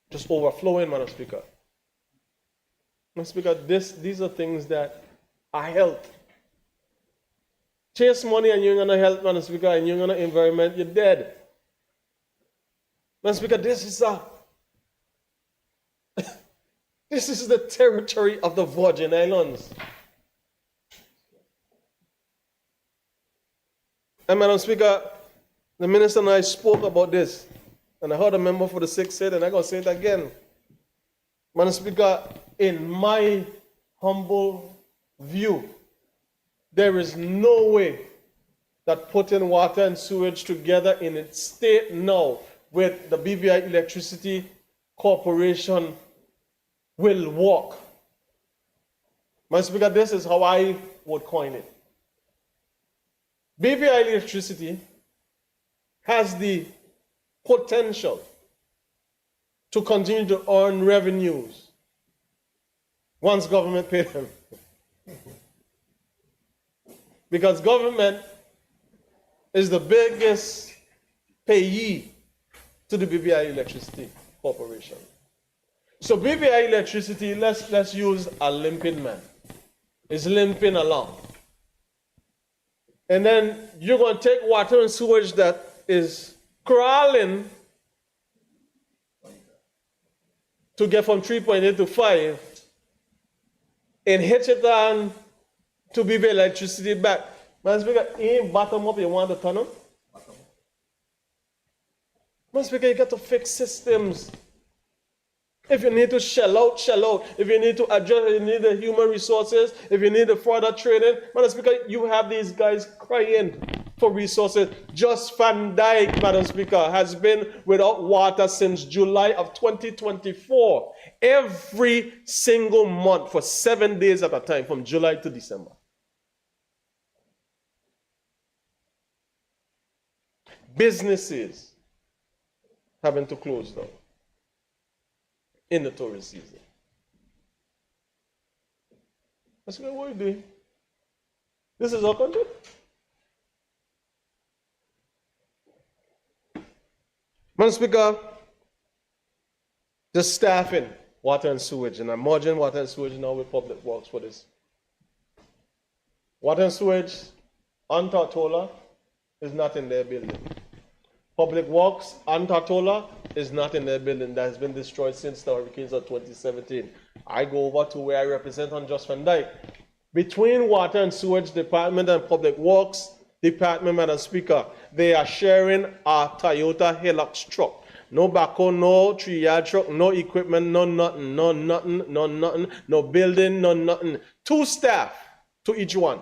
just overflowing, Madam Speaker. Madam Speaker, these are things that are health. Chase money and you're gonna health, Madam Speaker, and you're gonna environment, you're dead. Madam Speaker, this is the territory of the Virgin Islands. And Madam Speaker, the minister and I spoke about this, and I heard a member for the 6th say it, and I'm going to say it again. Madam Speaker, in my humble view, there is no way that putting water and sewage together in its state now with the BVI Electricity Corporation will work. Madam Speaker, this is how I would coin it. BVI Electricity has the potential to continue to earn revenues once government pays them. Because government is the biggest payee to the BVI Electricity Corporation. So BVI Electricity, let's use a limping man. It's limping along. And then you're going to take water and sewage that is crawling to get from 3.8 to 5 and hitch it on to BVI Electricity back. Madam Speaker, ain't bottom up you want to turn on? Madam Speaker, you got to fix systems. If you need to shell out, shell out. If you need to adjust, you need the human resources. If you need the further training, Madam Speaker, you have these guys crying. for resources. Just Van Dyke, Madam Speaker, has been without water since July of 2024. Every single month for 7 days at a time, from July to December. Businesses having to close down in the tourist season. I said, what are you doing? This is our country. Madam Speaker, the staffing, water and sewage, and I'm merging water and sewage now with public works for this. Water and sewage on Tortola is not in their building. Public works on Tortola is not in their building. That has been destroyed since the hurricanes of 2017. I go over to where I represent on Just Van Dyke. Between Water and Sewage Department and Public Works Department, Madam Speaker, they are sharing a Toyota Hilux truck. No backhoe, no 3-yard truck, no equipment, no nothing, no building, no nothing. 2 staff to each one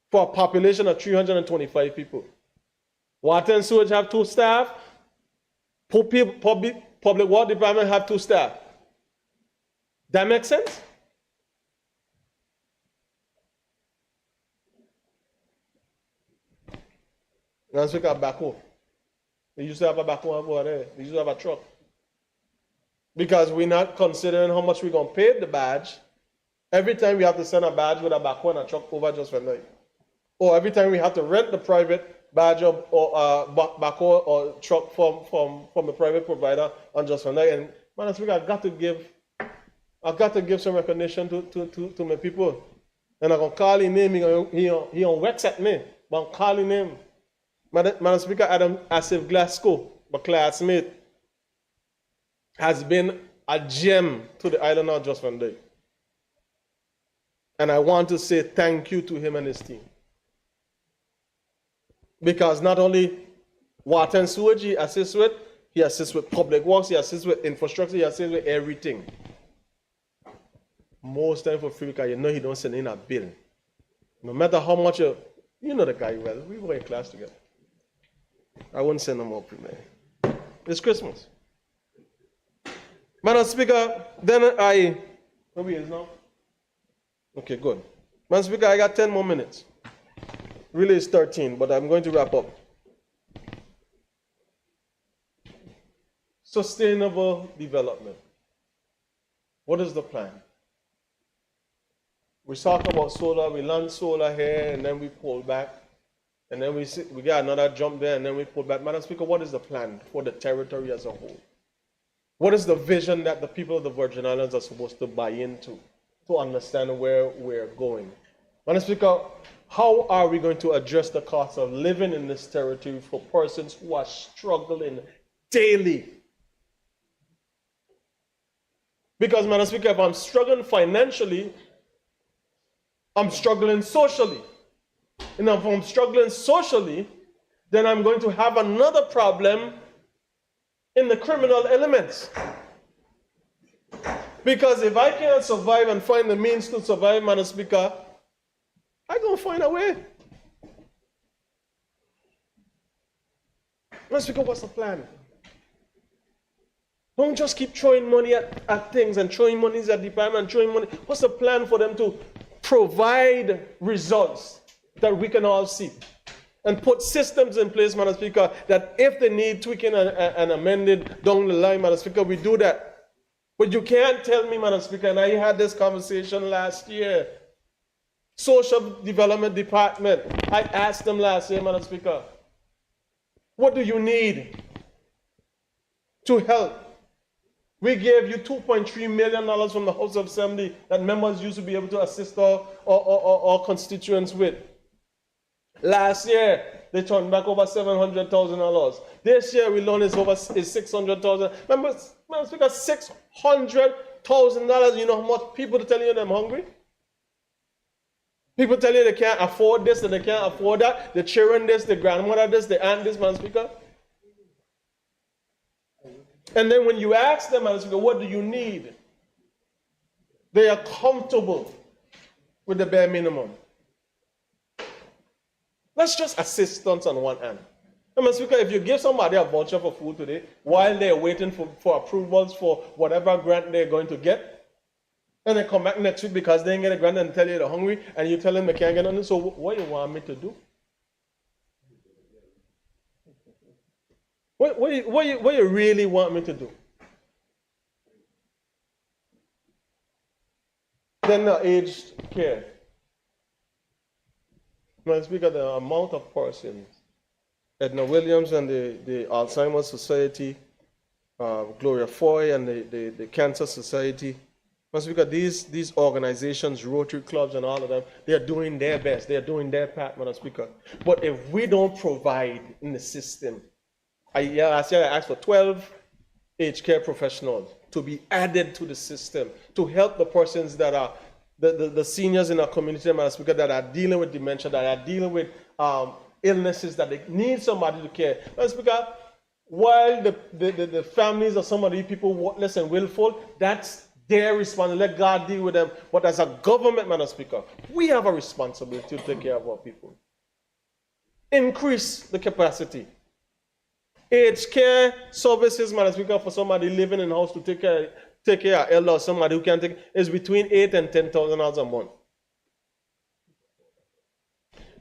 for a population of 325 people. Water and Sewage have 2 staff. Public Works Department have 2 staff. That makes sense? Let's look at backhoe. They used to have a backhoe over there. They used to have a truck. Because we're not considering how much we're going to pay the badge. Every time we have to send a badge with a backhoe and a truck over Just Van Dyke. Or every time we have to rent the private badge or backhoe or truck from the private provider on Just Van Dyke. And Madam Speaker, I've got to give some recognition to my people. And I'm going to call his name. He on wax at me. But I'm calling him. Madam Speaker, Adam Asif Glasgow, my classmate, has been a gem to the island of Just Van Dyke. And I want to say thank you to him and his team. Because not only water and sewage he assists with public works, he assists with infrastructure, he assists with everything. Most time for free, because you know he don't send in a bill. No matter how much you know the guy well, we were in class together. I won't send him up, man. It's Christmas. Madam Speaker, then where we is now? Okay, good. Madam Speaker, I got 10 more minutes. Really it's 13, but I'm going to wrap up. Sustainable development. What is the plan? We talk about solar, we land solar here, and then we pull back. And then we get another jump there, and then we pull back. Madam Speaker, what is the plan for the territory as a whole? What is the vision that the people of the Virgin Islands are supposed to buy into to understand where we're going? Madam Speaker, how are we going to address the cost of living in this territory for persons who are struggling daily? Because, Madam Speaker, if I'm struggling financially, I'm struggling socially. And if I'm struggling socially, then I'm going to have another problem in the criminal elements. Because if I can't survive and find the means to survive, Madam Speaker, I'm going to find a way. Madam Speaker, what's the plan? Don't just keep throwing money at things and throwing money at the department and throwing money. What's the plan for them to provide results that we can all see? And put systems in place, Madam Speaker, that if they need tweaking and amended down the line, Madam Speaker, we do that. But you can't tell me, Madam Speaker, and I had this conversation last year, Social Development Department, I asked them last year, Madam Speaker, what do you need to help? We gave you $2.3 million from the House of Assembly that members used to be able to assist our constituents with. Last year, they turned back over $700,000. This year, we loan is $600,000. Remember, Madam Speaker, $600,000. You know how much people are telling you they're hungry? People tell you they can't afford this and they can't afford that. The children this, the grandmother this, the aunt this, Madam Speaker. And then when you ask them, Madam Speaker, what do you need? They are comfortable with the bare minimum. That's just assistance on one hand. Madam Speaker, if you give somebody a voucher for food today, while they're waiting for approvals for whatever grant they're going to get, and they come back next week because they didn't get a grant and tell you they're hungry, and you tell them they can't get nothing, so what do you want me to do? What you really want me to do? Then the aged care. Madam Speaker, the amount of persons, Edna Williams and the Alzheimer's Society, Gloria Foy and the Cancer Society, Madam Speaker, these organizations, Rotary clubs and all of them, they are doing their best. They are doing their part, Madam Speaker. But if we don't provide in the system, last year I asked for 12 aged care professionals to be added to the system to help the persons that are the seniors in our community, Madam Speaker, that are dealing with dementia, that are dealing with illnesses, that they need somebody to care. Madam Speaker, while the families of some of these people worthless and willful, that's their responsibility. Let God deal with them. But as a government, Madam Speaker, we have a responsibility to take care of our people. Increase the capacity. Aged care services, Madam Speaker, for somebody living in a house to take care of elder or somebody who can take is between $8,000 and $10,000 a month.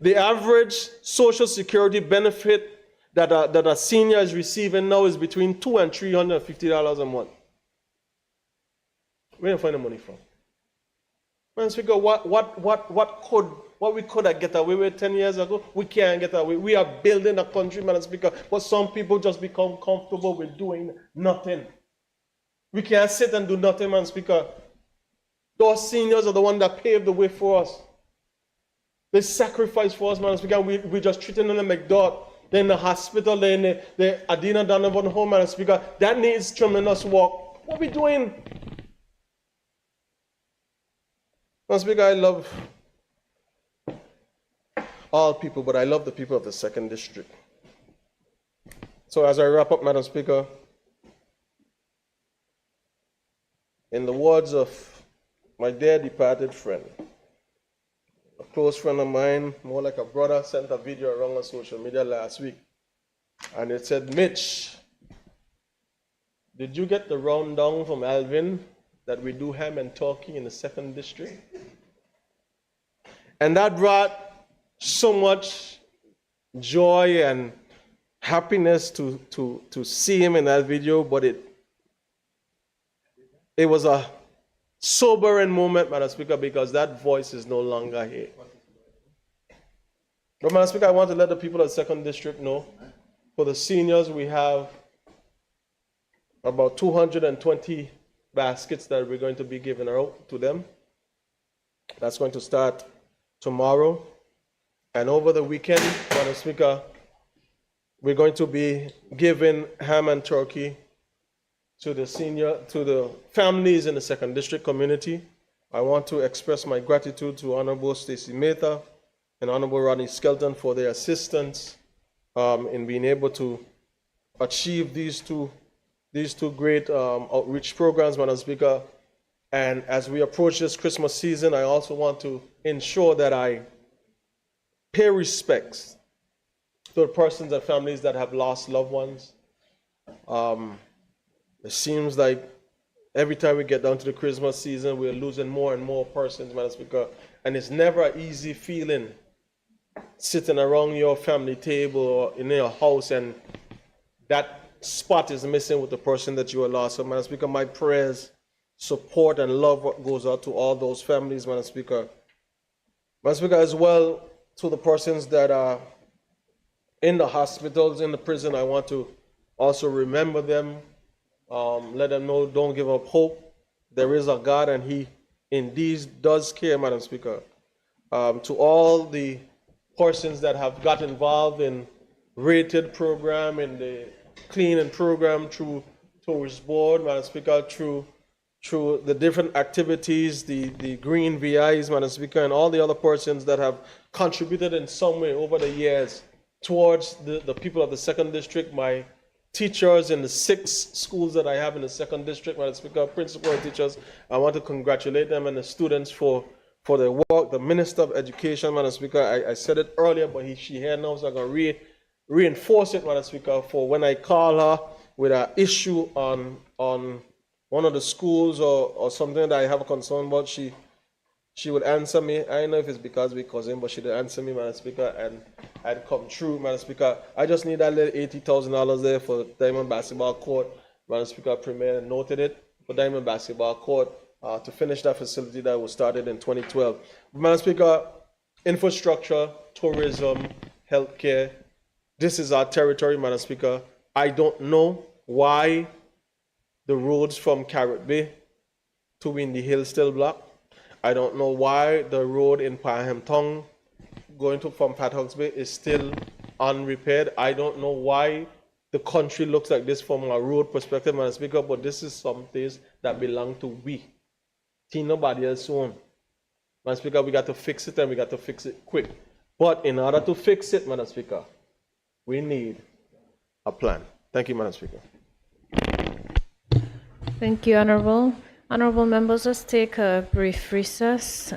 The average social security benefit that a senior is receiving now is between $200 and $350 a month. Where do you find the money from? Madam Speaker, what we could have get away with 10 years ago, we can't get away. We are building a country, Madam Speaker, but some people just become comfortable with doing nothing. We can't sit and do nothing, Madam Speaker. Those seniors are the ones that paved the way for us. They sacrificed for us, Madam Speaker. We just treating them like dog. They're in the hospital, they're in the Adina Donovan home, Madam Speaker. That needs tremendous work. What are we doing? Madam Speaker, I love all people, but I love the people of the 2nd District. So as I wrap up, Madam Speaker, in the words of my dear departed friend, a close friend of mine, more like a brother, sent a video around on social media last week. And it said, Mitch, did you get the rundown from Alvin that we do ham and turkey in the 2nd District? And that brought so much joy and happiness to see him in that video, but it was a sobering moment, Madam Speaker, because that voice is no longer here. But Madam Speaker, I want to let the people of the 2nd District know, for the seniors, we have about 220 baskets that we're going to be giving out to them. That's going to start tomorrow. And over the weekend, Madam Speaker, we're going to be giving ham and turkey to the families in the 2nd District community. I want to express my gratitude to Honorable Stacey Mehta and Honorable Rodney Skelton for their assistance in being able to achieve these two great outreach programs, Madam Speaker. And as we approach this Christmas season, I also want to ensure that I pay respects to the persons and families that have lost loved ones. It seems like every time we get down to the Christmas season, we're losing more and more persons, Madam Speaker. And it's never an easy feeling sitting around your family table or in your house and that spot is missing with the person that you are lost. So, Madam Speaker, my prayers, support, and love what goes out to all those families, Madam Speaker. Madam Speaker, as well to the persons that are in the hospitals, in the prison, I want to also remember them, let them know, don't give up hope. There is a God and He indeed does care, Madam Speaker. To all the persons that have got involved in rated program, in the cleaning program through Tourist Board, Madam Speaker, through the different activities, the green VIs, Madam Speaker, and all the other persons that have contributed in some way over the years towards the people of the 2nd District, my teachers in the 6 schools that I have in the 2nd District, Madam Speaker, principal and teachers, I want to congratulate them and the students for for the work. The Minister of Education, Madam Speaker, I said it earlier, but she here now, so I'm going to reinforce it, Madam Speaker, for when I call her with an issue on one of the schools or something that I have a concern about, she would answer me. I don't know if it's because we're cousin, but she would answer me, Madam Speaker, and I'd come through, Madam Speaker. I just need that little $80,000 there for Diamond Basketball Court. Madam Speaker, Premier noted it for Diamond Basketball Court to finish that facility that was started in 2012. Madam Speaker, infrastructure, tourism, healthcare, this is our territory, Madam Speaker. I don't know why the roads from Carrot Bay to Windy Hill still blocked. I don't know why the road in Parham Tongue going from Pat Hawks Bay is still unrepaired. I don't know why the country looks like this from a road perspective, Madam Speaker, but this is some things that belong to we. Nobody else own. Madam Speaker, we got to fix it and we got to fix it quick. But in order to fix it, Madam Speaker, we need a plan. Thank you, Madam Speaker. Thank you, Honorable. Honorable members, let's take a brief recess.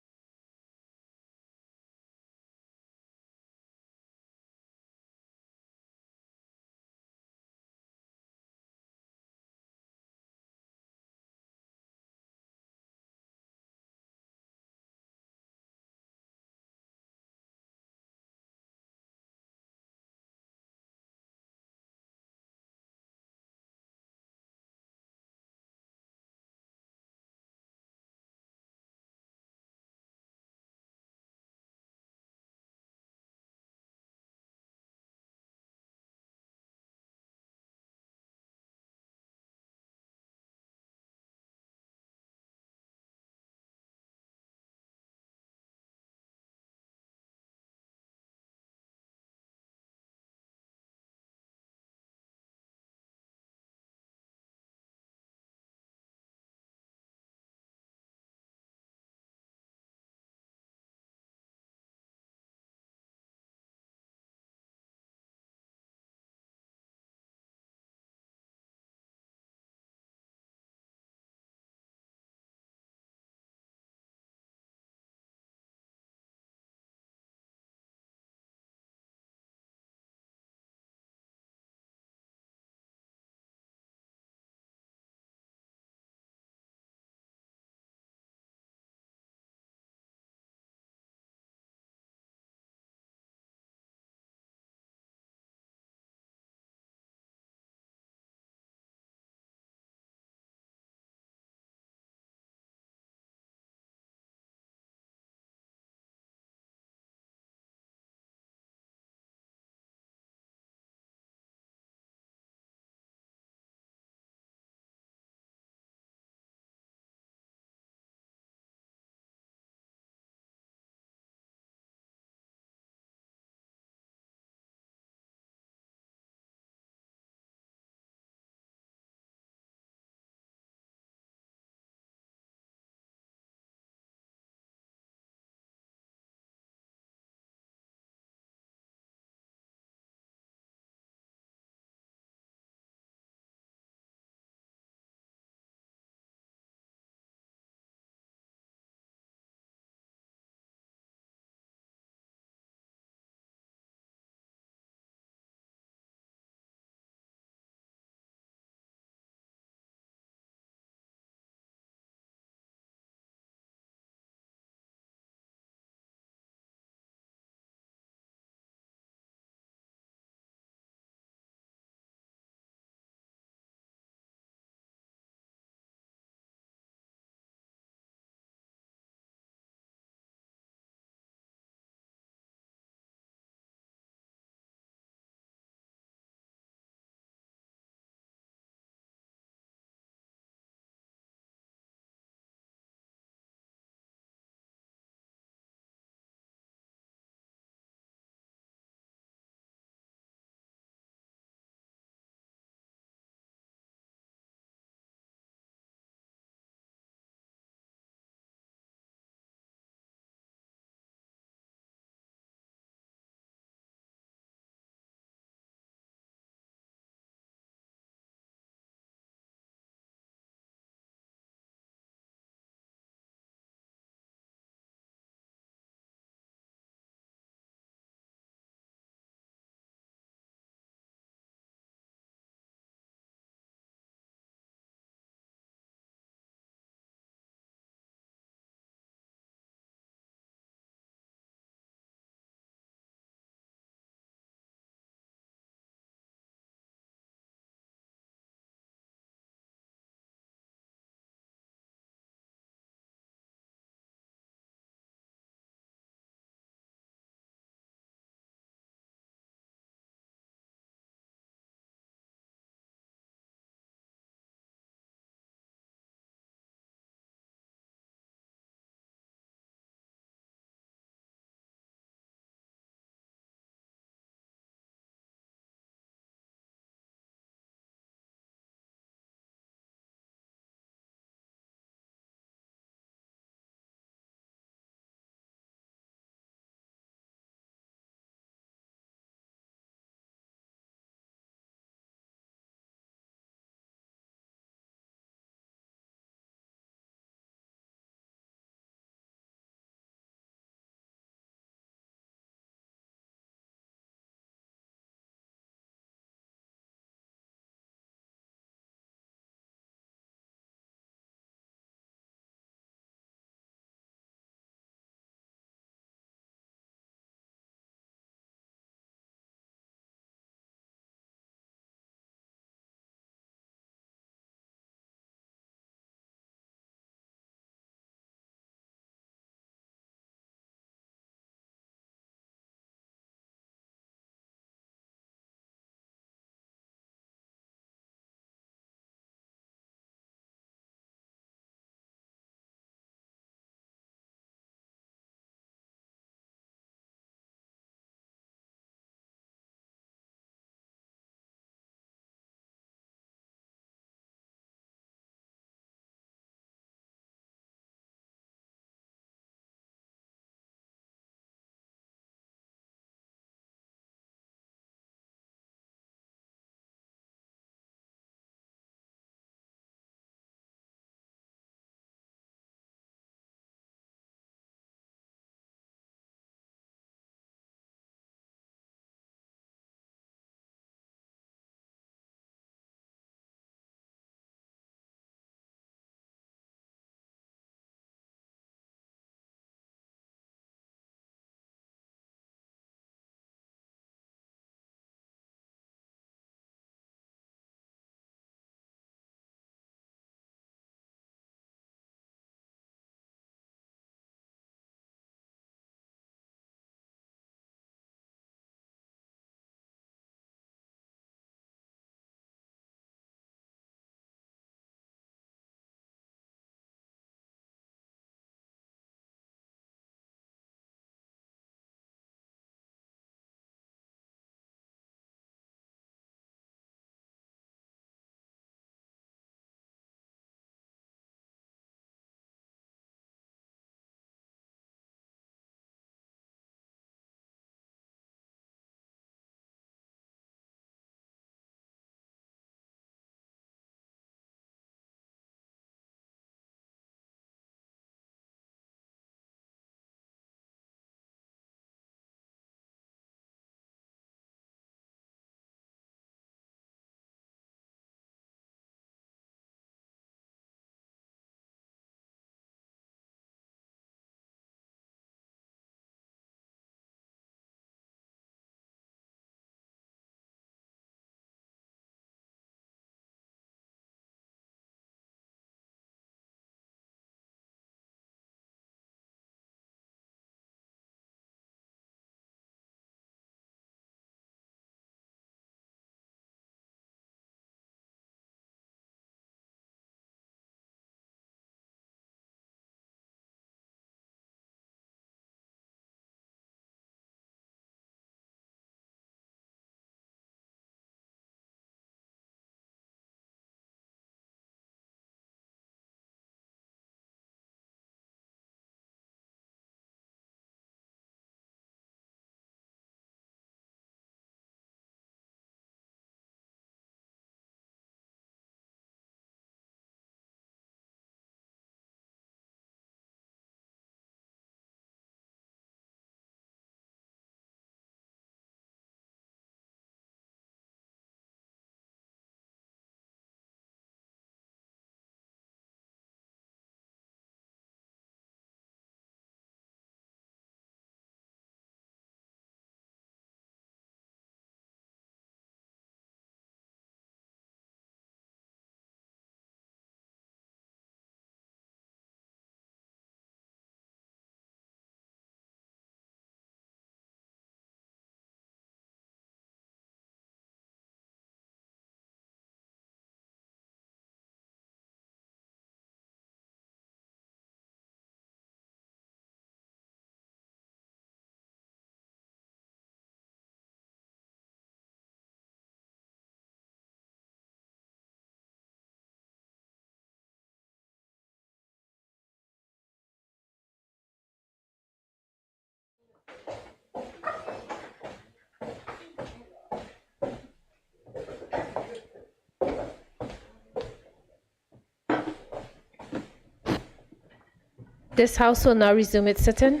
This House will now resume its sitting.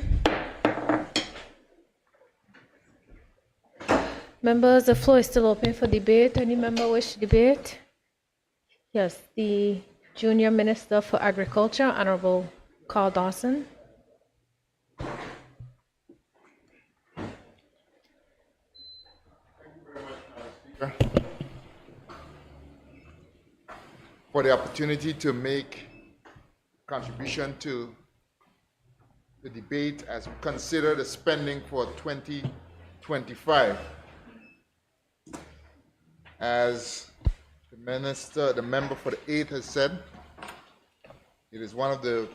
Members, the floor is still open for debate. Any member wish to debate? Yes, the Junior Minister for Agriculture, Honorable Carl Dawson. For the opportunity to make contribution to the debate as we consider the spending for 2025. As the member for the 8th has said, it is one of the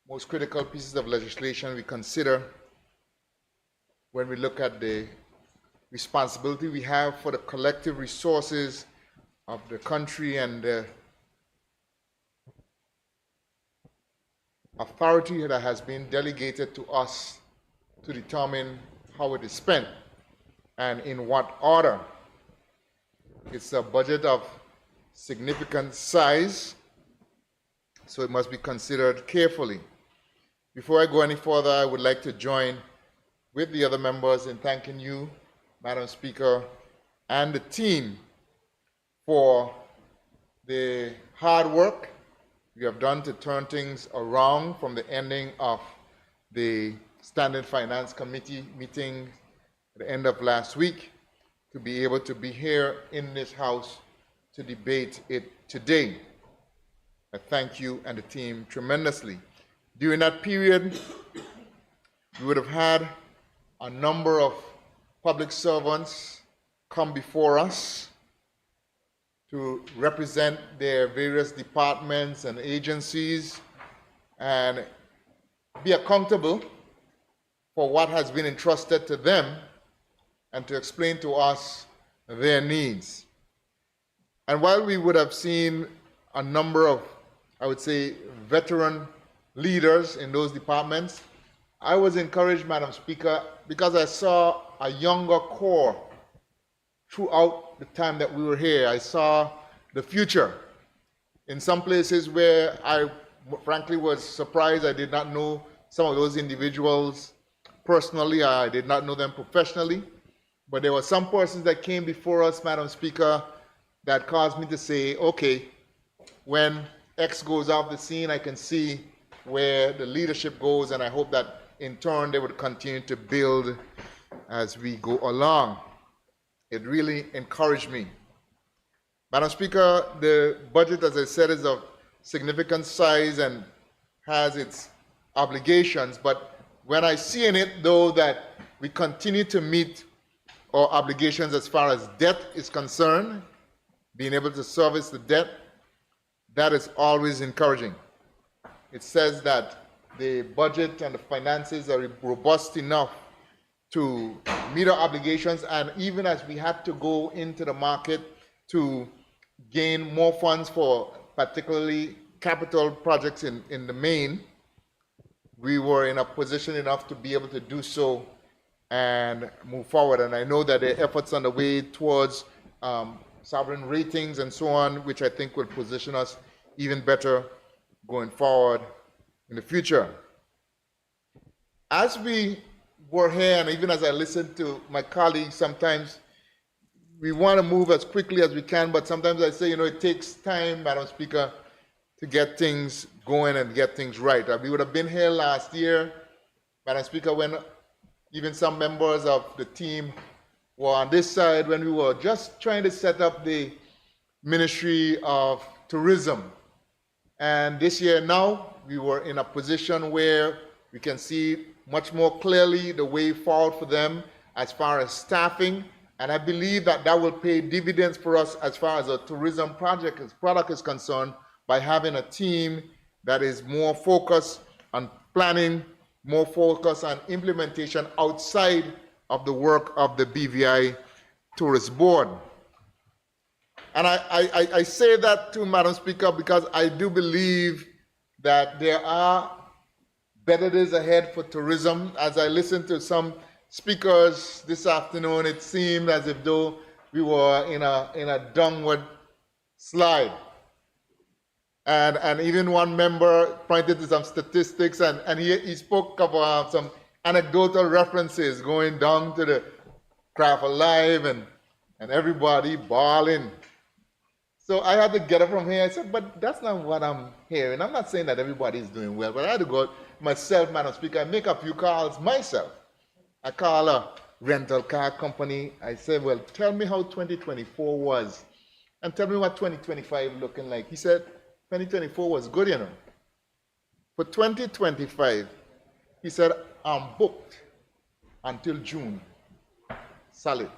most critical pieces of legislation we consider when we look at the responsibility we have for the collective resources of the country and the authority that has been delegated to us to determine how it is spent and in what order. It's a budget of significant size, so it must be considered carefully. Before I go any further, I would like to join with the other members in thanking you, Madam Speaker, and the team for the hard work you have done to turn things around from the ending of the Standing Finance Committee meeting at the end of last week to be able to be here in this House to debate it today. I thank you and the team tremendously. During that period, we would have had a number of public servants come before us to represent their various departments and agencies and be accountable for what has been entrusted to them and to explain to us their needs. And while we would have seen a number of, I would say, veteran leaders in those departments, I was encouraged, Madam Speaker, because I saw a younger core throughout the time that we were here. I saw the future. In some places where I frankly was surprised, I did not know some of those individuals personally, I did not know them professionally, but there were some persons that came before us, Madam Speaker, that caused me to say, okay, when X goes off the scene, I can see where the leadership goes, and I hope that in turn they would continue to build as we go along. It really encouraged me. Madam Speaker, the budget, as I said, is of significant size and has its obligations, but when I see in it, though, that we continue to meet our obligations as far as debt is concerned, being able to service the debt, that is always encouraging. It says that the budget and the finances are robust enough to meet our obligations, and even as we had to go into the market to gain more funds for particularly capital projects in the main, we were in a position enough to be able to do so and move forward. And I know that there are efforts on the way towards sovereign ratings and so on, which I think will position us even better going forward in the future. As we were here, and even as I listened to my colleagues, sometimes we want to move as quickly as we can, but sometimes I say, it takes time, Madam Speaker, to get things going and get things right. We would have been here last year, Madam Speaker, when even some members of the team were on this side, when we were just trying to set up the Ministry of Tourism. And this year now, we were in a position where we can see much more clearly the way forward for them as far as staffing. And I believe that that will pay dividends for us as far as a tourism product is concerned, by having a team that is more focused on planning, more focused on implementation outside of the work of the BVI Tourist Board. And I say that to Madam Speaker because I do believe that there are better days ahead for tourism. As I listened to some speakers this afternoon, it seemed as if though we were in a downward slide. And even one member pointed to some statistics, and he spoke of some anecdotal references going down to the Craft Alive and everybody bawling. So I had to get up from here. I said, but that's not what I'm hearing. I'm not saying that everybody is doing well, but I had to go myself, Madam Speaker, and make a few calls myself. I call a rental car company. I said, well, tell me how 2024 was, and tell me what 2025 looking like. He said, 2024 was good, you know. For 2025, he said, I'm booked until June. Solid.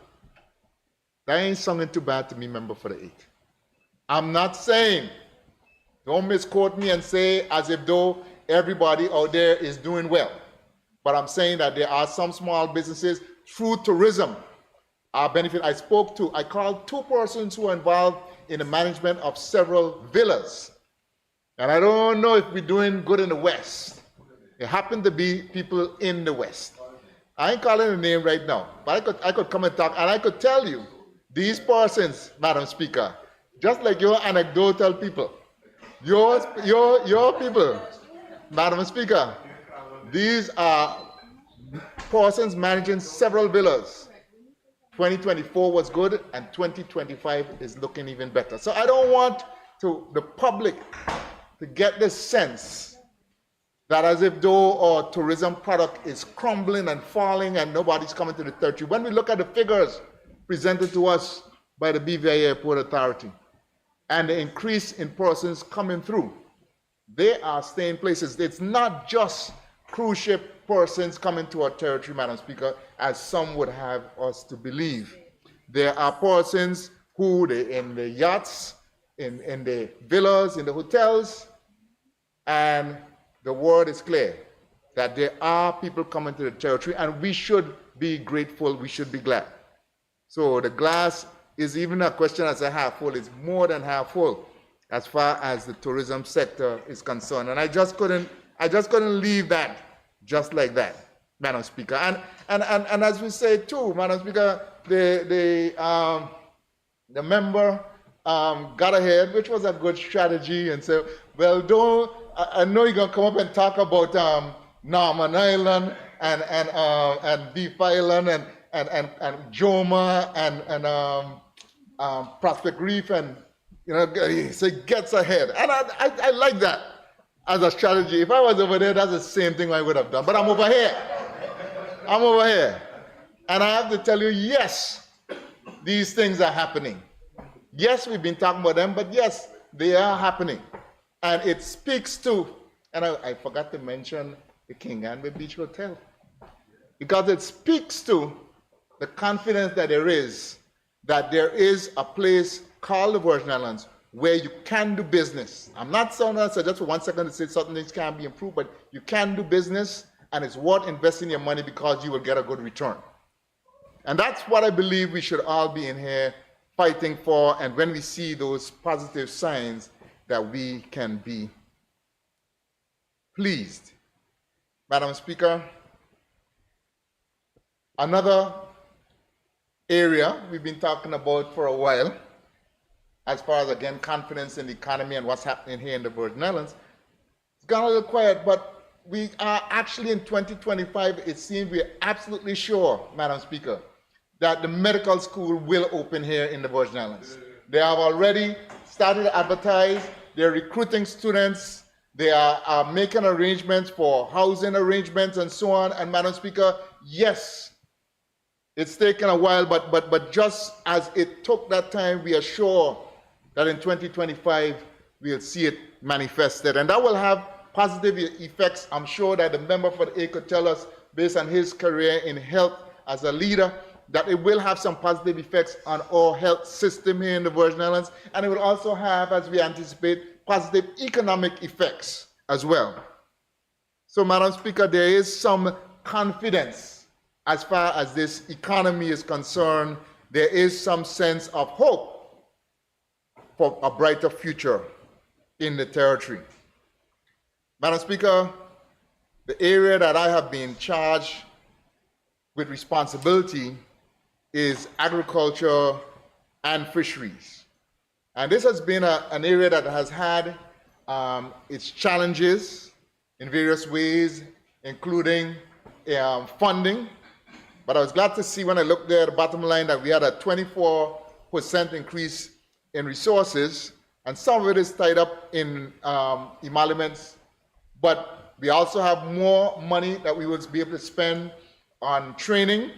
That ain't sounding too bad to me, member for the 8th. I'm not saying, don't misquote me and say as if though everybody out there is doing well. But I'm saying that there are some small businesses through tourism are benefit. I called 2 persons who are involved in the management of several villas. And I don't know if we're doing good in the West. It happened to be people in the West. I ain't calling a name right now, but I could come and talk, and I could tell you, these persons, Madam Speaker, just like your anecdotal people, your people, Madam Speaker, these are persons managing several villas. 2024 was good, and 2025 is looking even better. So I don't want the public to get this sense that as if though our tourism product is crumbling and falling and nobody's coming to the territory. When we look at the figures presented to us by the BVI Airport Authority and the increase in persons coming through, they are staying places. It's not just cruise ship persons coming to our territory, Madam Speaker, as some would have us to believe. There are persons who, in the yachts, in the villas, in the hotels, and the word is clear that there are people coming to the territory, and we should be grateful, we should be glad. So the glass is even a question as a half full, it's more than half full as far as the tourism sector is concerned. And I just couldn't leave that just like that, Madam Speaker. And as we say too, Madam Speaker, the member got ahead, which was a good strategy, and said, well, I know you're gonna come up and talk about Norman Island and Beef Island and Joma and Prospect Reef, and so it gets ahead, and I like that as a strategy. If I was over there, that's the same thing I would have done. But I'm over here. And I have to tell you, yes, these things are happening. Yes, we've been talking about them, but yes, they are happening. And it speaks to, and I forgot to mention the King Andrew Beach Hotel, because it speaks to the confidence that there is a place called the Virgin Islands where you can do business. I'm not saying that just for 1 second to say certain things can be improved, but you can do business, and it's worth investing your money because you will get a good return. And that's what I believe we should all be in here fighting for, and when we see those positive signs, that we can be pleased. Madam Speaker, another area we've been talking about for a while, as far as, again, confidence in the economy and what's happening here in the Virgin Islands, it's gone a little quiet, but we are actually in 2025, it seems we're absolutely sure, Madam Speaker, that the medical school will open here in the Virgin Islands. They have already started to advertise, they're recruiting students, they are making arrangements for housing arrangements and so on. And Madam Speaker, yes, it's taken a while, but just as it took that time, we are sure that in 2025, we'll see it manifested. And that will have positive effects. I'm sure that the member for the A could tell us, based on his career in health as a leader, that it will have some positive effects on our health system here in the Virgin Islands, and it will also have, as we anticipate, positive economic effects as well. So, Madam Speaker, there is some confidence as far as this economy is concerned. There is some sense of hope for a brighter future in the territory. Madam Speaker, the area that I have been charged with responsibility is agriculture and fisheries. And this has been an area that has had its challenges in various ways, including funding. But I was glad to see when I looked there at the bottom line that we had a 24% increase in resources, and some of it is tied up in emoluments, but we also have more money that we will be able to spend on training,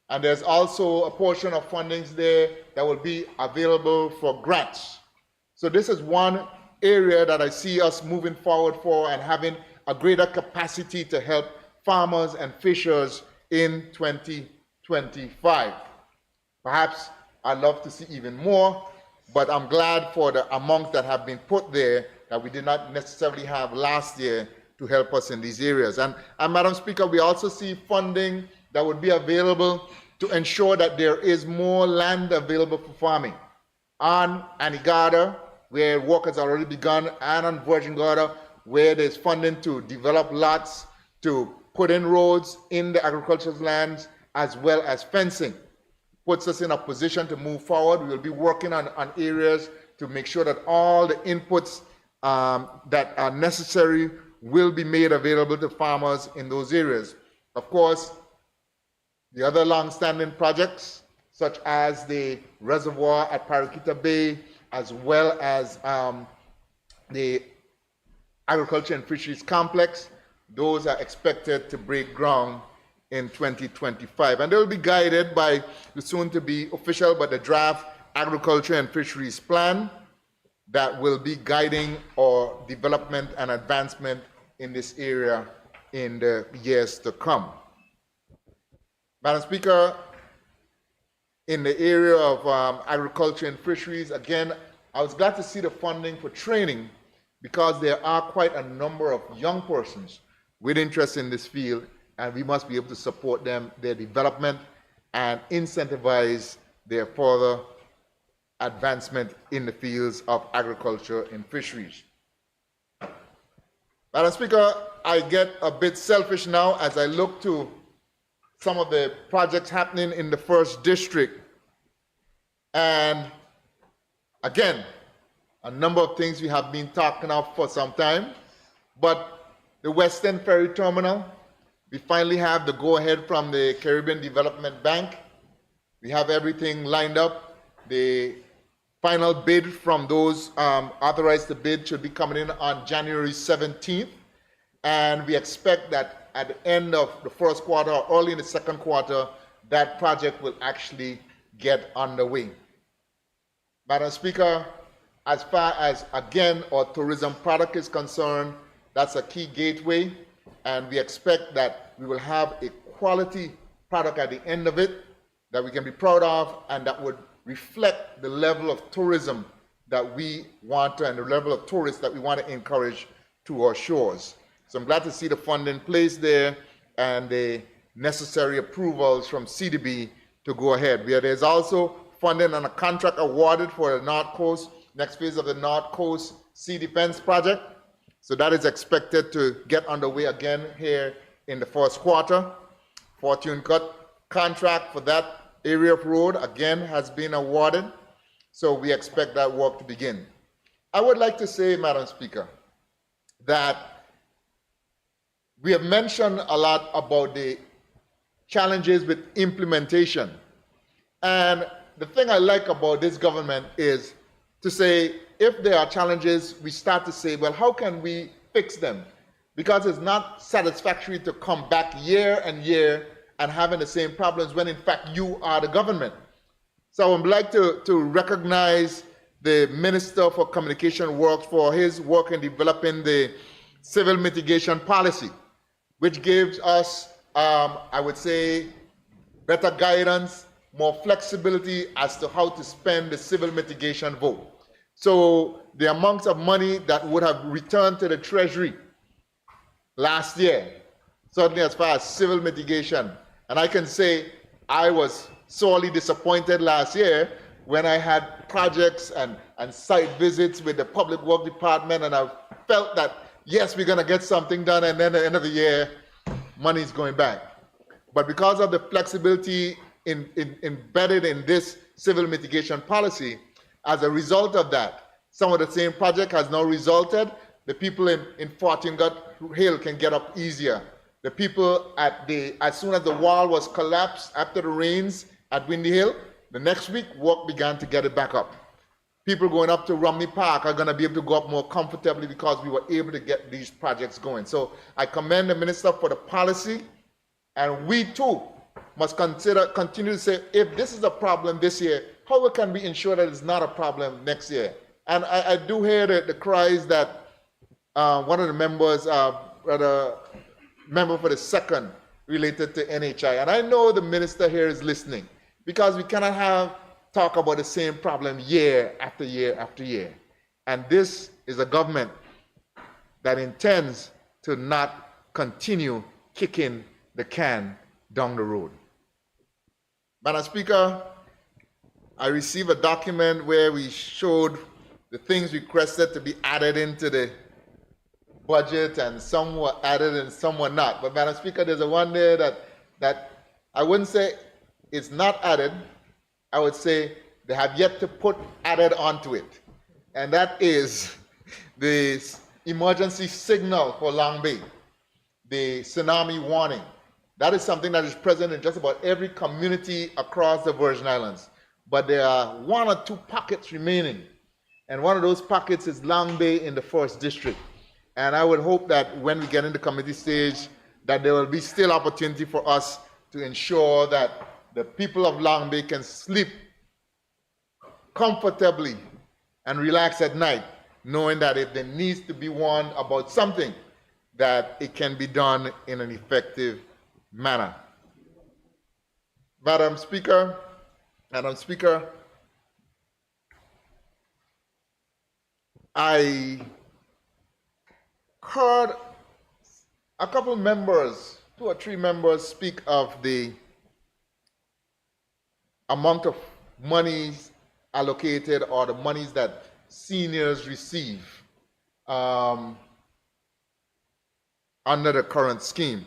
and there's also a portion of fundings there that will be available for grants. So this is one area that I see us moving forward for and having a greater capacity to help farmers and fishers in 2025. Perhaps I'd love to see even more, but I'm glad for the amounts that have been put there that we did not necessarily have last year to help us in these areas. And Madam Speaker, we also see funding that would be available to ensure that there is more land available for farming. On Anegada, where work has already begun, and on Virgin Gorda, where there's funding to develop lots, to put in roads in the agricultural lands, as well as fencing. Puts us in a position to move forward. We will be working on areas to make sure that all the inputs that are necessary will be made available to farmers in those areas. Of course, the other long-standing projects, such as the reservoir at Paraquita Bay, as well as the agriculture and fisheries complex, those are expected to break ground in 2025. And they will be guided by the soon-to-be official, but the draft agriculture and fisheries plan that will be guiding our development and advancement in this area in the years to come. Madam Speaker, in the area of agriculture and fisheries, again, I was glad to see the funding for training, because there are quite a number of young persons with interest in this field, and we must be able to support them, their development, and incentivize their further advancement in the fields of agriculture and fisheries. Madam Speaker, I get a bit selfish now as I look to some of the projects happening in the 1st District. And again, a number of things we have been talking of for some time, but the Western Ferry Terminal, we finally have the go-ahead from the Caribbean Development Bank. We have everything lined up. The final bid from those authorized to bid should be coming in on January 17th. And we expect that at the end of the 1st quarter or early in the 2nd quarter, that project will actually get underway. Madam Speaker, as far as, again, our tourism product is concerned, that's a key gateway, and we expect that we will have a quality product at the end of it that we can be proud of, and that would reflect the level of tourism that we want to, and the level of tourists that we want to encourage to our shores. So I'm glad to see the fund in place there and the necessary approvals from CDB to go ahead. There's also funding and a contract awarded for the North Coast, next phase of the North Coast Sea Defense Project. So that is expected to get underway again here in the 1st quarter. Fortune Cut contract for that area of road again has been awarded. So we expect that work to begin. I would like to say, Madam Speaker, that we have mentioned a lot about the challenges with implementation. And the thing I like about this government is to say, if there are challenges, we start to say, well, how can we fix them? Because it's not satisfactory to come back year and year and having the same problems when in fact you are the government. So I would like to recognize the Minister for Communication Works for his work in developing the civil mitigation policy, which gives us, I would say, better guidance, more flexibility as to how to spend the civil mitigation vote. So the amounts of money that would have returned to the Treasury last year, certainly as far as civil mitigation, and I can say I was sorely disappointed last year when I had projects and site visits with the Public Works Department, and I felt that, yes, we're going to get something done, and then at the end of the year, money is going back. But because of the flexibility embedded in this civil mitigation policy, as a result of that, some of the same project has now resulted the people in Fortune Hill can get up easier. The people as soon as the wall was collapsed after the rains at Windy Hill, the next week work began to get it back up. People going up to Romney Park are going to be able to go up more comfortably because we were able to get these projects going. So I commend the minister for the policy, and we too must continue to say, if this is a problem this year, how can we ensure that it's not a problem next year? And I do hear the cries that one of the members, member for the second, related to NHI. And I know the minister here is listening, because we cannot talk about the same problem year after year after year. And this is a government that intends to not continue kicking the can down the road. Madam Speaker, I received a document where we showed the things requested to be added into the budget, and some were added and some were not. But Madam Speaker, there's a one there that I wouldn't say it's not added. I would say they have yet to put added onto it. And that is the emergency signal for Long Bay, the tsunami warning. That is something that is present in just about every community across the Virgin Islands. But there are one or two pockets remaining. And one of those pockets is Long Bay in the 1st District. And I would hope that when we get into committee stage, that there will be still opportunity for us to ensure that the people of Long Bay can sleep comfortably and relax at night, knowing that if there needs to be warned about something, that it can be done in an effective manner. Madam Speaker, I heard a couple members, 2 or 3 members, speak of the amount of monies allocated or the monies that seniors receive under the current scheme.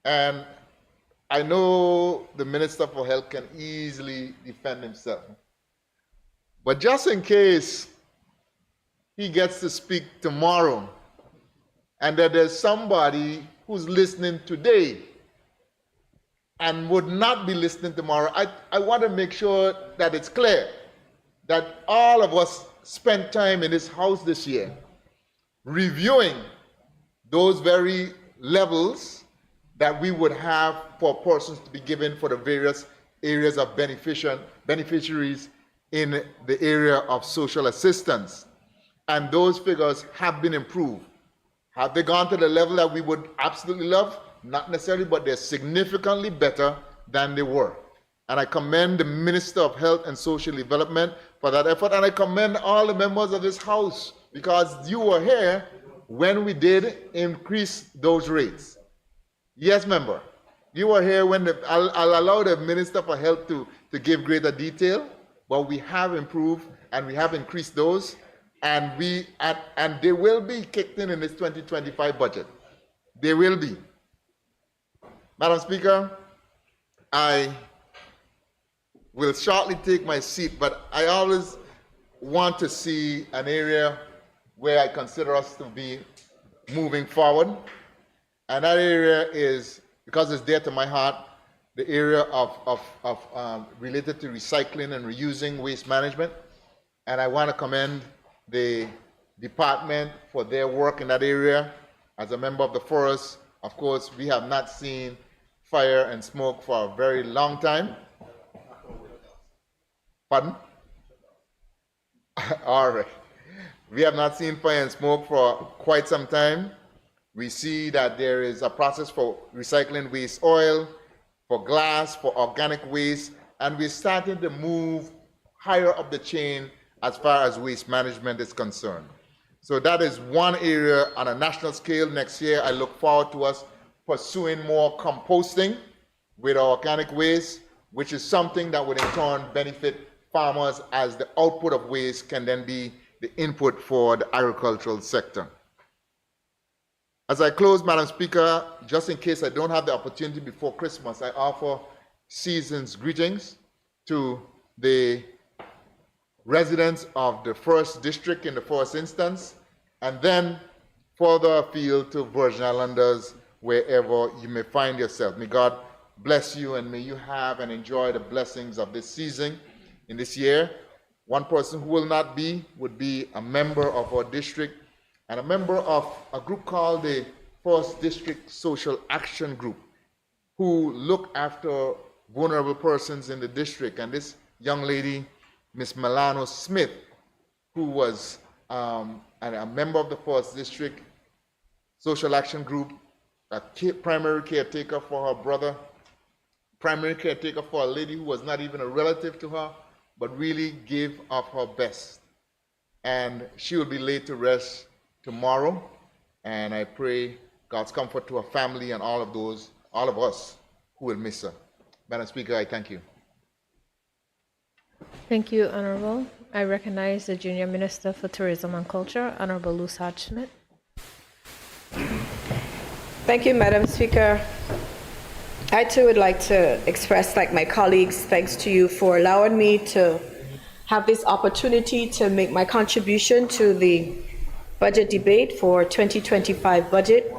And I know the Minister for Health can easily defend himself. But just in case he gets to speak tomorrow, and that there's somebody who's listening today and would not be listening tomorrow, I want to make sure that it's clear that all of us spent time in this house this year reviewing those very levels that we would have for persons to be given for the various areas of beneficiaries in the area of social assistance. And those figures have been improved. Have they gone to the level that we would absolutely love? Not necessarily, but they're significantly better than they were. And I commend the Minister of Health and Social Development for that effort. And I commend all the members of this House, because you were here when we did increase those rates. Yes, member. You were here when I'll allow the Minister for Health to give greater detail, but we have improved and we have increased those, and they will be kicked in this 2025 budget. They will be. Madam Speaker, I will shortly take my seat, but I always want to see an area where I consider us to be moving forward. And that area is, because it's dear to my heart, the area of related to recycling and reusing waste management. And I want to commend the department for their work in that area. As a member of the forest, of course, we have not seen fire and smoke for a very long time. Pardon? All right. We have not seen fire and smoke for quite some time. We see that there is a process for recycling waste oil, for glass, for organic waste, and we're starting to move higher up the chain as far as waste management is concerned. So that is one area on a national scale. Next year, I look forward to us pursuing more composting with our organic waste, which is something that would in turn benefit farmers, as the output of waste can then be the input for the agricultural sector. As I close, Madam Speaker, just in case I don't have the opportunity before Christmas, I offer season's greetings to the residents of the 1st District in the first instance, and then further afield to Virgin Islanders, wherever you may find yourself. May God bless you, and may you have and enjoy the blessings of this season in this year. One person who will not be would be a member of our district and a member of a group called the 1st District Social Action Group, who look after vulnerable persons in the district. And this young lady, Miss Milano Smith, who was a member of the 1st District Social Action Group, a primary caretaker for her brother, primary caretaker for a lady who was not even a relative to her, but really gave of her best. And she will be laid to rest tomorrow, and I pray God's comfort to her family and all of us who will miss her. Madam Speaker, I thank you. Thank you, Honorable. I recognize the Junior Minister for Tourism and Culture, Honorable Luce Hodgson. Thank you, Madam Speaker. I too would like to express, like my colleagues, thanks to you for allowing me to have this opportunity to make my contribution to the budget debate for 2025 budget.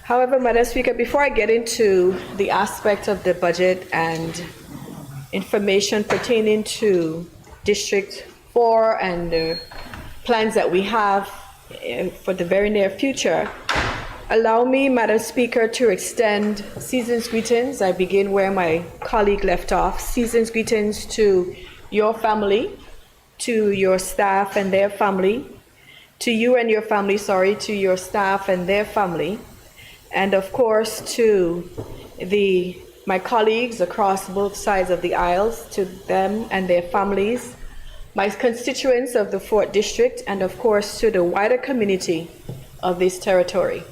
However, Madam Speaker, before I get into the aspect of the budget and information pertaining to District 4 and the plans that we have for the very near future, allow me, Madam Speaker, to extend season's greetings. I begin where my colleague left off. Season's greetings to your family, to your staff and their family, to you and your family, to your staff and their family, and of course to my colleagues across both sides of the aisles, to them and their families, my constituents of the 4th District, and of course to the wider community of this territory.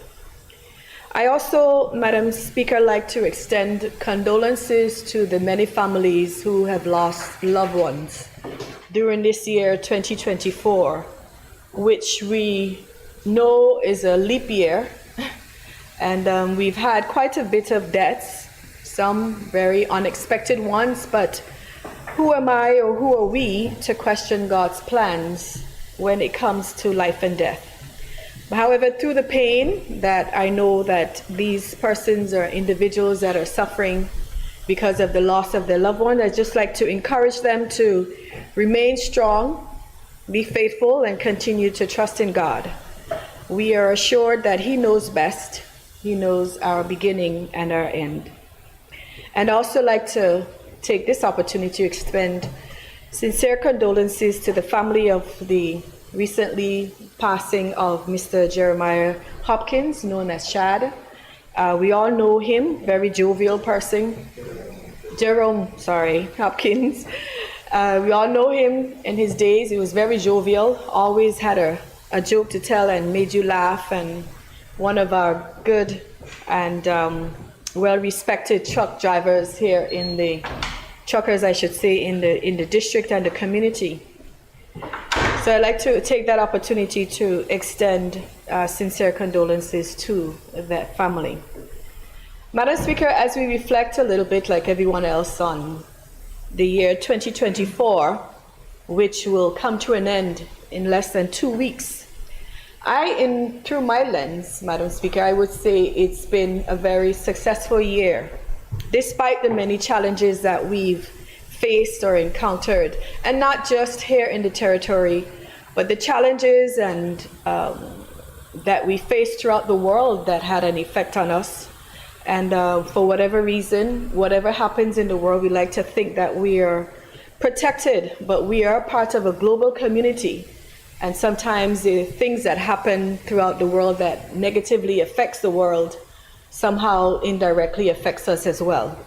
I also, Madam Speaker, like to extend condolences to the many families who have lost loved ones during this year, 2024, which we know is a leap year. And we've had quite a bit of deaths, some very unexpected ones, but who am I or who are we to question God's plans when it comes to life and death? However, through the pain that I know that these persons or individuals that are suffering because of the loss of their loved one, I'd just like to encourage them to remain strong, be faithful, and continue to trust in God. We are assured that He knows best. He knows our beginning and our end. And also like to take this opportunity to extend sincere condolences to the family of the recently passing of Mr. Jeremiah Hopkins, known as Chad. We all know him, very jovial person. Hopkins. We all know him in his days. He was very jovial, always had a joke to tell and made you laugh, and one of our good and well-respected truck drivers here in the truckers, I should say, in the district and the community. So I'd like to take that opportunity to extend sincere condolences to that family. Madam Speaker, as we reflect a little bit like everyone else on the year 2024, which will come to an end in less than 2 weeks, through my lens, Madam Speaker, I would say it's been a very successful year, despite the many challenges that we've faced or encountered, and not just here in the territory, but the challenges and that we faced throughout the world that had an effect on us. And for whatever reason, whatever happens in the world, we like to think that we are protected, but we are part of a global community. And sometimes the things that happen throughout the world that negatively affects the world somehow indirectly affects us as well.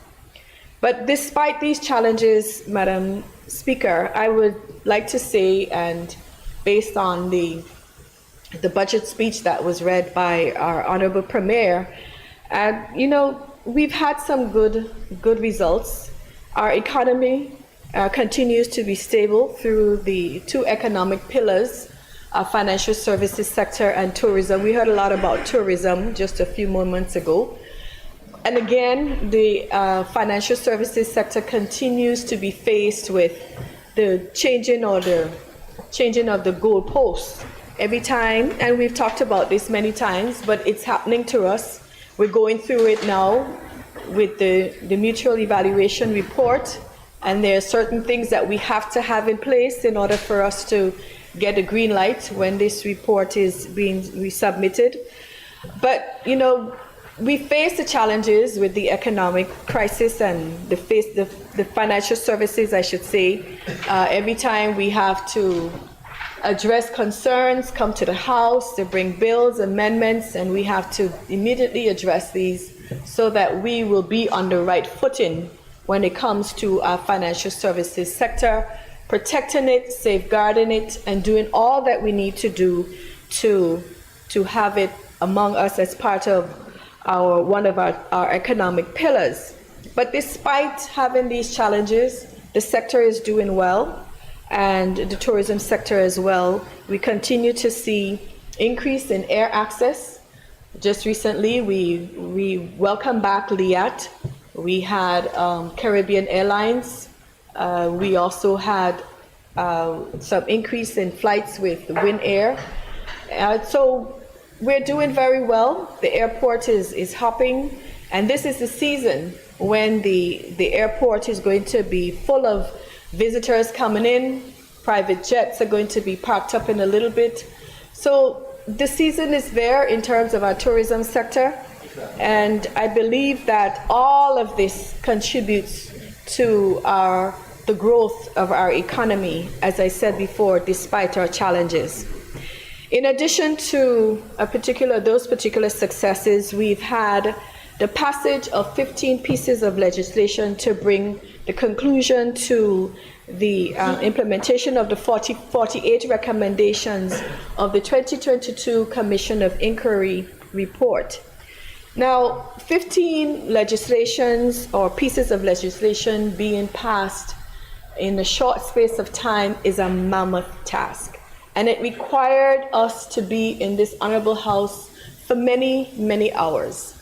But despite these challenges, Madam Speaker, I would like to say, and based on the budget speech that was read by our Honorable Premier, we've had some good results. Our economy continues to be stable through the 2 economic pillars, financial services sector and tourism. We heard a lot about tourism just a few moments ago. And again, the financial services sector continues to be faced with the changing of the goalposts every time, and we've talked about this many times, but it's happening to us. We're going through it now with the mutual evaluation report, and there are certain things that we have to have in place in order for us to get a green light when this report is being resubmitted. But, you know, we face the challenges with the economic crisis and the financial services, I should say. Every time we have to address concerns, come to the House to bring bills, amendments, and we have to immediately address these so that we will be on the right footing when it comes to our financial services sector, protecting it, safeguarding it, and doing all that we need to do to have it among us as part of one of our economic pillars. But despite having these challenges, the sector is doing well, and the tourism sector as well. We continue to see increase in air access. Just recently, we welcome back LIAT. We had Caribbean Airlines. We also had some increase in flights with Win Air. So we're doing very well. The airport is hopping, and this is the season when the airport is going to be full of visitors coming in. Private jets are going to be parked up in a little bit. So the season is there in terms of our tourism sector, and I believe that all of this contributes to the growth of our economy, as I said before, despite our challenges. In addition to those particular successes, we've had the passage of 15 pieces of legislation to bring the conclusion to the implementation of the 48 recommendations of the 2022 Commission of Inquiry report. Now, 15 legislations or pieces of legislation being passed in a short space of time is a mammoth task. And it required us to be in this honorable house for many, many hours.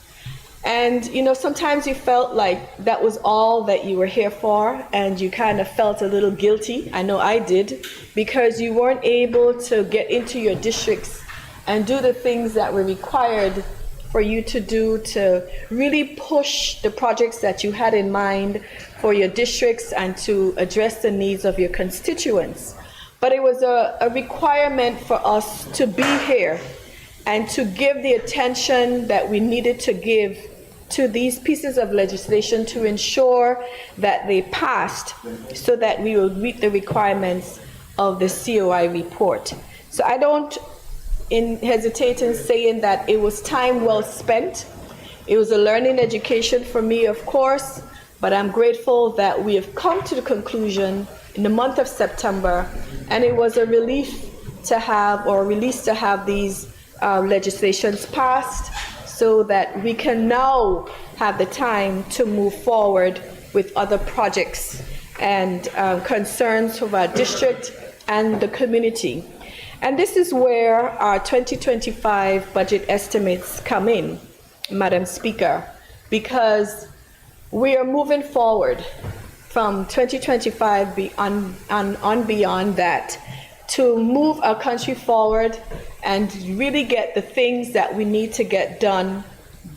And, you know, sometimes you felt like that was all that you were here for, and you kind of felt a little guilty. I know I did, because you weren't able to get into your districts and do the things that were required for you to do to really push the projects that you had in mind for your districts and to address the needs of your constituents. But it was a requirement for us to be here and to give the attention that we needed to give to these pieces of legislation to ensure that they passed so that we will meet the requirements of the COI report. So I don't hesitate in saying that it was time well spent. It was a learning education for me, of course, but I'm grateful that we have come to the conclusion in the month of September, and it was a relief to have, or a release to have these legislations passed, so that we can now have the time to move forward with other projects and concerns of our district and the community. And this is where our 2025 budget estimates come in, Madam Speaker, because we are moving forward from 2025 beyond that to move our country forward and really get the things that we need to get done.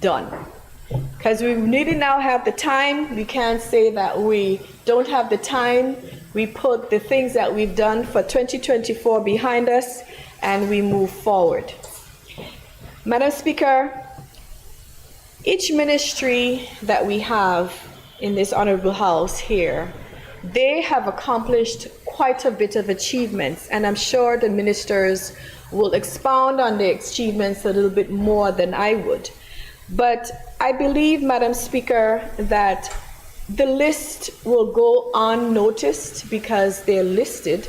Because we really now have the time. We can't say that we don't have the time. We put the things that we've done for 2024 behind us, and we move forward. Madam Speaker, each ministry that we have in this honorable house here, they have accomplished quite a bit of achievements, and I'm sure the ministers will expound on the achievements a little bit more than I would. But I believe, Madam Speaker, that the list will go unnoticed because they're listed,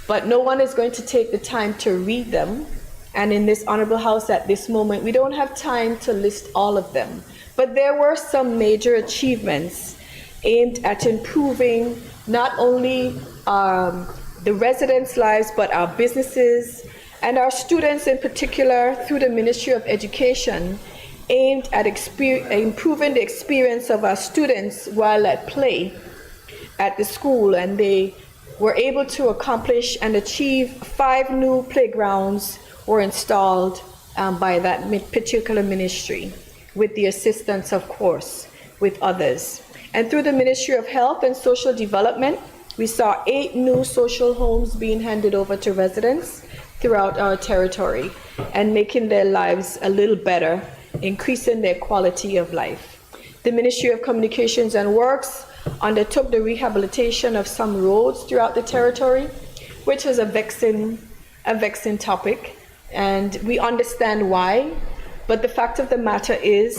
but no one is going to take the time to read them. And in this honorable house at this moment, we don't have time to list all of them. But there were some major achievements aimed at improving not only the residents' lives, but our businesses and our students in particular through the Ministry of Education, aimed at improving the experience of our students while at play at the school. And they were able to accomplish and achieve 5 new playgrounds, were installed by that particular ministry, with the assistance, of course, with others. And through the Ministry of Health and Social Development, we saw 8 new social homes being handed over to residents throughout our territory and making their lives a little better, increasing their quality of life. The Ministry of Communications and Works undertook the rehabilitation of some roads throughout the territory, which is a vexing topic, and we understand why. But the fact of the matter is,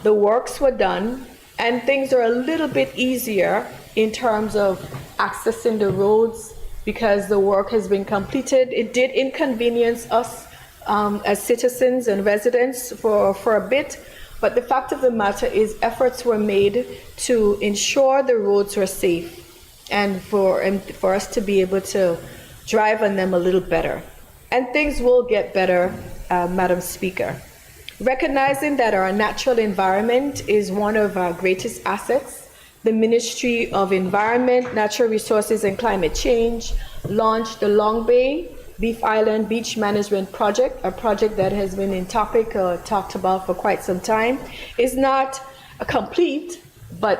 the works were done, and things are a little bit easier in terms of accessing the roads because the work has been completed. It did inconvenience us as citizens and residents for a bit, but the fact of the matter is efforts were made to ensure the roads were safe and for us to be able to drive on them a little better. And things will get better, Madam Speaker. Recognizing that our natural environment is one of our greatest assets, the Ministry of Environment, Natural Resources and Climate Change launched the Long Bay Beef Island Beach Management Project, a project that has been in topic talked about for quite some time. It's not complete, but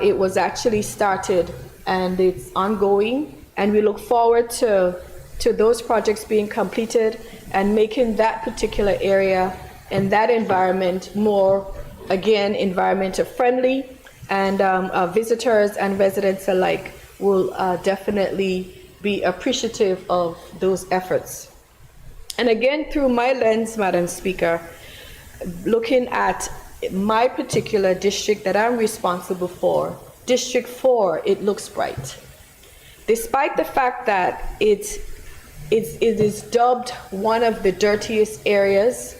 it was actually started and it's ongoing, and we look forward to those projects being completed and making that particular area and that environment more, again, environmental friendly, and visitors and residents alike will definitely be appreciative of those efforts. And again, through my lens, Madam Speaker, looking at my particular district that I'm responsible for, District 4, it looks bright. Despite the fact that it is dubbed one of the dirtiest areas,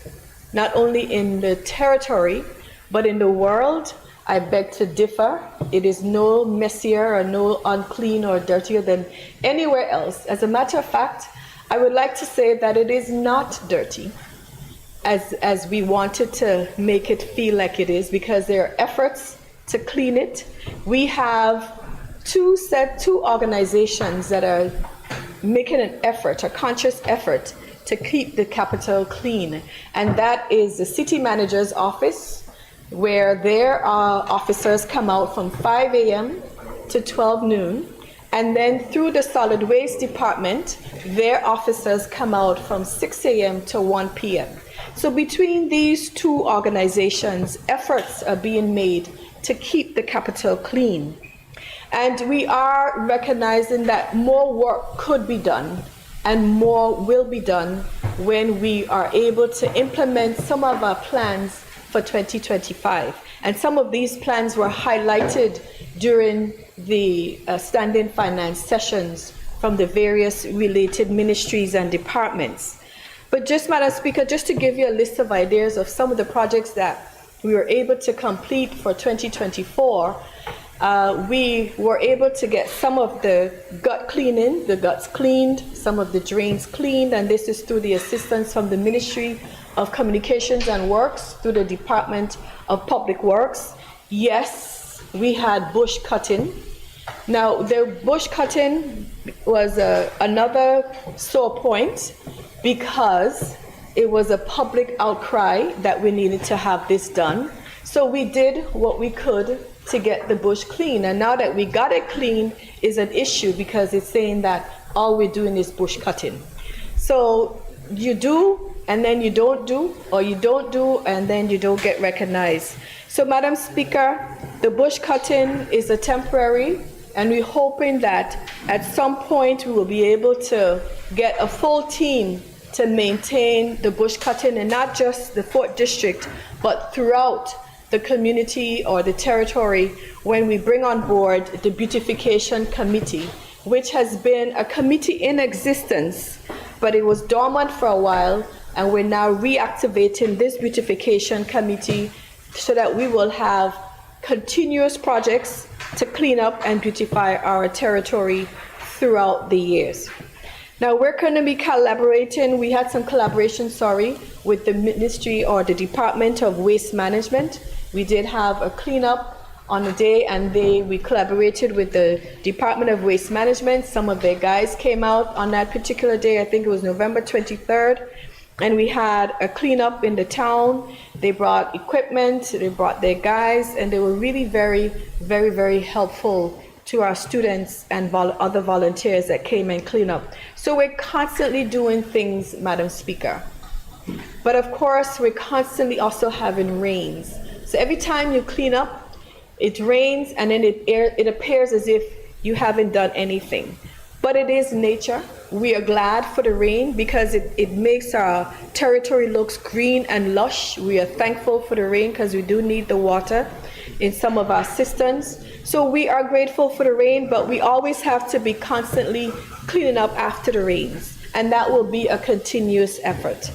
not only in the territory, but in the world, I beg to differ. It is no messier or no unclean or dirtier than anywhere else. As a matter of fact, I would like to say that it is not dirty, as we wanted to make it feel like it is, because there are efforts to clean it. We have two organizations that are making an effort, a conscious effort, to keep the capital clean, and that is the city manager's office, where their officers come out from 5 a.m. to 12 noon, and then through the solid waste department, their officers come out from 6 a.m. to 1 p.m. So between these two organizations, efforts are being made to keep the capital clean. And we are recognizing that more work could be done and more will be done when we are able to implement some of our plans for 2025. And some of these plans were highlighted during the standing finance sessions from the various related ministries and departments. But just, Madam Speaker, just to give you a list of ideas of some of the projects that we were able to complete for 2024, we were able to get some of the guts cleaned, some of the drains cleaned, and this is through the assistance from the Ministry of Communications and Works, through the Department of Public Works. Yes, we had bush cutting. Now, the bush cutting was another sore point because it was a public outcry that we needed to have this done. So we did what we could to get the bush clean. And now that we got it clean is an issue because it's saying that all we're doing is bush cutting. So you do and then you don't do, or you don't do and then you don't get recognized. So, Madam Speaker, the bush cutting is a temporary, and we're hoping that at some point we will be able to get a full team to maintain the bush cutting, and not just the 4th District, but throughout the community or the territory when we bring on board the Beautification Committee, which has been a committee in existence, but it was dormant for a while, and we're now reactivating this Beautification Committee so that we will have continuous projects to clean up and beautify our territory throughout the years. Now, we're going to be collaborating, we had some collaboration, with the Ministry or the Department of Waste Management. We did have a cleanup on a day, and we collaborated with the Department of Waste Management. Some of their guys came out on that particular day, I think it was November 23rd, and we had a cleanup in the town. They brought equipment, they brought their guys, and they were really very, very, very helpful to our students and other volunteers that came and cleaned up. So we're constantly doing things, Madam Speaker. But of course, we're constantly also having rains. So every time you clean up, it rains, and then it appears as if you haven't done anything. But it is nature. We are glad for the rain because it makes our territory looks green and lush. We are thankful for the rain because we do need the water in some of our systems. So we are grateful for the rain, but we always have to be constantly cleaning up after the rains, and that will be a continuous effort.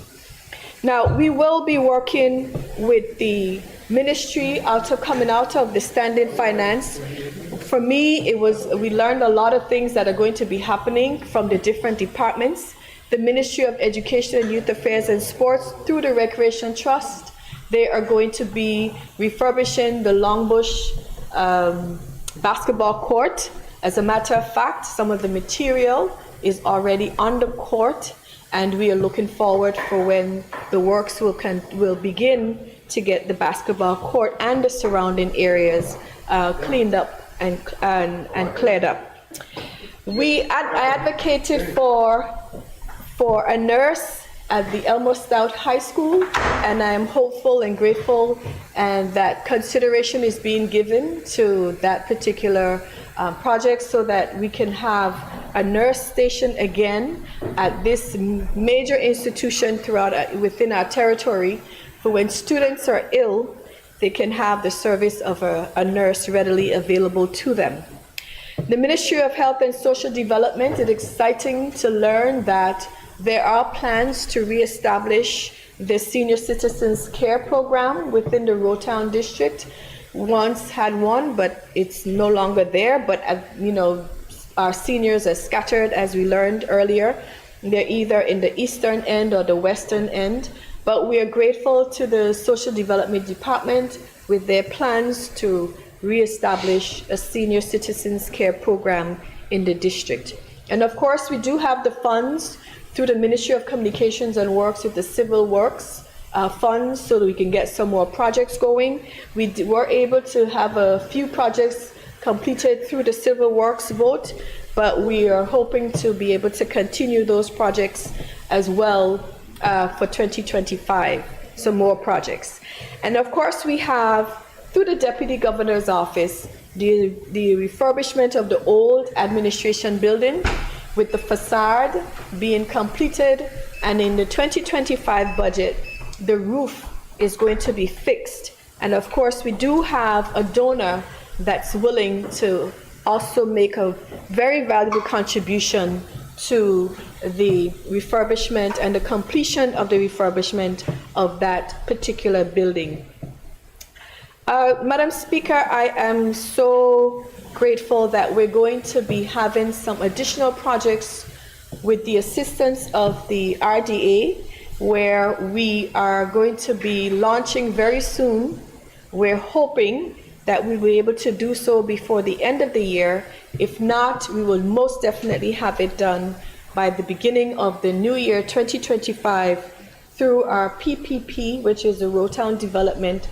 Now, we will be working with the ministry coming out of the standing finance. For me, we learned a lot of things that are going to be happening from the different departments. The Ministry of Education and Youth Affairs and Sports, through the Recreation Trust, they are going to be refurbishing the Longbush basketball court. As a matter of fact, some of the material is already on the court, and we are looking forward for when the works will begin to get the basketball court and the surrounding areas cleaned up and cleared up. I advocated for a nurse at the Elmo Stout High School, and I am hopeful and grateful and that consideration is being given to that particular project so that we can have a nurse station again at this major institution within our territory, for when students are ill, they can have the service of a nurse readily available to them. The Ministry of Health and Social Development, it's exciting to learn that there are plans to reestablish the Senior Citizens Care Program within the Rotown District. Once had one, but it's no longer there. But our seniors are scattered, as we learned earlier. They're either in the eastern end or the western end. But we are grateful to the Social Development Department with their plans to reestablish a Senior Citizens Care Program in the district. And of course, we do have the funds through the Ministry of Communications and Works with the Civil Works funds so that we can get some more projects going. We were able to have a few projects completed through the Civil Works vote, but we are hoping to be able to continue those projects as well for 2025, some more projects. And of course, we have, through the Deputy Governor's Office, the refurbishment of the old administration building, with the facade being completed, and in the 2025 budget, the roof is going to be fixed. And of course, we do have a donor that's willing to also make a very valuable contribution to the refurbishment and the completion of the refurbishment of that particular building. Madam Speaker, I am so grateful that we're going to be having some additional projects with the assistance of the RDA, where we are going to be launching very soon. We're hoping that we will be able to do so before the end of the year. If not, we will most definitely have it done by the beginning of the new year, 2025, through our PPP, which is the Rotown Development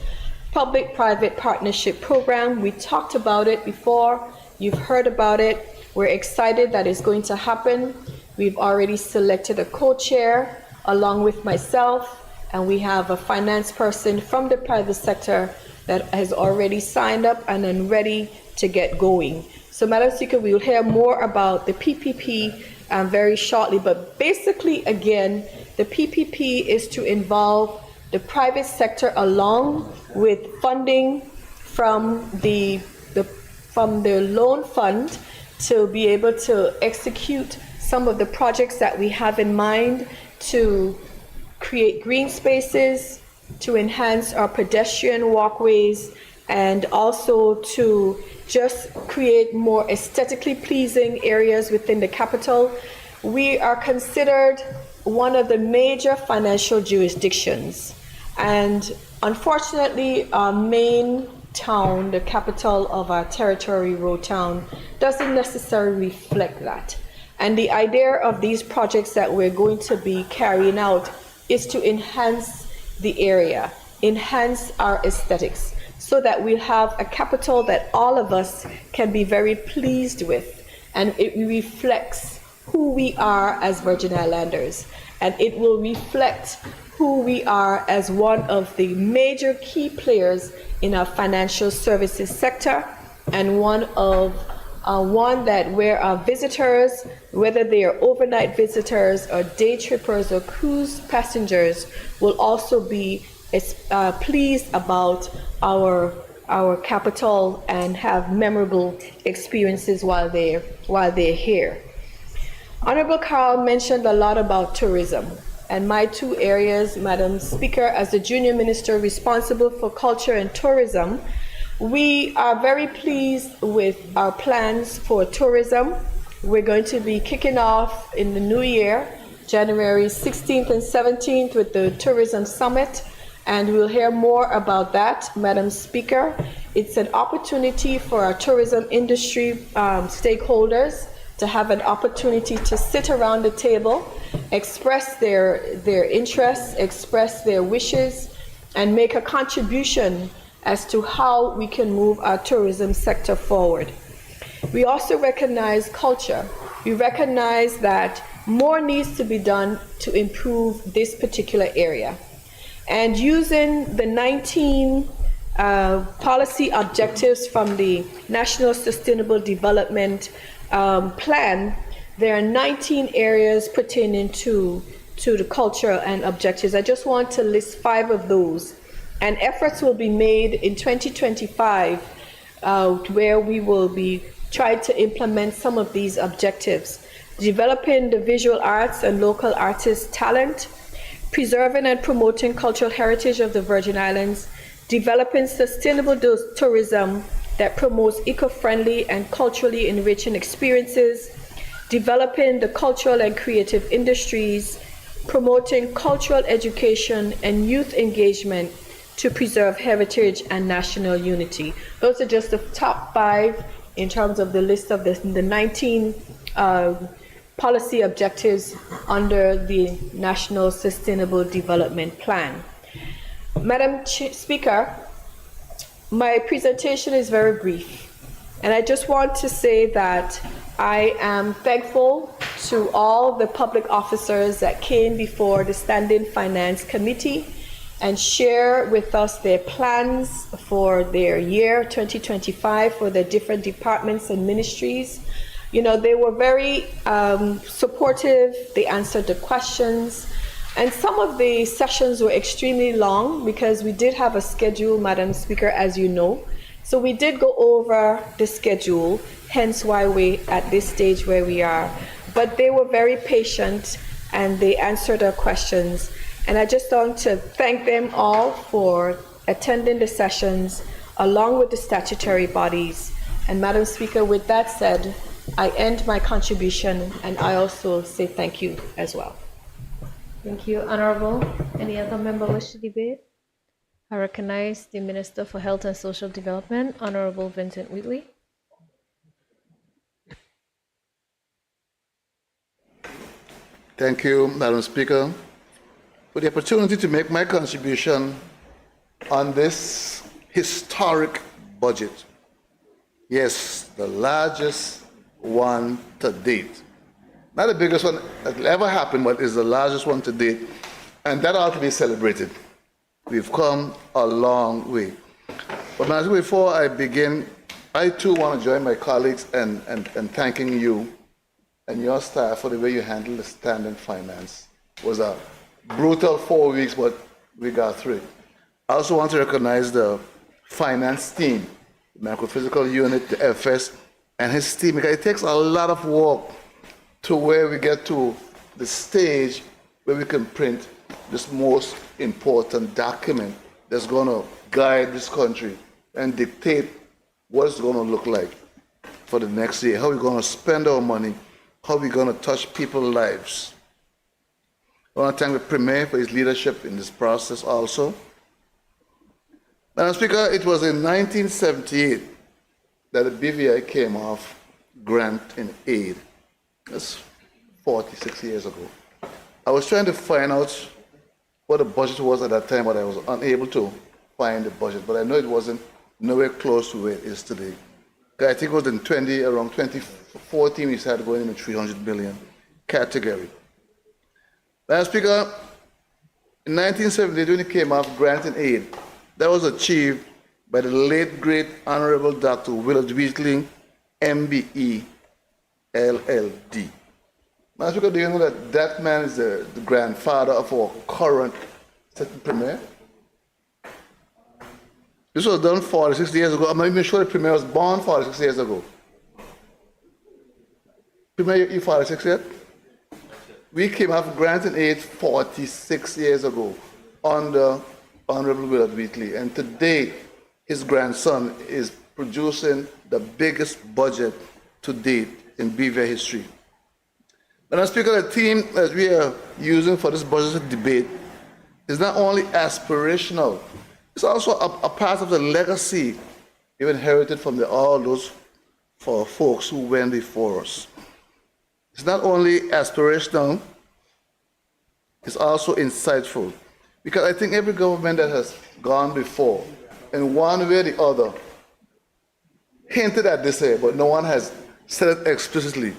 Public-Private Partnership Program. We talked about it before. You've heard about it. We're excited that it's going to happen. We've already selected a co-chair along with myself, and we have a finance person from the private sector that has already signed up and then ready to get going. So, Madam Speaker, we will hear more about the PPP very shortly, but basically, again, the PPP is to involve the private sector along with funding from the loan fund to be able to execute some of the projects that we have in mind to create green spaces, to enhance our pedestrian walkways, and also to just create more aesthetically pleasing areas within the capital. We are considered one of the major financial jurisdictions, and unfortunately, our main town, the capital of our territory, Rotown, doesn't necessarily reflect that. And the idea of these projects that we're going to be carrying out is to enhance the area, enhance our aesthetics, so that we'll have a capital that all of us can be very pleased with, and it reflects who we are as Virgin Islanders, and it will reflect who we are as one of the major key players in our financial services sector, and one that where our visitors, whether they are overnight visitors or day trippers or cruise passengers, will also be pleased about our capital and have memorable experiences while they're here. Honorable Carl mentioned a lot about tourism, and my two areas, Madam Speaker, as the junior minister responsible for culture and tourism, we are very pleased with our plans for tourism. We're going to be kicking off in the new year, January 16th and 17th, with the Tourism Summit, and we'll hear more about that, Madam Speaker. It's an opportunity for our tourism industry stakeholders to have an opportunity to sit around the table, express their interests, express their wishes, and make a contribution as to how we can move our tourism sector forward. We also recognize culture. We recognize that more needs to be done to improve this particular area. And using the 19 policy objectives from the National Sustainable Development Plan, there are 19 areas pertaining to the culture and objectives. I just want to list 5 of those. And efforts will be made in 2025 where we will be trying to implement some of these objectives. Developing the visual arts and local artist talent, preserving and promoting cultural heritage of the Virgin Islands, developing sustainable tourism that promotes eco-friendly and culturally enriching experiences, developing the cultural and creative industries, promoting cultural education and youth engagement to preserve heritage and national unity. Those are just the top 5 in terms of the list of the 19 policy objectives under the National Sustainable Development Plan. Madam Speaker, my presentation is very brief, and I just want to say that I am thankful to all the public officers that came before the Standing Finance Committee and share with us their plans for their year 2025 for the different departments and ministries. You know, they were very supportive, they answered the questions, and some of the sessions were extremely long because we did have a schedule, Madam Speaker, as you know. So we did go over the schedule, hence why we're at this stage where we are. But they were very patient and they answered our questions. And I just want to thank them all for attending the sessions along with the statutory bodies. And Madam Speaker, with that said, I end my contribution and I also say thank you as well. Thank you, Honorable. Any other member wish to debate? I recognize the Minister for Health and Social Development, Honorable Vincent Wheatley. Thank you, Madam Speaker, for the opportunity to make my contribution on this historic budget. Yes, the largest one to date. Not the biggest one that will ever happen, but is the largest one to date, and that ought to be celebrated. We've come a long way. But before I begin, I too want to join my colleagues in thanking you and your staff for the way you handled the standing finance. It was a brutal 4 weeks, but we got through it. I also want to recognize the finance team, the macro-physical unit, the FS, and his team, because it takes a lot of work to where we get to the stage where we can print this most important document that's going to guide this country and dictate what it's going to look like for the next year, how we're going to spend our money, how we're going to touch people's lives. I want to thank the Premier for his leadership in this process also. Madam Speaker, it was in 1978 that the BVI came off grant in aid. That's 46 years ago. I was trying to find out what the budget was at that time, but I was unable to find the budget. But I know it wasn't nowhere close to where it is today. I think it was in around 2014, we started going in the 300 billion category. Madam Speaker, in 1978, when it came out, grant and aid, that was achieved by the late, great Honorable Dr. Willard Wheatley, MBE, LLD. Madam Speaker, do you know that that man is the grandfather of our current sitting premier? This was done 46 years ago. I'm not even sure the premier was born 46 years ago. Premier, you 46 yet? We came up grant and aid 46 years ago under Honorable Willard Wheatley. And today, his grandson is producing the biggest budget to date in BVI history. Madam Speaker, the theme that we are using for this budget debate is not only aspirational, it's also a part of the legacy we inherited from all those folks who went before us. It's not only aspirational, it's also insightful. Because I think every government that has gone before, in one way or the other, hinted at this here, but no one has said it explicitly.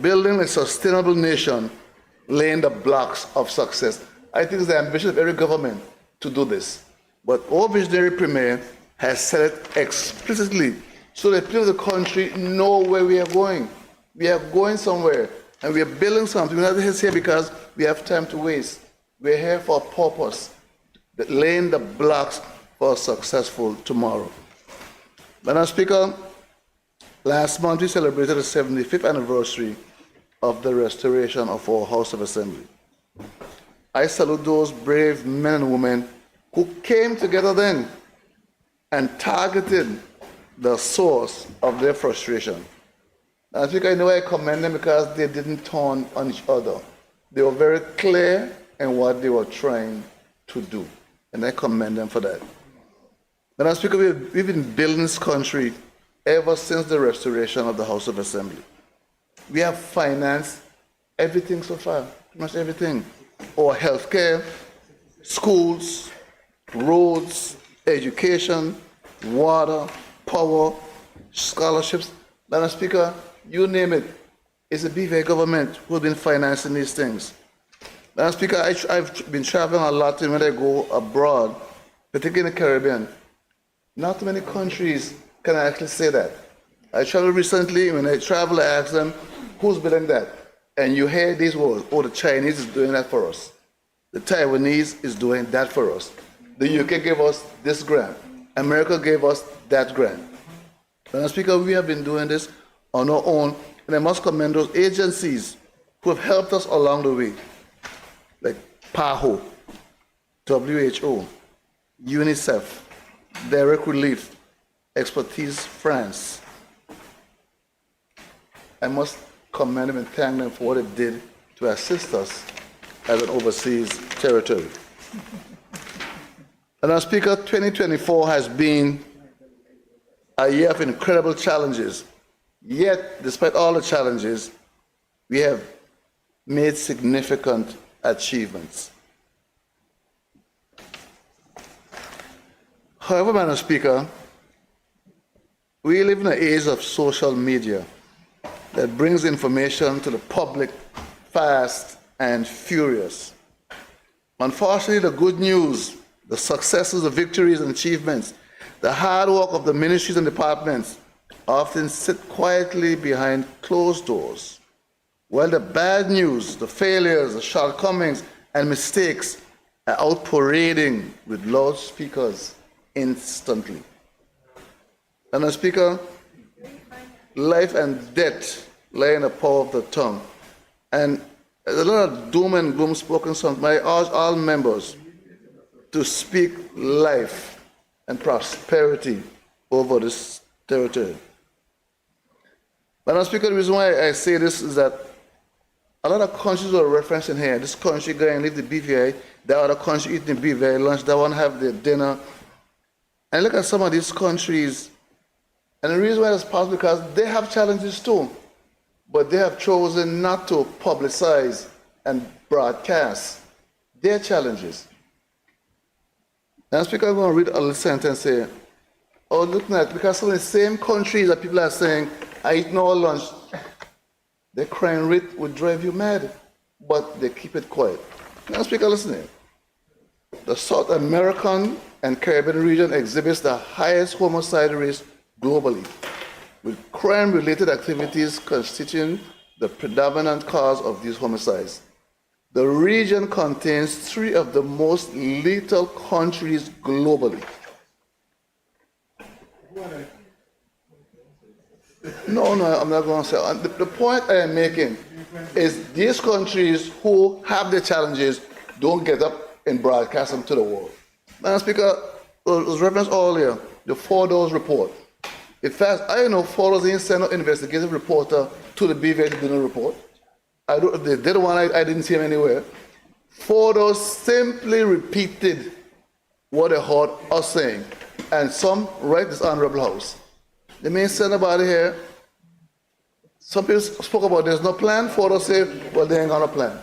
Building a sustainable nation, laying the blocks of success. I think it's the ambition of every government to do this. But our visionary premier has said it explicitly so that people of the country know where we are going. We are going somewhere and we are building something. We're not just here because we have time to waste. We're here for a purpose, laying the blocks for a successful tomorrow. Madam Speaker, last month we celebrated the 75th anniversary of the restoration of our House of Assembly. I salute those brave men and women who came together then and targeted the source of their frustration. I think I know I commend them because they didn't turn on each other. They were very clear in what they were trying to do, and I commend them for that. Madam Speaker, we've been building this country ever since the restoration of the House of Assembly. We have financed everything so far, pretty much everything. Our healthcare, schools, roads, education, water, power, scholarships. Madam Speaker, you name it, it's the BVI government who has been financing these things. Madam Speaker, I've been traveling a lot when I go abroad, particularly in the Caribbean. Not many countries can actually say that. I traveled recently, when I travel, I ask them, who's building that? And you hear these words, oh, the Chinese is doing that for us. The Taiwanese is doing that for us. The UK gave us this grant. America gave us that grant. Madam Speaker, we have been doing this on our own, and I must commend those agencies who have helped us along the way, like PAHO, WHO, UNICEF, Direct Relief, Expertise France. I must commend them and thank them for what they did to assist us as an overseas territory. Madam Speaker, 2024 has been a year of incredible challenges. Yet, despite all the challenges, we have made significant achievements. However, Madam Speaker, we live in an age of social media that brings information to the public fast and furious. Unfortunately, the good news, the successes, the victories and achievements, the hard work of the ministries and departments often sit quietly behind closed doors, while the bad news, the failures, the shortcomings and mistakes are out parading with loudspeakers instantly. Madam Speaker, life and death lie in the power of the tongue. And there's a lot of doom and gloom spoken sometimes. I urge all members to speak life and prosperity over this territory. Madam Speaker, the reason why I say this is that a lot of countries are referencing here. This country going to leave the BVI, the other country eating the BVI lunch, that one have their dinner. And look at some of these countries, and the reason why it's possible because they have challenges too, but they have chosen not to publicize and broadcast their challenges. Madam Speaker, I'm going to read a little sentence here. Oh, looking at, because some of the same countries that people are saying, I eat no lunch, the crime rate would drive you mad, but they keep it quiet. Madam Speaker, listen here. The South American and Caribbean region exhibits the highest homicide rates globally, with crime-related activities constituting the predominant cause of these homicides. The region contains 3 of the most lethal countries globally. No, I'm not going to say. The point I am making is these countries who have the challenges don't get up and broadcast them to the world. Madam Speaker, it was referenced earlier, the 4 report. In fact, I know 4 didn't send an investigative reporter to the BVA to do a report. They did one, I didn't see him anywhere. 4 simply repeated what they heard us saying, and some right this honorable house. They may send about it here. Some people spoke about there's no plan. 4 say, well, they ain't got a plan.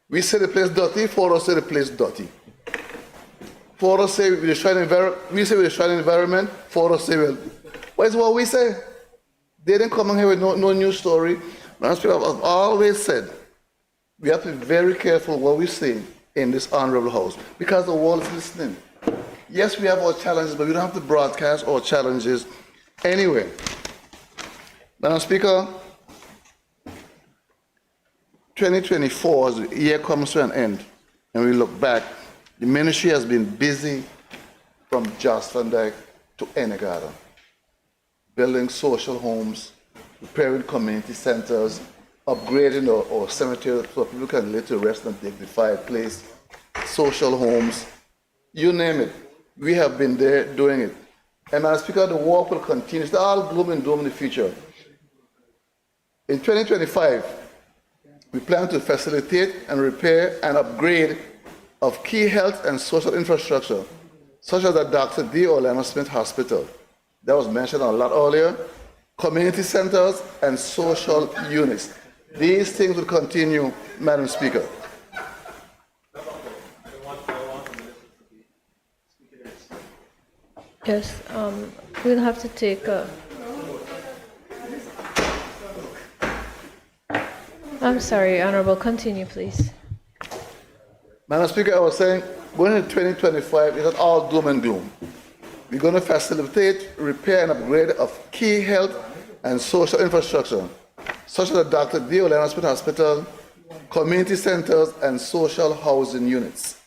We say the place dirty. 4 say the place dirty. 4 say we destroy the environment. We say we destroy the environment. 4 say, well, what is what we say? They didn't come in here with no new story. Madam Speaker, I've always said we have to be very careful what we say in this honorable house because the world is listening. Yes, we have our challenges, but we don't have to broadcast our challenges anyway. Madam Speaker, 2024, as the year comes to an end, and we look back, the ministry has been busy from Jost van Dyke to Anegada, building social homes, preparing community centers, upgrading our cemetery so people can live to rest in a dignified place, social homes, you name it. We have been there doing it. And Madam Speaker, the work will continue. It's all gloom and doom in the future. In 2025, we plan to facilitate and repair and upgrade of key health and social infrastructure, such as the Dr. D. Orlando Smith Hospital. That was mentioned a lot earlier. Community centers and social units. These things will continue, Madam Speaker. Yes, we'll have to take a... I'm sorry, Honorable, continue, please. Madam Speaker, I was saying, going into 2025, it's not all doom and gloom. We're going to facilitate, repair, and upgrade of key health and social infrastructure, such as the Dr. D. Orlando Smith Hospital, community centers, and social housing units.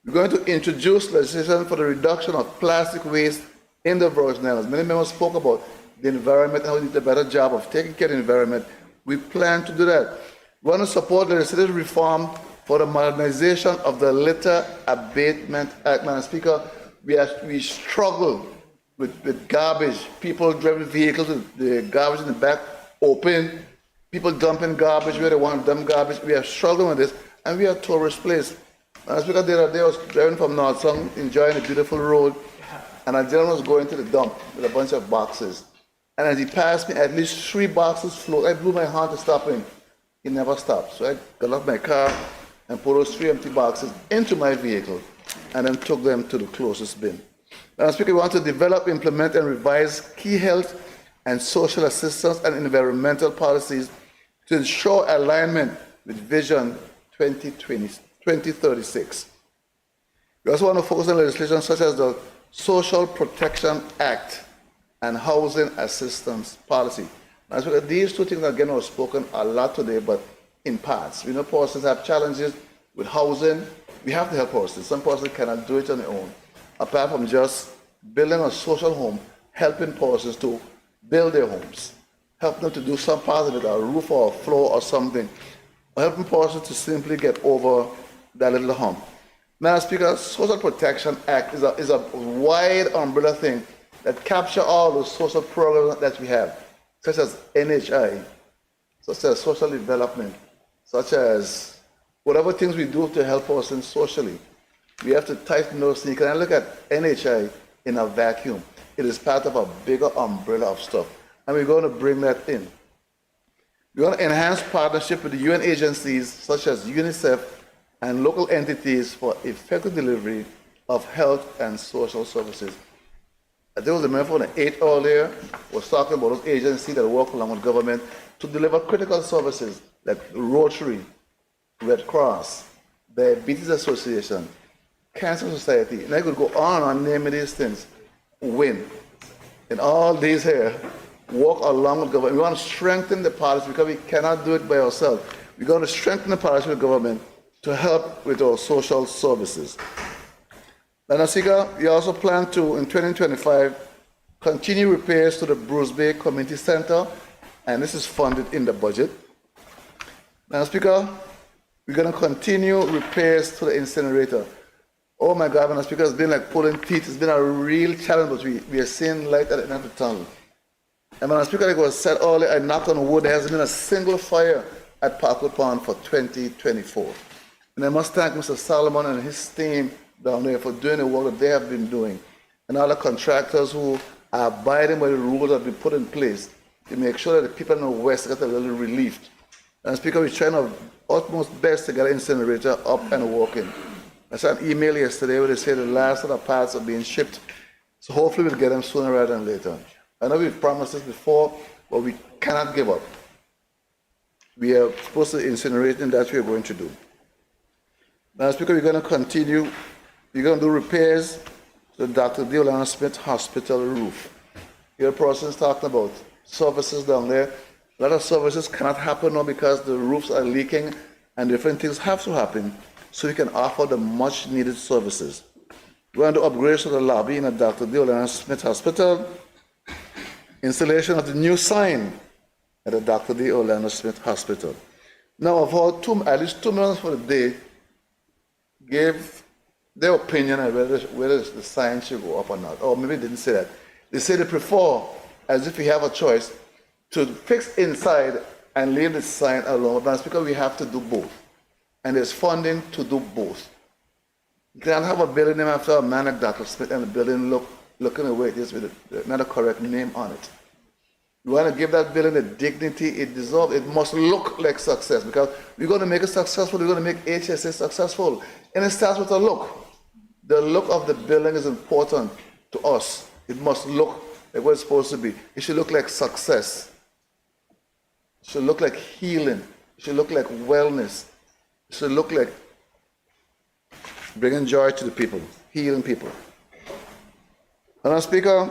We're going to introduce legislation for the reduction of plastic waste in the Virgin Islands. Many members spoke about the environment and how we need a better job of taking care of the environment. We plan to do that. We want to support legislative reform for the modernization of the Litter Abatement Act. Madam Speaker, we struggle with garbage. People driving vehicles with the garbage in the back open. People dumping garbage where they want to dump garbage. We are struggling with this, and we are a tourist place. Madam Speaker, the other day I was driving from North Song, enjoying a beautiful road, and a gentleman was going to the dump with a bunch of boxes. And as he passed me, at least 3 boxes floated. I blew my hand to stop him. He never stopped. So I got out my car and put those 3 empty boxes into my vehicle and then took them to the closest bin. Madam Speaker, we want to develop, implement, and revise key health and social assistance and environmental policies to ensure alignment with Vision 2036. We also want to focus on legislation such as the Social Protection Act and Housing Assistance Policy. Now, so these 2 things, again, were spoken a lot today, but in parts. We know persons have challenges with housing. We have to help persons. Some persons cannot do it on their own. Apart from just building a social home, helping persons to build their homes, help them to do some part of it, a roof or a floor or something, or helping persons to simply get over that little hump. Madam Speaker, Social Protection Act is a wide umbrella thing that captures all the social programs that we have, such as NHI, such as social development, such as whatever things we do to help persons socially. We have to tighten those things. Can I look at NHI in a vacuum? It is part of a bigger umbrella of stuff, and we're going to bring that in. We're going to enhance partnership with the UN agencies such as UNICEF and local entities for effective delivery of Health and Social Services. I think it was the member from the 8th earlier was talking about those agencies that work along with government to deliver critical services like Rotary, Red Cross, Diabetes Association, Cancer Society, and I could go on naming these things. Win. And all these here work along with government. We want to strengthen the partnership because we cannot do it by ourselves. We're going to strengthen the partnership with government to help with our social services. Madam Speaker, we also plan to, in 2025, continue repairs to the Bruce Bay Community Center, and this is funded in the budget. Madam Speaker, we're going to continue repairs to the incinerator. Oh my God, Madam Speaker, it's been like pulling teeth. It's been a real challenge, but we are seeing light at the end of the tunnel. And Madam Speaker, like I was said earlier, I knock on wood, there hasn't been a single fire at Parkwood Pond for 2024. And I must thank Mr. Solomon and his team down there for doing the work that they have been doing, and all the contractors who are abiding by the rules that have been put in place to make sure that the people in the West get a little relief. And Speaker, we're trying our utmost best to get the incinerator up and working. I sent an email yesterday where they say the last of the parts are being shipped, so hopefully we'll get them sooner rather than later. I know we've promised this before, but we cannot give up. We are supposed to incinerate, and that's what we're going to do. Now, Speaker, we're going to continue. We're going to do repairs to the Dr. D. Smith Hospital roof. Here, persons talking about services down there. A lot of services cannot happen now because the roofs are leaking and different things have to happen so we can offer the much needed services. We're going to upgrade to the lobby in the Dr. D. Smith Hospital, installation of the new sign at the Dr. D. Orlando Smith Hospital. Now, I've heard at least 2 minutes for the day gave their opinion on whether the sign should go up or not. Or maybe they didn't say that. They say they prefer, as if we have a choice, to fix inside and leave the sign alone. But because we have to do both. And there's funding to do both. You can't have a building named after a man like Dr. Smith and the building looking the way it is with not a correct name on it. You want to give that building the dignity it deserves. It must look like success because we're going to make it successful. We're going to make HSA successful. And it starts with a look. The look of the building is important to us. It must look like what it's supposed to be. It should look like success. It should look like healing. It should look like wellness. It should look like bringing joy to the people, healing people. Madam Speaker,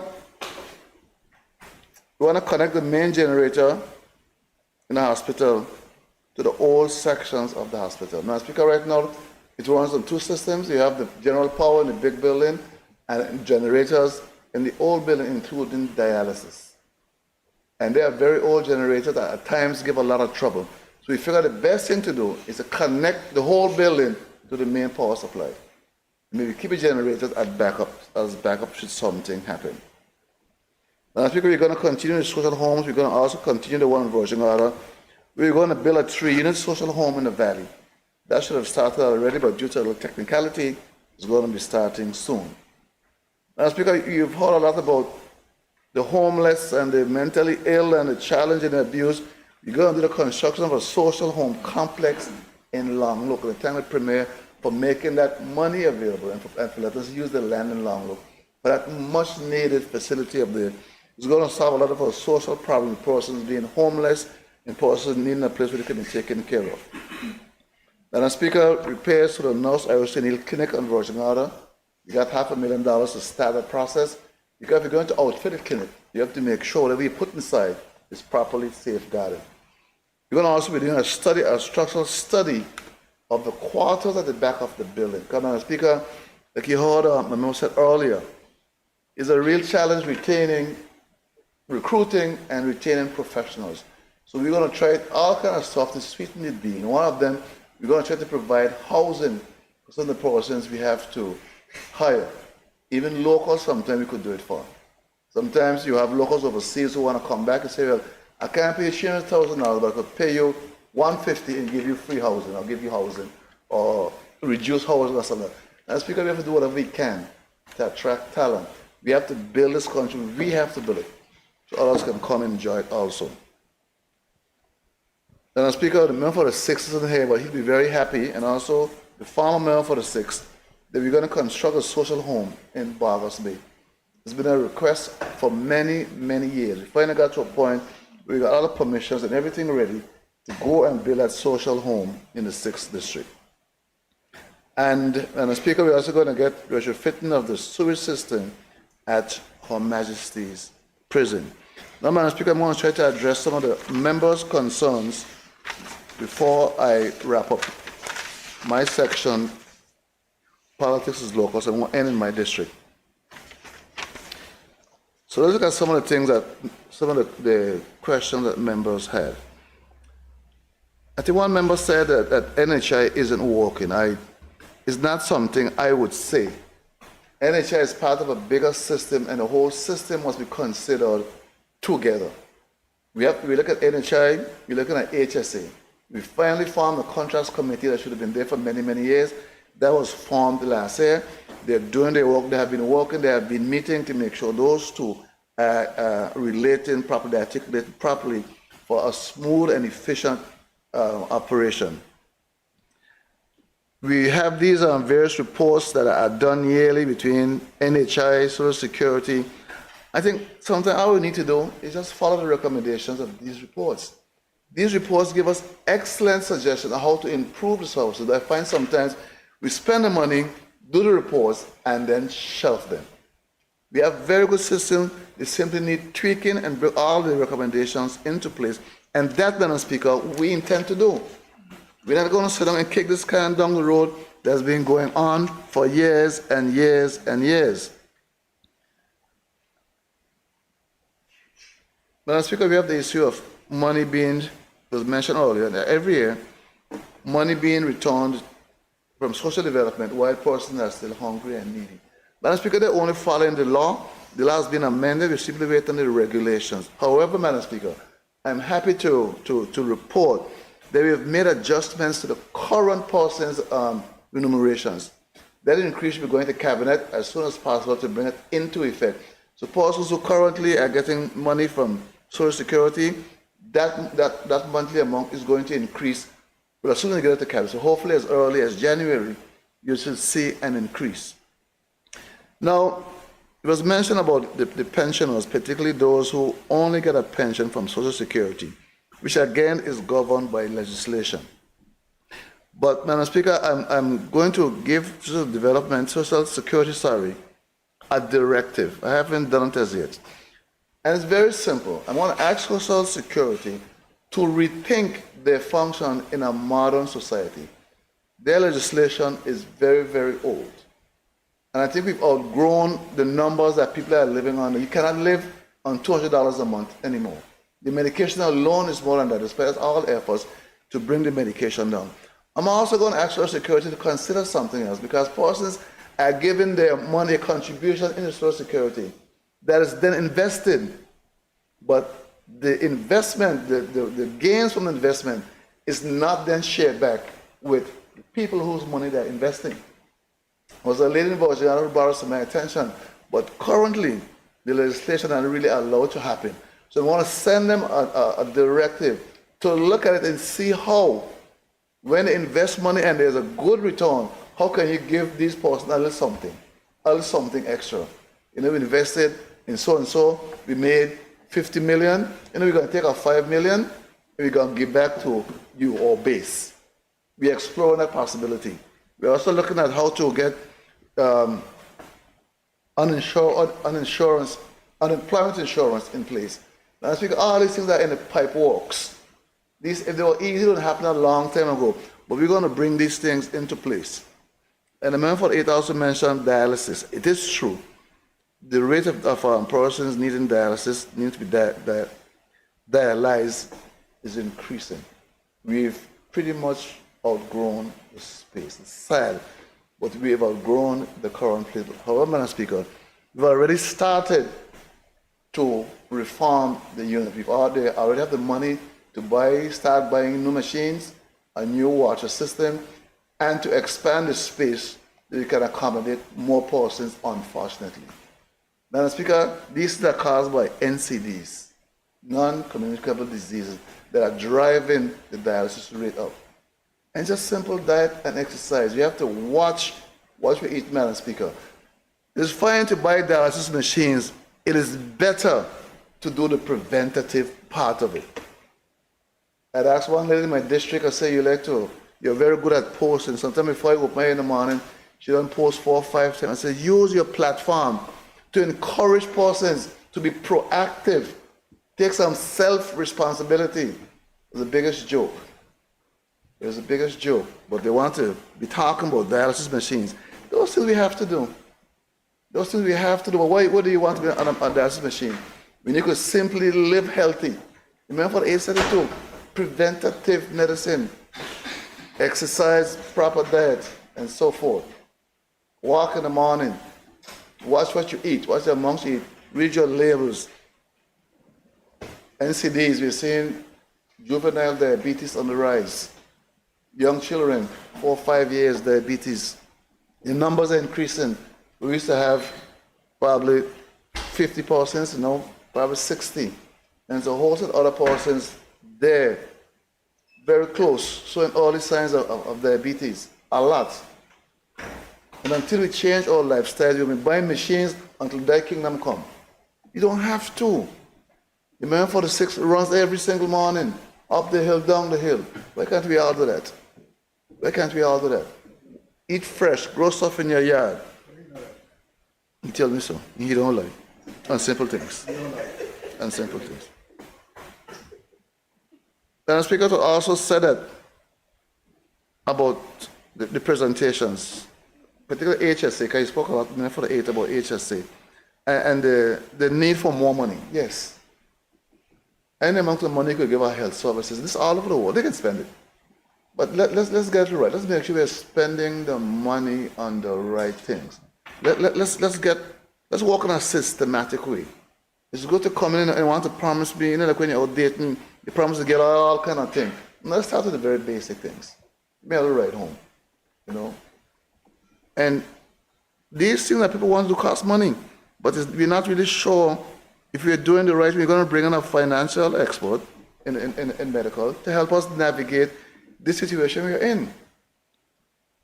we want to connect the main generator in the hospital to the old sections of the hospital. Madam Speaker, right now, it runs on two systems. You have the general power in the big building and generators in the old building, including dialysis. And they are very old generators that at times give a lot of trouble. So we figure the best thing to do is to connect the whole building to the main power supply. Maybe keep the generators as backup should something happen. Now, Speaker, we're going to continue the social homes. We're going to also continue the one in Virgin Islands. We're going to build a 3-unit social home in the valley. That should have started already, but due to a little technicality, it's going to be starting soon. Now, Speaker, you've heard a lot about the homeless and the mentally ill and the challenge and the abuse. We're going to do the construction of a social home complex in Long Look. We thank the Premier for making that money available and for letting us use the land in Long Look for that much needed facility up there. It's going to solve a lot of our social problems, persons being homeless and persons needing a place where they can be taken care of. Madam Speaker, repairs to the Nurse Irish Neil Clinic on Virgin Islands. You got $500,000 to start that process. Because if you're going to outfit a clinic, you have to make sure whatever you put inside is properly safeguarded. You're going to also be doing a structural study of the quarters at the back of the building. Because, Madam Speaker, like you heard my member said earlier, is a real challenge recruiting and retaining professionals. So we're going to try all kinds of stuff to sweeten the deal. And one of them, we're going to try to provide housing for some of the persons we have to hire. Even locals, sometimes we could do it for. Sometimes you have locals overseas who want to come back and say, well, I can't pay you $300,000, but I could pay you $150 and give you free housing. I'll give you housing or reduce housing or something. And Speaker, we have to do whatever we can to attract talent. We have to build this country. We have to build it so others can come and enjoy it also. Then, Speaker, the member for the 6th isn't here, but he'll be very happy, and also the former member for the 6th. that we're going to construct a social home in Bargos Bay. It's been a request for many, many years. We finally got to a point where we got all the permissions and everything ready to go and build that social home in the 6th district. And the Speaker, we're also going to get retrofitting of the sewage system at Her Majesty's Prison. Now, Madam Speaker, I'm going to try to address some of the members' concerns before I wrap up my section, Politics is Local, so I won't end in my district. So let's look at some of the things some of the questions that members had. I think one member said that NHI isn't working. It's not something I would say. NHI is part of a bigger system, and the whole system must be considered together. We look at NHI, we're looking at HSA. We finally formed a contracts committee that should have been there for many, many years. That was formed last year. They're doing their work. They have been working. They have been meeting to make sure those two are relating properly, articulated properly for a smooth and efficient operation. We have these various reports that are done yearly between NHI, Social Security. I think something all we need to do is just follow the recommendations of these reports. These reports give us excellent suggestions on how to improve the services. I find sometimes we spend the money, do the reports, and then shelf them. We have very good systems. They simply need tweaking and bring all the recommendations into place. And that, Madam Speaker, we intend to do. We're not going to sit down and kick this can down the road that's been going on for years and years and years. Madam Speaker, we have the issue of money being, was mentioned earlier, that every year, money being returned from social development while persons are still hungry and needy. Madam Speaker, they're only following the law. The law has been amended. We simply wait on the regulations. However, Madam Speaker, I'm happy to report that we have made adjustments to the current persons' remunerations. That increase will be going to Cabinet as soon as possible to bring it into effect. So persons who currently are getting money from Social Security, that monthly amount is going to increase, but as soon as we get it to Cabinet, so hopefully as early as January, you should see an increase. Now, it was mentioned about the pensioners, particularly those who only get a pension from Social Security, which again is governed by legislation. But, Madam Speaker, I'm going to give Social Security, a directive. I haven't done it as yet. And it's very simple. I want to ask Social Security to rethink their function in a modern society. Their legislation is very, very old. And I think we've outgrown the numbers that people are living on. You cannot live on $200 a month anymore. The medication alone is more than that, despite all efforts to bring the medication down. I'm also going to ask Social Security to consider something else, because persons are giving their money a contribution into Social Security that is then invested, but the investment, the gains from the investment is not then shared back with people whose money they're investing. I was a lady in Virginia who brought us to my attention, but currently the legislation doesn't really allow it to happen. So I want to send them a directive to look at it and see how, when they invest money and there's a good return, how can you give these persons a little something extra? You know, we invested in so and so, we made 50 million, you know, we're going to take our 5 million, and we're going to give back to you or base. We're exploring that possibility. We're also looking at how to get unemployment insurance in place. Now, I speak, all these things are in the pipe works. These, if they were easy, it would happen a long time ago. But we're going to bring these things into place. And the member for 8 also mentioned dialysis. It is true. The rate of persons needing dialysis, need to be dialyzed, is increasing. We've pretty much outgrown the space. It's sad, but we have outgrown the current place. However, Madam Speaker, we've already started to reform the unit. We already have the money to start buying new machines, a new water system, and to expand the space that we can accommodate more persons, unfortunately. Madam Speaker, these are caused by NCDs, non-communicable diseases, that are driving the dialysis rate up. And just simple diet and exercise. You have to watch Watch we eat, Madam Speaker. It's fine to buy dialysis machines. It is better to do the preventative part of it. I'd ask one lady in my district, I say, you're very good at posting. Sometimes before I open in the morning, she don't post 4 or 5 times. I say, use your platform to encourage persons to be proactive. Take some self-responsibility. It's the biggest joke. It's the biggest joke. But they want to be talking about dialysis machines. Those things we have to do. Those things we have to do. But what do you want to be on a dialysis machine? When you could simply live healthy. Remember for 872, preventative medicine, exercise, proper diet, and so forth. Walk in the morning. Watch what you eat. Watch your monks eat. Read your labels. NCDs, we're seeing juvenile diabetes on the rise. Young children, 4 or 5 years diabetes. The numbers are increasing. We used to have probably 50 persons, probably 60. And there's a whole set of other persons there, very close, showing early signs of diabetes, a lot. And until we change our lifestyle, we'll be buying machines until thy kingdom come. You don't have to. The man 46 runs every single morning, up the hill, down the hill. Why can't we all do that? Why can't we all do that? Eat fresh, grow stuff in your yard. You tell me so. You don't lie. On simple things. On simple things. Then the Speaker also said that about the presentations, particularly HSA, because he spoke a lot for the 8 about HSA, and the need for more money. Yes. Any amount of money could give our health services. This is all over the world. They can spend it. But let's get it right. Let's make sure we're spending the money on the right things. Let's work in a systematic way. It's good to come in and want to promise me, like when you're out dating, you promise to get all kind of things. Let's start with the very basic things. Mail a ride home, And these things that people want to do cost money, but we're not really sure if we're doing the right thing. We're going to bring in a financial expert in medical to help us navigate this situation we're in.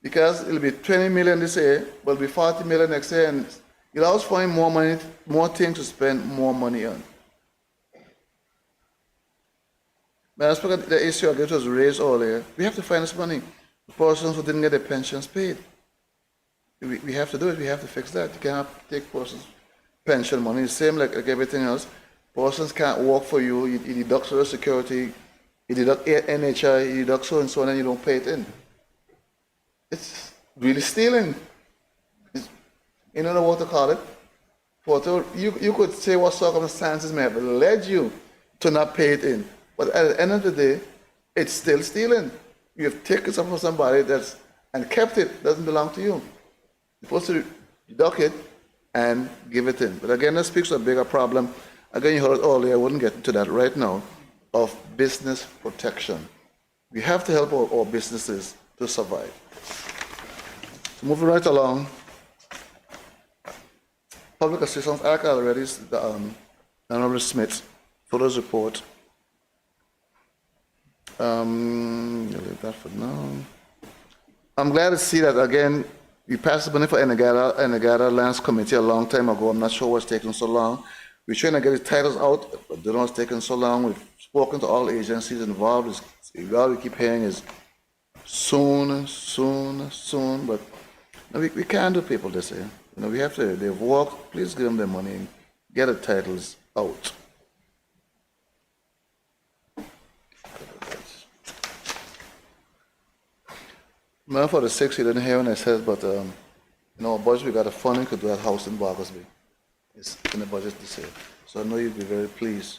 Because it'll be 20 million this year, but it'll be 40 million next year, and you'll always find more money, more things to spend more money on. But as for the issue of it was raised earlier, we have to find this money. The persons who didn't get their pensions paid. We have to do it. We have to fix that. You can't take persons' pension money. It's the same like everything else. Persons can't work for you. You deduct Social Security, you deduct NHI, you deduct so and so, and then you don't pay it in. It's really stealing. You don't know what to call it. You could say what circumstances may have led you to not pay it in. But at the end of the day, it's still stealing. You have taken something from somebody and kept it, doesn't belong to you. You're supposed to deduct it and give it in. But again, that speaks to a bigger problem. Again, you heard it earlier, I wouldn't get into that right now, of business protection. We have to help our businesses to survive. So moving right along, Public Assistance Act already, Honorable Smith, for those report. I'll leave that for now. I'm glad to see that again, we passed the money for Anegada Lands Committee a long time ago. I'm not sure what's taking so long. We're trying to get the titles out, but I don't know what's taking so long. We've spoken to all agencies involved. All we keep hearing is soon, but we can't do people this way. We have to, they've worked, please give them their money and get the titles out. Man, for the 6, you didn't hear when I said, but our budget, we got a funding to do that house in Barkersby. It's in the budget this year. So I know you'll be very pleased.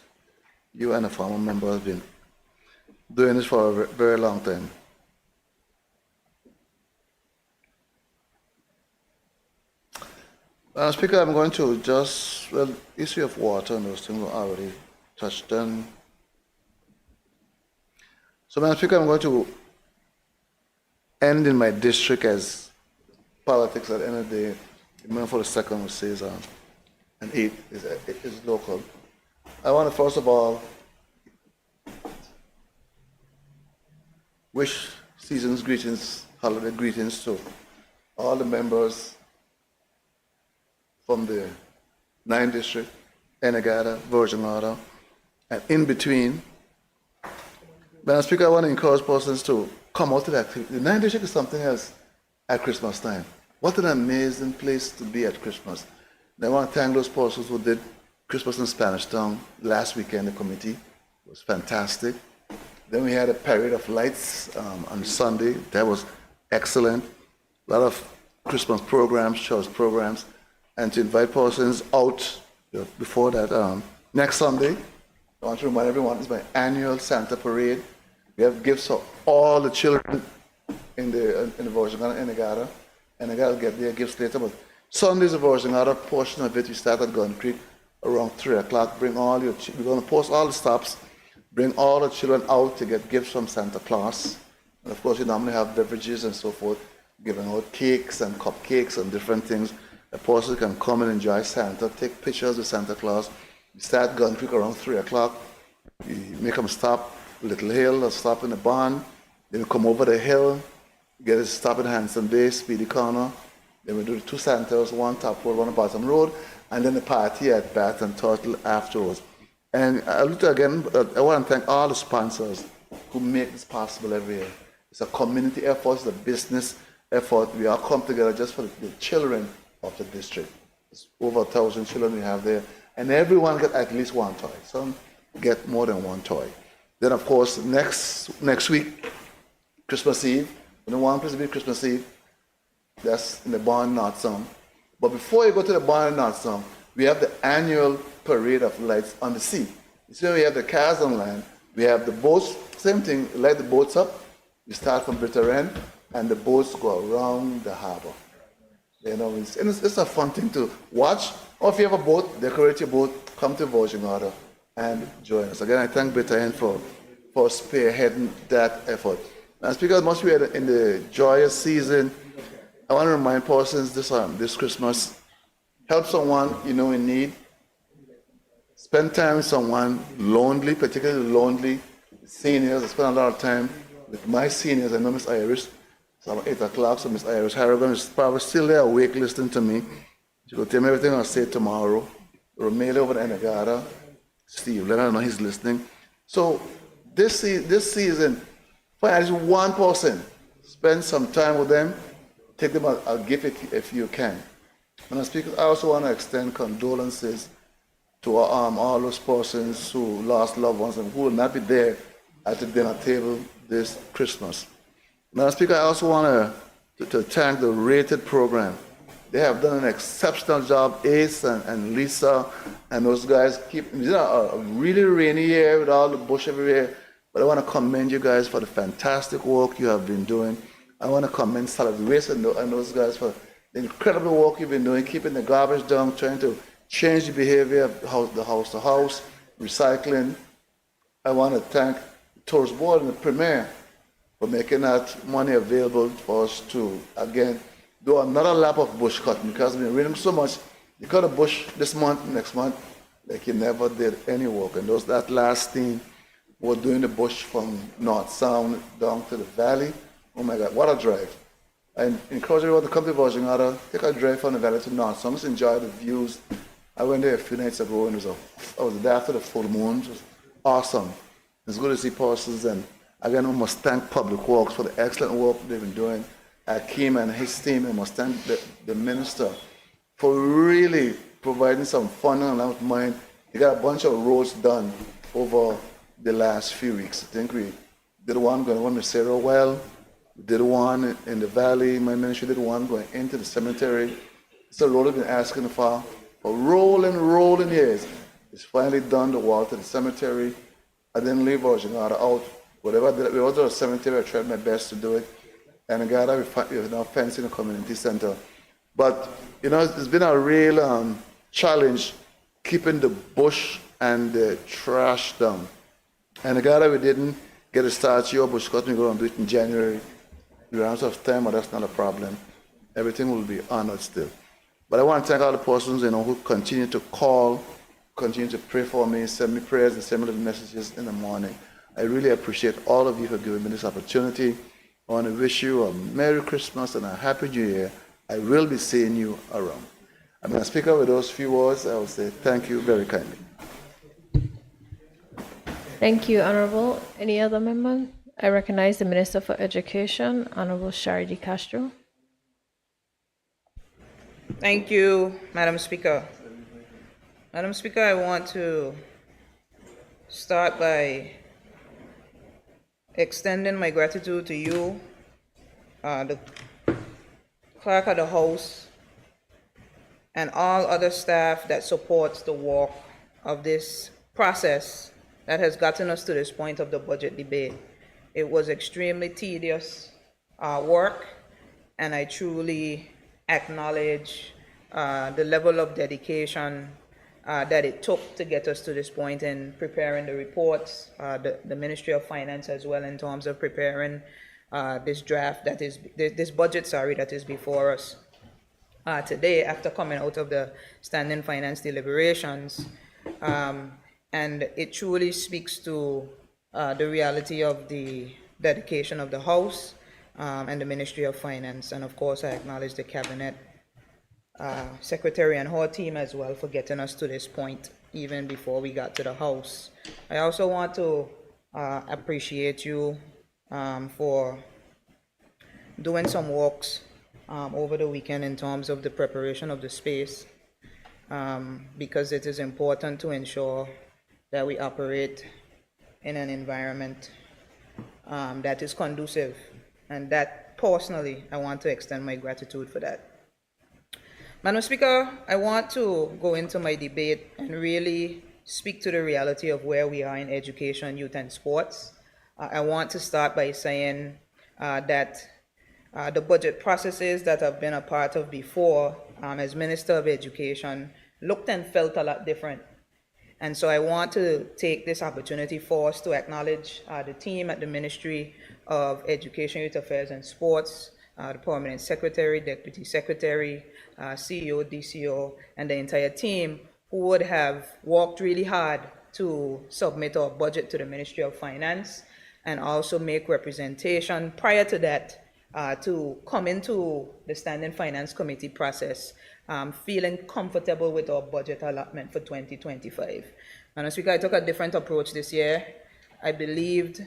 You and a former member have been doing this for a very long time. Speaker, I'm going to issue of water and those things were already touched on. So, Madam Speaker, I'm going to end in my district as politics at the end of the day. Remember for the second, which says, and 8 is local. I want to first of all wish season's greetings, holiday greetings to all the members from the 9th District, Anegada, Virgin Islands, and in between. Madam Speaker, I want to encourage persons to come out to the activity. The 9th District is something else at Christmas time. What an amazing place to be at Christmas. And I want to thank those persons who did Christmas in Spanish Town last weekend, the committee. It was fantastic. Then we had a parade of lights on Sunday. That was excellent. A lot of Christmas programs, church programs, and to invite persons out before that. Next Sunday, I want to remind everyone, it's my annual Santa Parade. We have gifts for all the children in the Virgin Islands, Anegada. Anegada will get their gifts later, but Sunday's the Virgin Islands portion of it. We start at Gun Creek around 3 o'clock. Bring all your, we're going to post all the stops. Bring all the children out to get gifts from Santa Claus. And of course, you normally have beverages and so forth, giving out cakes and cupcakes and different things. A person can come and enjoy Santa, take pictures with Santa Claus. We start Gun Creek around 3 o'clock. We make them stop Little Hill or stop in the barn. Then we come over the hill, get a stop in Hanson Bay, Speedy Corner. Then we do the 2 Santas, 1 top road, 1 bottom road, and then the party at Bat and Turtle afterwards. And I want to thank all the sponsors who make this possible every year. It's a community effort, it's a business effort. We all come together just for the children of the district. It's over 1,000 children we have there. And everyone get at least 1 toy. Some get more than 1 toy. Then, of course, next week, Christmas Eve. We don't want place to be Christmas Eve. That's in the barn, North Sound. But before you go to the barn in North Sound, we have the annual parade of lights on the sea. You see, we have the cars on land. We have the boats, same thing, light the boats up. We start from Bitter End, and the boats go around the harbor. You know, it's a fun thing to watch. Or if you have a boat, decorate your boat, come to Virgin Islands and join us. Again, I thank Bitter End for spearheading that effort. And Speaker, must be in the joyous season. I want to remind persons this Christmas, help someone you know in need. Spend time with someone lonely, particularly lonely. Seniors, I spend a lot of time with my seniors. I know Miss Iris. It's about 8 o'clock, so Miss Iris Harrigan is probably still there awake listening to me. She will tell me everything I'll say tomorrow. Romeo over at Anegada, Steve, let her know he's listening. So this season, find at least 1 person, spend some time with them, take them a gift if you can. And I also want to extend condolences to all those persons who lost loved ones and who will not be there at the dinner table this Christmas. Madam Speaker, I also want to thank the Rated program. They have done an exceptional job, Ace and Lisa and those guys. It's a really rainy year with all the bush everywhere, but I want to commend you guys for the fantastic work you have been doing. I want to commend Solid Waste and those guys for the incredible work you've been doing, keeping the garbage down, trying to change the behavior of the house to house, recycling. I want to thank the Tourist Board and the Premier for making that money available for us to, again, do another lap of bush cutting, because we've been raining so much. You cut a bush this month, next month, like you never did any work. And that last team were doing the bush from North Sound down to the valley. Oh my God, what a drive. I encourage everyone to come to Virgin Islands, take a drive from the valley to North Sound, just enjoy the views. I went there a few nights ago and I was there after the full moon. It was awesome. It's good to see persons, and again, we must thank Public Works for the excellent work they've been doing. Akeem and his team, and must thank the minister for really providing some funding along with mine. He got a bunch of roads done over the last few weeks. I think we did one going to Sarah Well, we did one in the valley, my ministry did one going into the cemetery. It's a road I've been asking for rolling years. It's finally done, the wall to the cemetery. I didn't leave Virgin Islands out. Whatever I did, we went to the cemetery, I tried my best to do it. And Anegada, we're now fencing the community center. But, it's been a real challenge keeping the bush and the trash down. Anegada, we didn't get a start here, bush cutting, we're going to do it in January. We ran out of time, but that's not a problem. Everything will be honored still. But I want to thank all the persons, who continue to call, continue to pray for me, send me prayers, and send me little messages in the morning. I really appreciate all of you for giving me this opportunity. I want to wish you a Merry Christmas and a Happy New Year I will be seeing you around. Madam Speaker, with those few words, I will say thank you very kindly. Thank you, Honorable. Any other member? I recognize the Minister for Education, Honorable Shari D. Castro. Thank you, Madam Speaker. Madam Speaker, I want to start by extending my gratitude to you, the Clerk of the House, and all other staff that supports the work of this process that has gotten us to this point of the budget debate. It was extremely tedious work, and I truly acknowledge the level of dedication that it took to get us to this point in preparing the reports, the Ministry of Finance as well, in terms of preparing this draft that is, this budget, sorry, that is before us today after coming out of the standing finance deliberations. And it truly speaks to the reality of the dedication of the House and the Ministry of Finance. And of course, I acknowledge the Cabinet Secretary and her team as well for getting us to this point, even before we got to the House. I also want to appreciate you for doing some walks over the weekend in terms of the preparation of the space, because it is important to ensure that we operate in an environment that is conducive, and that personally I want to extend my gratitude for that. Madam Speaker, I want to go into my debate and really speak to the reality of where we are in education, youth, and sports. I want to start by saying that the budget processes that I've been a part of before as Minister of Education looked and felt a lot different. And so I want to take this opportunity for us to acknowledge the team at the Ministry of Education, Youth Affairs, and Sports, the Permanent Secretary, Deputy Secretary, CEO, DCO, and the entire team who would have worked really hard to submit our budget to the Ministry of Finance and also make representation prior to that to come into the Standing Finance Committee process feeling comfortable with our budget allotment for 2025. Madam Speaker, I took a different approach this year. I believed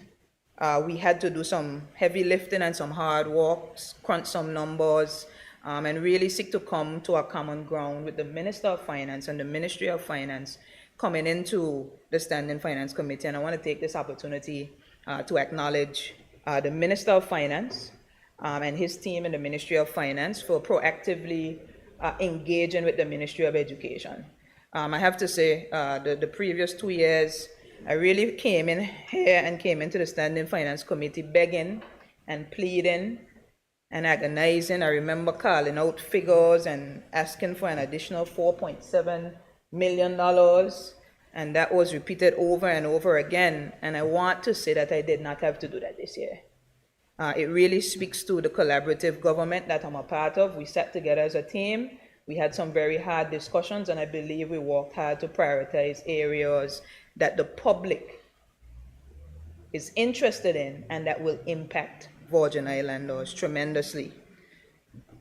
we had to do some heavy lifting and some hard work, crunch some numbers, and really seek to come to a common ground with the Minister of Finance and the Ministry of Finance coming into the Standing Finance Committee. And I want to take this opportunity to acknowledge the Minister of Finance and his team in the Ministry of Finance for proactively engaging with the Ministry of Education. I have to say, the previous 2 years, I really came in here and came into the Standing Finance Committee begging and pleading and agonizing. I remember calling out figures and asking for an additional $4.7 million, and that was repeated over and over again. And I want to say that I did not have to do that this year. It really speaks to the collaborative government that I'm a part of. We sat together as a team. We had some very hard discussions, and I believe we worked hard to prioritize areas that the public is interested in and that will impact Virgin Islanders tremendously.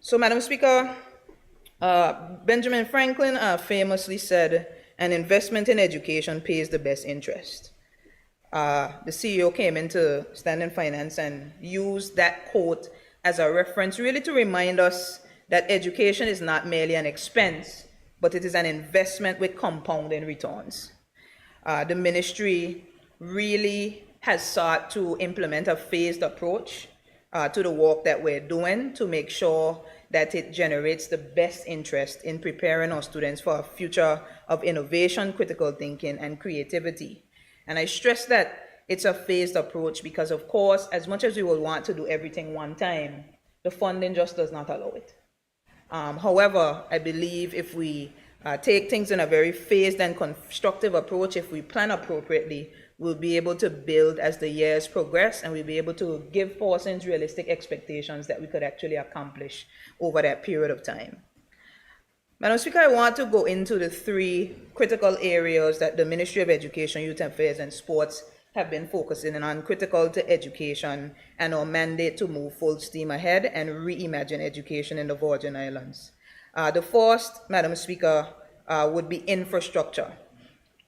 So, Madam Speaker, Benjamin Franklin famously said, an investment in education pays the best interest. The CEO came into Standing Finance and used that quote as a reference really to remind us that education is not merely an expense, but it is an investment with compounding returns. The ministry really has sought to implement a phased approach to the work that we're doing to make sure that it generates the best interest in preparing our students for a future of innovation, critical thinking, and creativity. And I stress that it's a phased approach because, of course, as much as we will want to do everything one time, the funding just does not allow it. However, I believe if we take things in a very phased and constructive approach, if we plan appropriately, we'll be able to build as the years progress, and we'll be able to give persons realistic expectations that we could actually accomplish over that period of time. Madam Speaker, I want to go into the three critical areas that the Ministry of Education, Youth Affairs, and Sports have been focusing on critical to education and our mandate to move full steam ahead and reimagine education in the Virgin Islands. The first, Madam Speaker, would be infrastructure.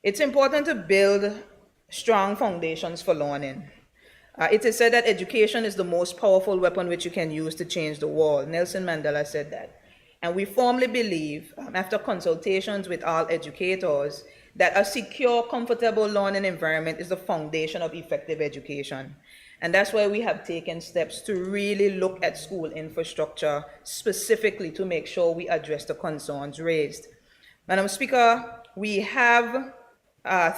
It's important to build strong foundations for learning. It is said that education is the most powerful weapon which you can use to change the world. Nelson Mandela said that. And we firmly believe, after consultations with all educators, that a secure, comfortable learning environment is the foundation of effective education. And that's why we have taken steps to really look at school infrastructure specifically to make sure we address the concerns raised. Madam Speaker, we have,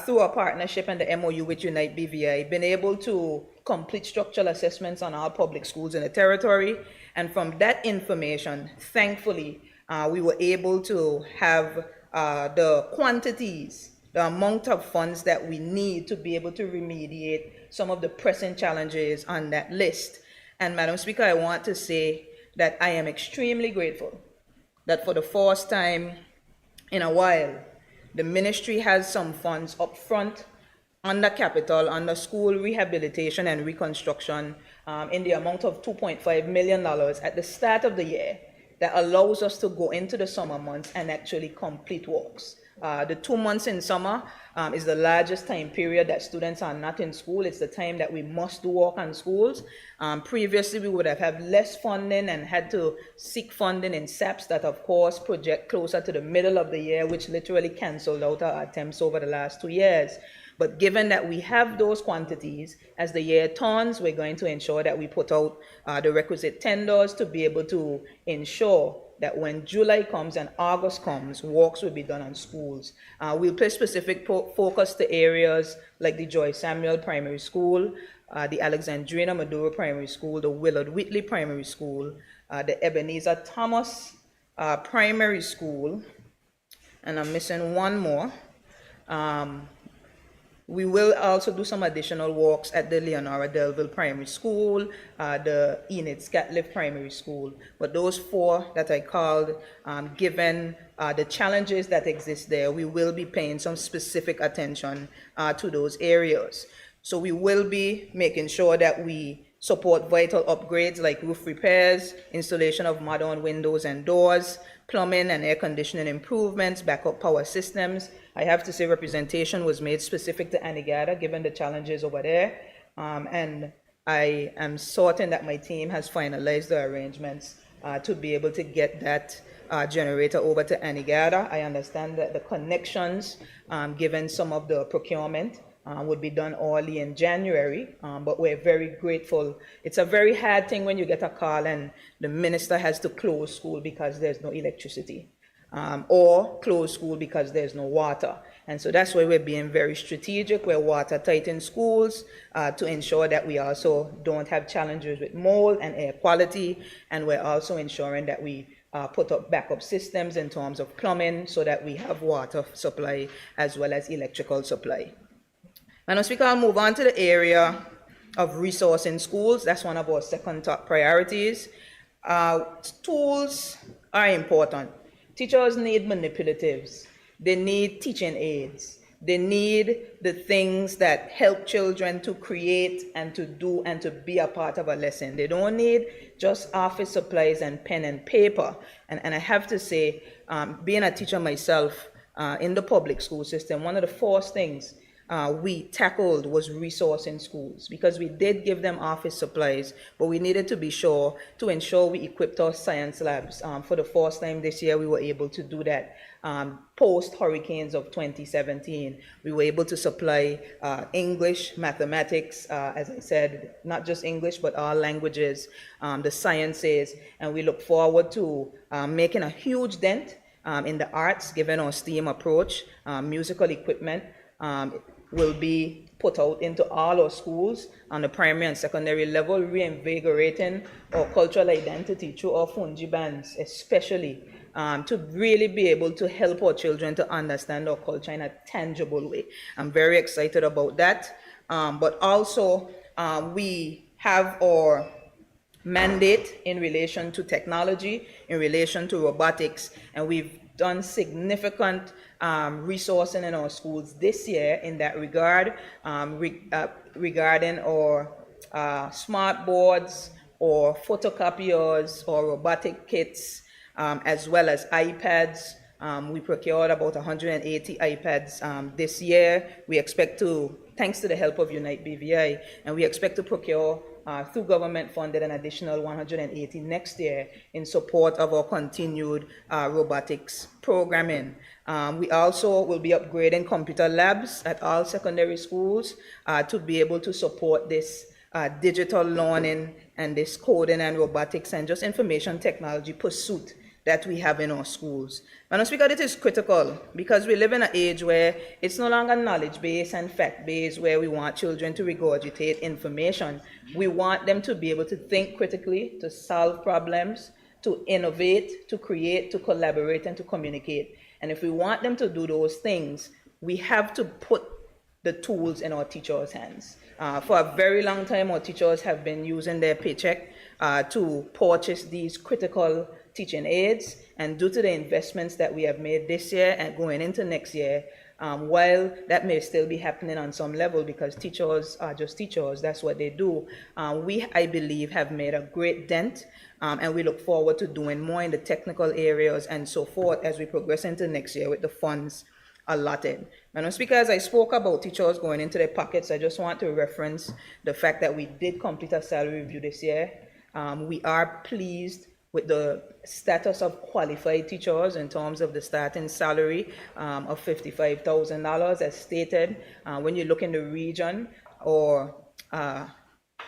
through our partnership and the MOU with Unite BVI, been able to complete structural assessments on our public schools in the territory. And from that information, thankfully, we were able to have the quantities, the amount of funds that we need to be able to remediate some of the pressing challenges on that list. And Madam Speaker, I want to say that I am extremely grateful that for the first time in a while, the ministry has some funds up front under capital, under school rehabilitation and reconstruction in the amount of $2.5 million at the start of the year that allows us to go into the summer months and actually complete works. The 2 months in summer is the largest time period that students are not in school. It's the time that we must do work on schools. Previously, we would have had less funding and had to seek funding in SAPs that, of course, project closer to the middle of the year, which literally canceled out our attempts over the last 2 years. But given that we have those quantities, as the year turns, we're going to ensure that we put out the requisite tenders to be able to ensure that when July comes and August comes, works will be done on schools. We'll pay specific focus to areas like the Joy Samuel Primary School, the Alexandrina Maduro Primary School, the Willard Whitley Primary School, the Ebenezer Thomas Primary School, and I'm missing one more. We will also do some additional works at the Leonora Delville Primary School, the Enid Scatliff Primary School. But those four that I called, given the challenges that exist there, we will be paying some specific attention to those areas. So we will be making sure that we support vital upgrades like roof repairs, installation of modern windows and doors, plumbing and air conditioning improvements, backup power systems. I have to say representation was made specific to Anegada given the challenges over there. And I am certain that my team has finalized the arrangements to be able to get that generator over to Anegada. I understand that the connections, given some of the procurement, would be done early in January, but we're very grateful. It's a very hard thing when you get a call and the minister has to close school because there's no electricity, or close school because there's no water. And so that's why we're being very strategic. We're watertight in schools to ensure that we also don't have challenges with mold and air quality, and we're also ensuring that we put up backup systems in terms of plumbing so that we have water supply as well as electrical supply. Madam Speaker, I'll move on to the area of resource in schools. That's one of our second top priorities. Tools are important. Teachers need manipulatives. They need teaching aids. They need the things that help children to create and to do and to be a part of a lesson. They don't need just office supplies and pen and paper. And I have to say, being a teacher myself in the public school system, one of the first things we tackled was resource in schools, because we did give them office supplies, but we needed to be sure to ensure we equipped our science labs. For the first time this year, we were able to do that. Post hurricanes of 2017, we were able to supply English, mathematics, as I said, not just English, but all languages, the sciences, and we look forward to making a huge dent in the arts, given our STEAM approach. Musical equipment will be put out into all our schools on the primary and secondary level, reinvigorating our cultural identity through our fungi bands, especially to really be able to help our children to understand our culture in a tangible way. I'm very excited about that. But also, we have our mandate in relation to technology, in relation to robotics, and we've done significant resourcing in our schools this year in that regard, regarding our smart boards or photocopiers or robotic kits, as well as iPads. We procured about 180 iPads this year. We expect to, thanks to the help of Unite BVI, and we expect to procure through government funded an additional 180 next year in support of our continued robotics programming. We also will be upgrading computer labs at all secondary schools to be able to support this digital learning and this coding and robotics and just information technology pursuit that we have in our schools. Madam Speaker, it is critical because we live in an age where it's no longer knowledge-based and fact-based, where we want children to regurgitate information. We want them to be able to think critically, to solve problems, to innovate, to create, to collaborate, and to communicate. And if we want them to do those things, we have to put the tools in our teachers' hands. For a very long time, our teachers have been using their paycheck to purchase these critical teaching aids, and due to the investments that we have made this year and going into next year, while that may still be happening on some level because teachers are just teachers, that's what they do, we, I believe, have made a great dent, and we look forward to doing more in the technical areas and so forth as we progress into next year with the funds allotted. Madam Speaker, as I spoke about teachers going into their pockets, I just want to reference the fact that we did complete a salary review this year. We are pleased with the status of qualified teachers in terms of the starting salary of $55,000 as stated. When you look in the region, or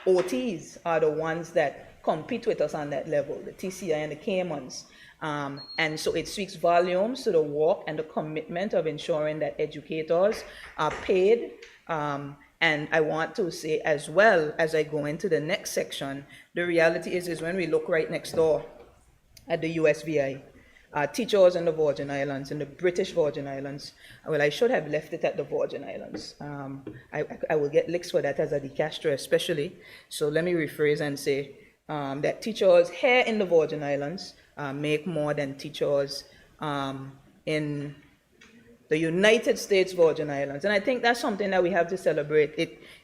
OTs are the ones that compete with us on that level, the TCI and the Caymans. And so it speaks volumes to the work and the commitment of ensuring that educators are paid. And I want to say as well, as I go into the next section, the reality is when we look right next door at the USVI, teachers in the Virgin Islands, in the British Virgin Islands, well, I should have left it at the Virgin Islands. I will get licks for that as a De Castro especially. So let me rephrase and say that teachers here in the Virgin Islands make more than teachers in the United States Virgin Islands. And I think that's something that we have to celebrate.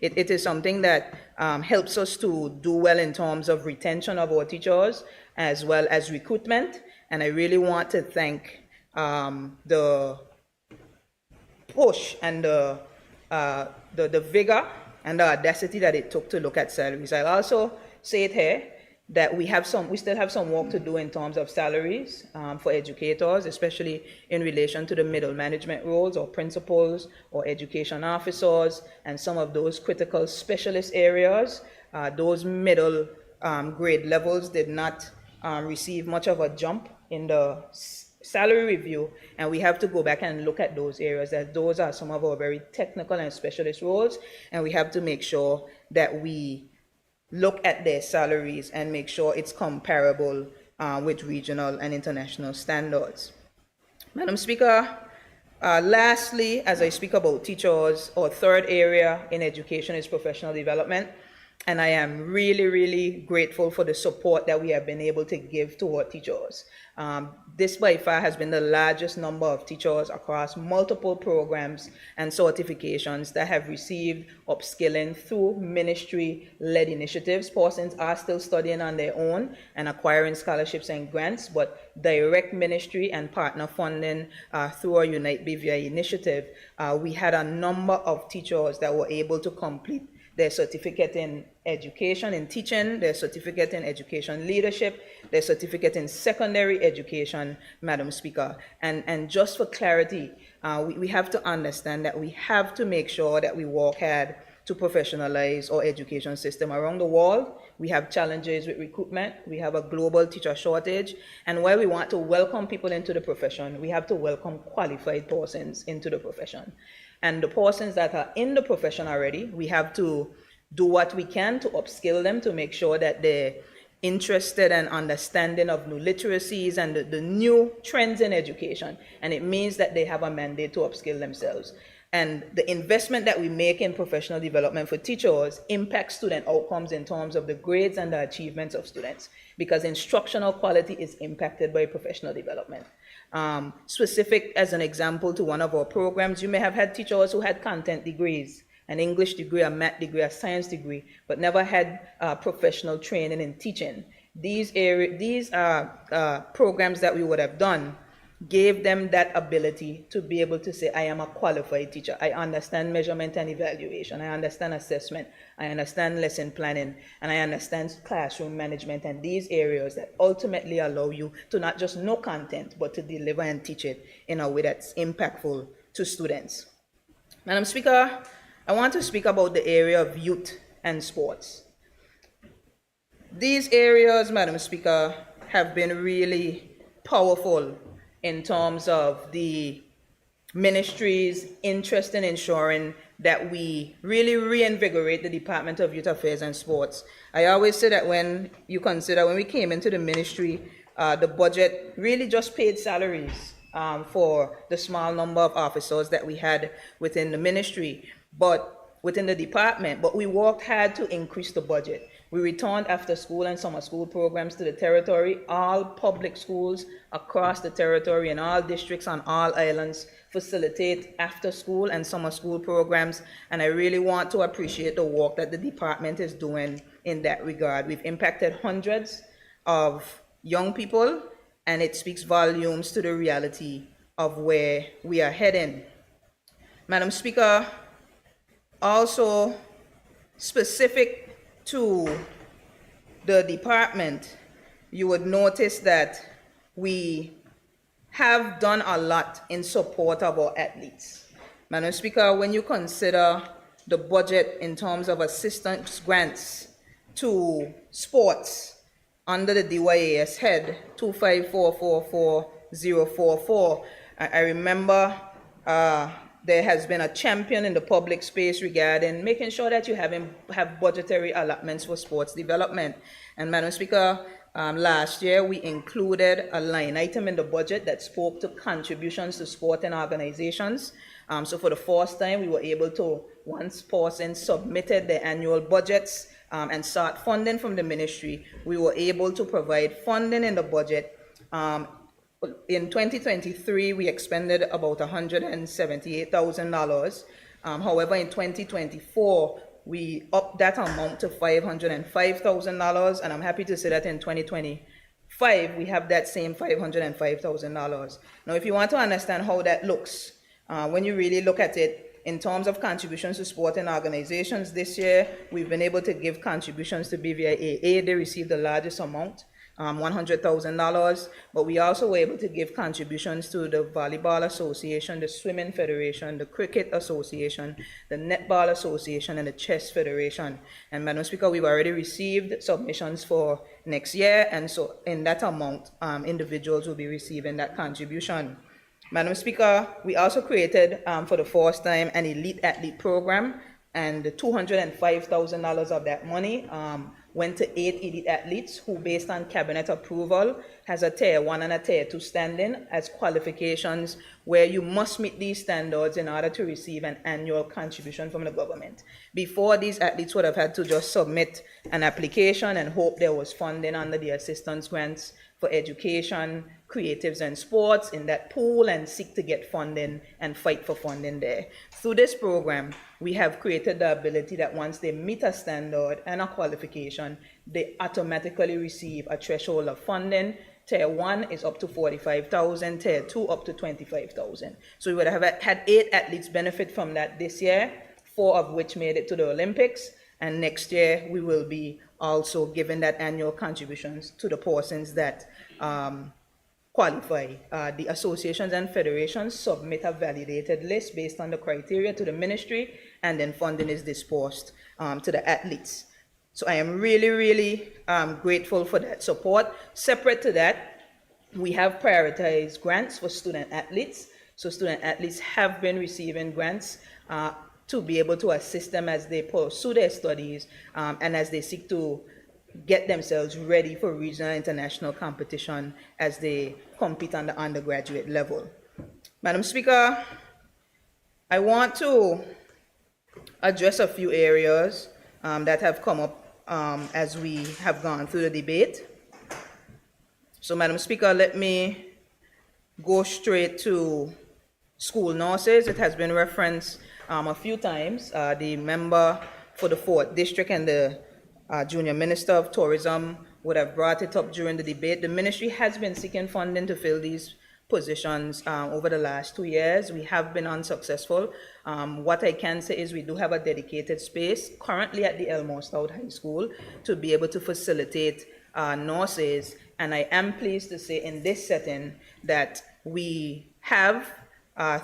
It is something that helps us to do well in terms of retention of our teachers as well as recruitment. And I really want to thank the push and the vigor and the audacity that it took to look at salaries. I'll also say it here that we still have some work to do in terms of salaries for educators, especially in relation to the middle management roles or principals or education officers and some of those critical specialist areas. Those middle grade levels did not receive much of a jump in the salary review, and we have to go back and look at those areas, as those are some of our very technical and specialist roles, and we have to make sure that we look at their salaries and make sure it's comparable with regional and international standards. Madam Speaker, lastly, as I speak about teachers, our third area in education is professional development. And I am really, really grateful for the support that we have been able to give to our teachers. This by far has been the largest number of teachers across multiple programs and certifications that have received upskilling through ministry-led initiatives. Persons are still studying on their own and acquiring scholarships and grants, but direct ministry and partner funding through our Unite BVI initiative, we had a number of teachers that were able to complete their certificate in education, in teaching, their certificate in education leadership, their certificate in secondary education, Madam Speaker. And just for clarity, we have to understand that we have to make sure that we work hard to professionalize our education system around the world. We have challenges with recruitment. We have a global teacher shortage. And while we want to welcome people into the profession, we have to welcome qualified persons into the profession. And the persons that are in the profession already, we have to do what we can to upskill them to make sure that they're interested and understanding of new literacies and the new trends in education. And it means that they have a mandate to upskill themselves. And the investment that we make in professional development for teachers impacts student outcomes in terms of the grades and the achievements of students, because instructional quality is impacted by professional development. Specific as an example to one of our programs, you may have had teachers who had content degrees, an English degree, a math degree, a science degree, but never had professional training in teaching. These programs that we would have done gave them that ability to be able to say, I am a qualified teacher. I understand measurement and evaluation. I understand assessment. I understand lesson planning. And I understand classroom management and these areas that ultimately allow you to not just know content, but to deliver and teach it in a way that's impactful to students. Madam Speaker, I want to speak about the area of youth and sports. These areas, Madam Speaker, have been really powerful in terms of the ministry's interest in ensuring that we really reinvigorate the Department of Youth Affairs and Sports. I always say that when you consider, when we came into the ministry, the budget really just paid salaries for the small number of officers that we had within the ministry, but within the department, but we worked hard to increase the budget. We returned after school and summer school programs to the territory. All public schools across the territory and all districts on all islands facilitate after school and summer school programs. And I really want to appreciate the work that the department is doing in that regard. We've impacted hundreds of young people, and it speaks volumes to the reality of where we are heading. Madam Speaker, also specific to the department, you would notice that we have done a lot in support of our athletes. Madam Speaker, when you consider the budget in terms of assistance grants to sports under the DYAS head 2544444, I remember there has been a champion in the public space regarding making sure that you have budgetary allotments for sports development. And Madam Speaker, last year we included a line item in the budget that spoke to contributions to sporting organizations. So for the first time, we were able to, once persons submitted their annual budgets and sought funding from the ministry, we were able to provide funding in the budget. In 2023, we expended about $178,000. However, in 2024, we upped that amount to $505,000, and I'm happy to say that in 2025, we have that same $505,000. Now, if you want to understand how that looks, when you really look at it, in terms of contributions to sporting organizations this year, we've been able to give contributions to BVIAA. They received the largest amount, $100,000, but we also were able to give contributions to the Volleyball Association, the Swimming Federation, the Cricket Association, the Netball Association, and the Chess Federation. And Madam Speaker, we've already received submissions for next year, and so in that amount, individuals will be receiving that contribution. Madam Speaker, we also created, for the first time, an elite athlete program, and the $205,000 of that money went to 8 elite athletes who, based on cabinet approval, has a tier 1 and a tier 2 standing as qualifications where you must meet these standards in order to receive an annual contribution from the government. Before, these athletes would have had to just submit an application and hope there was funding under the assistance grants for education, creatives, and sports in that pool and seek to get funding and fight for funding there. Through this program, we have created the ability that once they meet a standard and a qualification, they automatically receive a threshold of funding. Tier 1 is up to $45,000, Tier 2 up to $25,000. So we would have had 8 athletes benefit from that this year, 4 of which made it to the Olympics, and next year we will be also giving that annual contributions to the persons that qualify. The associations and federations submit a validated list based on the criteria to the ministry, and then funding is dispersed to the athletes. So I am really, really grateful for that support. Separate to that, we have prioritized grants for student athletes. So student athletes have been receiving grants to be able to assist them as they pursue their studies and as they seek to get themselves ready for regional and international competition as they compete on the undergraduate level. Madam Speaker, I want to address a few areas that have come up as we have gone through the debate. So, Madam Speaker, let me go straight to school nurses. It has been referenced a few times. The member for the 4th District and the Junior Minister of Tourism would have brought it up during the debate. The ministry has been seeking funding to fill these positions over the last 2 years. We have been unsuccessful. What I can say is we do have a dedicated space currently at the Elmore Stout High School to be able to facilitate nurses, and I am pleased to say in this setting that we have,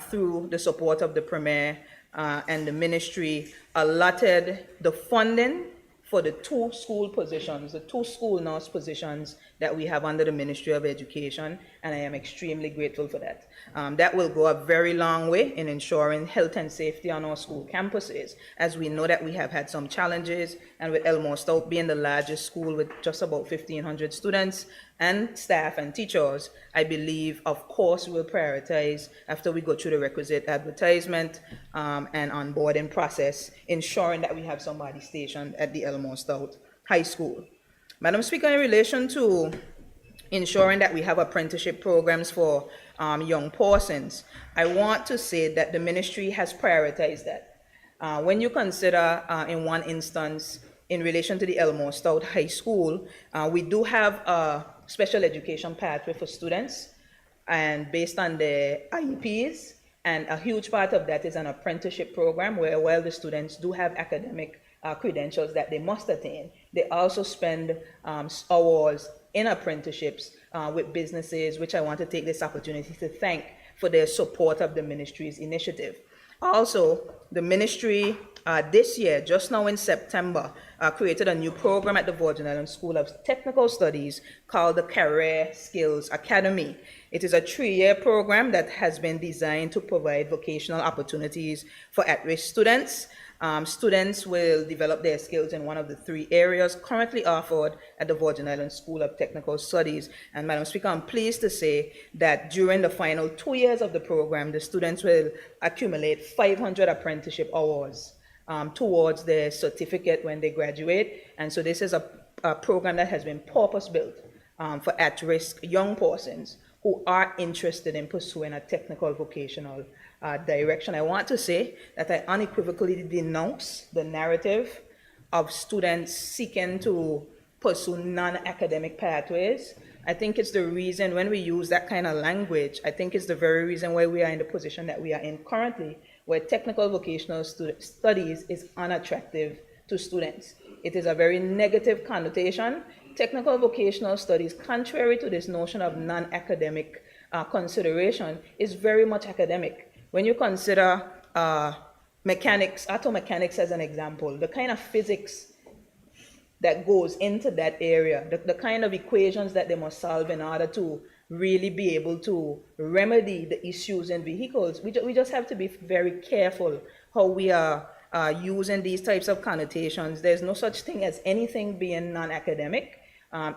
through the support of the Premier and the ministry, allotted the funding for the 2 school positions, the 2 school nurse positions that we have under the Ministry of Education, and I am extremely grateful for that. That will go a very long way in ensuring health and safety on our school campuses, as we know that we have had some challenges, and with Elmore Stout being the largest school with just about 1,500 students and staff and teachers, I believe, of course, we'll prioritize, after we go through the requisite advertisement and onboarding process, ensuring that we have somebody stationed at the Elmore Stout High School. Madam Speaker, in relation to ensuring that we have apprenticeship programs for young persons, I want to say that the ministry has prioritized that. When you consider, in one instance, in relation to the Elmore Stout High School, we do have a special education pathway for students, and based on the IEPs, and a huge part of that is an apprenticeship program where, while the students do have academic credentials that they must attain, they also spend hours in apprenticeships with businesses, which I want to take this opportunity to thank for their support of the ministry's initiative. Also, the ministry this year, just now in September, created a new program at the Virgin Islands School of Technical Studies called the Career Skills Academy. It is a 3-year program that has been designed to provide vocational opportunities for at-risk students. Students will develop their skills in one of the 3 areas currently offered at the Virgin Islands School of Technical Studies. And Madam Speaker, I'm pleased to say that during the final 2 years of the program, the students will accumulate 500 apprenticeship hours towards their certificate when they graduate. And so this is a program that has been purpose-built for at-risk young persons who are interested in pursuing a technical vocational direction. I want to say that I unequivocally denounce the narrative of students seeking to pursue non-academic pathways. I think it's the reason, when we use that kind of language, I think it's the very reason why we are in the position that we are in currently, where technical vocational studies is unattractive to students. It is a very negative connotation. Technical vocational studies, contrary to this notion of non-academic consideration, is very much academic. When you consider mechanics, auto mechanics as an example, the kind of physics that goes into that area, the kind of equations that they must solve in order to really be able to remedy the issues in vehicles, we just have to be very careful how we are using these types of connotations. There's no such thing as anything being non-academic.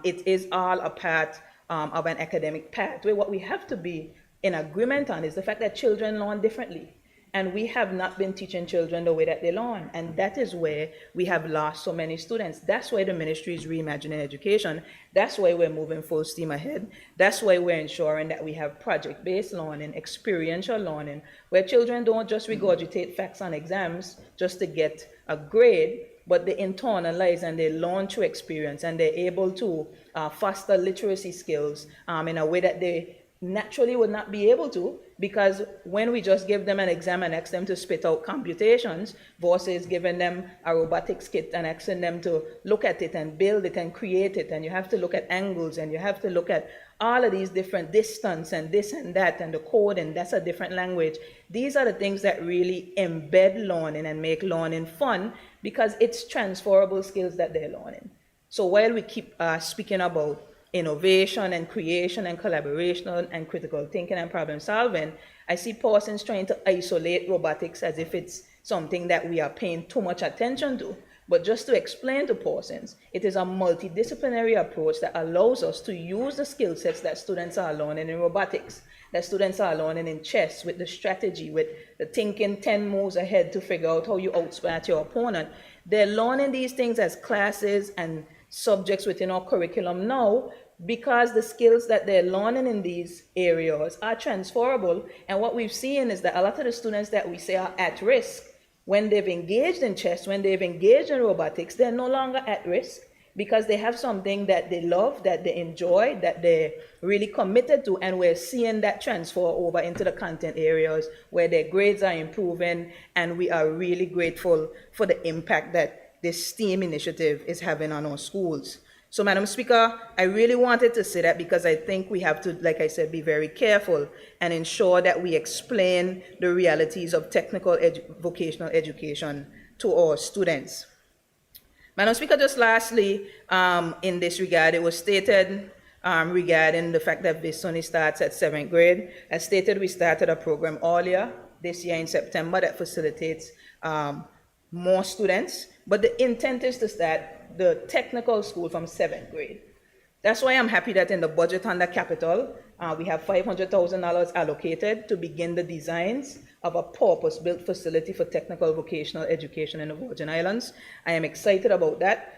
It is all a part of an academic pathway. What we have to be in agreement on is the fact that children learn differently. And we have not been teaching children the way that they learn. And that is where we have lost so many students. That's why the ministry is reimagining education. That's why we're moving full steam ahead. That's why we're ensuring that we have project-based learning, experiential learning, where children don't just regurgitate facts on exams just to get a grade, but they internalize and they learn through experience, and they're able to foster literacy skills in a way that they naturally would not be able to, because when we just give them an exam and ask them to spit out computations versus giving them a robotics kit and asking them to look at it and build it and create it, and you have to look at angles and you have to look at all of these different distance and this and that and the code, and that's a different language. These are the things that really embed learning and make learning fun, because it's transferable skills that they're learning. So while we keep speaking about innovation and creation and collaboration and critical thinking and problem solving, I see persons trying to isolate robotics as if it's something that we are paying too much attention to. But just to explain to persons, it is a multidisciplinary approach that allows us to use the skill sets that students are learning in robotics, that students are learning in chess, with the strategy, with the thinking 10 moves ahead to figure out how you outsmart your opponent. They're learning these things as classes and subjects within our curriculum now, because the skills that they're learning in these areas are transferable. And what we've seen is that a lot of the students that we say are at risk, when they've engaged in chess, when they've engaged in robotics, they're no longer at risk because they have something that they love, that they enjoy, that they're really committed to, and we're seeing that transfer over into the content areas where their grades are improving, and we are really grateful for the impact that this STEAM initiative is having on our schools. So, Madam Speaker, I really wanted to say that because I think we have to, like I said, be very careful and ensure that we explain the realities of technical vocational education to our students. Madam Speaker, just lastly, in this regard, it was stated regarding the fact that this only starts at 7th grade. As stated, we started a program earlier this year in September that facilitates more students, but the intent is to start the technical school from 7th grade. That's why I'm happy that in the budget under capital, we have $500,000 allocated to begin the designs of a purpose-built facility for technical vocational education in the Virgin Islands. I am excited about that.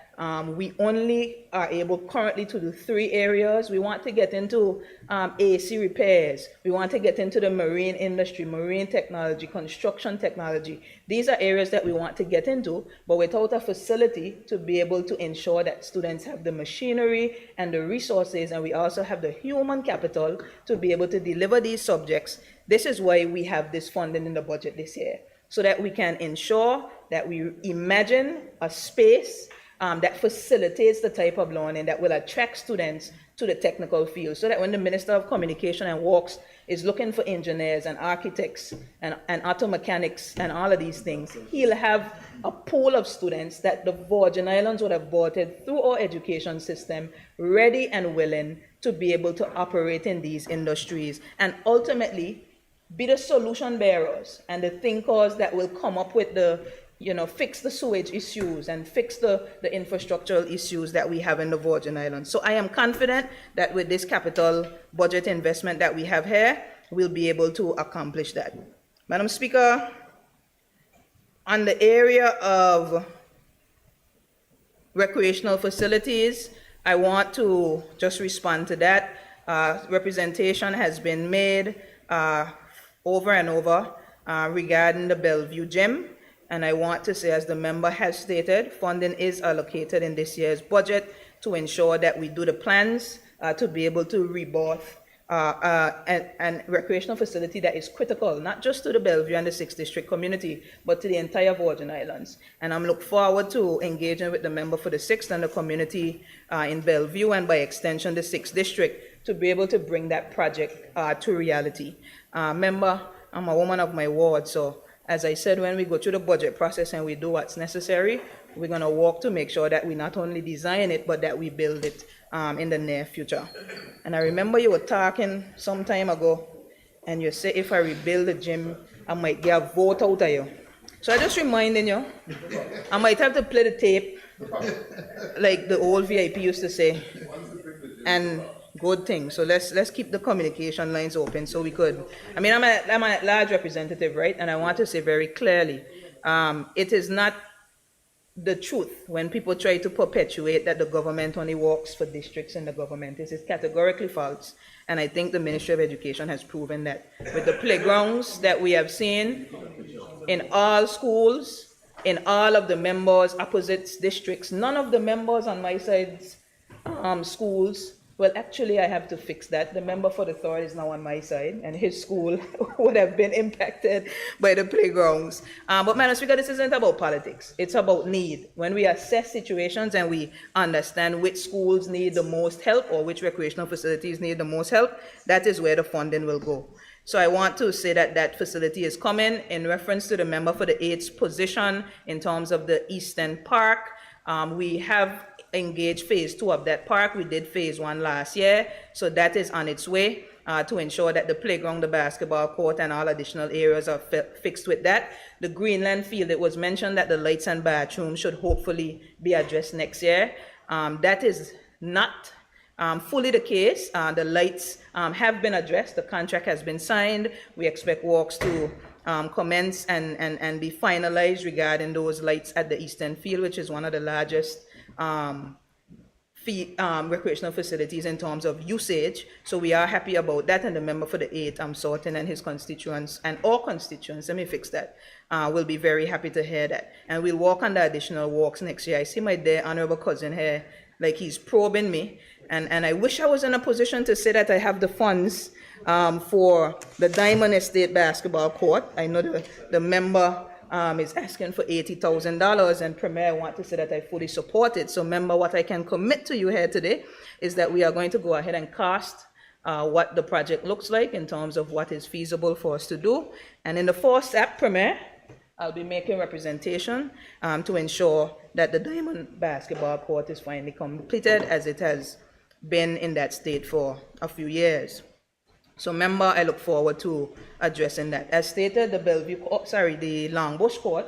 We only are able currently to do 3 areas. We want to get into AC repairs. We want to get into the marine industry, marine technology, construction technology. These are areas that we want to get into, but without a facility to be able to ensure that students have the machinery and the resources, and we also have the human capital to be able to deliver these subjects. This is why we have this funding in the budget this year, so that we can ensure that we imagine a space that facilitates the type of learning that will attract students to the technical field, so that when the Minister of Communication and Works is looking for engineers and architects and auto mechanics and all of these things, he'll have a pool of students that the Virgin Islands would have brought it through our education system, ready and willing to be able to operate in these industries and ultimately be the solution bearers and the thinkers that will come up with the, fix the sewage issues and fix the infrastructural issues that we have in the Virgin Islands. So I am confident that with this capital budget investment that we have here, we'll be able to accomplish that. Madam Speaker, on the area of recreational facilities, I want to just respond to that. Representation has been made over and over regarding the Bellevue Gym. And I want to say, as the member has stated, funding is allocated in this year's budget to ensure that we do the plans to be able to rebirth an recreational facility that is critical, not just to the Bellevue and the 6th District community, but to the entire Virgin Islands. And I'm looking forward to engaging with the member for the 6th and the community in Bellevue, and by extension the 6th District, to be able to bring that project to reality. Member, I'm a woman of my word, so as I said, when we go through the budget process and we do what's necessary, we're going to work to make sure that we not only design it, but that we build it in the near future. And I remember you were talking some time ago, and you said if I rebuild the gym, I might get a vote out of you. So I just reminding you, I might have to play the tape, like the old VIP used to say, and good thing. So let's keep the communication lines open so we could. I mean, I'm a large representative, right? And I want to say very clearly, it is not the truth when people try to perpetuate that the government only works for districts in the government. This is categorically false. And I think the Ministry of Education has proven that with the playgrounds that we have seen in all schools, in all of the members' opposite districts, none of the members on my side's schools. Well, actually, I have to fix that. The member for the 3rd is now on my side, and his school would have been impacted by the playgrounds. But, Madam Speaker, this isn't about politics. It's about need. When we assess situations and we understand which schools need the most help or which recreational facilities need the most help, that is where the funding will go. So I want to say that that facility is coming in reference to the member for the 8th position in terms of the Eastern Park. We have engaged phase 2 of that park. We did phase 1 last year, so that is on its way to ensure that the playground, the basketball court, and all additional areas are fixed with that. The Greenland field, it was mentioned that the lights and bathrooms should hopefully be addressed next year. That is not fully the case. The lights have been addressed. The contract has been signed. We expect works to commence and be finalized regarding those lights at the Eastern Field, which is one of the largest recreational facilities in terms of usage. So we are happy about that, and the member for the 8th, Sorton, and his constituents, and all constituents, let me fix that, will be very happy to hear that. And we'll work on the additional walks next year. I see my dear honorable cousin here, like he's probing me, and I wish I was in a position to say that I have the funds for the Diamond Estate basketball court. I know the member is asking for $80,000, and Premier, I want to say that I fully support it. So member, what I can commit to you here today is that we are going to go ahead and cast what the project looks like in terms of what is feasible for us to do. And in the 4th step, Premier, I'll be making representation to ensure that the Diamond basketball court is finally completed, as it has been in that state for a few years. So member, I look forward to addressing that. As stated, the the Longbush court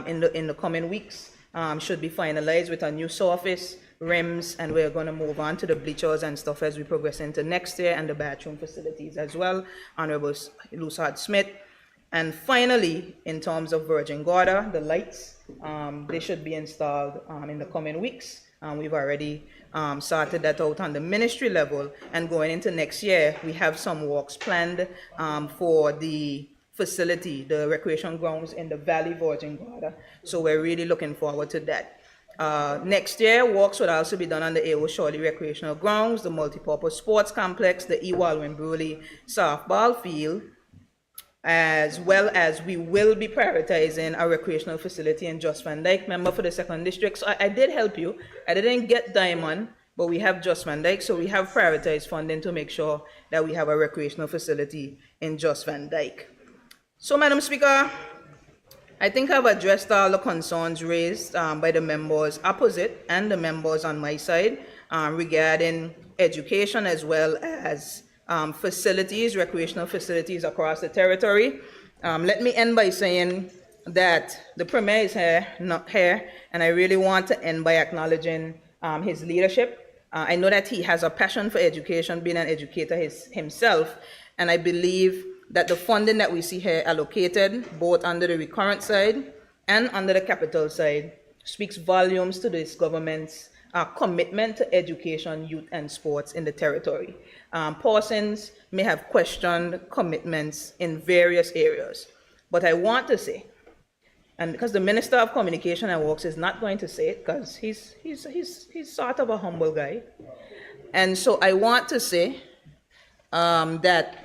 in the coming weeks should be finalized with a new surface, rims, and we're going to move on to the bleachers and stuff as we progress into next year, and the bathroom facilities as well. Honorable Lusard Smith. And finally, in terms of Virgin Gorda, the lights, they should be installed in the coming weeks. We've already started that out on the ministry level, and going into next year, we have some walks planned for the facility, the recreation grounds in the Valley Virgin Gorda. So we're really looking forward to that. Next year, walks will also be done on the A.O. Shorley Recreational Grounds, the Multipurpose Sports Complex, the E. Walwyn Brewery softball field, as well as we will be prioritizing a recreational facility in Just Van Dyke, member for the 2nd District. So I did help you. I didn't get Diamond, but we have Just Van Dyke, so we have prioritized funding to make sure that we have a recreational facility in Just Van Dyke. So, Madam Speaker, I think I've addressed all the concerns raised by the members opposite and the members on my side regarding education, as well as facilities, recreational facilities across the territory. Let me end by saying that the Premier is not here, and I really want to end by acknowledging his leadership. I know that he has a passion for education, being an educator himself, and I believe that the funding that we see here allocated, both under the recurrent side and under the capital side, speaks volumes to this government's commitment to education, youth, and sports in the territory. Persons may have questioned commitments in various areas, but I want to say, and because the Minister of Communication and Works is not going to say it, because he's sort of a humble guy, and so I want to say that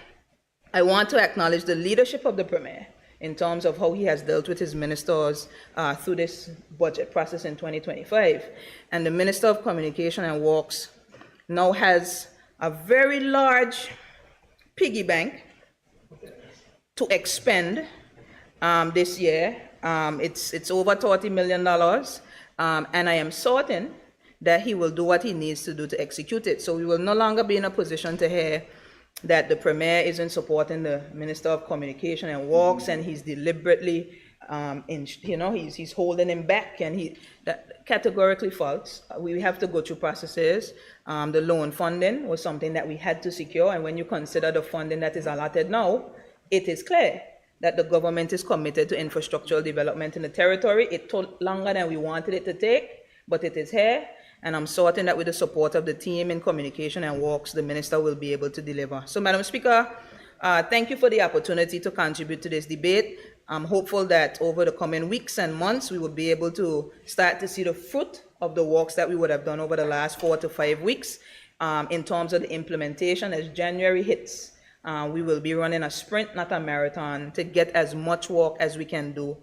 I want to acknowledge the leadership of the Premier in terms of how he has dealt with his ministers through this budget process in 2025. And the Minister of Communication and Works now has a very large piggy bank to expend this year. It's over $30 million, and I am certain that he will do what he needs to do to execute it. So we will no longer be in a position to hear that the Premier isn't supporting the Minister of Communication and Works, and he's deliberately, he's holding him back, and that categorically false. We have to go through processes. The loan funding was something that we had to secure, and when you consider the funding that is allotted now, it is clear that the government is committed to infrastructural development in the territory. It took longer than we wanted it to take, but it is here. And I'm certain that with the support of the team in Communication and Works, the Minister will be able to deliver. So, Madam Speaker, thank you for the opportunity to contribute to this debate. I'm hopeful that over the coming weeks and months, we will be able to start to see the fruit of the works that we would have done over the last 4 to 5 weeks in terms of the implementation. As January hits, we will be running a sprint, not a marathon, to get as much work as we can do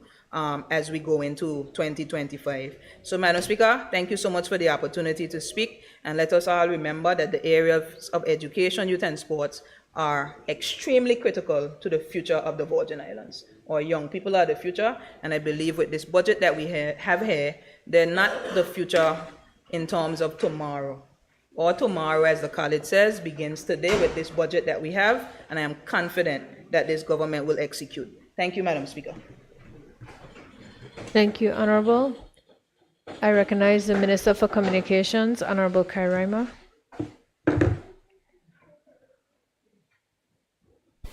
as we go into 2025. So, Madam Speaker, thank you so much for the opportunity to speak, and let us all remember that the areas of education, youth, and sports are extremely critical to the future of the Virgin Islands. Our young people are the future, and I believe with this budget that we have here, they're not the future in terms of tomorrow. Or tomorrow, as the college says, begins today with this budget that we have, and I am confident that this government will execute. Thank you, Madam Speaker. Thank you, Honorable. I recognize the Minister for Communications, Honorable Kairima.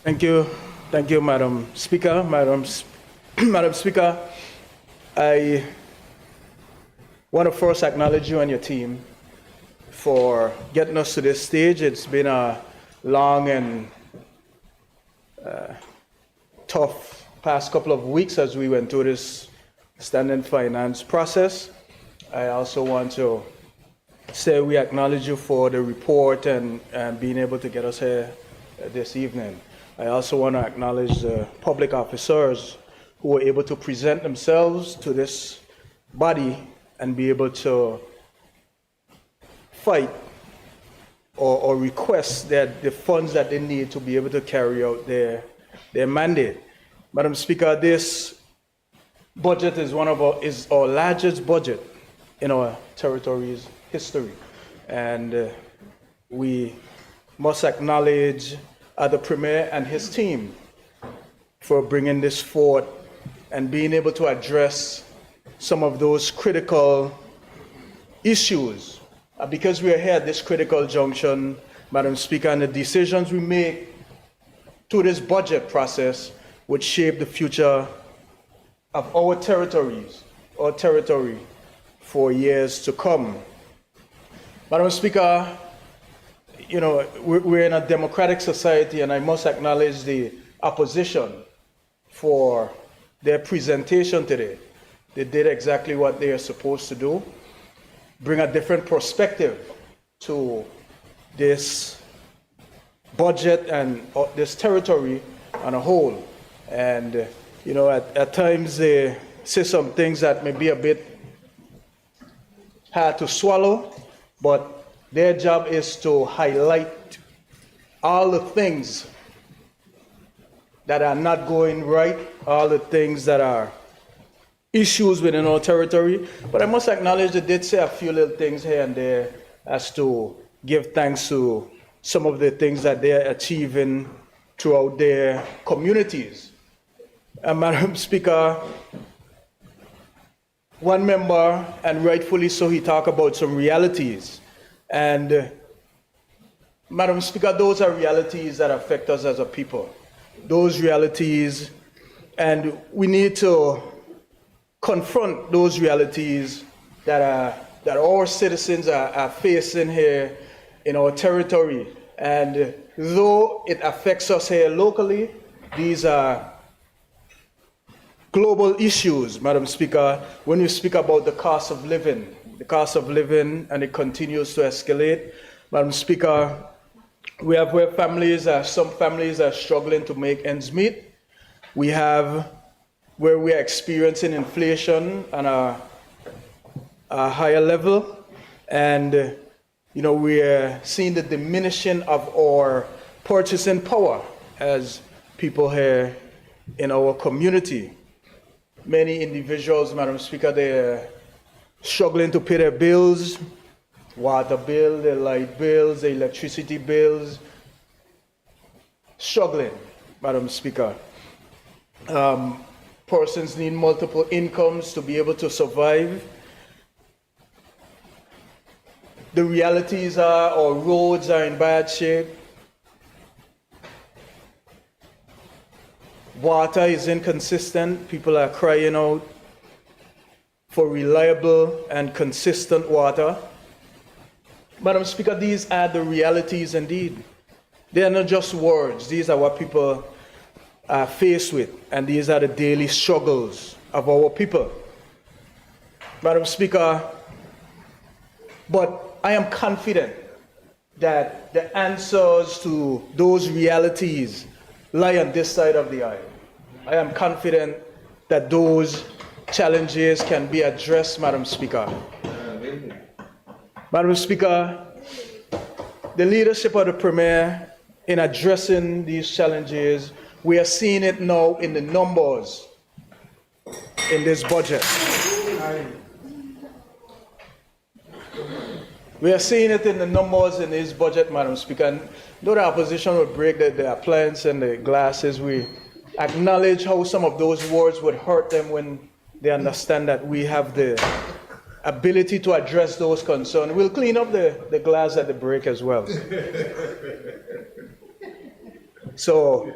Thank you, Madam Speaker. Madam Speaker, I want to first acknowledge you and your team for getting us to this stage. It's been a long and tough past couple of weeks as we went through this standing finance process. I also want to say we acknowledge you for the report and being able to get us here this evening. I also want to acknowledge the public officers who were able to present themselves to this body and be able to fight or request that the funds that they need to be able to carry out their mandate. Madam Speaker, this budget is is our largest budget in our territory's history, and we must acknowledge the Premier and his team for bringing this forward and being able to address some of those critical issues. Because we are here at this critical junction, Madam Speaker, and the decisions we make through this budget process would shape the future of our territory for years to come. Madam Speaker, you know, we're in a democratic society, and I must acknowledge the opposition for their presentation today. They did exactly what they are supposed to do, bring a different perspective to this budget and this territory on a whole. And, you know, at times they say some things that may be a bit hard to swallow, but their job is to highlight all the things that are not going right, all the things that are issues within our territory. But I must acknowledge they did say a few little things here and there as to give thanks to some of the things that they're achieving throughout their communities. And Madam Speaker, one member, and rightfully so, he talked about some realities. And Madam Speaker, those are realities that affect us as a people. Those realities, and we need to confront those realities that our citizens are facing here in our territory. And though it affects us here locally, these are global issues, Madam Speaker. When you speak about the cost of living, and it continues to escalate, Madam Speaker, we have where some families are struggling to make ends meet. We have where we are experiencing inflation on a higher level, and you know, we are seeing the diminishing of our purchasing power as people here in our community. Many individuals, Madam Speaker, they're struggling to pay their bills, water bill, their light bills, their electricity bills, struggling, Madam Speaker. Persons need multiple incomes to be able to survive. The realities are our roads are in bad shape. Water is inconsistent. People are crying out for reliable and consistent water. Madam Speaker, these are the realities indeed. They are not just words. These are what people are faced with, and these are the daily struggles of our people. Madam Speaker, but I am confident that the answers to those realities lie on this side of the aisle. I am confident that those challenges can be addressed, Madam Speaker. Madam Speaker, the leadership of the Premier in addressing these challenges, we are seeing it now in the numbers in this budget. We are seeing it in the numbers in this budget, Madam Speaker. And though the opposition would break the appliance and the glasses, we acknowledge how some of those words would hurt them when they understand that we have the ability to address those concerns. We'll clean up the glass at the break as well. So,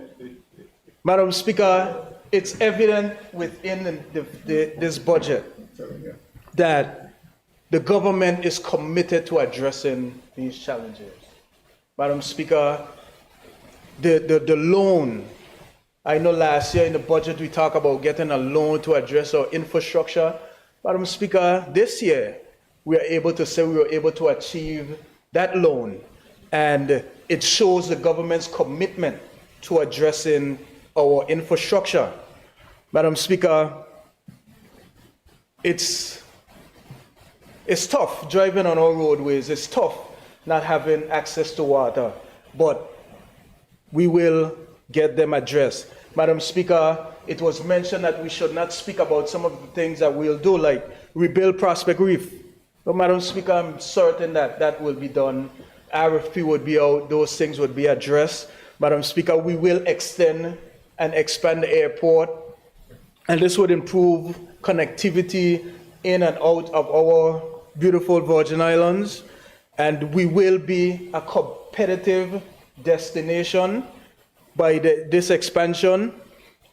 Madam Speaker, it's evident within this budget that the government is committed to addressing these challenges. Madam Speaker, the loan, I know last year in the budget we talked about getting a loan to address our infrastructure. Madam Speaker, this year we are able to say we were able to achieve that loan, and it shows the government's commitment to addressing our infrastructure. Madam Speaker, it's tough driving on our roadways. It's tough not having access to water, but we will get them addressed. Madam Speaker, it was mentioned that we should not speak about some of the things that we'll do, like rebuild Prospect Reef. But Madam Speaker, I'm certain that that will be done. RFP would be out, those things would be addressed. Madam Speaker, we will extend and expand the airport, and this would improve connectivity in and out of our beautiful Virgin Islands, and we will be a competitive destination by this expansion.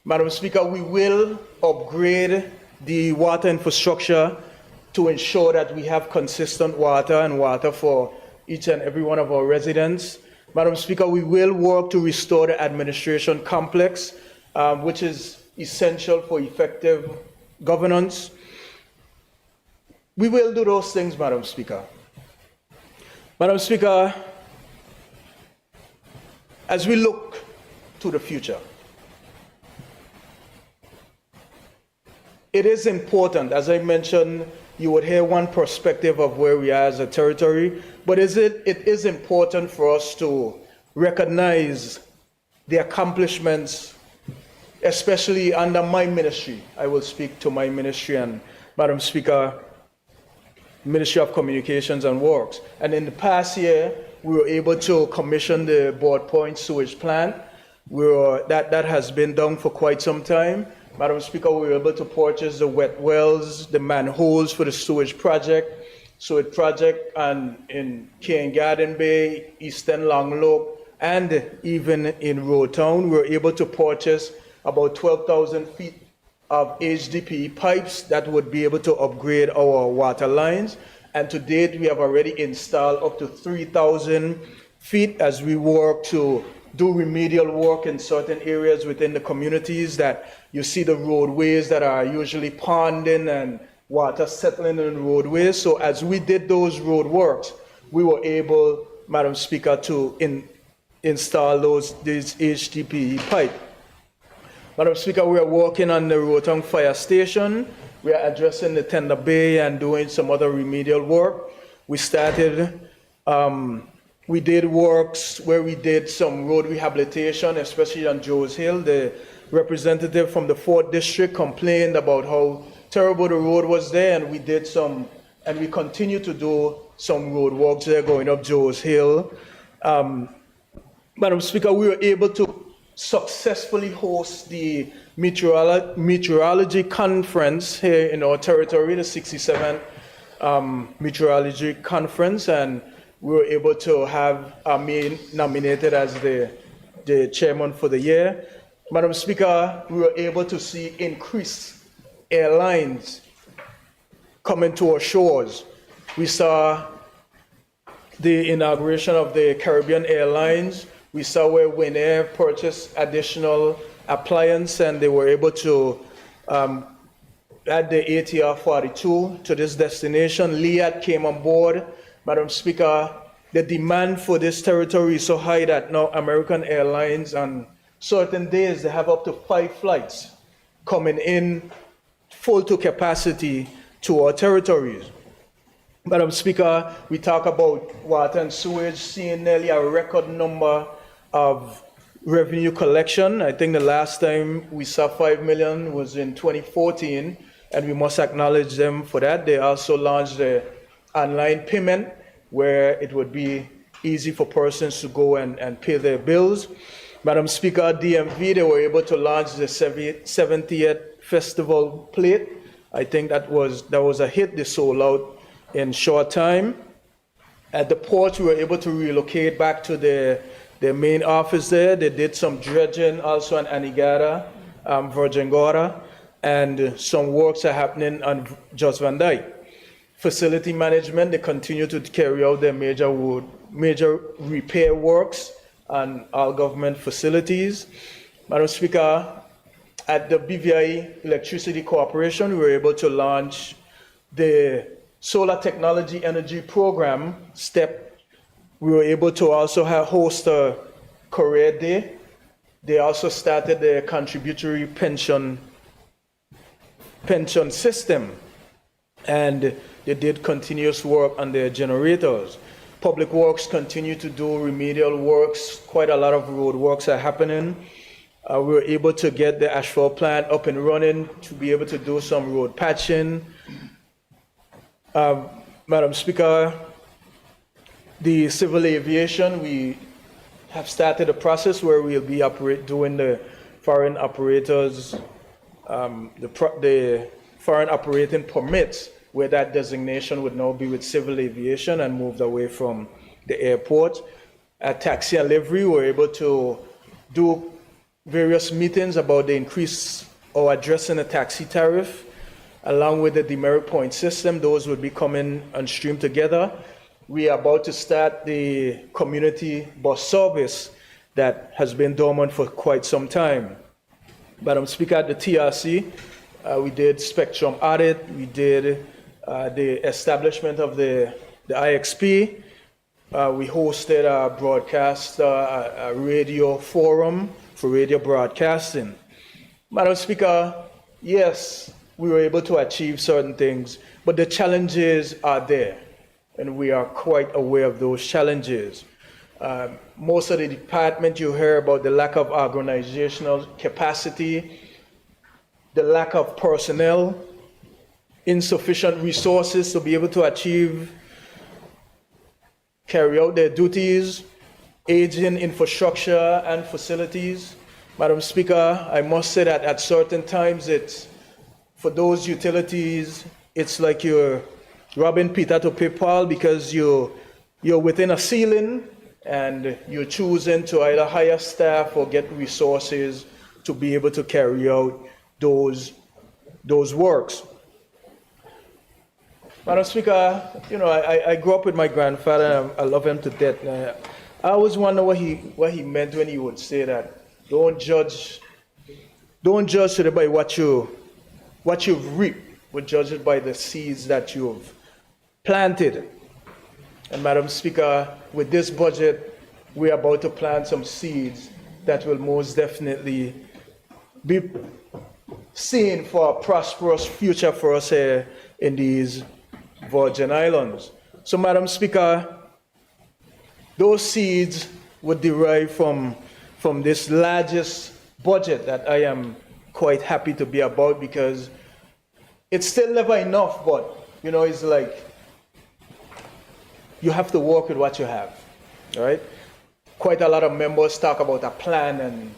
Madam Speaker, we will upgrade the water infrastructure to ensure that we have consistent water and water for each and every one of our residents. Madam Speaker, we will work to restore the administration complex, which is essential for effective governance. We will do those things, Madam Speaker. Madam Speaker, as we look to the future, it is important, as I mentioned, you would hear one perspective of where we are as a territory, but it is important for us to recognize the accomplishments, especially under my ministry. I will speak to my ministry and, Madam Speaker, Ministry of Communications and Works. And in the past year, we were able to commission the Board Point sewage plant. That has been done for quite some time. Madam Speaker, we were able to purchase the wet wells, the manholes for the sewage project, and in King Garden Bay, Eastern Long Loop, and even in Road Town, we were able to purchase about 12,000 feet of HDPE pipes that would be able to upgrade our water lines. And to date, we have already installed up to 3,000 feet as we work to do remedial work in certain areas within the communities that you see the roadways that are usually ponding and water settling in the roadways. So as we did those road works, we were able, Madam Speaker, to install these HDPE pipe. Madam Speaker, we are working on the Rotong Fire Station. We are addressing the Tender Bay and doing some other remedial work. We started, we did works where we did some road rehabilitation, especially on Joe's Hill. The representative from the 4th District complained about how terrible the road was there, and we did some, and we continue to do some road works there going up Joe's Hill. Madam Speaker, we were able to successfully host the meteorology conference here in our territory, the 67th meteorology conference, and we were able to have me nominated as the chairman for the year. Madam Speaker, we were able to see increased airlines coming to our shores. We saw the inauguration of the Caribbean Airlines. We saw where Winair purchased additional appliance, and they were able to add the ATR 42 to this destination. Liat came on board. Madam Speaker, the demand for this territory is so high that now American Airlines on certain days, they have up to 5 flights coming in full to capacity to our territories. Madam Speaker, we talk about water and sewage, seeing nearly a record number of revenue collection. I think the last time we saw 5 million was in 2014, and we must acknowledge them for that. They also launched the online payment where it would be easy for persons to go and pay their bills. Madam Speaker, DMV, they were able to launch the 70th Festival plate. I think that was a hit. They sold out in short time. At the port, we were able to relocate back to their main office there. They did some dredging also on Anegada, Virgin Gorda, and some works are happening on Jos Van Dyke. facility management, they continue to carry out their major repair works on all government facilities. Madam Speaker, at the BVI Electricity Corporation, we were able to launch the Solar Technology Energy Program, STEP. We were able to also host a career day. They also started the contributory pension system, and they did continuous work on their generators. Public Works continue to do remedial works. Quite a lot of road works are happening. We were able to get the asphalt plant up and running to be able to do some road patching. Madam Speaker, the civil aviation, we have started a process where we'll be doing the foreign operators, the foreign operating permits, where that designation would now be with civil aviation and moved away from the airport. At taxi and livery, we're able to do various meetings about the increase or addressing the taxi tariff, along with the demerit point system. Those would be coming on stream together. We are about to start the community bus service that has been dormant for quite some time. Madam Speaker, at the TRC, we did spectrum audit, we did the establishment of the IXP, we hosted a broadcast, a radio forum for radio broadcasting. Madam Speaker, yes, we were able to achieve certain things, but the challenges are there, and we are quite aware of those challenges. Most of the department, you hear about the lack of organizational capacity, the lack of personnel, insufficient resources to be able to carry out their duties, aging infrastructure and facilities. Madam Speaker, I must say that at certain times, for those utilities, it's like you're robbing Peter to pay Paul, because you're within a ceiling and you're choosing to either hire staff or get resources to be able to carry out those works. Madam Speaker, I grew up with my grandfather, and I love him to death. I always wonder what he meant when he would say that, don't judge today by what you've reaped, but judge it by the seeds that you've planted. And Madam Speaker, with this budget, we're about to plant some seeds that will most definitely be seen for a prosperous future for us here in these Virgin Islands. So, Madam Speaker, those seeds would derive from this largest budget that I am quite happy to be about, because it's still never enough, but, it's like you have to work with what you have, all right? Quite a lot of members talk about a plan, and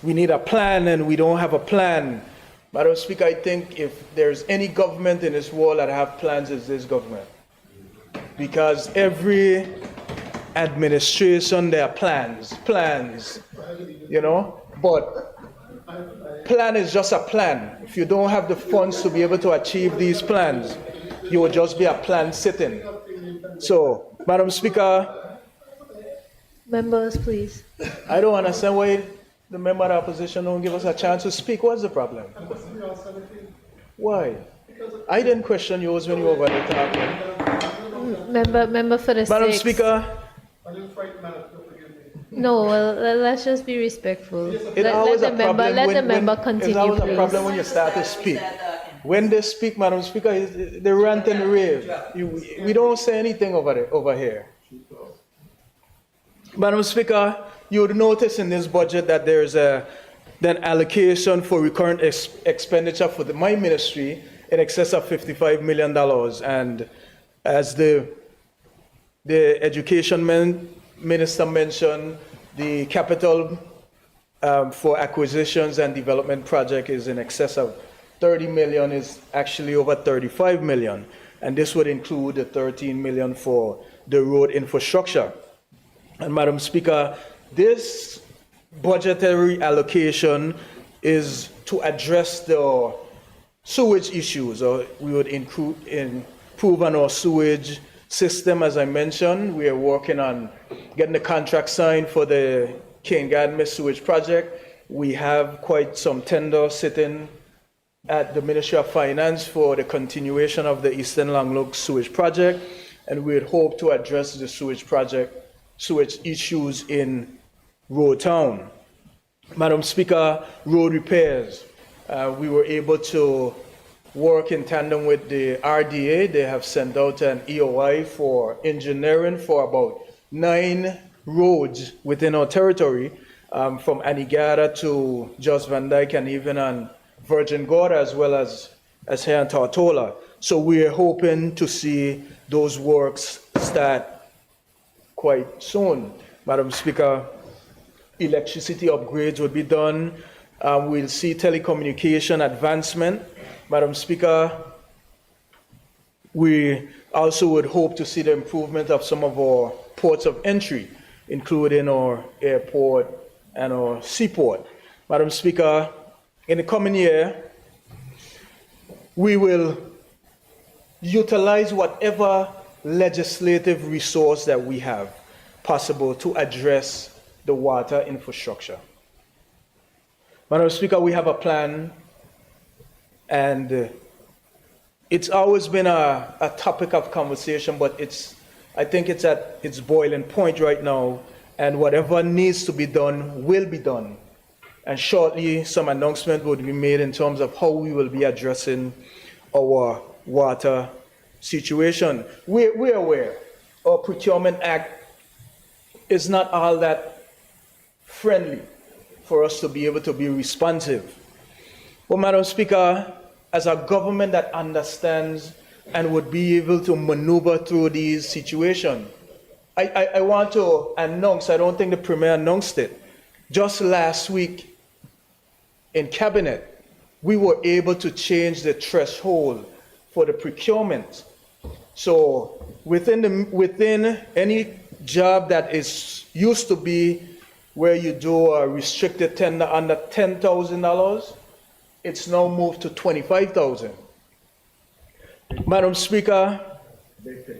we need a plan, and we don't have a plan. Madam Speaker, I think if there's any government in this world that have plans, it's this government. Because every administration, there are plans, but plan is just a plan. If you don't have the funds to be able to achieve these plans, you will just be a plan sitting. So, Madam Speaker. Members, please. I don't understand why the member of the opposition don't give us a chance to speak. What's the problem? Why? I didn't question yours when you were over there talking. Member for the Madam sixth. Speaker. No, well, let's just be respectful. It's Let always the a problem member when continue, it's always please. a problem when you start to speak. When they speak, Madam Speaker, they rant and rave. We don't say anything over here. Madam Speaker, you would notice in this budget that there's an allocation for recurrent expenditure for my ministry in excess of $55 million. And as the education minister mentioned, the capital for acquisitions and development project is in excess of 30 million, is actually over 35 million. And this would include the 13 million for the road infrastructure. And Madam Speaker, this budgetary allocation is to address the sewage issues, or we would improve on our sewage system. As I mentioned, we are working on getting the contract signed for the Anegada sewage project. We have quite some tenders sitting at the Ministry of Finance for the continuation of the Eastern Langlook sewage project, and we would hope to address the sewage issues in Road Town. Madam Speaker, road repairs. We were able to work in tandem with the RDA. They have sent out an EOI for engineering for about 9 roads within our territory, from Anegada to Jos Van Dyke and even on Virgin Gorda, as well as here in Tortola. So we are hoping to see those works start quite soon. Madam Speaker, electricity upgrades will be done. We'll see telecommunication advancement. Madam Speaker, we also would hope to see the improvement of some of our ports of entry, including our airport and our seaport. Madam Speaker, in the coming year, we will utilize whatever legislative resource that we have possible to address the water infrastructure. Madam Speaker, we have a plan, and it's always been a topic of conversation, but I think it's at its boiling point right now, and whatever needs to be done will be done. And shortly, some announcement would be made in terms of how we will be addressing our water situation. We're aware our Procurement Act is not all that friendly for us to be able to be responsive. But Madam Speaker, as a government that understands and would be able to maneuver through these situations, I want to announce, I don't think the Premier announced it, just last week in Cabinet, we were able to change the threshold for the procurement. So within any job that is used to be where you do a restricted tender under $10,000, it's now moved to $25,000. Madam Speaker,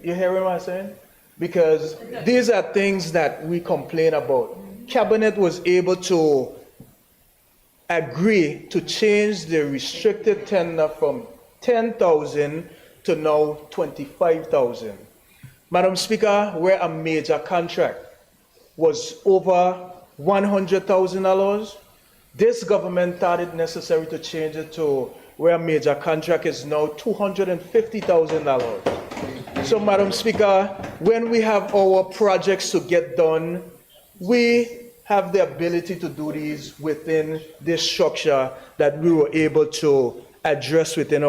you hearing what I'm saying? Because these are things that we complain about. Cabinet was able to agree to change the restricted tender from 10,000 to now 25,000. Madam Speaker, where a major contract was over $100,000, this government thought it necessary to change it to where a major contract is now $250,000. So, Madam Speaker, when we have our projects to get done, we have the ability to do these within this structure that we were able to address within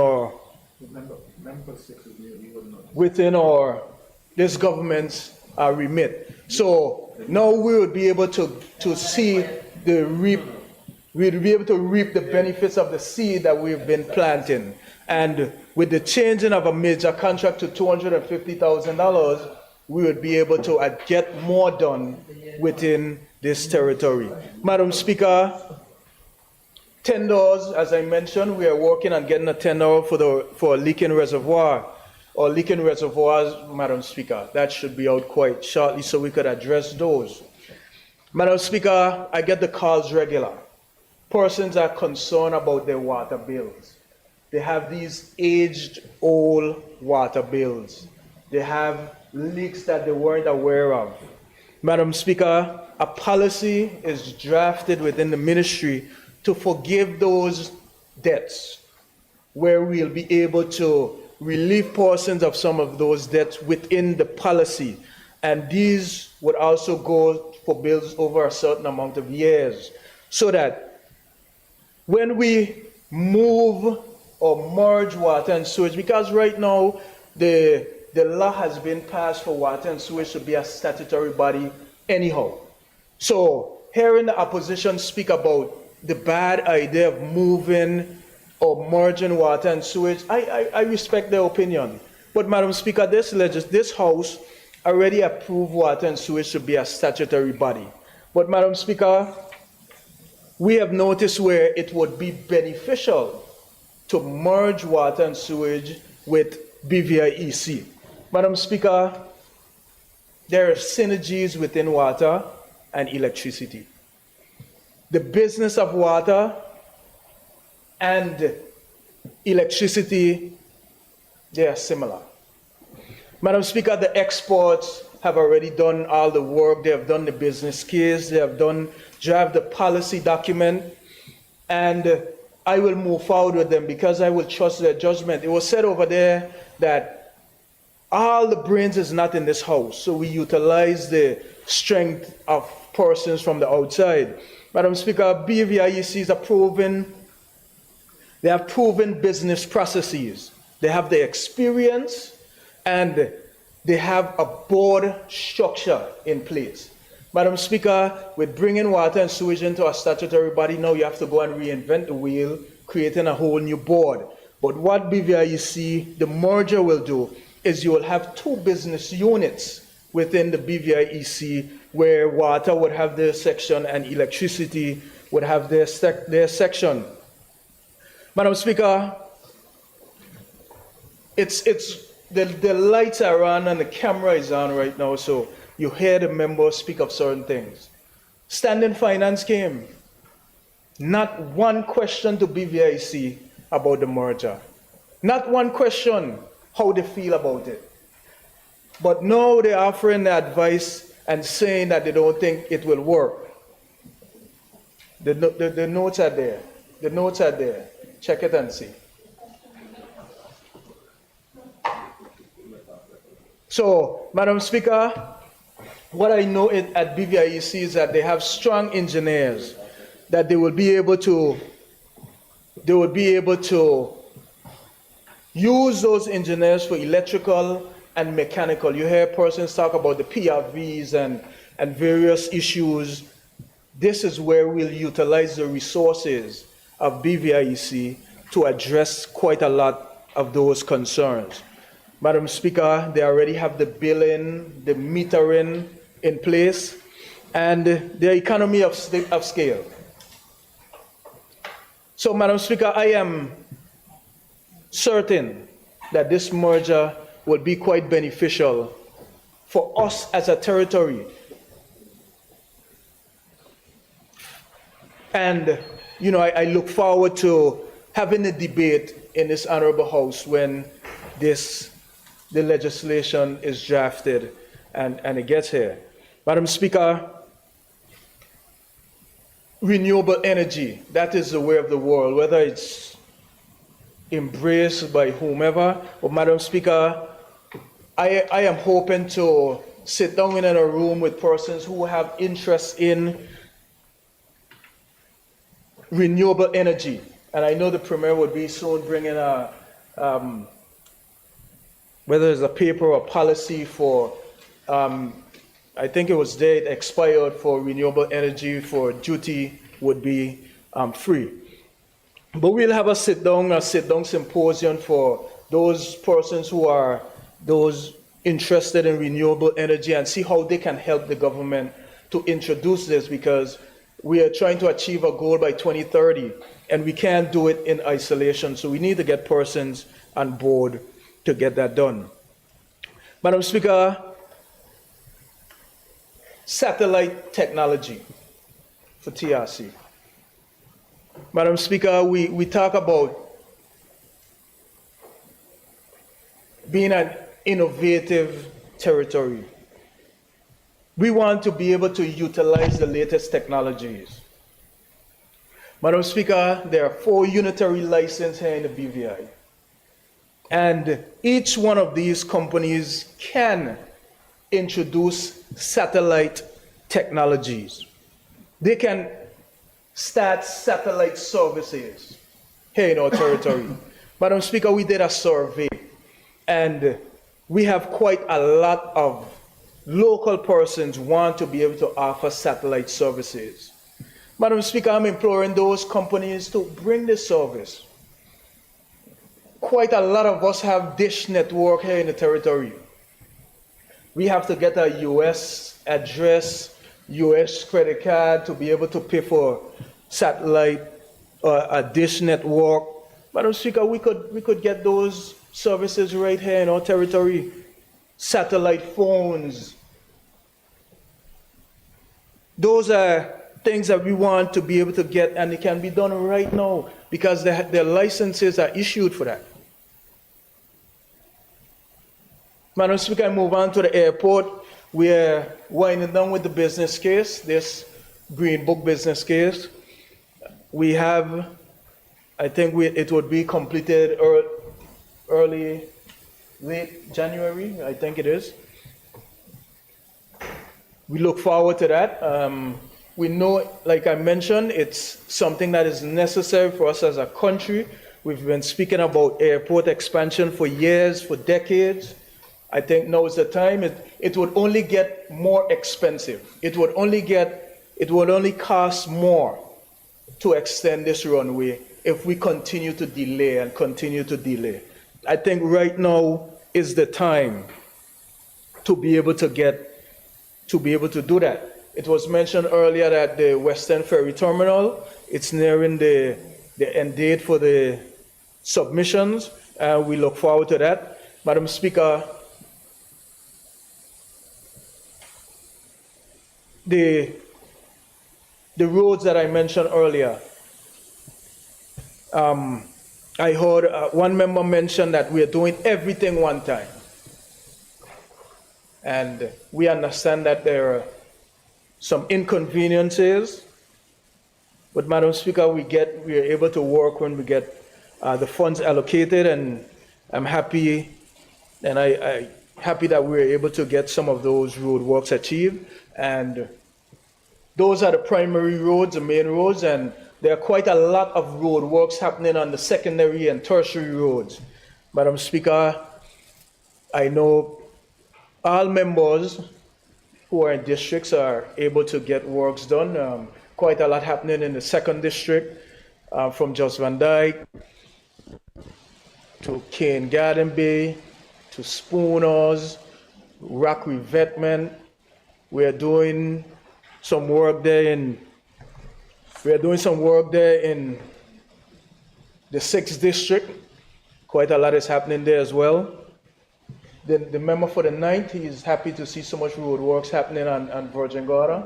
this government's remit. So now we would be able to see we'll be able to reap the benefits of the seed that we've been planting. And with the changing of a major contract to $250,000, we would be able to get more done within this territory. Madam Speaker, tenders, as I mentioned, we are working on getting a tender for a leaking reservoir, or leaking reservoirs, Madam Speaker. That should be out quite shortly so we could address those. Madam Speaker, I get the calls regular. Persons are concerned about their water bills. They have these aged, old water bills. They have leaks that they weren't aware of. Madam Speaker, a policy is drafted within the ministry to forgive those debts, where we'll be able to relieve persons of some of those debts within the policy. And these would also go for bills over a certain amount of years, so that when we move or merge water and sewage, because right now the law has been passed for water and sewage to be a statutory body anyhow. So hearing the opposition speak about the bad idea of moving or merging water and sewage, I respect their opinion. But Madam Speaker, this House already approved water and sewage to be a statutory body. But Madam Speaker, we have noticed where it would be beneficial to merge water and sewage with BVIEC. Madam Speaker, there are synergies within water and electricity. The business of water and electricity, they are similar. Madam Speaker, the experts have already done all the work. They have done the business case. They have draft the policy document. And I will move forward with them because I will trust their judgment. It was said over there that all the brains is not in this house. So we utilize the strength of persons from the outside. Madam Speaker, BVIECs are they have proven business processes. They have the experience and they have a board structure in place. Madam Speaker, with bringing water and sewage into a statutory body, now you have to go and reinvent the wheel, creating a whole new board. But what BVIEC, the merger will do, is you will have two business units within the BVIEC, where water would have their section and electricity would have their section. Madam Speaker, the lights are on and the camera is on right now, so you hear the members speak of certain things. Standing Finance came. Not one question to BVIC about the merger. Not one question how they feel about it. But now they're offering the advice and saying that they don't think it will work. The notes are there. The notes are there. Check it and see. So, Madam Speaker, what I know at BVIEC is that they have strong engineers, that they will be able to use those engineers for electrical and mechanical. You hear persons talk about the PRVs and various issues. This is where we'll utilize the resources of BVIEC to address quite a lot of those concerns. Madam Speaker, they already have the billing, the metering in place, and the economy of scale. So, Madam Speaker, I am certain that this merger will be quite beneficial for us as a territory. And, you know, I look forward to having a debate in this honorable house when the legislation is drafted and it gets here. Madam Speaker, renewable energy, that is the way of the world, whether it's embraced by whomever. But Madam Speaker, I am hoping to sit down in a room with persons who have interest in renewable energy. And I know the Premier would be soon bringing whether it's a paper or policy for, I think it was there, it expired for renewable energy for duty would be free. But we'll have a sit-down symposium for those persons who are those interested in renewable energy and see how they can help the government to introduce this, because we are trying to achieve a goal by 2030 and we can't do it in isolation. So we need to get persons on board to get that done. Madam Speaker, satellite technology for TRC. Madam Speaker, we talk about being an innovative territory. We want to be able to utilize the latest technologies. Madam Speaker, there are 4 unitary licenses here in the BVI. And each one of these companies can introduce satellite technologies. They can start satellite services here in our territory. Madam Speaker, we did a survey and we have quite a lot of local persons want to be able to offer satellite services. Madam Speaker, I'm imploring those companies to bring this service. Quite a lot of us have dish network here in the territory. We have to get a US address, US credit card to be able to pay for satellite or a dish network. Madam Speaker, we could get those services right here in our territory. Satellite phones. Those are things that we want to be able to get, and it can be done right now because their licenses are issued for that. Madam Speaker, I move on to the airport. We're winding down with the business case, this Green Book business case. We have, I think it would be completed late January, I think it is. We look forward to that. We know, like I mentioned, it's something that is necessary for us as a country. We've been speaking about airport expansion for years, for decades. I think now is the time. It would only get more expensive. It would only cost more to extend this runway if we continue to delay and continue to delay. I think right now is the time to be able to do that. It was mentioned earlier that the Western Ferry Terminal, it's nearing the end date for the submissions. We look forward to that. Madam Speaker, the roads that I mentioned earlier, I heard one member mention that we are doing everything one time. And we understand that there are some inconveniences, but Madam Speaker, we are able to work when we get the funds allocated, and I'm happy, and I happy that we were able to get some of those road works achieved. And those are the primary roads, the main roads, and there are quite a lot of road works happening on the secondary and tertiary roads. Madam Speaker, I know all members who are in districts are able to get works done. Quite a lot happening in the 2nd district, from Jos Van Dyke to Cane Garden Bay to Spooners, Rock Revetment. We are doing some work there in the 6th district. Quite a lot is happening there as well. The member for the 9th, he is happy to see so much road works happening on Virgin Gorda.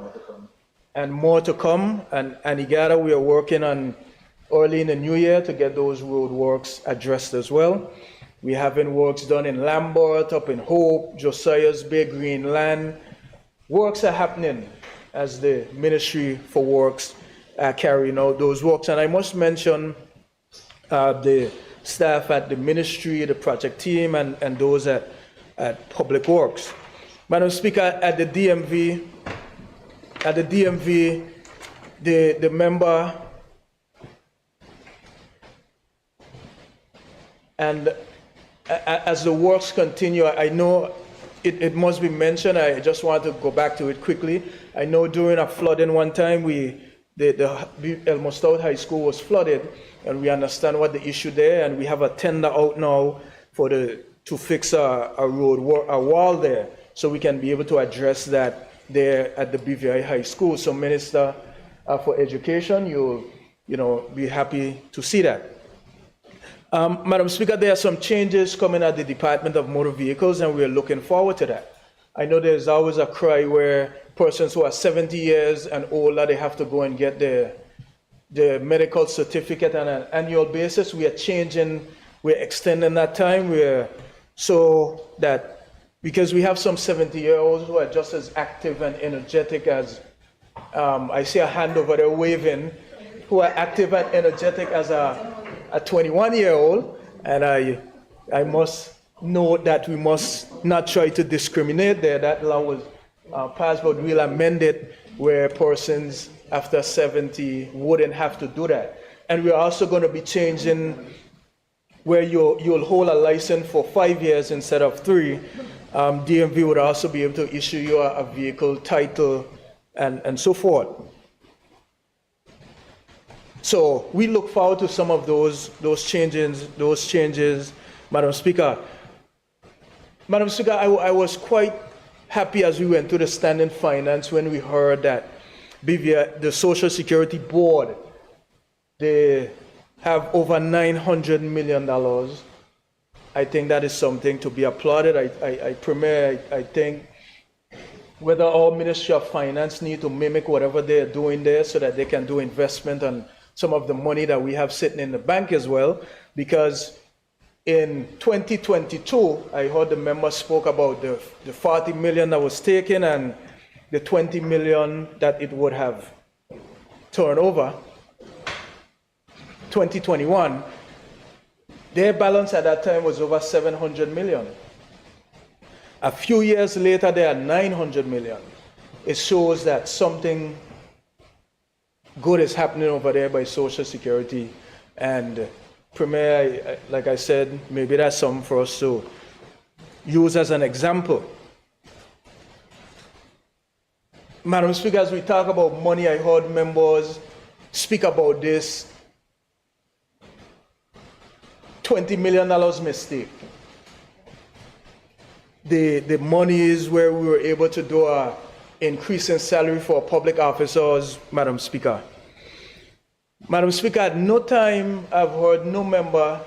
And more to come. And Anegada, we are working on early in the new year to get those road works addressed as well. We're having works done in Lambert, up in Hope, Josiah's Bay, Greenland. Works are happening as the Ministry for Works are carrying out those works. And I must mention the staff at the ministry, the project team, and those at Public Works. Madam Speaker, at the DMV, the member, and as the works continue, I know it must be mentioned, I just want to go back to it quickly. I know during a flooding one time, the El Mostad High School was flooded, and we understand what the issue there, and we have a tender out now to fix a wall there, so we can be able to address that there at the BVI High School. So Minister for Education, you'll be happy to see that. Madam Speaker, there are some changes coming at the Department of Motor Vehicles, and we're looking forward to that. I know there's always a cry where persons who are 70 years and older, they have to go and get the medical certificate on an annual basis. We are extending that time. Because we have some 70-year-olds who are just as active and energetic as, I see a hand over there waving, who are active and energetic as a 21-year-old, and I must note that we must not try to discriminate there. That law was passed, but we'll amend it where persons after 70 wouldn't have to do that. And we're also going to be changing where you'll hold a license for 5 years instead of 3. DMV would also be able to issue you a vehicle title and so forth. So we look forward to some of those changes, Madam Speaker. Madam Speaker, I was quite happy as we went to the standing finance when we heard that BVI, the Social Security Board, the have over $900 million. I think that is something to be applauded. Premier, I think whether our Ministry of Finance need to mimic whatever they're doing there so that they can do investment on some of the money that we have sitting in the bank as well, because in 2022, I heard the member spoke about the 40 million that was taken and the 20 million that it would have turned over. 2021, their balance at that time was over 700 million. A few years later, they are 900 million. It shows that something good is happening over there by Social Security. And Premier, like I said, maybe that's something for us to use as an example. Madam Speaker, as we talk about money, I heard members speak about this $20 million mistake. The money is where we were able to do an increase in salary for public officers, Madam Speaker. Madam Speaker, at no time I've heard no member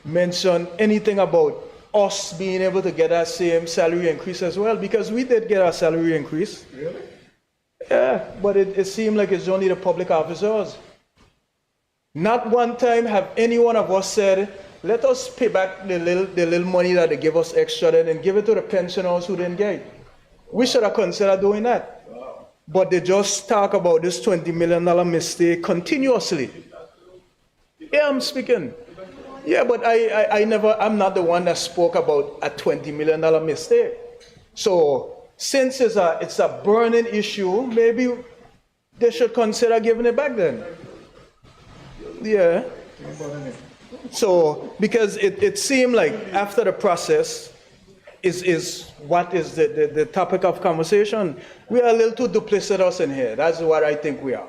mention anything about us being able to get that same salary increase as well, because we did get our salary increase. Really? Yeah, but it seemed like it's only the public officers. Not one time have any one of us said, let us pay back the little money that they give us extra and give it to the pensioners who didn't get it. We should have considered doing that. Wow. But they just talk about this $20 million mistake continuously. Yeah, I'm speaking. Yeah, but I'm not the one that spoke about a $20 million mistake. So since it's a burning issue, maybe they should consider giving it back then. Yeah. So, because it seemed like after the process is what is the topic of conversation, we are a little too duplicitous in here. That's what I think we are.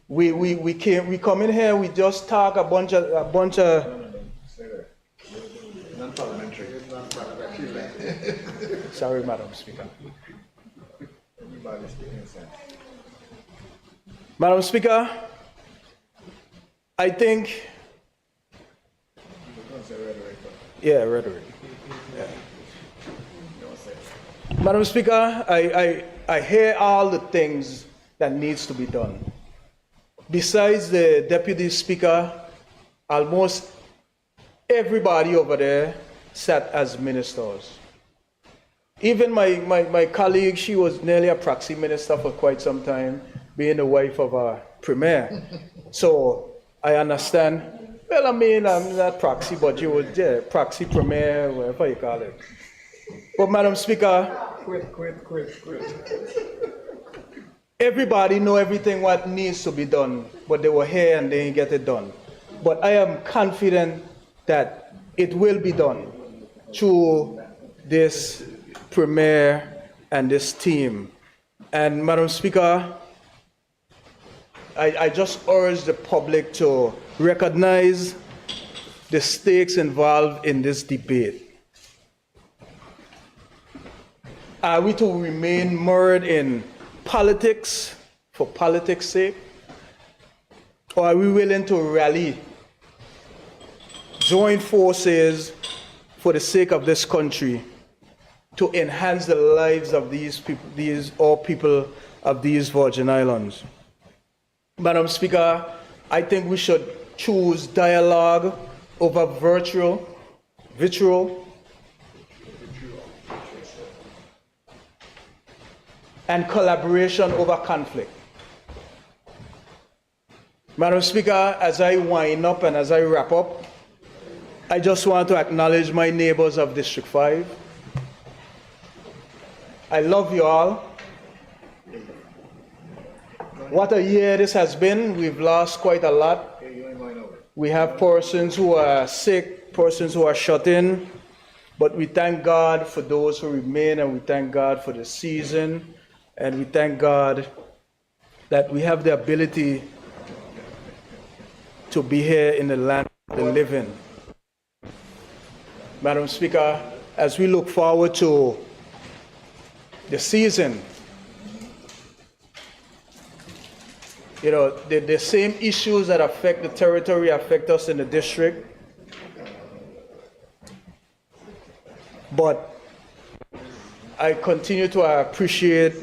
We come in here, we just talk a bunch of Sorry, Madam Speaker. Madam Speaker, I think rhetoric. Yeah. Madam Speaker, I hear all the things that needs to be done. Besides the Deputy Speaker, almost everybody over there sat as ministers. Even my colleague, she was nearly a proxy minister for quite some time, being the wife of a premier. So I understand. Well, I mean, I'm not proxy, but you would, yeah, proxy premier, whatever you call it. But Madam Speaker, everybody know everything what needs to be done, but they were here and they didn't get it done. But I am confident that it will be done through this premier and this team. And Madam Speaker, I just urge the public to recognize the stakes involved in this debate. Are we to remain mired in politics for politics' sake? Or are we willing to rally, join forces for the sake of this country to enhance the lives of these people, all people of these Virgin Islands? Madam Speaker, I think we should choose dialogue over vitriol, and collaboration over conflict. Madam Speaker, as I wind up and as I wrap up, I just want to acknowledge my neighbors of District 5. I love you all. What a year this has been. We've lost quite a lot. We have persons who are sick, persons who are shut in, but we thank God for those who remain, and we thank God for the season, and we thank God that we have the ability to be here in the land of the living. Madam Speaker, as we look forward to the season, You know, the same issues that affect the territory affect us in the district. But I continue to appreciate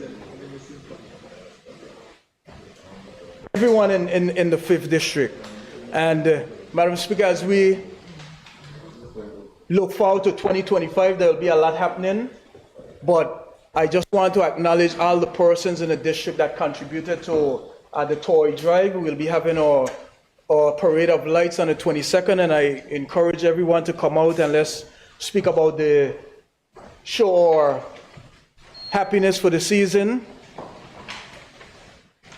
everyone in the 5th district. And Madam Speaker, as we look forward to 2025, there will be a lot happening. But I just want to acknowledge all the persons in the district that contributed to the toy drive. We'll be having our parade of lights on the 22nd, and I encourage everyone to come out and let's speak about the show our happiness for the season.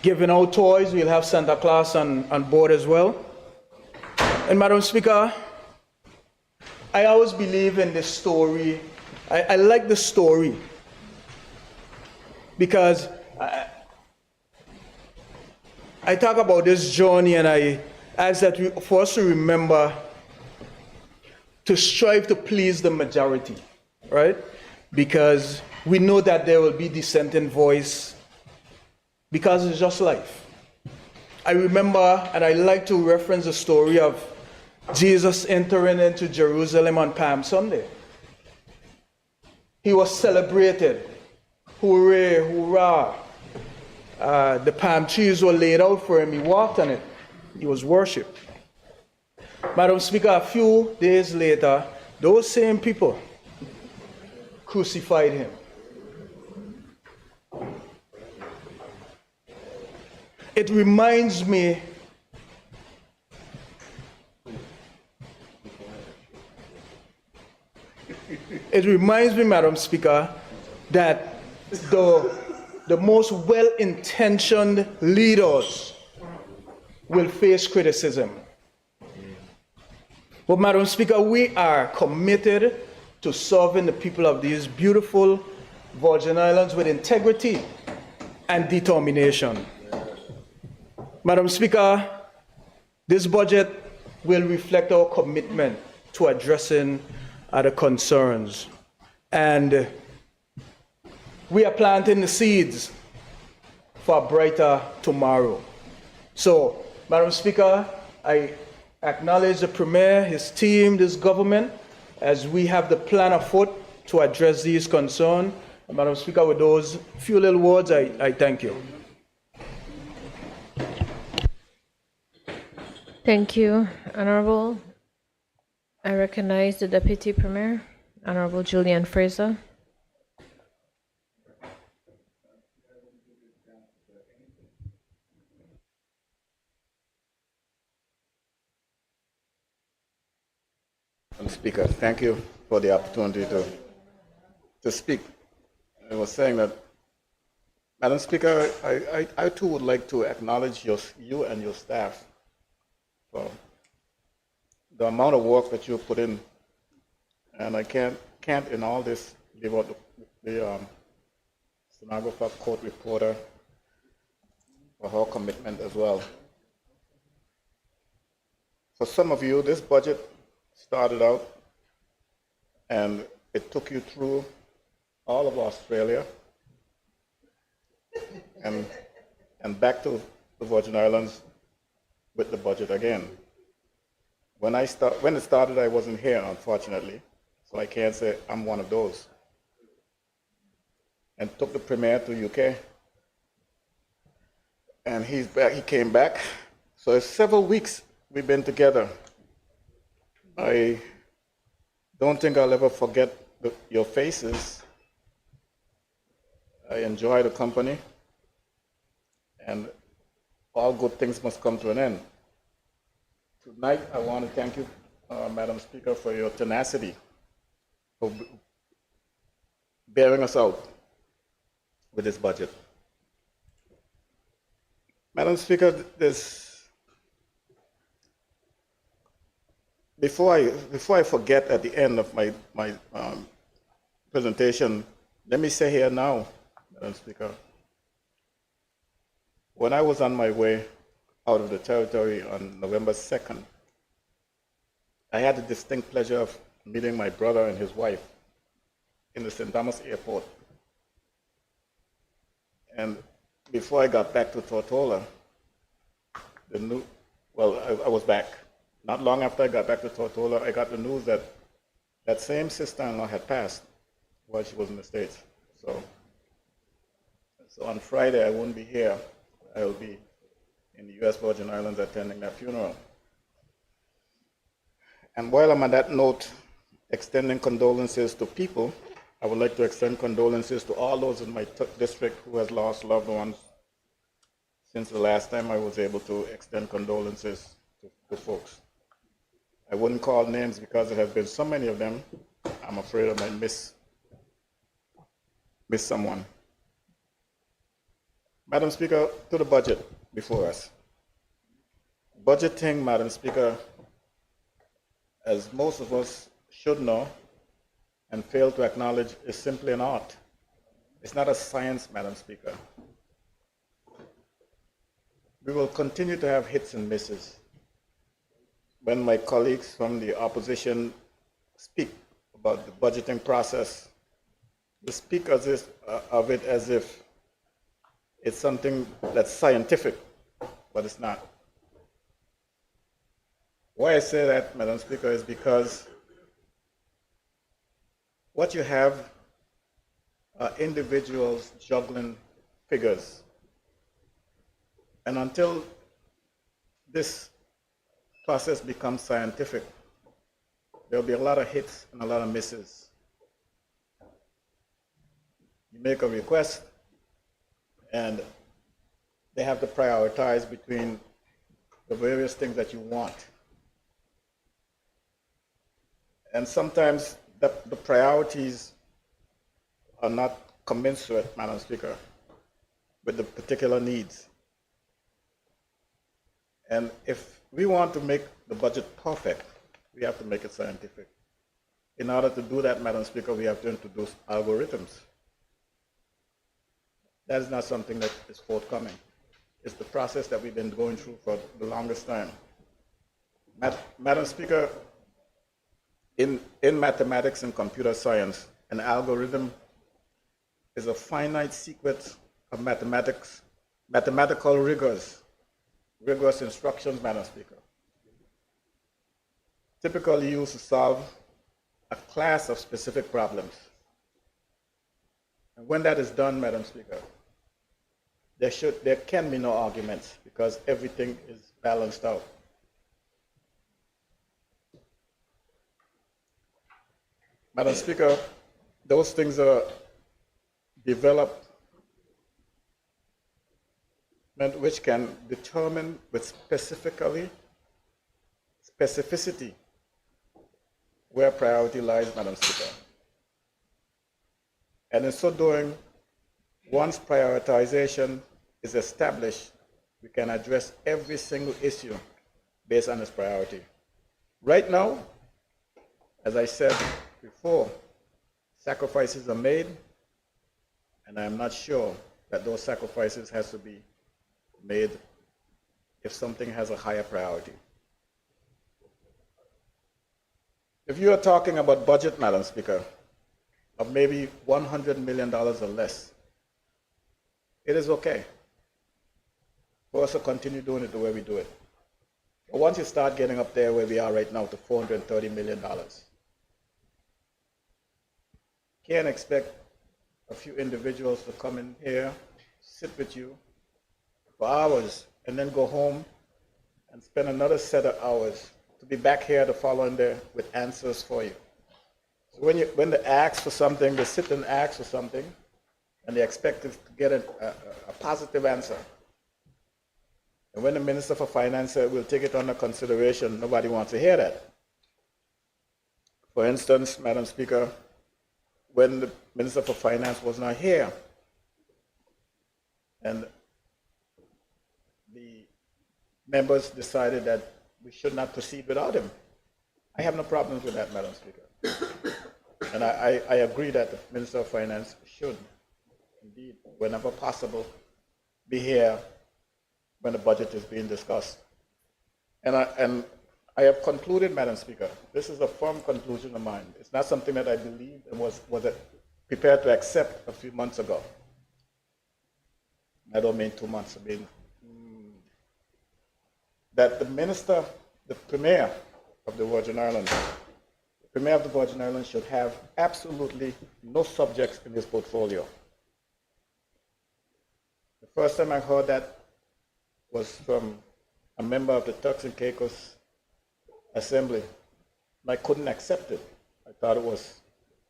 Giving out toys, we'll have Santa Claus on board as well. And Madam Speaker, I always believe in this story. I like the story because I talk about this journey, and I ask that for us to remember to strive to please the majority, right? Because we know that there will be dissenting voice, because it's just life. I remember, and I like to reference the story of Jesus entering into Jerusalem on Palm Sunday. He was celebrated. Hooray, hurrah. The palm trees were laid out for him. He walked on it. He was worshipped. Madam Speaker, a few days later, those same people crucified him. It reminds me Madam Speaker, that the most well-intentioned leaders will face criticism. But Madam Speaker, we are committed to serving the people of these beautiful Virgin Islands with integrity and determination. Madam Speaker, this budget will reflect our commitment to addressing the concerns. And we are planting the seeds for a brighter tomorrow. So, Madam Speaker, I acknowledge the Premier, his team, this government, as we have the plan afoot to address these concerns. And Madam Speaker, with those few little words, I thank you. Thank you, Honorable. I recognize the Deputy Premier, Honorable Julian Fraser. Madam Speaker, thank you for the opportunity to speak. I was saying that, Madam Speaker, I too would like to acknowledge you and your staff for the amount of work that you put in, and I can't in all this leave out the stenographer, court reporter, for her commitment as well. For some of you, this budget started out and it took you through all of Australia and back to the Virgin Islands with the budget again. When it started, I wasn't here, unfortunately, so I can't say I'm one of those. And took the Premier to UK, and he's back. He came back. So it's several weeks we've been together. I don't think I'll ever forget your faces. I enjoy the company, and all good things must come to an end. Tonight, I want to thank you, Madam Speaker, for your tenacity, for bearing us out with this budget. Madam Speaker, before I forget at the end of my presentation, let me say here now, Madam Speaker, when I was on my way out of the territory on November 2nd, I had the distinct pleasure of meeting my brother and his wife in the St. Thomas airport. And before I got back to Tortola, the new, well, I was back. Not long after I got back to Tortola, I got the news that that same sister-in-law had passed while she was in the States. So on Friday, I won't be here. I will be in the U.S. Virgin Islands attending that funeral. And while I'm on that note, extending condolences to people, I would like to extend condolences to all those in my district who has lost loved ones since the last time I was able to extend condolences to folks. I wouldn't call names because there have been so many of them. I'm afraid I might miss someone. Madam Speaker, to the budget before us. Budgeting, Madam Speaker, as most of us should know and fail to acknowledge, is simply an art. It's not a science, Madam Speaker. We will continue to have hits and misses. When my colleagues from the opposition speak about the budgeting process, they speak of it as if it's something that's scientific, but it's not. Why I say that, Madam Speaker, is because what you have are individuals juggling figures. And until this process becomes scientific, there'll be a lot of hits and a lot of misses. You make a request, and they have to prioritize between the various things that you want. And sometimes the priorities are not commensurate, Madam Speaker, with the particular needs. And if we want to make the budget perfect, we have to make it scientific. In order to do that, Madam Speaker, we have to introduce algorithms. That is not something that is forthcoming. It's the process that we've been going through for the longest time. Madam Speaker, in mathematics and computer science, an algorithm is a finite sequence of mathematical rigorous instructions, Madam Speaker, typically used to solve a class of specific problems. And when that is done, Madam Speaker, there can be no arguments because everything is balanced out. Madam Speaker, those things are developed which can determine with specificity where priority lies, Madam Speaker. And in so doing, once prioritization is established, we can address every single issue based on its priority. Right now, as I said before, sacrifices are made, and I'm not sure that those sacrifices has to be made if something has a higher priority. If you are talking about budget, Madam Speaker, of maybe $100 million or less, it is okay for us to continue doing it the way we do it. But once you start getting up there where we are right now to $430 million, can't expect a few individuals to come in here, sit with you for hours, and then go home and spend another set of hours to be back here the following day with answers for you. So when they ask for something, they sit and ask for something, and they expect to get a positive answer. And when the Minister for Finance said we'll take it under consideration, nobody wants to hear that. For instance, Madam Speaker, when the Minister for Finance was not here, and the members decided that we should not proceed without him. I have no problems with that, Madam Speaker. And I agree that the Minister of Finance should, indeed, whenever possible, be here when the budget is being discussed. And I have concluded, Madam Speaker, this is a firm conclusion of mine. It's not something that I believed and was prepared to accept a few months ago. I don't mean 2 months, I mean that the Premier of the Virgin Islands, should have absolutely no subjects in his portfolio. The first time I heard that was from a member of the Turks and Caicos Assembly, and I couldn't accept it. I thought it was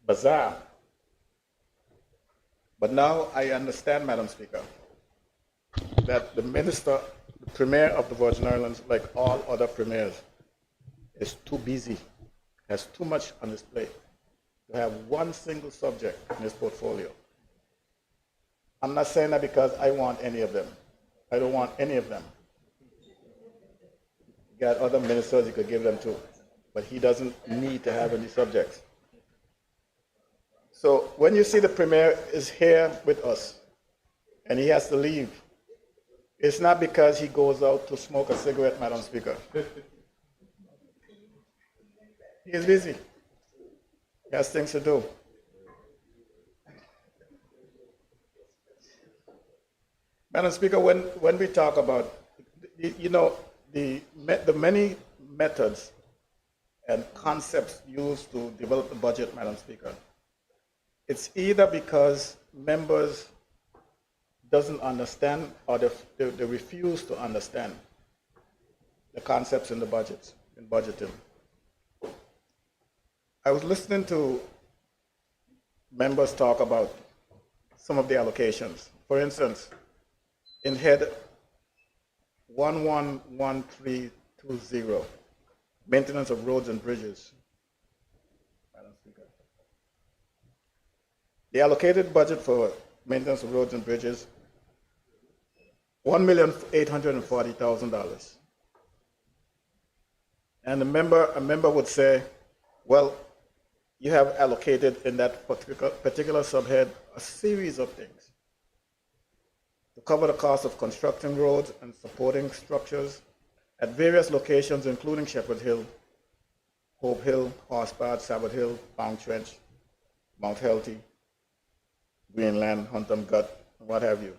bizarre. But now I understand, Madam Speaker, that the Premier of the Virgin Islands, like all other premiers, is too busy, has too much on his plate to have one single subject in his portfolio. I'm not saying that because I want any of them. I don't want any of them. You got other ministers you could give them to, but he doesn't need to have any subjects. So when you see the Premier is here with us and he has to leave, it's not because he goes out to smoke a cigarette, Madam Speaker. He is busy. He has things to do. Madam Speaker, when we talk about, the many methods and concepts used to develop the budget, Madam Speaker, it's either because members doesn't understand or they refuse to understand the concepts in the budgets, in budgeting. I was listening to members talk about some of the allocations. For instance, in head 111320, maintenance of roads and bridges. Madam Speaker. The allocated budget for maintenance of roads and bridges, $1,840,000. And a member would say, well, you have allocated in that particular subhead a series of things to cover the cost of constructing roads and supporting structures at various locations, including Shepherd Hill, Hope Hill, Horsepath, Sabbath Hill, Pound Trench, Mount Healthy, Greenland, Huntham Gut, what have you,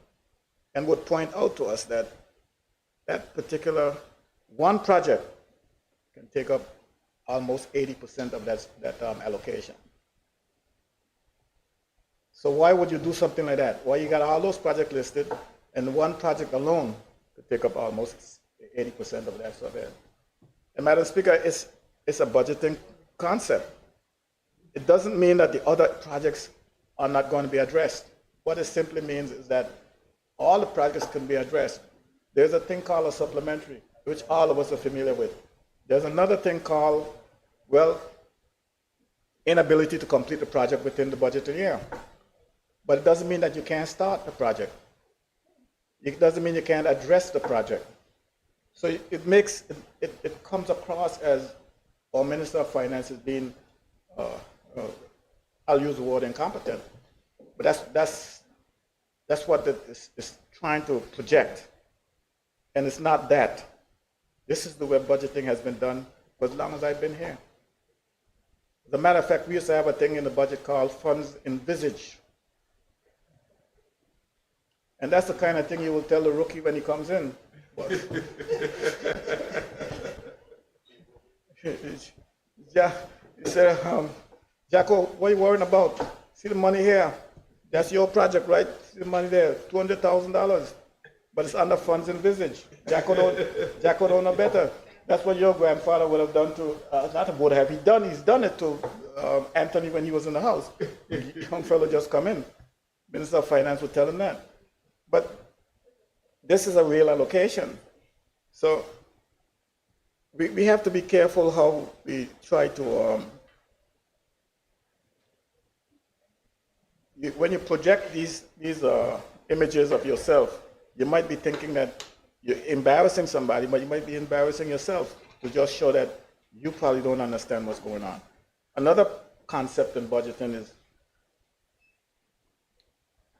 and would point out to us that that particular one project can take up almost 80% of that allocation. So why would you do something like that? Why you got all those projects listed, and one project alone could take up almost 80% of that subhead? And Madam Speaker, it's a budgeting concept. It doesn't mean that the other projects are not going to be addressed. What it simply means is that all the projects can be addressed. There's a thing called a supplementary, which all of us are familiar with. There's another thing called, well, inability to complete the project within the budgeted year. But it doesn't mean that you can't start the project. It doesn't mean you can't address the project. So it comes across as our Minister of Finance is being, I'll use the word incompetent, but that's what it is trying to project. And it's not that. This is the way budgeting has been done for as long as I've been here. As a matter of fact, we used to have a thing in the budget called funds envisaged. And that's the kind of thing you will tell the rookie when he comes in. Yeah, he said, Jacko, what are you worrying about? See the money here. That's your project, right? See the money there, $200,000. But it's under funds envisaged. Jacko don't know better. That's what your grandfather would have done to, not would have, he's done it to Anthony when he was in the house. Young fellow just come in. Minister of Finance would tell him that. But this is a real allocation. So we have to be careful how we try to, when you project these images of yourself, you might be thinking that you're embarrassing somebody, but you might be embarrassing yourself to just show that you probably don't understand what's going on. Another concept in budgeting is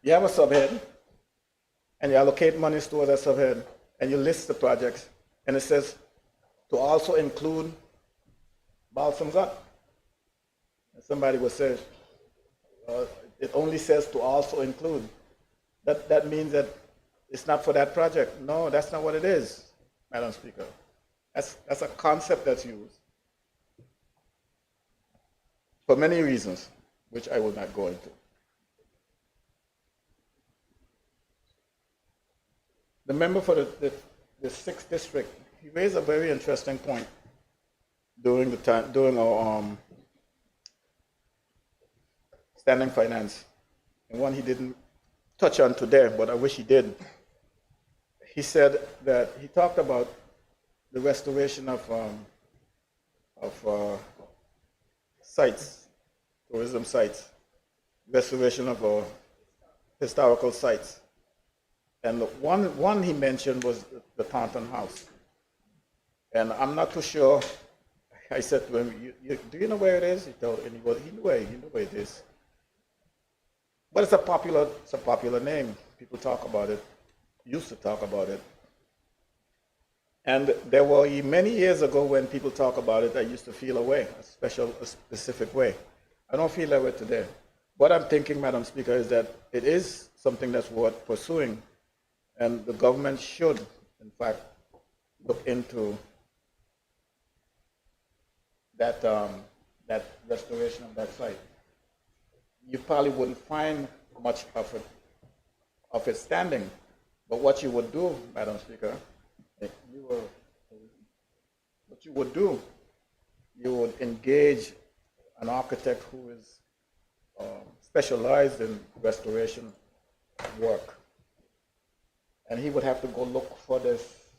you have a subhead, and you allocate monies towards that subhead, and you list the projects, and it says to also include Balsam Gut. And somebody will say, it only says to also include. That means that it's not for that project. No, that's not what it is, Madam Speaker. That's a concept that's used for many reasons, which I will not go into. The member for the 6th district, he raised a very interesting point during our standing finance, and one he didn't touch on today, but I wish he did. He said that he talked about the restoration of sites, tourism sites, restoration of historical sites. And the one he mentioned was the Taunton House. And I'm not too sure. I said to him, do you know where it is? He knew where it is. But it's a popular name. People talk about it, used to talk about it. And there were many years ago when people talk about it, I used to feel a way, a specific way. I don't feel that way today. What I'm thinking, Madam Speaker, is that it is something that's worth pursuing, and the government should, in fact, look into that restoration of that site. You probably wouldn't find much of it standing, but what you would do, Madam Speaker, you would engage an architect who is specialized in restoration work, and he would have to go look for this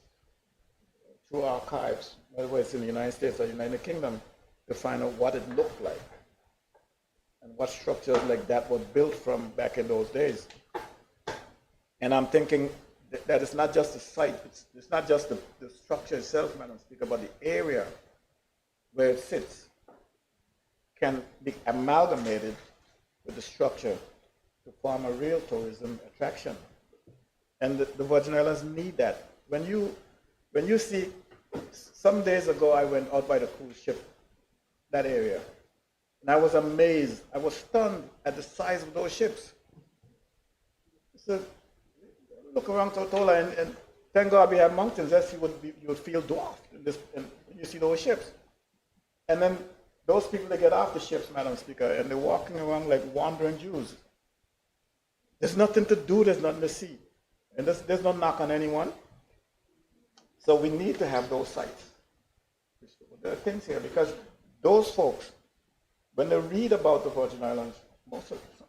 through archives, whether it's in the United States or United Kingdom, to find out what it looked like and what structures like that were built from back in those days. And I'm thinking that it's not just the site, it's not just the structure itself, Madam Speaker, but the area where it sits can be amalgamated with the structure to form a real tourism attraction. And the Virgin Islands need that. When you see, some days ago I went out by the cruise ship, that area, and I was amazed, I was stunned at the size of those ships. So look around Totola, and thank God we have mountains, else you would feel dwarfed when you see those ships. And then those people that get off the ships, Madam Speaker, and they're walking around like wandering Jews. There's nothing to do, there's nothing to see. And there's no knock on anyone. So we need to have those sites. There are things here, because those folks, when they read about the Virgin Islands,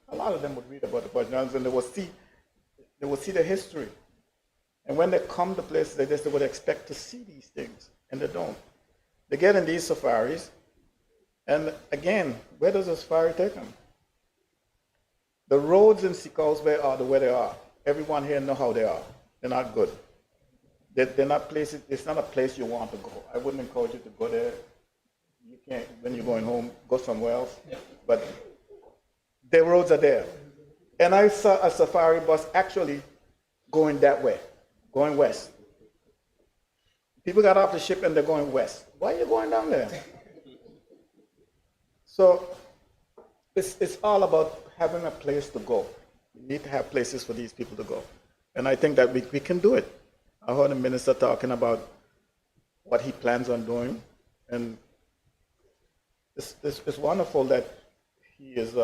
a lot of them would read about the Virgin Islands, and they will see the history. And when they come to places like this, they would expect to see these things, and they don't. They get in these safaris, and again, where does a safari take them? The roads in Fiscal are the way they are. Everyone here knows how they are. They're not good. They're not places. It's not a place you want to go. I wouldn't encourage you to go there. You can't, when you're going home, go somewhere else. Yeah. But the roads are there. And I saw a safari bus actually going that way, going west. People got off the ship and they're going west. Why are you going down there? So it's all about having a place to go. We need to have places for these people to go. And I think that we can do it. I heard the minister talking about what he plans on doing. And it's wonderful that he is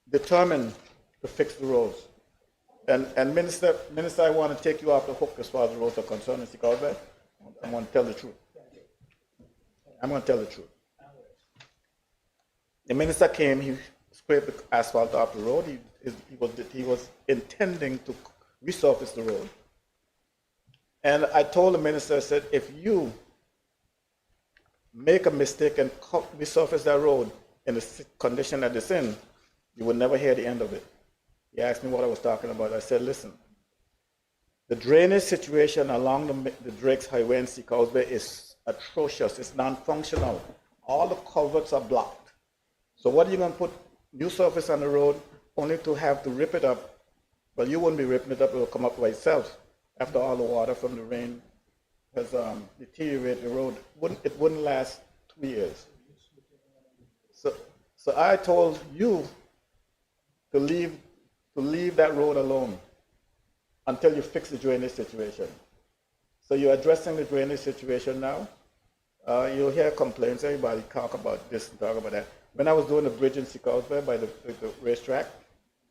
determined to fix the roads. And Minister, I want to take you off the hook as far as the roads are concerned in Sikaube. I'm going to tell the truth. I'm going to tell the truth. The minister came, he scraped the asphalt off the road. He was intending to resurface the road. And I told the minister, I said, if you make a mistake and resurface that road in the condition that it's in, you will never hear the end of it. He asked me what I was talking about. I said, listen, the drainage situation along the Drake's Highway in Sikaube is atrocious. It's non-functional. All the culverts are blocked. So what are you going to put new surface on the road only to have to rip it up? Well, you wouldn't be ripping it up. It will come up by itself after all the water from the rain has deteriorated the road. It wouldn't last 2 years. So I told you to leave that road alone until you fix the drainage situation. So you're addressing the drainage situation now. You'll hear complaints, everybody talk about this and talk about that. When I was doing the bridge in Sewage by the racetrack,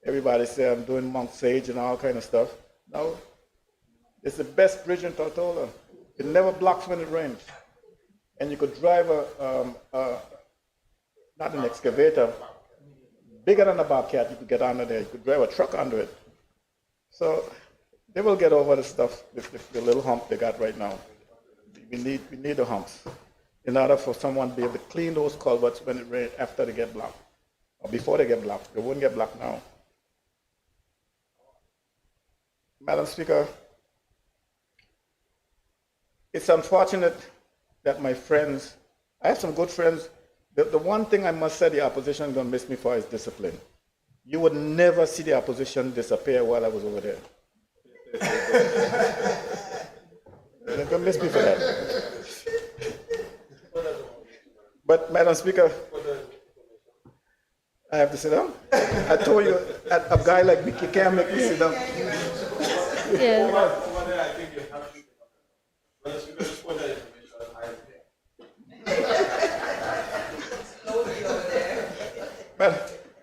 everybody said I'm doing Mount Sage and all kind of stuff. No, it's the best bridge in Tortola. It never blocks when it rains. And you could drive not an excavator, bigger than a bobcat, you could get under there. You could drive a truck under it. So they will get over the stuff, the little hump they got right now. We need the humps in order for someone to be able to clean those culverts when it rains after they get blocked or before they get blocked. They wouldn't get blocked now. Madam Speaker, it's unfortunate that my friends, I have some good friends. The one thing I must say the opposition is going to miss me for is discipline. You would never see the opposition disappear while I was over there. They're going to miss me for that. But, Madam Speaker, I have to sit down? I told you, a guy like me, you can't make me sit down. Yeah.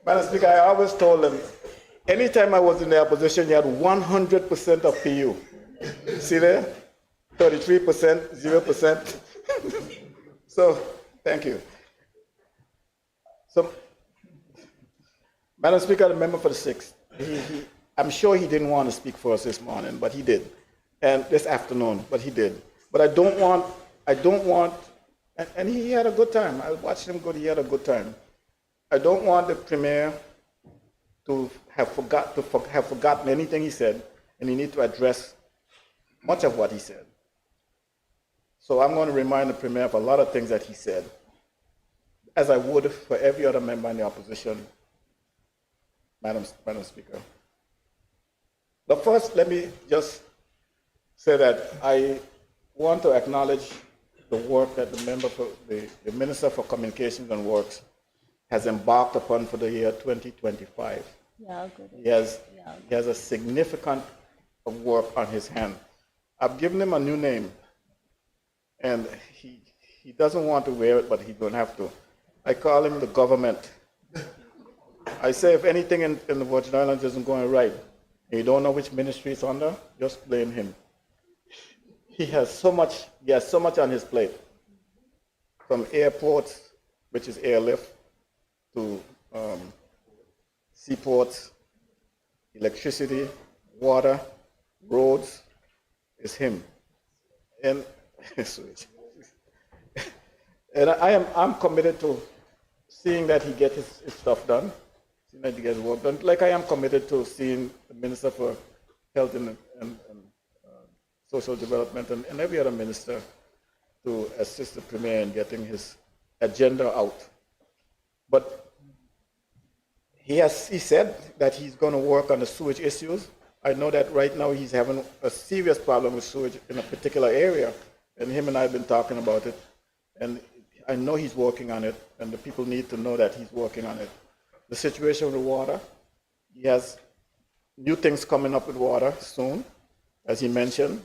Madam Speaker, I always told them, anytime I was in the opposition, you had 100% of PU. See there? 33%, 0%. So, thank you. So, Madam Speaker, the member for the 6th, I'm sure he didn't want to speak for us this morning, but he did. And this afternoon, but he did. But I don't want, and he had a good time. I watched him go, he had a good time. I don't want the Premier to have forgotten anything he said, and he needs to address much of what he said. So I'm going to remind the Premier of a lot of things that he said, as I would for every other member in the opposition, Madam Speaker. But first, let me just say that I want to acknowledge the work that the Minister for Communications and Works has embarked upon for the year 2025. Yeah, good. He has a significant work on his hand. I've given him a new name, and he doesn't want to wear it, but he's going to have to. I call him the government. I say if anything in the Virgin Islands isn't going right, and you don't know which ministry it's under, just blame him. He has so much on his plate, from airports, which is airlift, to seaports, electricity, water, roads, is him. And I'm committed to seeing that he gets his stuff done, seeing that he gets work done, like I am committed to seeing the Minister for Health and Social Development and every other minister to assist the Premier in getting his agenda out. But he said that he's going to work on the sewage issues. I know that right now he's having a serious problem with sewage in a particular area, and him and I have been talking about it, and I know he's working on it, and the people need to know that he's working on it. The situation with the water, he has new things coming up with water soon, as he mentioned,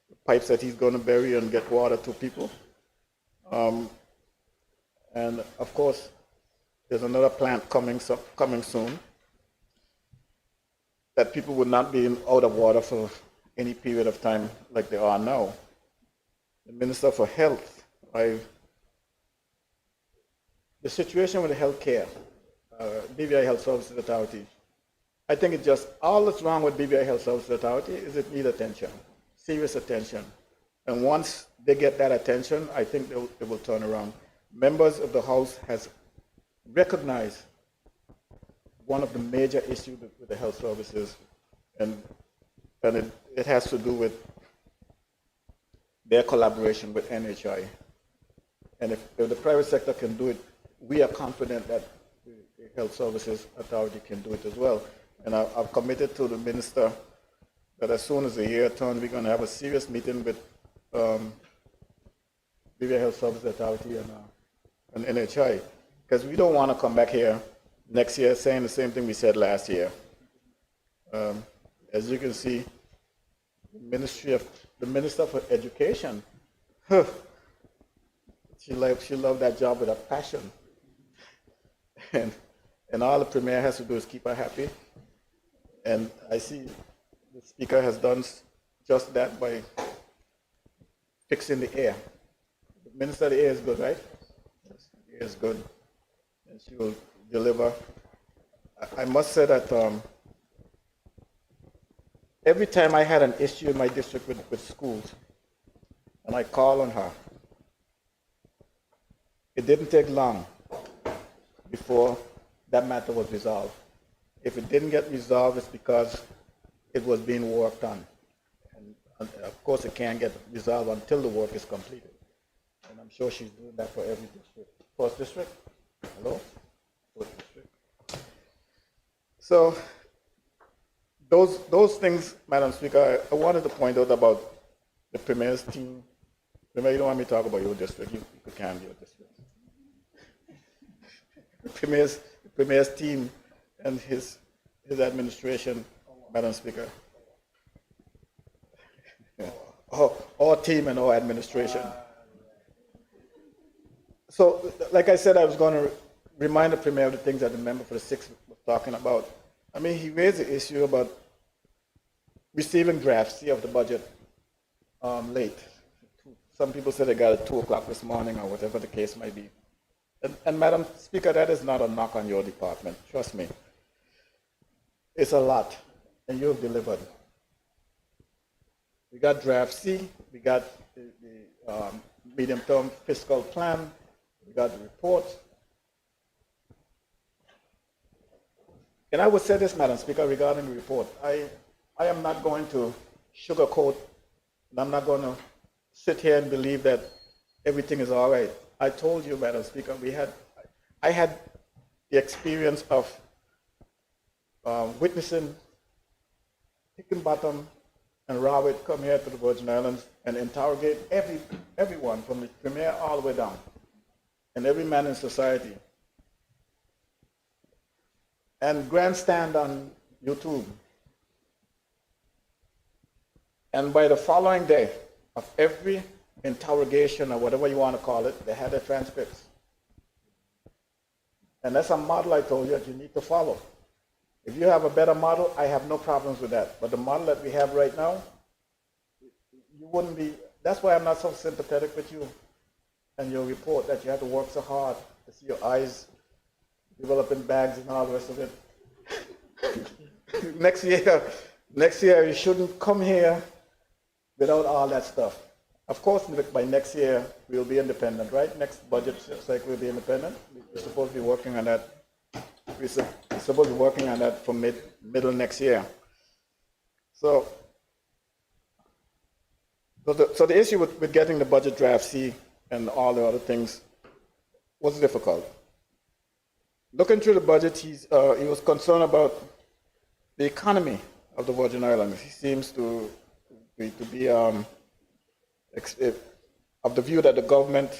the pipes that he's going to bury and get water to people. And of course, there's another plant coming soon that people would not be out of water for any period of time like they are now. The Minister for Health, the situation with the health care, BVI Health Services Authority, I think it's just all that's wrong with BVI Health Services Authority is it needs attention, serious attention. And once they get that attention, I think they will turn around. Members of the House has recognized one of the major issues with the health services, and it has to do with their collaboration with NHI. And if the private sector can do it, we are confident that the Health Services Authority can do it as well. And I've committed to the minister that as soon as the year turns, we're going to have a serious meeting with BVI Health Services Authority and NHI, because we don't want to come back here next year saying the same thing we said last year. As you can see, the Ministry of the Minister for Education, she loved that job with a passion. And all the Premier has to do is keep her happy. And I see the Speaker has done just that by fixing the air. The Minister of the Air is good, right? Yes, the air is good. And she will deliver. I must say that every time I had an issue in my district with schools, and I called on her, it didn't take long before that matter was resolved. If it didn't get resolved, it's because it was being worked on. And of course, it can't get resolved until the work is completed. And I'm sure she's doing that for every district. First district? Hello? First district. So, those things, Madam Speaker, I wanted to point out about the Premier's team. Premier, you don't want me to talk about your district. You can, your district. The Premier's team and his administration, Madam Speaker. Our team and our administration. So, like I said, I was going to remind the Premier of the things that the member for the 6th was talking about. I mean, he raised the issue about receiving draft C of the budget late. Some people say they got it 2 o'clock this morning or whatever the case might be. And Madam Speaker, that is not a knock on your department, trust me. It's a lot, and you've delivered. We got draft C, we got the medium-term fiscal plan, we got the report. And I would say this, Madam Speaker, regarding the report. I am not going to sugarcoat, and I'm not going to sit here and believe that everything is all right. I told you, Madam Speaker, I had the experience of witnessing Hickenbottom and Robert come here to the Virgin Islands and interrogate everyone from the Premier all the way down, and every man in society, and grandstand on YouTube. And by the following day of every interrogation or whatever you want to call it, they had their transcripts. And that's a model I told you that you need to follow. If you have a better model, I have no problems with that. But the model that we have right now, you wouldn't be, that's why I'm not so sympathetic with you and your report, that you have to work so hard to see your eyes developing bags and all the rest of it. Next year you shouldn't come here without all that stuff. Of course, by next year we'll be independent, right? Next budget cycle we'll be independent. We're supposed to be working on that. We're supposed to be working on that for middle next year. So the issue with getting the budget draft C and all the other things was difficult. Looking through the budget, he was concerned about the economy of the Virgin Islands. He seems to be of the view that the government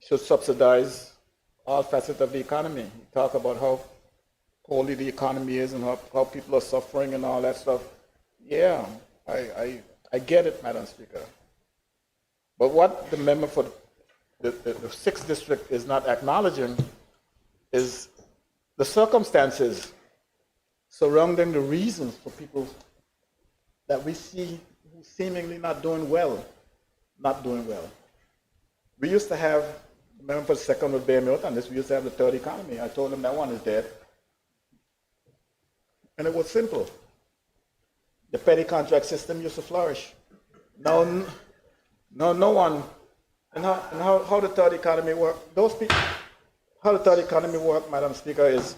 should subsidize all facets of the economy. He talked about how poorly the economy is and how people are suffering and all that stuff. Yeah, I get it, Madam Speaker. But what the member for the 6th district is not acknowledging is the circumstances surrounding the reasons for people that we see who seemingly not doing well. We used to have, member for the 2nd would bear me out on this, we used to have the third economy. I told him that one is dead. And it was simple. The petty contract system used to flourish. No one. And how the third economy work? How the third economy work, Madam Speaker, is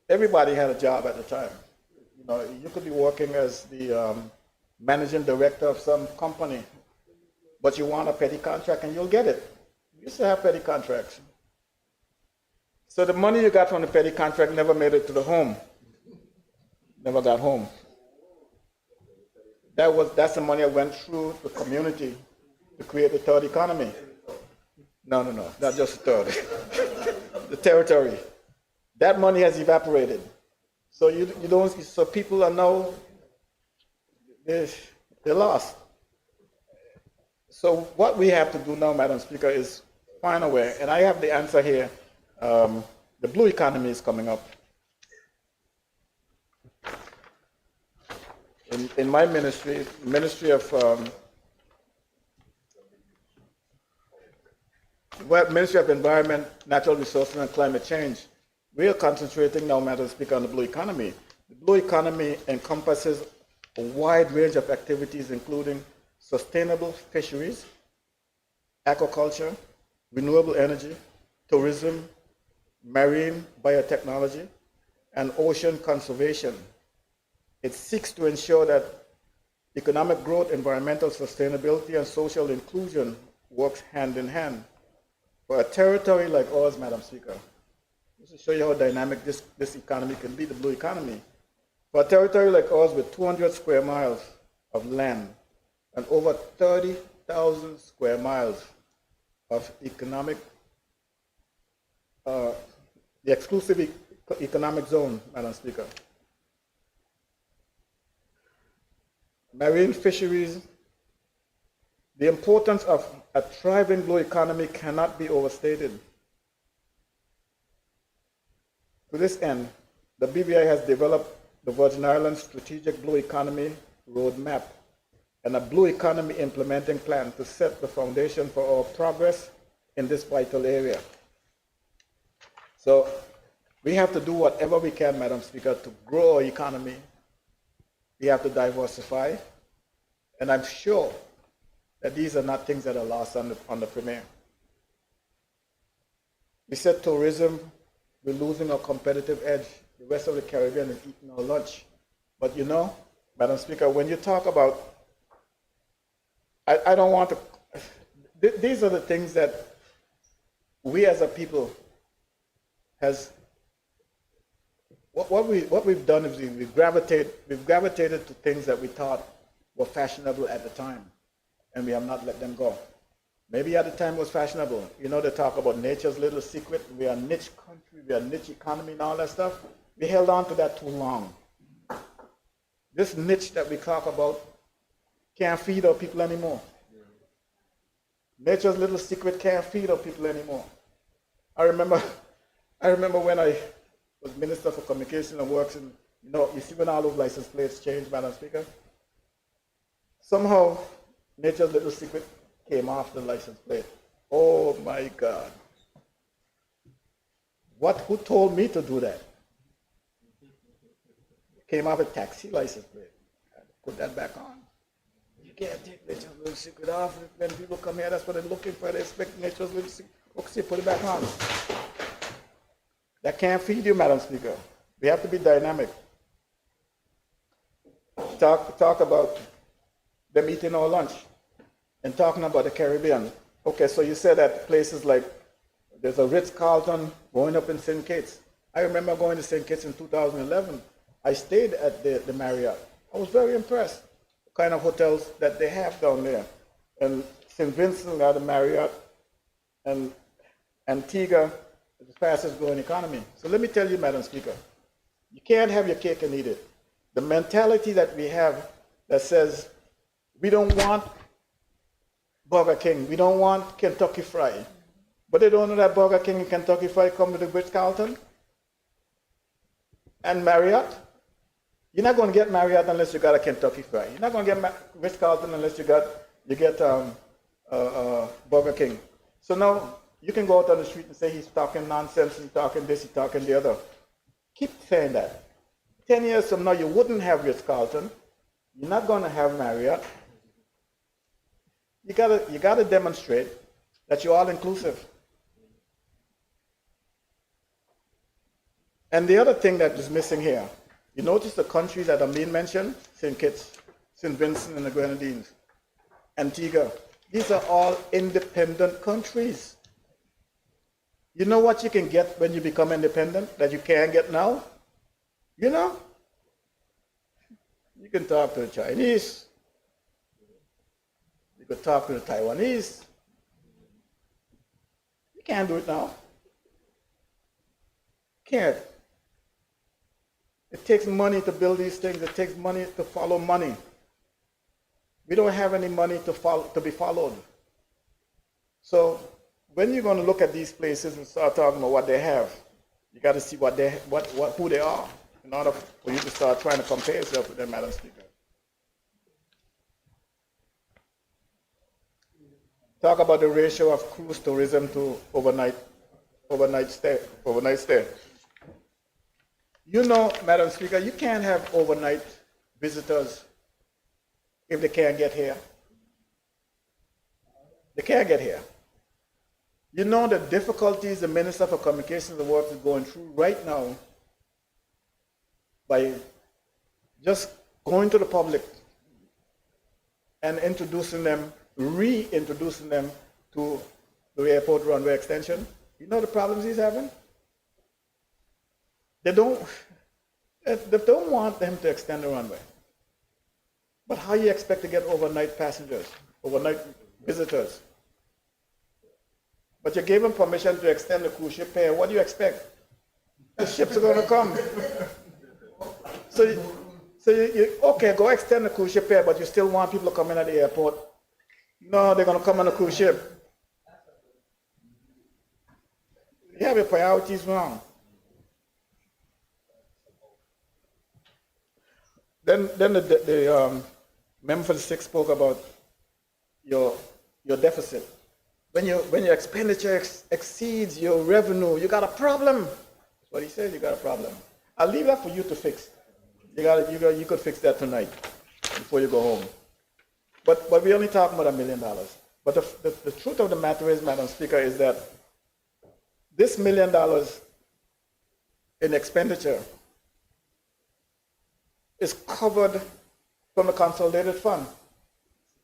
everybody had a job at the time. You know, you could be working as the managing director of some company, but you want a petty contract and you'll get it. We used to have petty contracts. So the money you got from the petty contract never made it to the home. Never got home. That's the money that went through the community to create the third economy. No, not just the third. The territory. That money has evaporated. So you don't, so people are now, they're lost. So what we have to do now, Madam Speaker, is find a way, and I have the answer here. The blue economy is coming up. In my ministry, Ministry of Environment, Natural Resources and Climate Change, we are concentrating now, Madam Speaker, on the blue economy. The blue economy encompasses a wide range of activities, including sustainable fisheries, aquaculture, renewable energy, tourism, marine biotechnology, and ocean conservation. It seeks to ensure that economic growth, environmental sustainability, and social inclusion works hand in hand. For a territory like ours, Madam Speaker, just to show you how dynamic this economy can be, the blue economy. For a territory like ours with 200 square miles of land and over 30,000 square miles of economic, the exclusive economic zone, Madam Speaker. Marine fisheries, the importance of a thriving blue economy cannot be overstated. To this end, the BVI has developed the Virgin Islands Strategic Blue Economy Roadmap and a Blue Economy Implementing Plan to set the foundation for our progress in this vital area. So we have to do whatever we can, Madam Speaker, to grow our economy. We have to diversify, and I'm sure that these are not things that are lost on the Premier. We said tourism, we're losing our competitive edge. The rest of the Caribbean is eating our lunch. But you know, Madam Speaker, when you talk about, I don't want to, these are the things that we as a people has, what we've done is we've gravitated to things that we thought were fashionable at the time, and we have not let them go. Maybe at the time it was fashionable. You know, they talk about nature's little secret. We are a niche country, we are a niche economy and all that stuff. We held on to that too long. This niche that we talk about can't feed our people anymore. Nature's little secret can't feed our people anymore. I remember when I was Minister for Communication and Works, and you know, you see when all those license plates changed, Madam Speaker. Somehow, nature's little secret came off the license plate. Oh my God. Who told me to do that? Came off a taxi license plate. I had to put that back on. You can't take nature's little secret off. When people come here, that's what they're looking for. They expect nature's little secret. Okay, put it back on. That can't feed you, Madam Speaker. We have to be dynamic. Talk about them eating our lunch and talking about the Caribbean. Okay, so you said that places like, there's a Ritz-Carlton going up in St. Kitts. I remember going to St. Kitts in 2011. I stayed at the Marriott. I was very impressed, the kind of hotels that they have down there. And St. Vincent got a Marriott, and Antigua is the fastest growing economy. So let me tell you, Madam Speaker, you can't have your cake and eat it. The mentality that we have that says, we don't want Burger King, we don't want Kentucky Fried, but they don't know that Burger King and Kentucky Fried come with the Ritz-Carlton and Marriott. You're not going to get Marriott unless you got a Kentucky Fried. You're not going to get Ritz-Carlton unless you get Burger King. So now you can go out on the street and say he's talking nonsense, he's talking this, he's talking the other. Keep saying that. 10 years from now, you wouldn't have Ritz-Carlton. You're not going to have Marriott. You gotta demonstrate that you're all inclusive. And the other thing that is missing here, you notice the countries that are being mentioned, St. Kitts, St. Vincent and the Grenadines, Antigua. These are all independent countries. You know what you can get when you become independent that you can't get now? You know? You can talk to the Chinese. You could talk to the Taiwanese. You can't do it now. Can't. It takes money to build these things. It takes money to follow money. We don't have any money to be followed. So when you're going to look at these places and start talking about what they have, you got to see who they are in order for you to start trying to compare yourself with them, Madam Speaker. Talk about the ratio of cruise tourism to overnight stay. You know, Madam Speaker, you can't have overnight visitors if they can't get here. They can't get here. You know the difficulties the Minister for Communications and Works is going through right now by just going to the public and reintroducing them to the airport runway extension. You know the problems he's having? They don't want them to extend the runway. But how you expect to get overnight passengers, overnight visitors? But you gave them permission to extend the cruise ship pair. What do you expect? The ships are going to come. So you okay, go extend the cruise ship pair, but you still want people to come in at the airport. No, they're going to come on a cruise ship. You have your priorities wrong. Then the member for the sixth spoke about your deficit. When your expenditure exceeds your revenue, you got a problem. That's what he said. You got a problem. I'll leave that for you to fix. You could fix that tonight before you go home. But we're only talking about $1 million. But the truth of the matter is, Madam Speaker, is that this $1 million in expenditure is covered from the consolidated fund.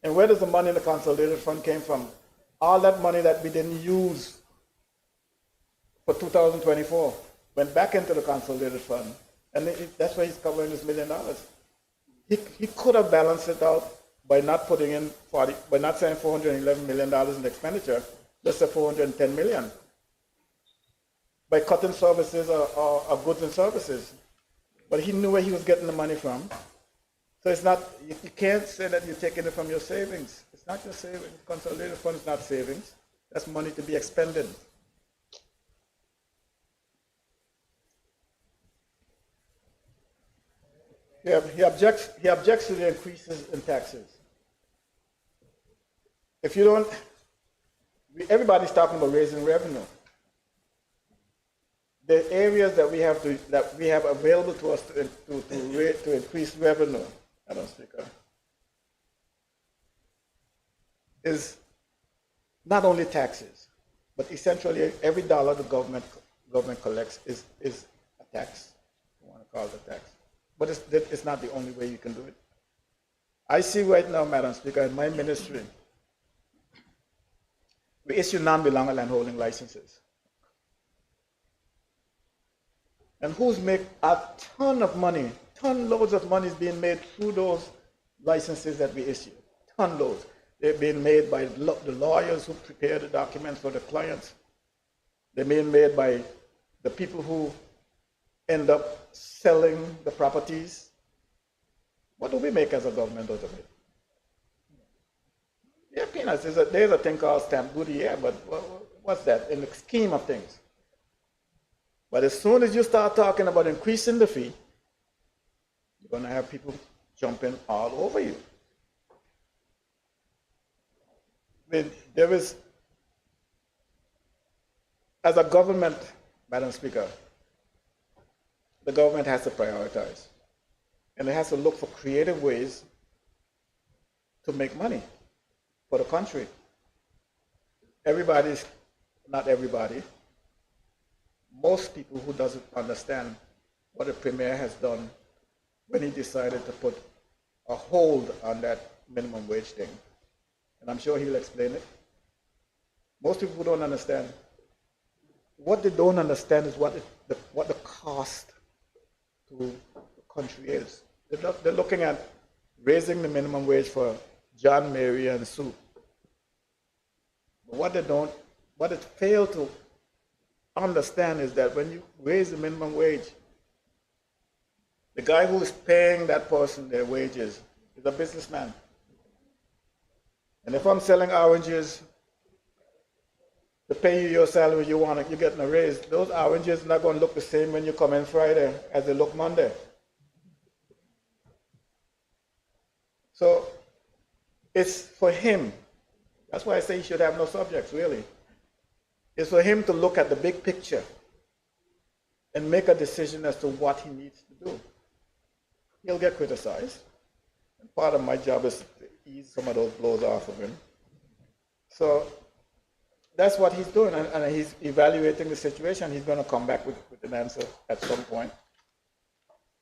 And where does the money in the consolidated fund came from? All that money that we didn't use for 2024 went back into the consolidated fund. And that's why he's covering this $1 million. He could have balanced it out by not putting in by not saying $411 million in expenditure, just say $410 million. By cutting services or goods and services. But he knew where he was getting the money from. So it's not, you can't say that you're taking it from your savings. It's not your savings. Consolidated fund is not savings. That's money to be expended. He objects to the increases in taxes. If you don't, everybody's talking about raising revenue. The areas that we have available to us to increase revenue, Madam Speaker, is not only taxes, but essentially every dollar the government collects is a tax. You want to call it a tax, but it's not the only way you can do it. I see right now, Madam Speaker, in my ministry, we issue non-belonging landholding licenses. And who's make a ton of money, loads of money is being made through those licenses that we issue. Ton loads. They're being made by the lawyers who prepare the documents for the clients. They're being made by the people who end up selling the properties. What do we make as a government out of it? Yeah, peanuts. There's a thing called stamp duty, yeah, but what's that in the scheme of things? But as soon as you start talking about increasing the fee, you're going to have people jumping all over you. I mean, there is, as a government, Madam Speaker, the government has to prioritize. And it has to look for creative ways to make money for the country. Not everybody, most people who doesn't understand what the Premier has done when he decided to put a hold on that minimum wage thing. And I'm sure he'll explain it. Most people who don't understand. What they don't understand is what the cost to the country is. They're looking at raising the minimum wage for John, Mary, and Sue. But what they fail to understand is that when you raise the minimum wage, The guy who is paying that person their wages is a businessman. And if I'm selling oranges to pay you your salary, you're getting a raise, those oranges are not going to look the same when you come in Friday as they look Monday. So it's for him. That's why I say he should have no subjects, really. It's for him to look at the big picture and make a decision as to what he needs to do. He'll get criticized. And part of my job is to ease some of those blows off of him. So that's what he's doing, and he's evaluating the situation. He's going to come back with an answer at some point.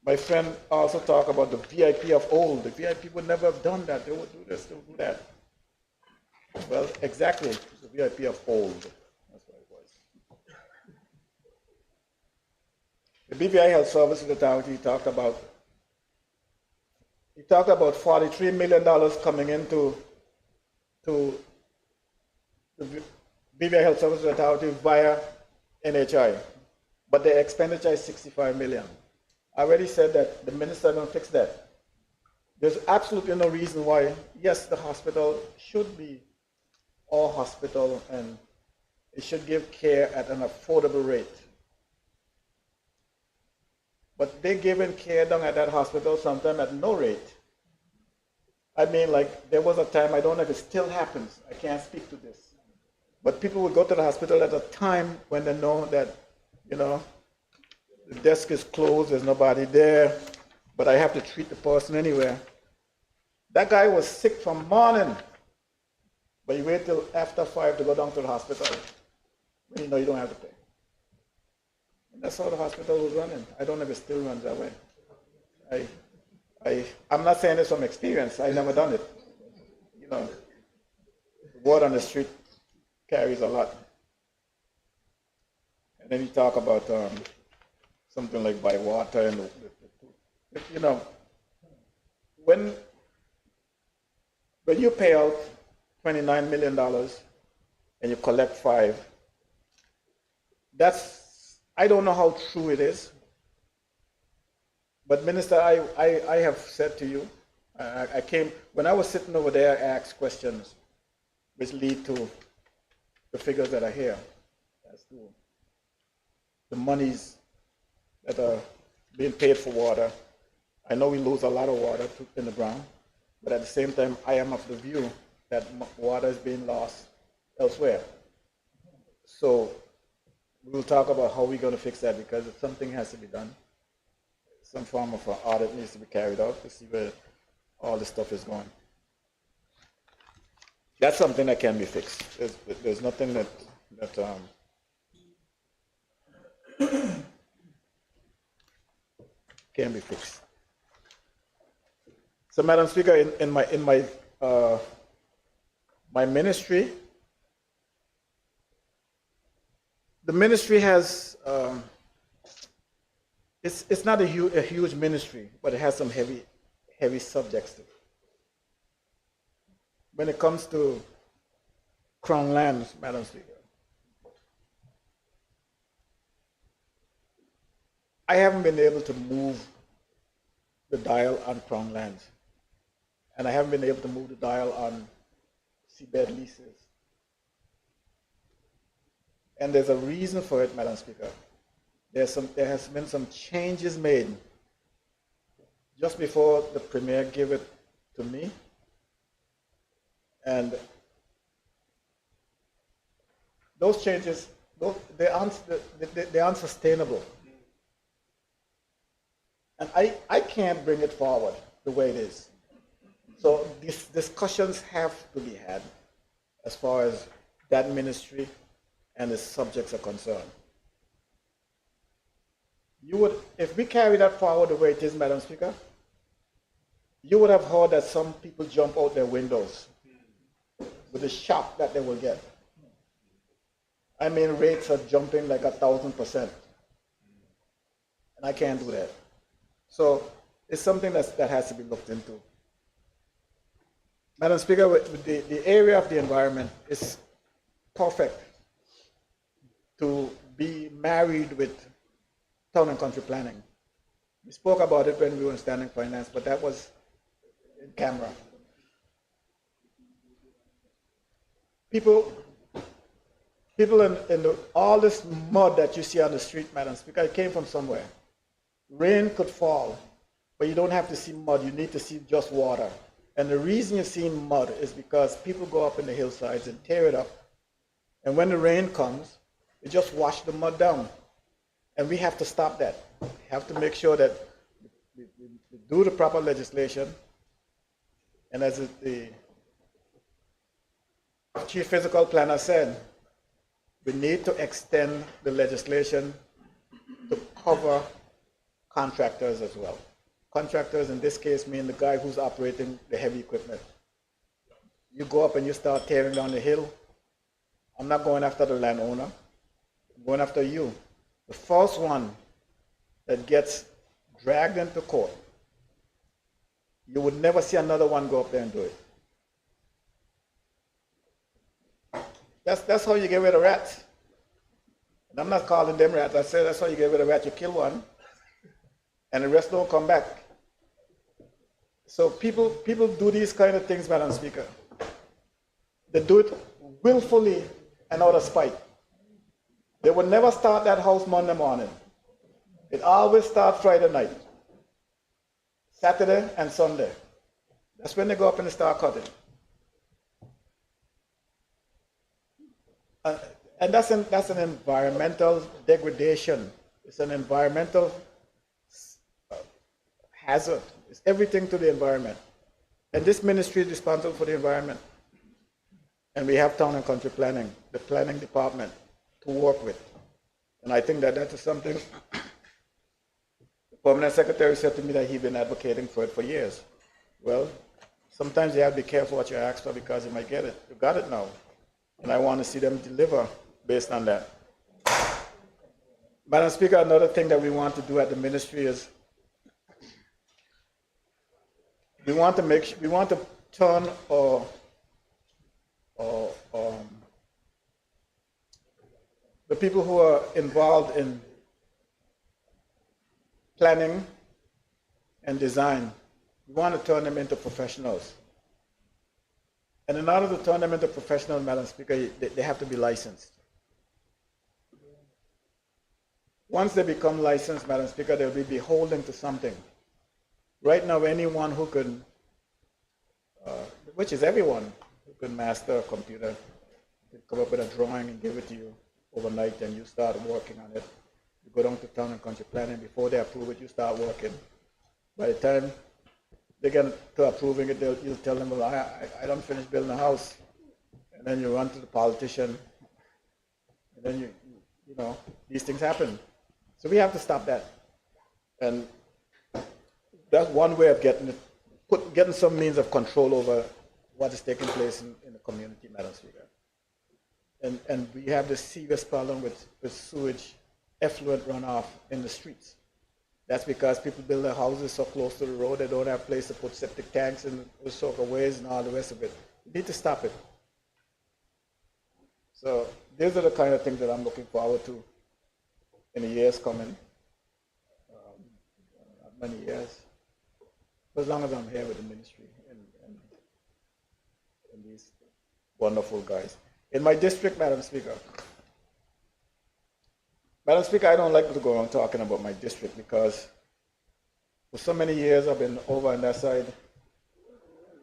My friend also talked about the VIP of old. The VIP would never have done that. They would do this, they would do that. Well, exactly, the VIP of old. That's what it was. The BVI Health Services Authority talked about $43 million coming into the BVI Health Services Authority via NHI, but the expenditure is $65 million. I already said that the minister don't fix that. There's absolutely no reason why, yes, the hospital should be our hospital and it should give care at an affordable rate. But they're giving care down at that hospital sometimes at no rate. I mean, like, there was a time, I don't know if it still happens, I can't speak to this, but people would go to the hospital at a time when they know that, you know, the desk is closed, there's nobody there, but I have to treat the person anyway. That guy was sick from morning, but you wait till after 5 to go down to the hospital when you know you don't have to pay. And that's how the hospital was running. I don't know if it still runs that way. I'm not saying this from experience. I've never done it. You know, the word on the street carries a lot. And then you talk about something like by water and you know, when you pay out $29 million and you collect $5 million, I don't know how true it is. But Minister, I have said to you, when I was sitting over there, I asked questions which lead to the figures that are here as to the monies that are being paid for water. I know we lose a lot of water in the ground, but at the same time, I am of the view that water is being lost elsewhere. So we'll talk about how we're going to fix that, because something has to be done. Some form of an audit needs to be carried out to see where all this stuff is going. That's something that can be fixed. There's nothing that can be fixed. So, Madam Speaker, in my ministry, the ministry has. It's not a huge ministry, but it has some heavy subjects to it. When it comes to Crown lands, Madam Speaker, I haven't been able to move the dial on Crown lands, and I haven't been able to move the dial on seabed leases. And there's a reason for it, Madam Speaker. There has been some changes made just before the Premier gave it to me, and those changes, they're unsustainable, and I can't bring it forward the way it is. So these discussions have to be had as far as that ministry and its subjects are concerned. If we carry that forward the way it is, Madam Speaker, you would have heard that some people jump out their windows with the shock that they will get. I mean, rates are jumping like 1,000%. And I can't do that. So it's something that has to be looked into. Madam Speaker, the area of the environment is perfect to be married with town and country planning, We spoke about it when we were in standing finance, but that was in camera. People in all this mud that you see on the street, Madam Speaker, it came from somewhere. Rain could fall, but you don't have to see mud, you need to see just water. And the reason you're seeing mud is because people go up in the hillsides and tear it up. And when the rain comes, it just washes the mud down. And we have to stop that. We have to make sure that we do the proper legislation. And as the Chief Fiscal Planner said, we need to extend the legislation to cover contractors as well. Contractors in this case mean the guy who's operating the heavy equipment. You go up and you start tearing down the hill. I'm not going after the landowner. I'm going after you. The first one that gets dragged into court, you would never see another one go up there and do it. That's how you get rid of rats. And I'm not calling them rats. I say that's how you get rid of rats. You kill one, and the rest don't come back. So people do these kind of things, Madam Speaker. They do it willfully and out of spite. They would never start that house Monday morning. It always starts Friday night, Saturday and Sunday. That's when they go up and they start cutting. And that's an environmental degradation. It's an environmental hazard. It's everything to the environment. And this ministry is responsible for the environment. And we have town and country planning, the planning department, to work with. And I think that is something the permanent secretary said to me that he's been advocating for it for years. Well, sometimes you have to be careful what you ask for because you might get it. You got it now. And I want to see them deliver based on that. Madam Speaker, another thing that we want to do at the ministry is we want to turn the people who are involved in planning and design, we want to turn them into professionals. And in order to turn them into professionals, Madam Speaker, they have to be licensed. Once they become licensed, Madam Speaker, they'll be beholden to something. Right now, anyone who can, which is everyone, who can master a computer, can come up with a drawing and give it to you overnight, and you start working on it. You go down to town and country planning. Before they approve it, you start working. By the time they get to approving it, you'll tell them, well, I don't finish building a house. And then you run to the politician, and then you know, these things happen. So we have to stop that. And that's one way of getting some means of control over what is taking place in the community, Madam Speaker. And we have this serious problem with sewage effluent runoff in the streets. That's because people build their houses so close to the road, they don't have a place to put septic tanks and soak ways and all the rest of it. We need to stop it. So these are the kind of things that I'm looking forward to in the years coming. Not many years. For as long as I'm here with the ministry and these wonderful guys. In my district, Madam Speaker, I don't like to go around talking about my district because for so many years I've been over on that side.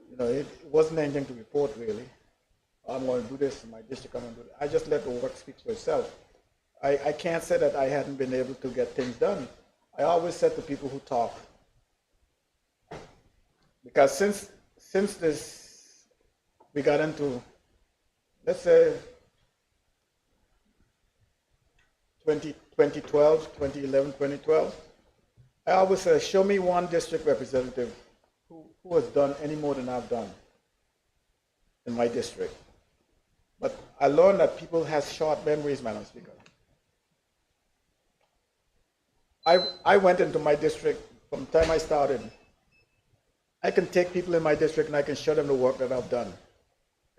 You know, it wasn't anything to report really. I'm going to do this in my district, I'm going to do that. I just let the work speak for itself. I can't say that I hadn't been able to get things done. I always said to people who talk, because since this, we got into, let's say, 2012, 2012, I always say, show me one district representative who has done any more than I've done in my district. But I learned that people have short memories, Madam Speaker. I went into my district from the time I started. I can take people in my district and I can show them the work that I've done.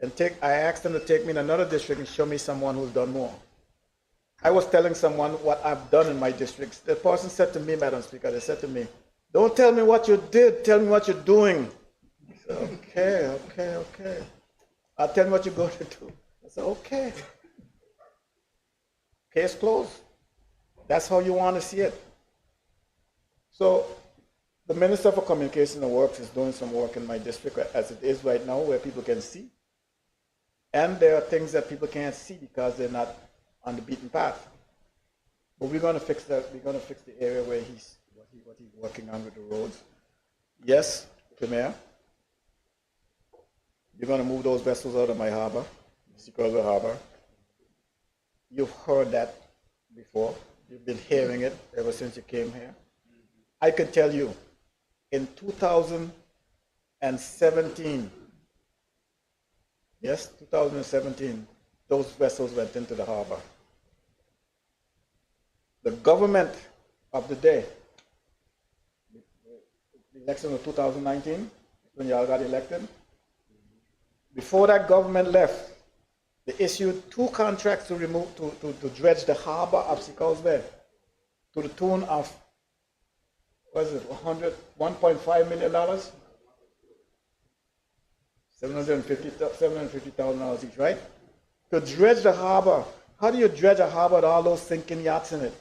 And I asked them to take me in another district and show me someone who's done more. I was telling someone what I've done in my district. The person said to me, Madam Speaker, they said to me, don't tell me what you did, tell me what you're doing. I said, okay. I'll tell me what you're going to do. I said, okay. Case closed. That's how you want to see it. So the Minister for Communication and Works is doing some work in my district as it is right now where people can see. And there are things that people can't see because they're not on the beaten path. But we're going to fix that. We're going to fix the area where what he's working on with the roads. Yes, Premier, you're going to move those vessels out of my harbor, Security Harbor. You've heard that before. You've been hearing it ever since you came here. I can tell you, in 2017, yes, 2017, those vessels went into the harbor. The government of the day, the election of 2019, when y'all got elected, before that government left, they issued 2 contracts to remove, to dredge the harbor of Fiscal Bay to the tune of, what is it, $1.5 million? $750,000 each, right? To dredge the harbor. How do you dredge a harbor with all those sunken yachts in it?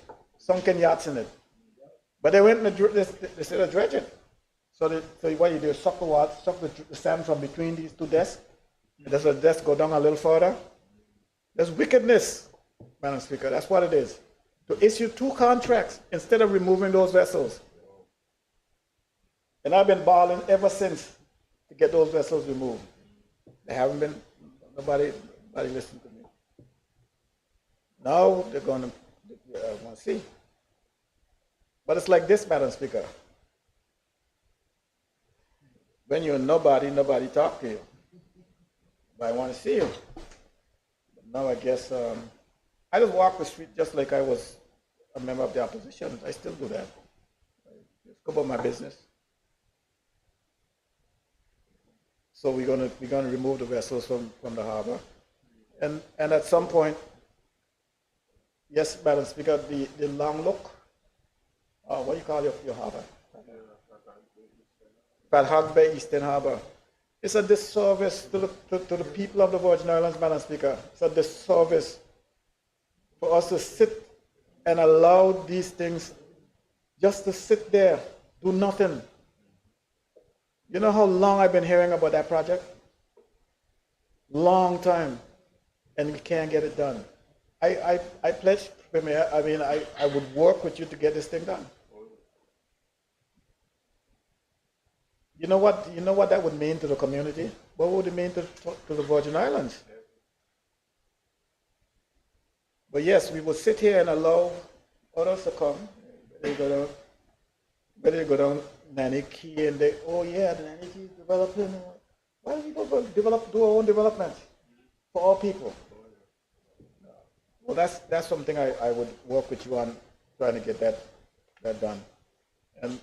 But they went and they said to dredge it. So what you do is suck the sand from between these 2 desks. Does the desk go down a little further? There's wickedness, Madam Speaker. That's what it is. To issue 2 contracts instead of removing those vessels. And I've been bawling ever since to get those vessels removed. They haven't been, nobody listened to me. Now they're going to see. But it's like this, Madam Speaker. When you're nobody talk to you. But I want to see you. But now I guess I just walk the street just like I was a member of the opposition. I still do that. I just go about my business. So we're gonna remove the vessels from the harbor, and at some point, yes, Madam Speaker, the long look. What do you call your harbor? Fat Hog Bay Eastern Harbor. It's a disservice to the people of the Virgin Islands, Madam Speaker. It's a disservice for us to sit and allow these things just to sit there, do nothing. You know how long I've been hearing about that project? Long time. And we can't get it done. I pledge, Premier, I would work with you to get this thing done. You know what that would mean to the community? What would it mean to the Virgin Islands? But yes, we would sit here and allow others to come. Whether they go down Nanny Key and they, oh yeah, the Nanny Key is developing. Why don't we go do our own development for all people? Well, that's something I would work with you on, trying to get that done. And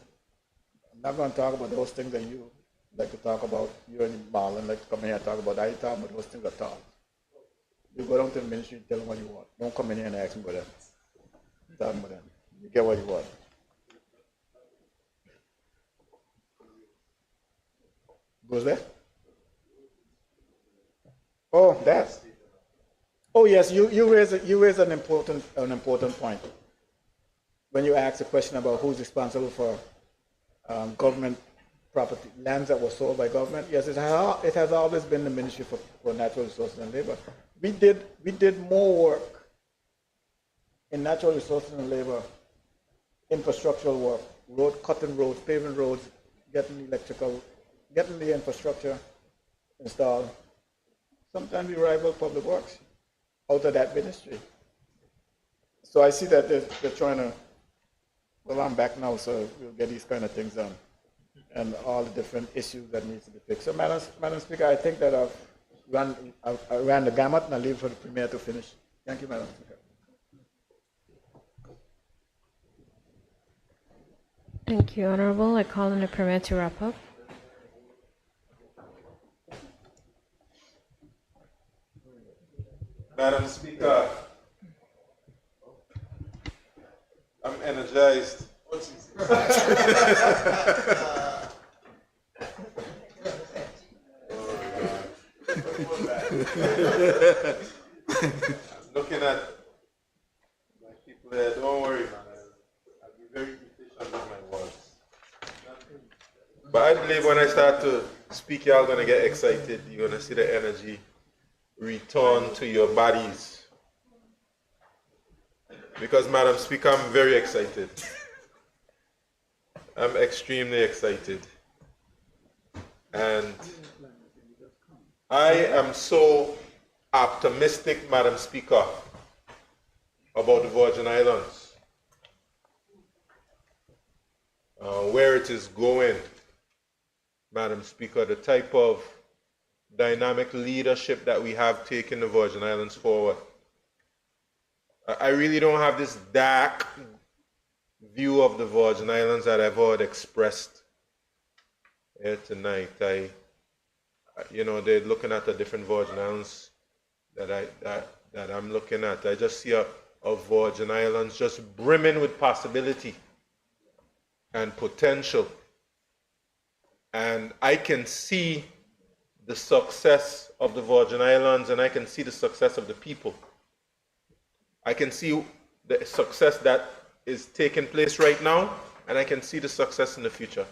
I'm not going to talk about those things that you like to talk about. You and Marlon like to come in here and talk about. I talk about those things at all. You go down to the ministry and tell them what you want. Don't come in here and ask me about them. Talk about them. You get what you want. Goes there? Oh, that. Oh yes, you raise an important point when you ask a question about who's responsible for government property, lands that were sold by government. Yes, it has always been the Ministry for Natural Resources and Labor. We did more work in natural resources and labor, infrastructural work, cutting roads, paving roads, getting the infrastructure installed. Sometimes we rival public works out of that ministry. So I see that they're trying to, well, I'm back now, so we'll get these kind of things done and all the different issues that needs to be fixed. So Madam Speaker, I think that I ran the gamut and I'll leave for the Premier to finish. Thank you, Madam Speaker. Thank you, Honorable. I call on the Premier to wrap up. Madam Speaker, energized. Looking at my people there, don't worry, man. I'll be very efficient with my words. But I believe when I start to speak, y'all gonna get excited. You're gonna see the energy return to your bodies. Because, Madam Speaker, I'm very excited. I'm extremely excited. And I am so optimistic, Madam Speaker, about the Virgin Islands, where it is going, Madam Speaker, the type of dynamic leadership that we have taken the Virgin Islands forward. I really don't have this dark view of the Virgin Islands that I've heard expressed here tonight. They're looking at the different Virgin Islands that I'm looking at. I just see a Virgin Islands just brimming with possibility and potential. And I can see the success of the Virgin Islands, and I can see the success of the people. I can see the success that is taking place right now, and I can see the success in the future.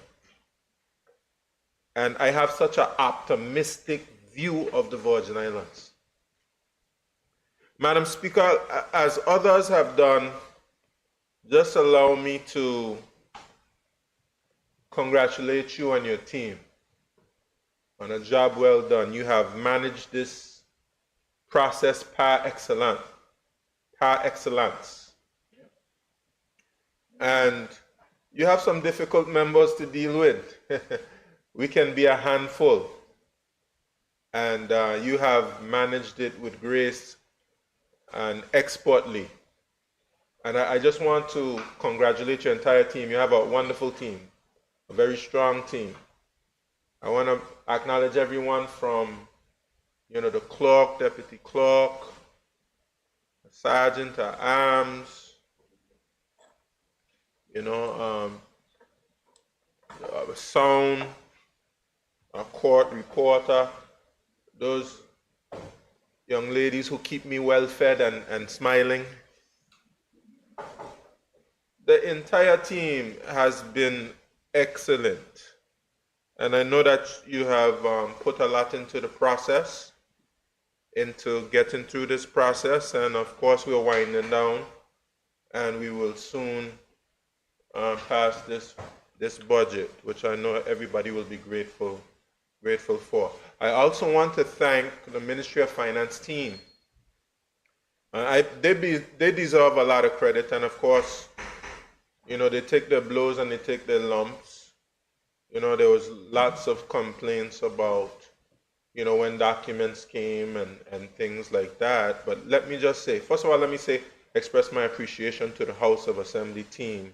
And I have such an optimistic view of the Virgin Islands. Madam Speaker, as others have done, just allow me to congratulate you and your team on a job well done. You have managed this process par excellence. And you have some difficult members to deal with. We can be a handful. And you have managed it with grace and expertly. And I just want to congratulate your entire team. You have a wonderful team, a very strong team. I want to acknowledge everyone from, the clerk, deputy clerk, sergeant at arms, sound, a court reporter, those young ladies who keep me well fed and smiling. The entire team has been excellent. And I know that you have put a lot into the process, into getting through this process. And of course, we're winding down, and we will soon pass this budget, which I know everybody will be grateful for. I also want to thank the Ministry of Finance team. They deserve a lot of credit, and of course, they take their blows and they take their lumps. There was lots of complaints about, when documents came and things like that. But let me just say, first of all, express my appreciation to the House of Assembly team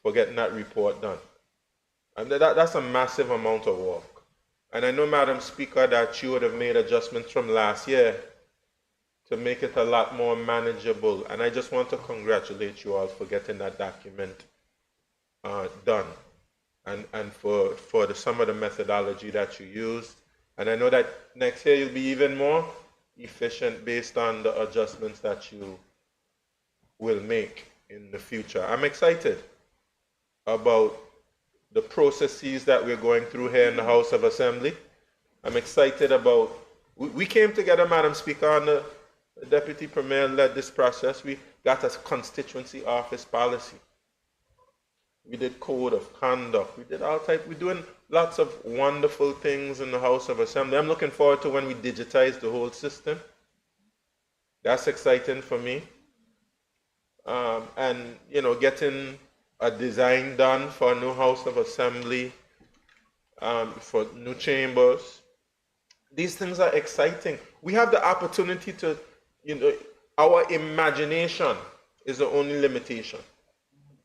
for getting that report done. And that's a massive amount of work. And I know, Madam Speaker, that you would have made adjustments from last year to make it a lot more manageable. And I just want to congratulate you all for getting that document done. And for some of the methodology that you used. And I know that next year you'll be even more efficient based on the adjustments that you will make in the future. I'm excited about the processes that we're going through here in the House of Assembly. I'm excited about, we came together, Madam Speaker, and the Deputy Premier led this process. We got a constituency office policy. We did code of conduct. We did we're doing lots of wonderful things in the House of Assembly. I'm looking forward to when we digitize the whole system. That's exciting for me. And, getting a design done for a new House of Assembly, for new chambers. These things are exciting. We have the opportunity to, our imagination is the only limitation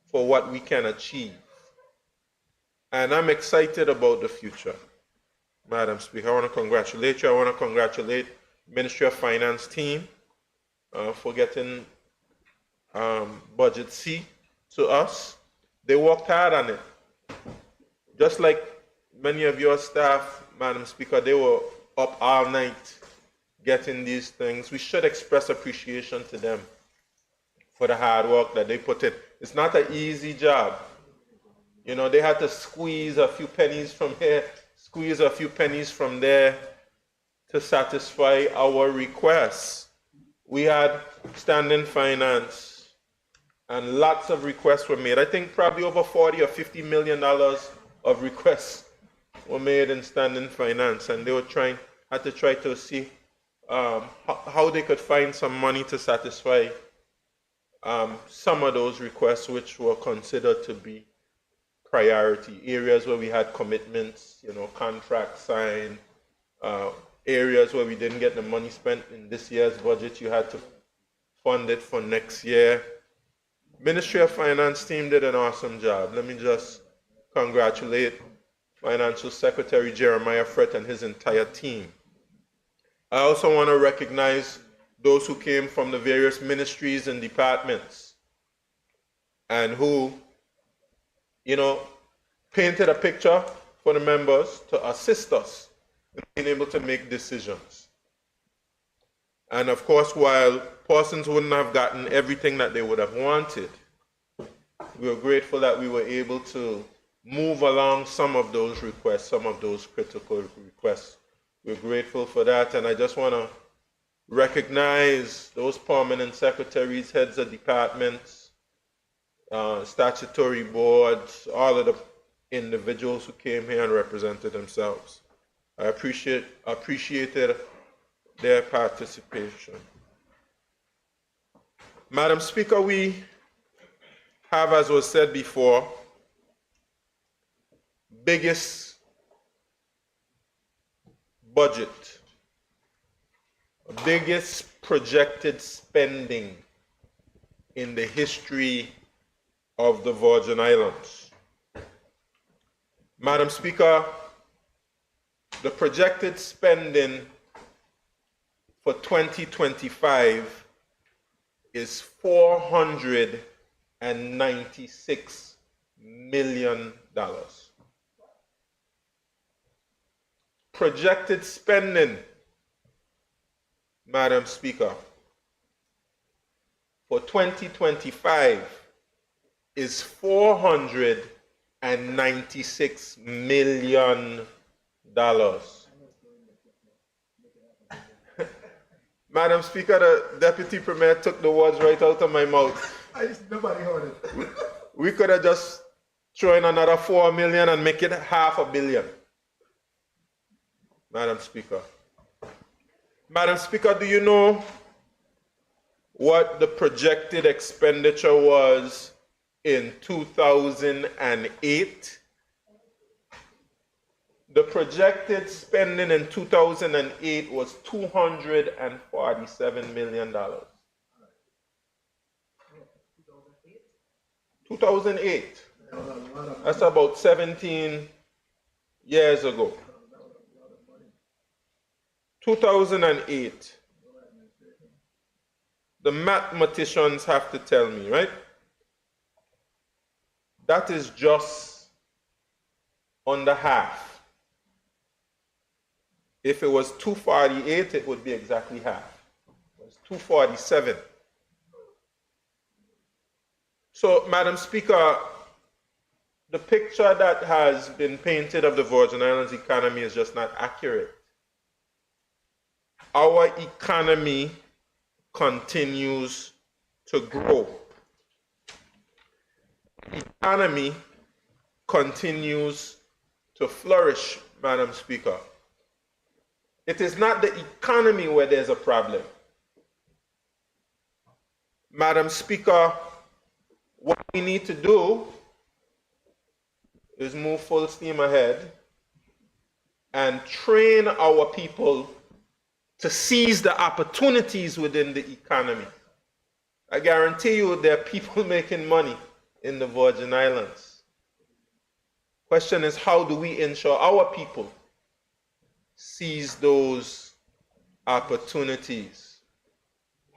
for what we can achieve. And I'm excited about the future. Madam Speaker, I want to congratulate you. I want to congratulate Ministry of Finance team for getting Budget C to us. They worked hard on it. Just like many of your staff, Madam Speaker, they were up all night getting these things. We should express appreciation to them for the hard work that they put in. It's not an easy job. You know, they had to squeeze a few pennies from here, squeeze a few pennies from there to satisfy our requests. We had standing finance and lots of requests were made. I think probably over 40 or $50 million of requests were made in standing finance, and they were had to try to see how they could find some money to satisfy some of those requests which were considered to be priority areas where we had commitments, you know, contracts signed, areas where we didn't get the money spent in this year's budget, you had to fund it for next year. Ministry of Finance team did an awesome job. Let me just congratulate Financial Secretary Jeremiah Frett and his entire team. I also want to recognize those who came from the various ministries and departments and who, you know, painted a picture for the members to assist us in being able to make decisions. And of course, while persons wouldn't have gotten everything that they would have wanted, we are grateful that we were able to move along some of those requests, some of those critical requests. We're grateful for that, and I just want to recognize those permanent secretaries, heads of departments, statutory boards, all of the individuals who came here and represented themselves. I appreciated their participation. Madam Speaker, we have, as was said before, biggest budget, biggest projected spending in the history of the Virgin Islands. Madam Speaker, the projected spending for 2025 is $496 million. Projected spending, Madam Speaker, for 2025 is $496 million. Madam Speaker, the Deputy Premier took the words right out of my mouth. Nobody heard it. We could have just thrown in another 4 million and make it $500 million. Madam Speaker. Madam Speaker, do you know what the projected expenditure was in 2008? The projected spending in 2008 was $247 million. 2008. That's about 17 years ago. 2008. The mathematicians have to tell me, right? That is just under half. If it was 248, it would be exactly half. It was 247. So, Madam Speaker, the picture that has been painted of the Virgin Islands economy is just not accurate. Our economy continues to grow. The economy continues to flourish, Madam Speaker. It is not the economy where there's a problem. Madam Speaker, what we need to do is move full steam ahead and train our people to seize the opportunities within the economy. I guarantee you there are people making money in the Virgin Islands. Question is, how do we ensure our people seize those opportunities?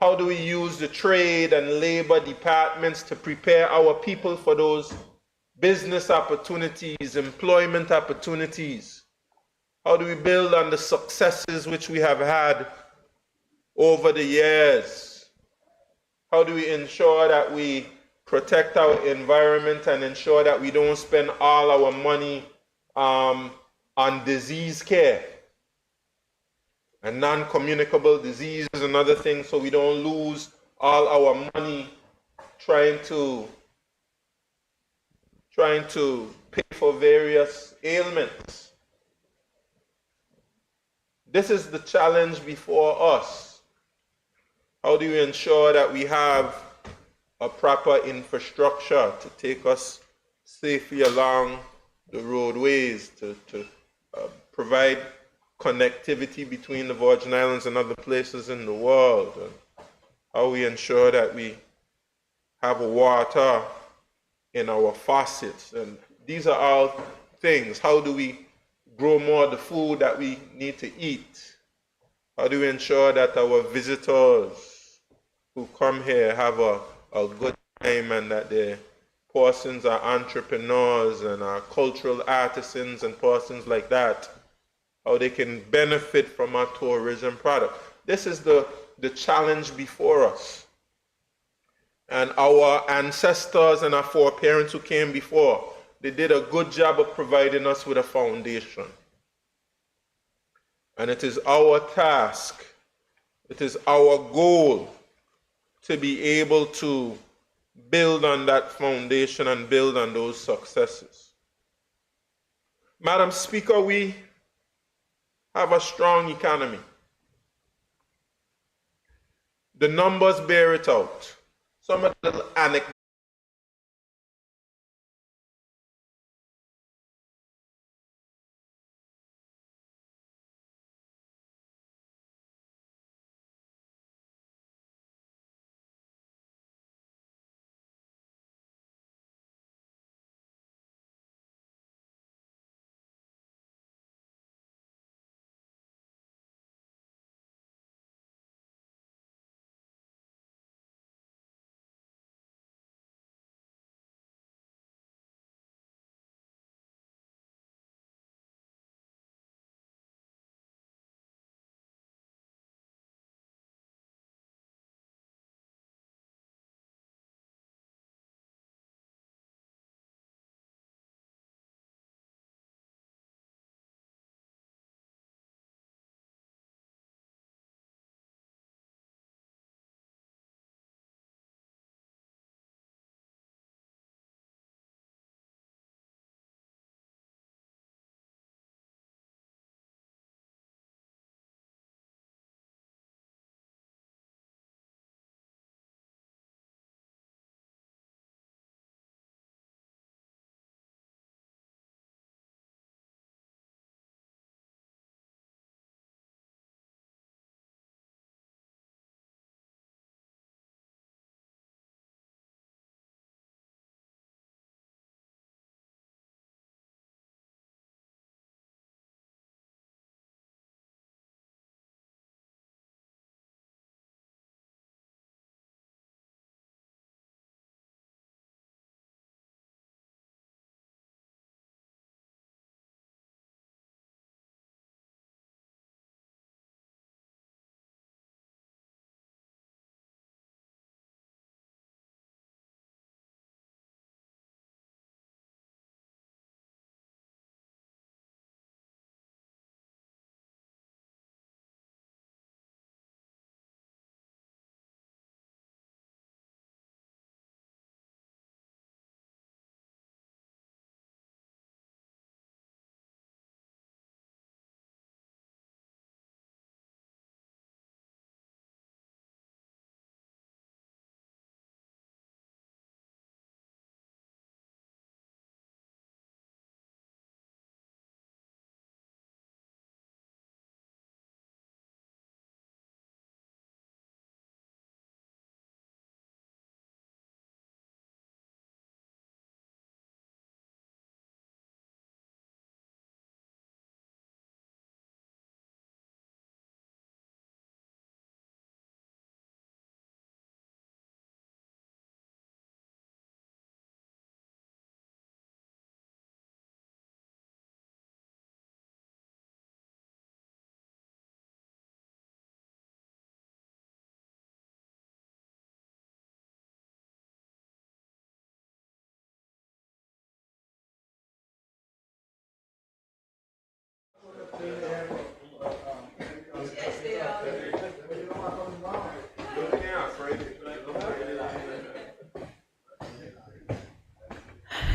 How do we use the trade and labor departments to prepare our people for those business opportunities, employment opportunities? How do we build on the successes which we have had over the years? How do we ensure that we protect our environment and ensure that we don't spend all our money on disease care and non-communicable diseases and other things, so we don't lose all our money trying to pay for various ailments? This is the challenge before us. How do you ensure that we have a proper infrastructure to take us safely along the roadways, to provide connectivity between the Virgin Islands and other places in the world? And how we ensure that we have water in our faucets? And these are all things. How do we grow more of the food that we need to eat? How do we ensure that our visitors who come here have a good time and that the persons are entrepreneurs and are cultural artisans and persons like that, how they can benefit from our tourism product? This is the challenge before us. And our ancestors and our foreparents who came before, they did a good job of providing us with a foundation. And it is our task, it is our goal to be able to build on that foundation and build on those successes. Madam Speaker, we have a strong economy. The numbers bear it out. Some of the little anecdotes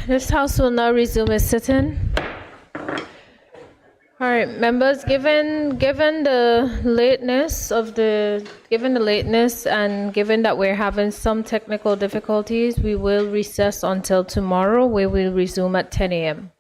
This House will now resume its sitting. All right, members, given the lateness and given that we're having some technical difficulties, we will recess until tomorrow, where we'll resume at 10 a.m.